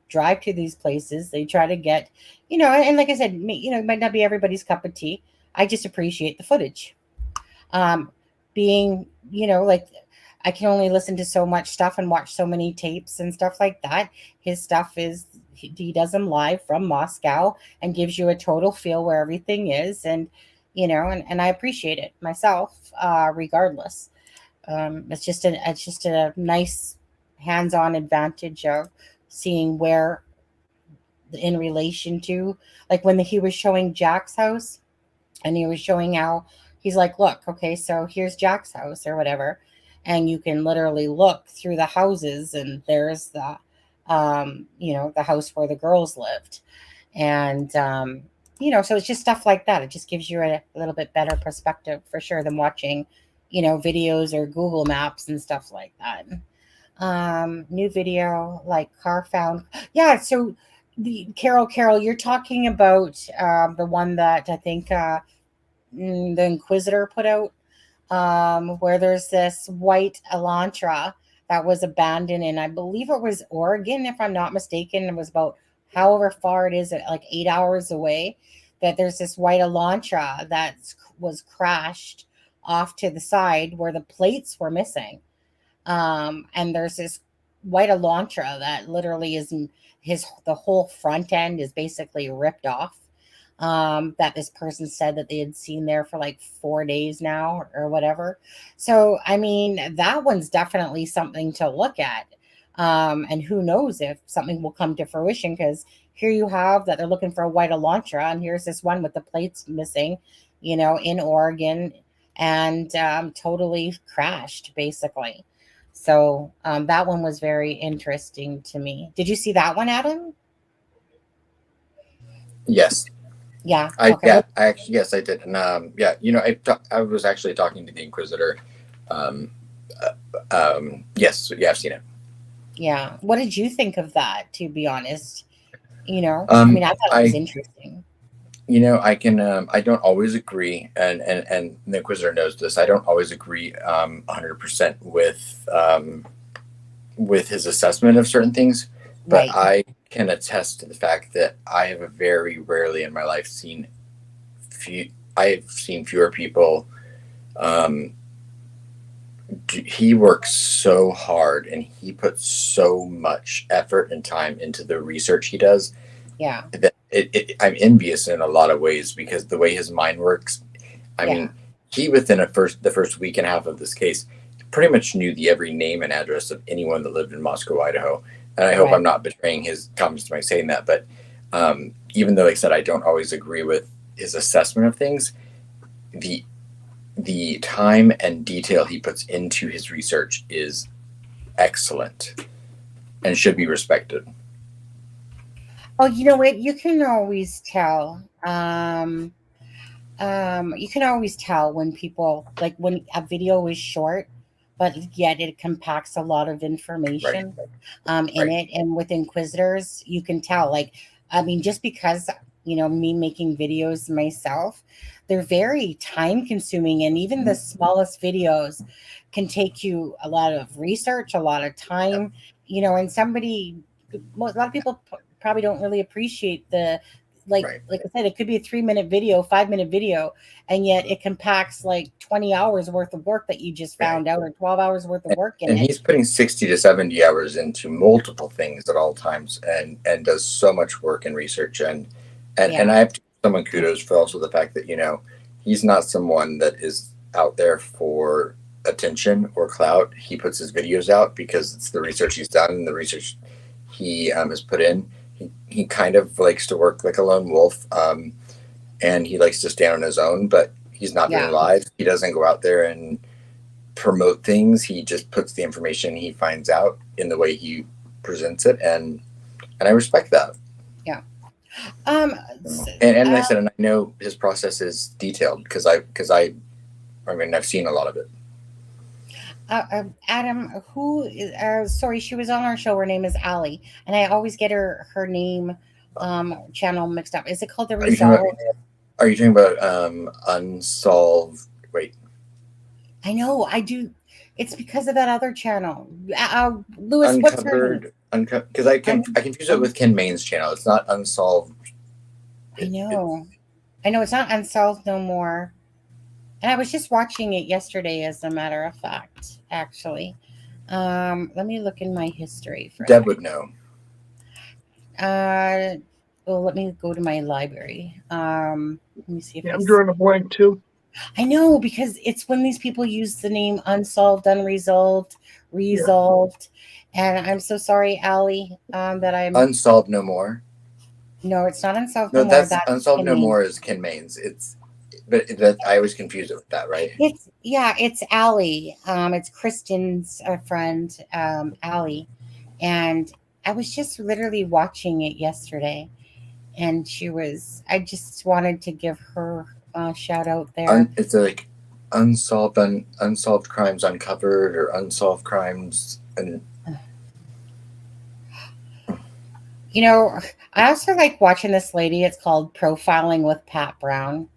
O: drive to these places. They try to get, and like I said, it might not be everybody's cup of tea. I just appreciate the footage. um Being, like, I can only listen to so much stuff and watch so many tapes and stuff like that. His stuff is, he does them live from Moscow and gives you a total feel where everything is, and I appreciate it myself, regardless. It's just a nice hands-on advantage of seeing where, in relation to, like, when he was showing Jack's house, and he was showing how he's like, look, okay, so here's Jack's house or whatever, and you can literally look through the houses, and there's the house where the girls lived, and so it's just stuff like that. It just gives you a little bit better perspective for sure than watching videos or Google Maps and stuff like that. New video, like car found. Yeah, so the Carol, you're talking about the one that I think the Inquisitor put out, where there's this white Elantra that was abandoned, and I believe it was Oregon, if I'm not mistaken. It was about however far it is, like 8 hours away. That there's this white Elantra that was crashed off to the side where the plates were missing. And there's this white Elantra that literally is the whole front end is basically ripped off. That this person said that they had seen there for like 4 days now or whatever. So, I mean, that one's definitely something to look at. And who knows if something will come to fruition, because here you have that they're looking for a white Elantra, and here's this one with the plates missing, in Oregon, and totally crashed basically. So that one was very interesting to me. Did you see that one, Adam?
D: Yes.
O: Yeah.
D: Okay.
O: Okay.
D: I actually, yes, I did. And I was actually talking to the Inquisitor. Yes, yeah, I've seen it.
O: Yeah. What did you think of that, to be honest? I mean, I thought it was interesting.
D: I don't always agree, and the Inquisitor knows this. I don't always agree 100% with his assessment of certain things, but
O: Right.
D: I can attest to the fact that I have very rarely in my life seen fewer people. He works so hard, and he puts so much effort and time into the research he does.
O: Yeah.
D: That I'm envious in a lot of ways, because the way his mind works. I mean, he within the first week and a half of this case pretty much knew the every name and address of anyone that lived in Moscow, Idaho. And I hope I'm not betraying his comments by saying that, but even though, like I said, I don't always agree with his assessment of things, the time and detail he puts into his research is excellent and should be respected.
O: Oh, you know what? You can always tell. You can always tell when people, like, when a video is short, but yet it compacts a lot of information in it. And with Inquisitors, you can tell. Like, I mean, just because me making videos myself, they're very time consuming, and even the smallest videos can take you a lot of research, a lot of time. And a lot of people probably don't really appreciate the, like I said, it could be a 3-minute video, 5-minute video, and yet it compacts like 20 hours worth of work that you just found out, or 12 hours worth of work in it.
D: And he's putting 60 to 70 hours into multiple things at all times, and does so much work and research. And I have to give someone kudos for also the fact that, he's not someone that is out there for attention or clout. He puts his videos out because it's the research he's done and the research he has put in. He kind of likes to work like a lone wolf, and he likes to stand on his own, but he's not doing live. He doesn't go out there and promote things. He just puts the information he finds out in the way he presents it, and I respect that.
O: Yeah. Um,
D: And like I said, and I know his process is detailed because I've seen a lot of it.
O: Adam, who is, sorry, she was on our show. Her name is Allie, and I always get her name channel mixed up. Is it called The Resolve?
D: Are you talking about Unsolved? Wait.
O: I know, I do. It's because of that other channel. Lewis, what's her name?
D: Because I confuse it with Ken Main's channel. It's not Unsolved.
O: I know. It's not Unsolved no more. And I was just watching it yesterday, as a matter of fact, actually. Let me look in my history for
D: Deb would know.
O: Well, let me go to my library. Let me see if
E: I'm drawing a blank too.
O: I know, because it's when these people use the name Unsolved, Unresolved, Resolved. And I'm so sorry, Allie, that I'm
D: Unsolved No More.
O: No, it's not Unsolved
D: No,
O: No More.
D: that's Unsolved No More is Ken Main's. But I always confuse it with that, right?
O: It's Allie. It's Kristen's friend, Allie, and I was just literally watching it yesterday, and I just wanted to give her a shout out there.
D: It's like unsolved crimes uncovered, or unsolved crimes, and
O: I also like watching this lady. It's called Profiling with Pat Brown.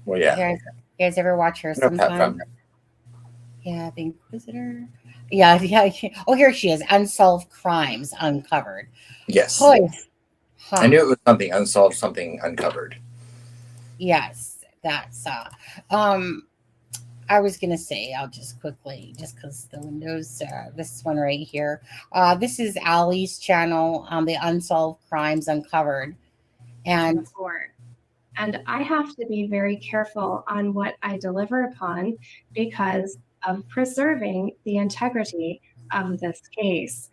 D: Well, yeah.
O: You guys ever watch her
D: No, Pat
O: sometime?
D: Brown.
O: Yeah, the Inquisitor. Yeah. Oh, here she is. Unsolved Crimes Uncovered.
D: Yes.
O: Huh.
D: I knew it was something unsolved, something uncovered.
O: Yes, that's I was gonna say, I'll just quickly, just because the windows, this one right here. This is Allie's channel on the Unsolved Crimes Uncovered. And
P: I have to be very careful on what I deliver upon because of preserving the integrity of this case.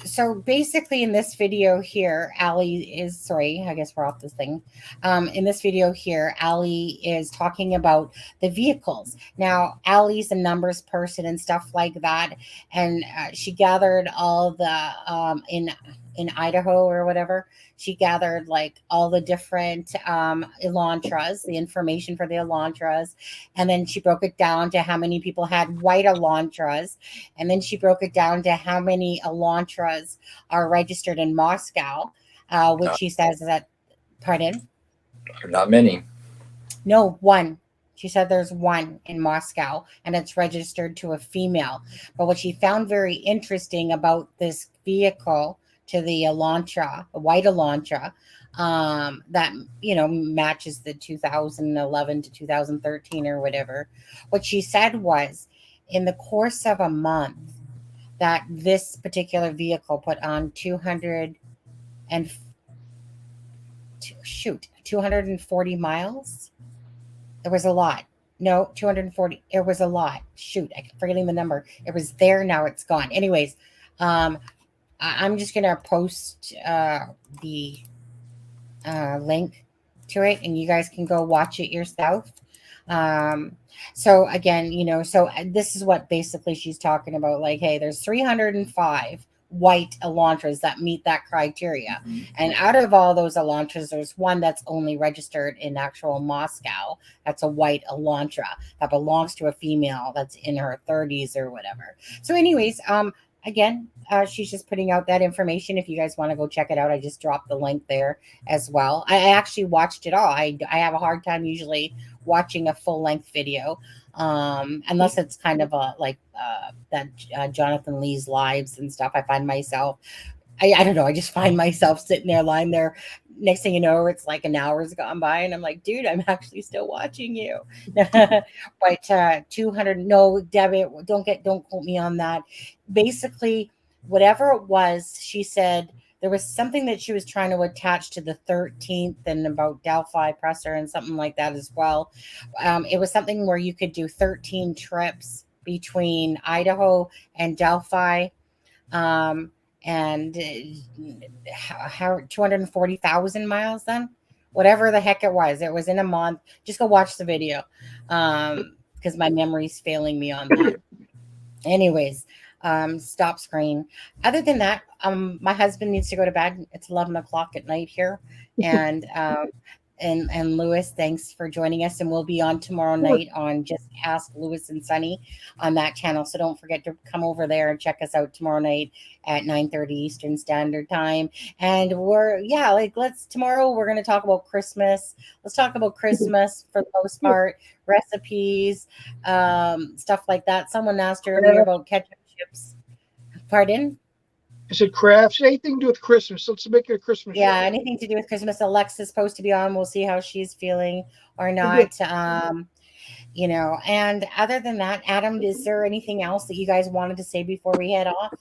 O: So basically in this video here, Allie is, sorry, I guess we're off this thing. In this video here, Allie is talking about the vehicles. Now, Allie's a numbers person and stuff like that. And she gathered all the, in Idaho or whatever, she gathered like all the different Elantras, the information for the Elantras. And then she broke it down to how many people had white Elantras. And then she broke it down to how many Elantras are registered in Moscow, which she says that, pardon?
D: Not many.
O: No, one. She said there's one in Moscow and it's registered to a female. But what she found very interesting about this vehicle, to the Elantra, the white Elantra, that, matches the 2011 to 2013 or whatever. What she said was, in the course of a month, that this particular vehicle put on 240 miles. It was a lot. No, 240. It was a lot. Shoot, I'm forgetting the number. It was there. Now it's gone. Anyways, I'm just going to post the link to it, and you guys can go watch it yourself. So again, so this is what basically she's talking about. Like, hey, there's 305 white Elantras that meet that criteria. And out of all those Elantras, there's one that's only registered in actual Moscow. That's a white Elantra that belongs to a female that's in her 30s or whatever. So anyways, again, she's just putting out that information. If you guys want to go check it out, I just dropped the link there as well. I actually watched it all. I have a hard time usually watching a full-length video, unless it's kind of that Jonathan Lee's lives and stuff. I find myself, I don't know, I just find myself sitting there, lying there. Next thing you know, it's like an hour's gone by, and I'm like, dude, I'm actually still watching you. But 200, no, Debbie, don't quote me on that. Basically, whatever it was, she said there was something that she was trying to attach to the 13th and about Delphi presser and something like that as well. It was something where you could do 13 trips between Idaho and Delphi. And how 240,000 miles then? Whatever the heck it was in a month. Just go watch the video, because my memory's failing me on that. Anyways, stop screen. Other than that, my husband needs to go to bed. It's 11 o'clock at night here, and and Lewis, thanks for joining us, and we'll be on tomorrow night on Just Ask Lewis and Sunny on that channel. So don't forget to come over there and check us out tomorrow night at 9:30 Eastern Standard Time. And tomorrow we're going to talk about Christmas. Let's talk about Christmas for the most part, recipes, stuff like that. Someone asked earlier about ketchup chips. Pardon?
E: I said crafts, anything to do with Christmas. Let's make it a Christmas show.
O: Yeah, anything to do with Christmas. Alexa's supposed to be on. We'll see how she's feeling or not. And other than that, Adam, is there anything else that you guys wanted to say before we head off?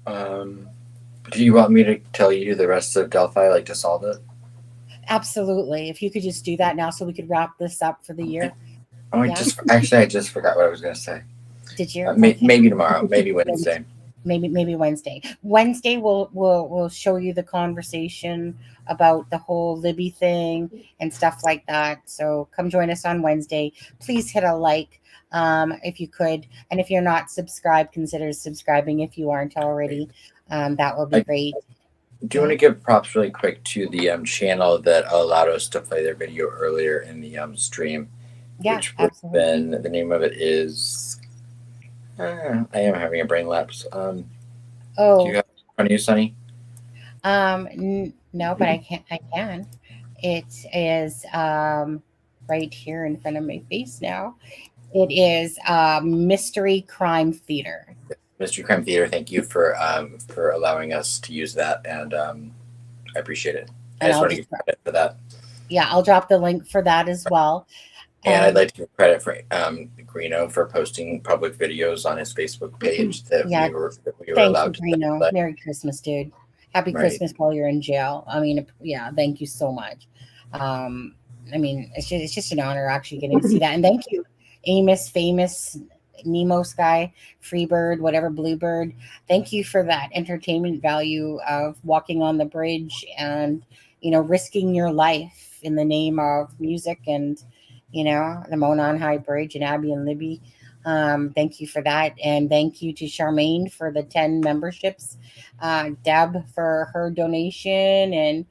D: Do you want me to tell you the rest of Delphi, like to solve it?
O: Absolutely. If you could just do that now so we could wrap this up for the year.
D: Oh, I just forgot what I was going to say.
O: Did you?
D: Maybe tomorrow, maybe Wednesday.
O: Maybe Wednesday. Wednesday we'll show you the conversation about the whole Libby thing and stuff like that. So come join us on Wednesday. Please hit a like if you could, and if you're not subscribed, consider subscribing if you aren't already. That will be great.
D: Do you want to give props really quick to the channel that allowed us to play their video earlier in the stream?
O: Yeah,
D: which would have been, the name of it is. I am having a brain lapse. Do you have it in front of you, Sunny?
O: No, but I can. It is right here in front of my face now. It is Mystery Crime Theater.
D: Mystery Crime Theater. Thank you for allowing us to use that, and I appreciate it. I just want to give credit for that.
O: Yeah, I'll drop the link for that as well.
D: And I'd like to give credit for Greeno for posting public videos on his Facebook page that we were allowed to. Thank you,
O: Greeno. Merry Christmas, dude. Happy Christmas while you're in jail. I mean, yeah, thank you so much. I mean, it's just an honor actually getting to see that. And thank you, Amos, Famous, Nemo Sky, Freebird, whatever, Bluebird. Thank you for that entertainment value of walking on the bridge and, risking your life in the name of music and, the Monon High Bridge and Abby and Libby. Thank you for that. And thank you to Charmaine for the 10 memberships, Deb for her donation. And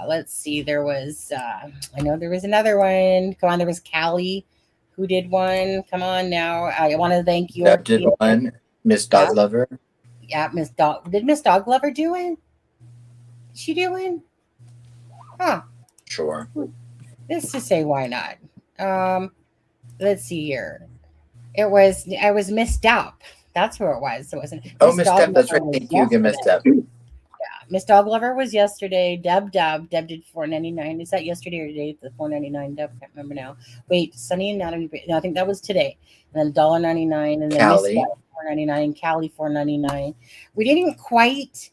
O: let's see, there was, I know there was another one. Come on, there was Callie who did one. Come on now. I want to thank you.
D: Deb did one. Miss Dog Lover.
O: Yeah, Did Miss Dog Lover do it? Did she do one? Huh.
D: Sure.
O: Let's just say why not. Let's see here. I was Miss Deb. That's who it was. It wasn't.
D: Miss Deb. That's right. Thank you again, Miss Deb.
O: Yeah, Miss Dog Lover was yesterday. Deb did $4.99. Is that yesterday or today? The $4.99 Deb. Can't remember now. Wait, Sunny and Natalie. No, I think that was today. And then $1.99, and then
D: Callie.
O: Miss Deb $4.99. Callie $4.99. We didn't quite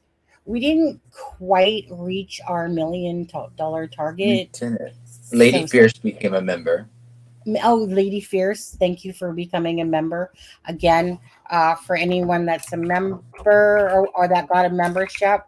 O: reach our $1 million target.
D: Lady Fierce became a member.
O: Oh, Lady Fierce, thank you for becoming a member. Again, for anyone that's a member or that got a membership,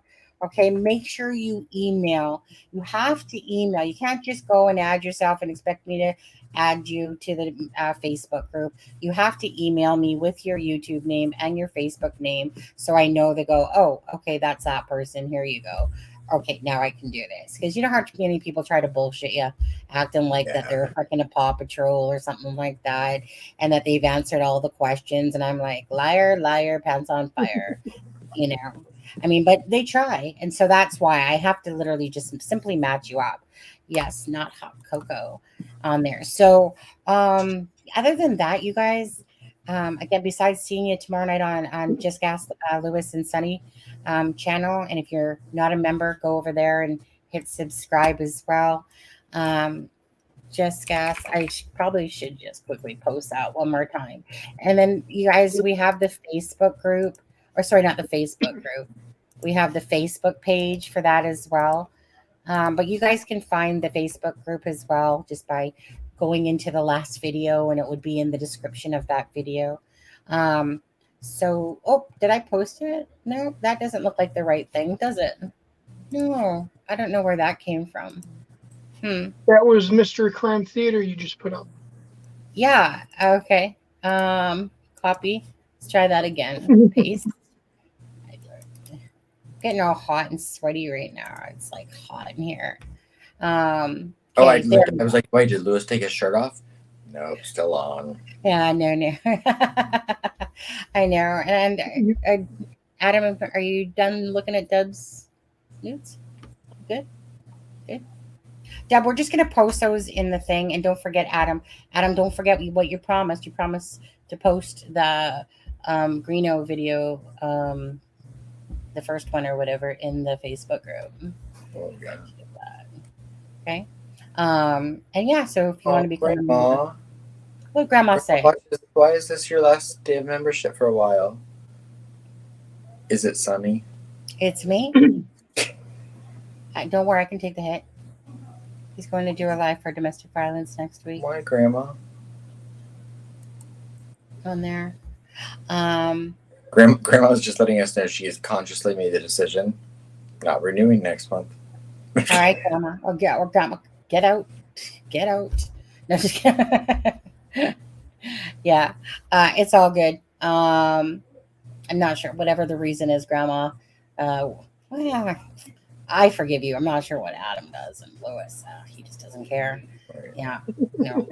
O: okay, make sure you email. You have to email. You can't just go and add yourself and expect me to add you to the Facebook group. You have to email me with your YouTube name and your Facebook name so I know they go, oh, okay, that's that person. Here you go. Okay, now I can do this. Because you know how many people try to bullshit you, acting like that they're fucking a Paw Patrol or something like that, and that they've answered all the questions. And I'm like, liar, liar, pants on fire. I mean, but they try. And so that's why I have to literally just simply match you up. Yes, not hot cocoa on there. So other than that, you guys, again, besides seeing you tomorrow night on Just Ask Lewis and Sunny channel, and if you're not a member, go over there and hit subscribe as well. Just Ask. I probably should just quickly post that one more time. And then you guys, we have the Facebook group, or sorry, not the Facebook group. We have the Facebook page for that as well. But you guys can find the Facebook group as well just by going into the last video, and it would be in the description of that video. So, did I post it? No, that doesn't look like the right thing, does it? No, I don't know where that came from.
E: That was Mystery Crime Theater you just put up.
O: Yeah, okay. Copy. Let's try that again. Paste. Getting all hot and sweaty right now. It's like hot in here.
D: Oh,
O: Okay,
D: I was like, wait, did Lewis take his shirt off? Nope, still on.
O: Yeah, no. I know. And Adam, are you done looking at Deb's nudes? Good. Deb, we're just gonna post those in the thing, and don't forget, Adam. Adam, don't forget what you promised. You promised to post the Greeno video, the first one or whatever, in the Facebook group.
D: Oh, yeah.
O: Okay. And yeah, so if you want to become a
D: Grandma.
O: member, what did Grandma say?
D: Why is this your last day of membership for a while? Is it sunny?
O: It's me. Don't worry, I can take the hit. He's going to do a live for domestic violence next week.
D: Why, Grandma?
O: On there.
D: Grandma was just letting us know she has consciously made the decision not renewing next month.
O: All right, Grandma. Grandma, get out. No, just kidding. Yeah, it's all good. I'm not sure. Whatever the reason is, Grandma. Well, I forgive you. I'm not sure what Adam does, and Lewis, he just doesn't care. Yeah, no.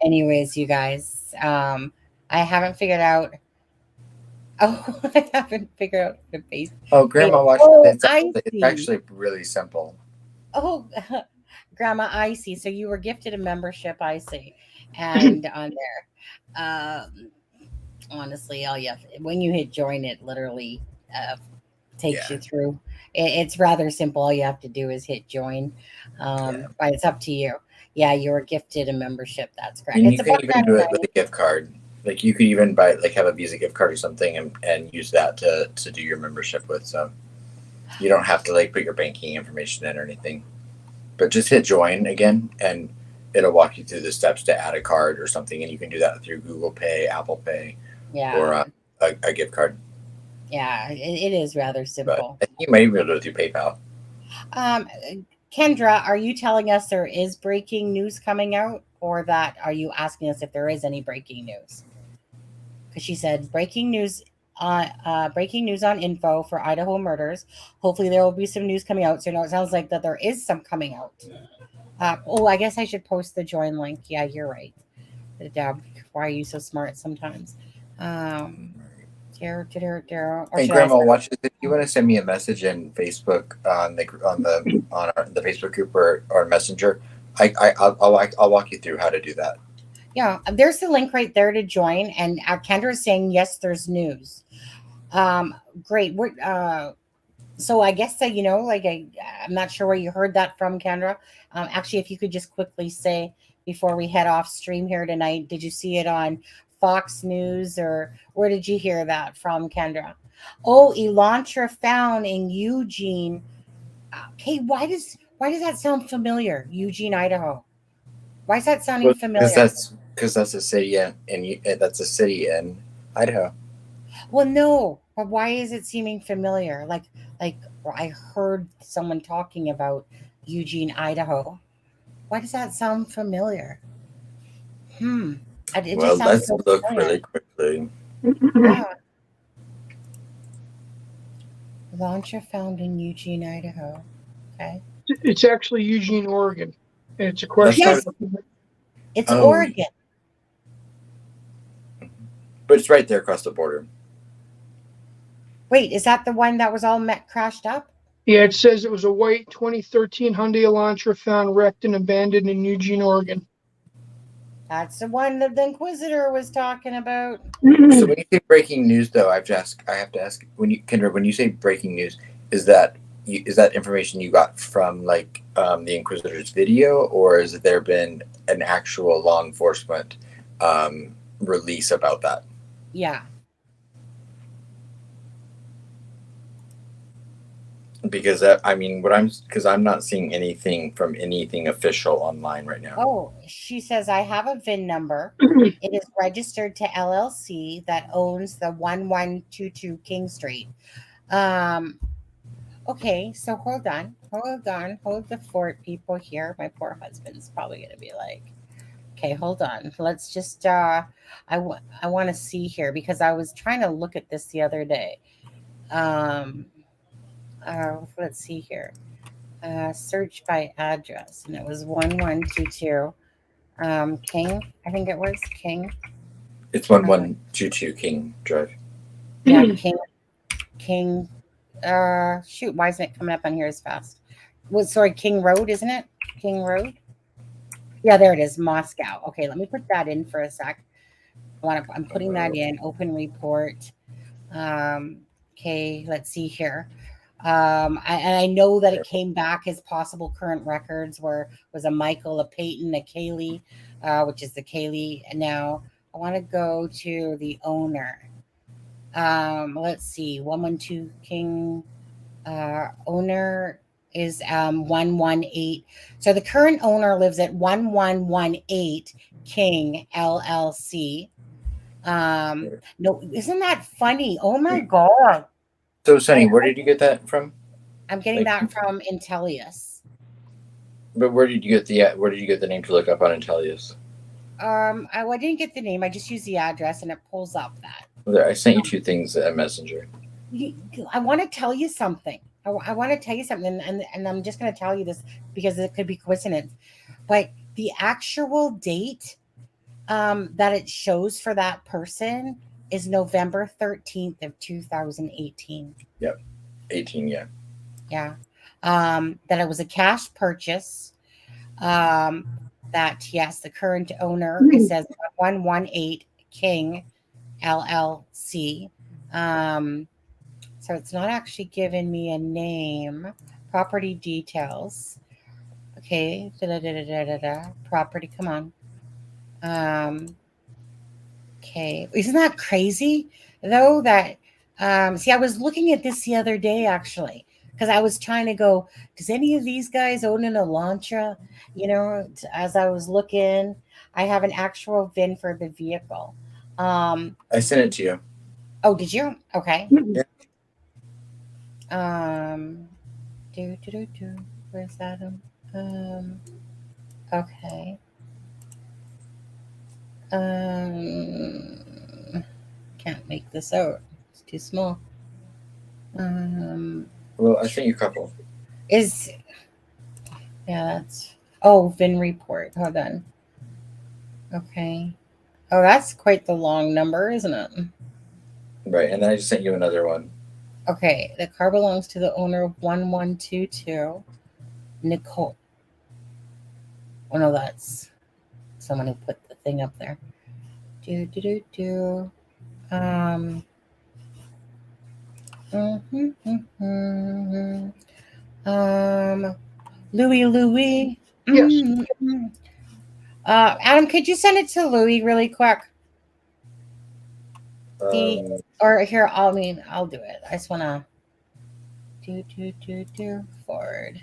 O: Anyways, you guys, I haven't figured out. Oh, I haven't figured out the face.
D: Oh, Grandma, watch it. It's actually really simple.
O: Oh, Grandma, I see. So you were gifted a membership, I see, and on there. Honestly, when you hit join, it literally takes you through. It's rather simple. All you have to do is hit join. But it's up to you. Yeah, you were gifted a membership. That's correct.
D: And
O: it's
D: you can even do it with a gift card. Like you could even have a Visa gift card or something and use that to do your membership with. So you don't have to put your banking information in or anything. But just hit join again and it'll walk you through the steps to add a card or something, and you can do that through Google Pay, Apple Pay, or a gift card.
O: Yeah, it is rather simple.
D: But I think you might even be able to do PayPal.
O: Kendra, are you telling us there is breaking news coming out, or that are you asking us if there is any breaking news? Because she said breaking news on info for Idaho murders. Hopefully there will be some news coming out. So it sounds like that there is some coming out. I guess I should post the join link. Yeah, you're right. Deb, why are you so smart sometimes? And
D: Grandma, watch this. If you want to send me a message in Facebook on the Facebook group or Messenger, I'll walk you through how to do that.
O: Yeah, there's the link right there to join. And Kendra is saying yes, there's news. Great. So I guess that I'm not sure where you heard that from, Kendra. Actually, if you could just quickly say before we head off stream here tonight, did you see it on Fox News or where did you hear that from, Kendra? Oh, Elantra found in Eugene. Okay, why does that sound familiar? Eugene, Idaho. Why is that sounding familiar?
D: Because that's a city in Idaho.
O: Well, no, but why is it seeming familiar? Like I heard someone talking about Eugene, Idaho. Why does that sound familiar?
D: Let's look really quickly.
O: Yeah. Launcher found in Eugene, Idaho. Okay.
E: It's actually Eugene, Oregon. And it's a question.
O: Yes. It's Oregon.
D: But it's right there across the border.
O: Wait, is that the one that was all crashed up?
E: Yeah, it says it was a white 2013 Hyundai Elantra found wrecked and abandoned in Eugene, Oregon.
O: That's the one that the Inquisitor was talking about.
D: So when you say breaking news, though, I have to ask, Kendra, when you say breaking news, is that information you got from the Inquisitor's video, or has there been an actual law enforcement release about that?
O: Yeah.
D: Because I'm not seeing anything from anything official online right now.
O: Oh, she says I have a VIN number. It is registered to LLC that owns the 1122 King Street. Okay, so hold on, hold the fort, people here. My poor husband's probably gonna be like, Okay, hold on. Let's just I want to see here because I was trying to look at this the other day. Um let's see here. Search by address, and it was 1122 King. I think it was King.
D: It's 1122 King Drive.
O: Yeah, King. Shoot, why isn't it coming up on here as fast? Was sorry, King Road, isn't it? King Road. Yeah, there it is, Moscow. Okay, let me put that in for a sec. I'm putting that in. Open report. Okay, let's see here. I know that it came back as possible current records where was a Michael, a Peyton, a Kaylee, which is the Kaylee. Now I want to go to the owner. Let's see, 112 King owner is 118. So the current owner lives at 1118 King LLC. No, isn't that funny? Oh my god.
D: So Sunny, where did you get that from?
O: I'm getting that from Intellius.
D: But where did you get the name to look up on Intellius?
O: I didn't get the name. I just used the address and it pulls up that.
D: There, I sent you two things at Messenger.
O: I want to tell you something. I want to tell you something, and I'm just going to tell you this because it could be coincidence. But the actual date that it shows for that person is November 13th of 2018.
D: Yep. 18, yeah.
O: Yeah. That it was a cash purchase. That yes, the current owner, it says 118 King LLC. So it's not actually giving me a name. Property details. Okay. Property, come on. Okay. Isn't that crazy though that see, I was looking at this the other day actually because I was trying to go, does any of these guys own an Elantra? You know, as I was looking, I have an actual VIN for the vehicle.
D: I sent it to you.
O: Oh, did you? Okay.
D: Yeah.
O: Where's that? Okay. Can't make this out. It's too small.
D: Well, I sent you a couple.
O: That's VIN report. Hold on. Okay. Oh, that's quite the long number, isn't it?
D: Right, and then I just sent you another one.
O: Okay, the car belongs to the owner of 1122 Nicole. Oh no, that's someone who put the thing up there. Louis.
E: Yes.
O: Adam, could you send it to Louis really quick? Or here, I'll do it. I just want to forward.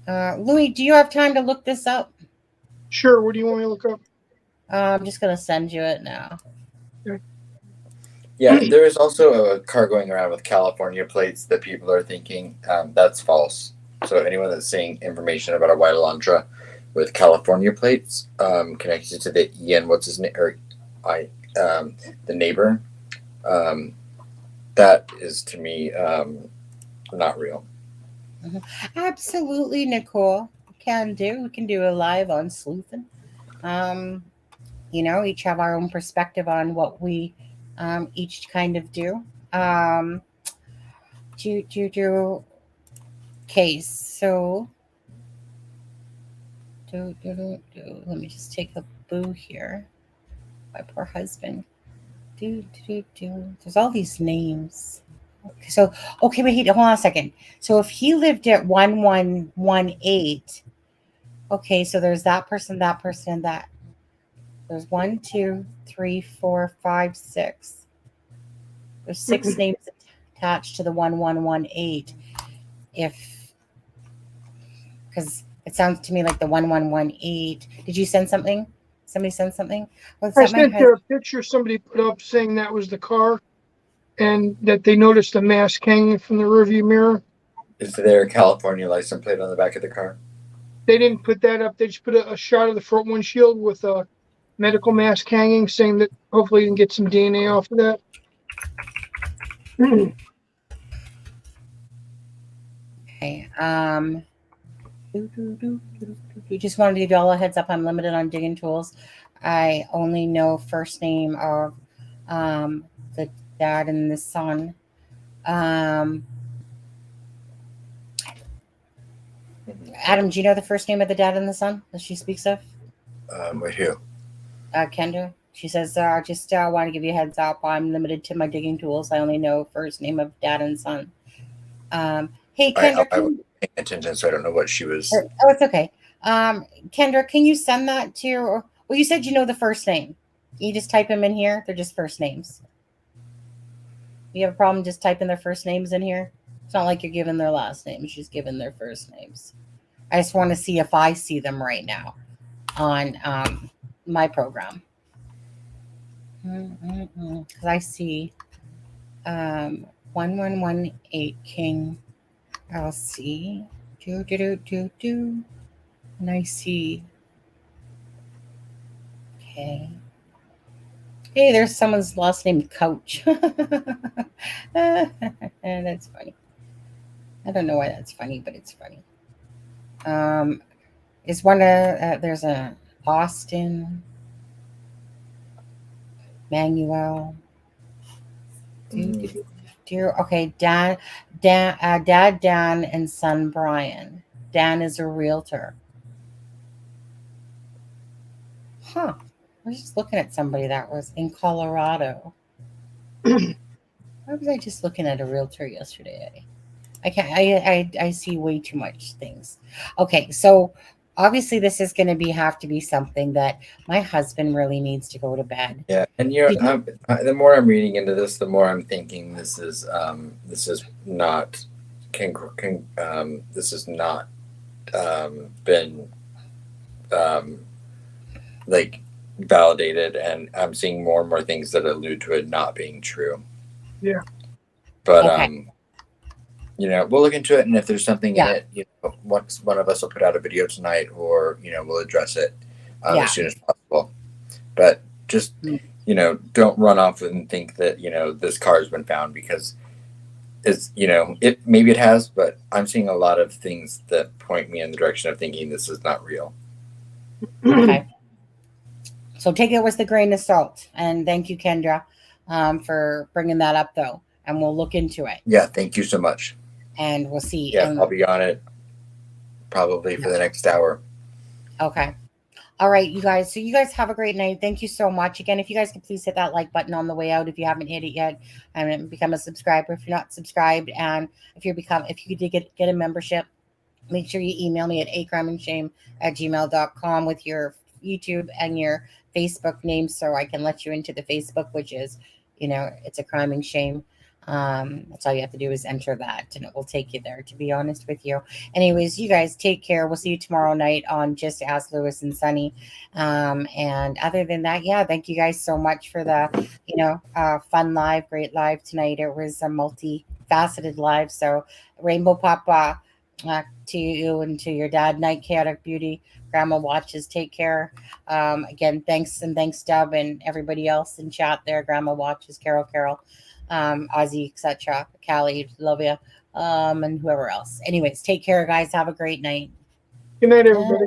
O: Louis, do you have time to look this up?
E: Sure. What do you want me to look up?
O: I'm just gonna send you it now.
E: Okay.
D: Yeah, there is also a car going around with California plates that people are thinking that's false. So anyone that's seeing information about a white Elantra with California plates connected to the Ian, what's his name, or the neighbor, that is to me not real.
O: Absolutely, Nicole. We can do a live on sleuthing. Each have our own perspective on what we each kind of do. Okay, so let me just take a boo here. My poor husband. There's all these names. So okay, wait, hold on a second. So if he lived at 1118, okay, so there's that person, and that. There's 1, 2, 3, 4, 5, 6. There's 6 names attached to the 1118. Because it sounds to me like the 1118. Did you send something? Somebody sent something?
E: I sent a picture somebody put up saying that was the car and that they noticed a mask hanging from the rearview mirror.
D: Is there a California license plate on the back of the car?
E: They didn't put that up. They just put a shot of the front windshield with a medical mask hanging, saying that hopefully you can get some DNA off of that.
O: Okay. Just wanted to give you all a heads up. I'm limited on digging tools. I only know first name of the dad and the son. Adam, do you know the first name of the dad and the son that she speaks of?
D: With who?
O: Kendra. She says, just want to give you a heads up. I'm limited to my digging tools. I only know first name of dad and son. Hey, Kendra.
D: I wasn't paying attention, so I don't know what she was.
O: Oh, it's okay. Kendra, can you send that to your... Well, you said you know the first name. You just type them in here. They're just first names. You have a problem just typing their first names in here? It's not like you're giving their last names. You're just giving their first names. I just want to see if I see them right now on my program. Because I see 1118 King LC. And I see... Okay. Hey, there's someone's last name Coach. And that's funny. I don't know why that's funny, but it's funny. Is one there's a Austin Manuel. Okay, Dad, Dan, and son Brian. Dan is a realtor. Huh. I was just looking at somebody that was in Colorado. Why was I just looking at a realtor yesterday? I see way too much things. Okay, so obviously this is going to have to be something that my husband really needs to go to bed.
D: Yeah, and the more I'm reading into this, the more I'm thinking this is not this has not been like validated, and I'm seeing more and more things that allude to it not being true.
E: Yeah.
D: But
O: okay.
D: We'll look into it, and if there's something in it, one of us will put out a video tonight, or we'll address it as soon as possible. But just don't run off and think that this car has been found, because it's maybe it has, but I'm seeing a lot of things that point me in the direction of thinking this is not real.
O: Okay. So take it with a grain of salt, and thank you, Kendra, for bringing that up, though, and we'll look into it.
D: Yeah, thank you so much.
O: And we'll see.
D: Yeah, I'll be on it probably for the next hour.
O: Okay. All right, you guys. So you guys have a great night. Thank you so much. Again, if you guys could please hit that like button on the way out if you haven't hit it yet, and become a subscriber if you're not subscribed. And if you could get a membership, make sure you email me at acrimeandshame@gmail.com with your YouTube and your Facebook name, so I can let you into the Facebook, which is, it's a crime and shame. That's all you have to do is enter that, and it will take you there, to be honest with you. Anyways, you guys take care. We'll see you tomorrow night on Just Ask Lewis and Sunny. And other than that, thank you guys so much for the, fun live, great live tonight. It was a multifaceted live. So Rainbow Papa, to you and to your dad, Night Chaotic Beauty, Grandma Watches, take care. Again, thanks Deb and everybody else in chat there. Grandma Watches, Carol, Ozzy, etc. Callie, love you, and whoever else. Anyways, take care, guys. Have a great night.
E: Good night, everybody.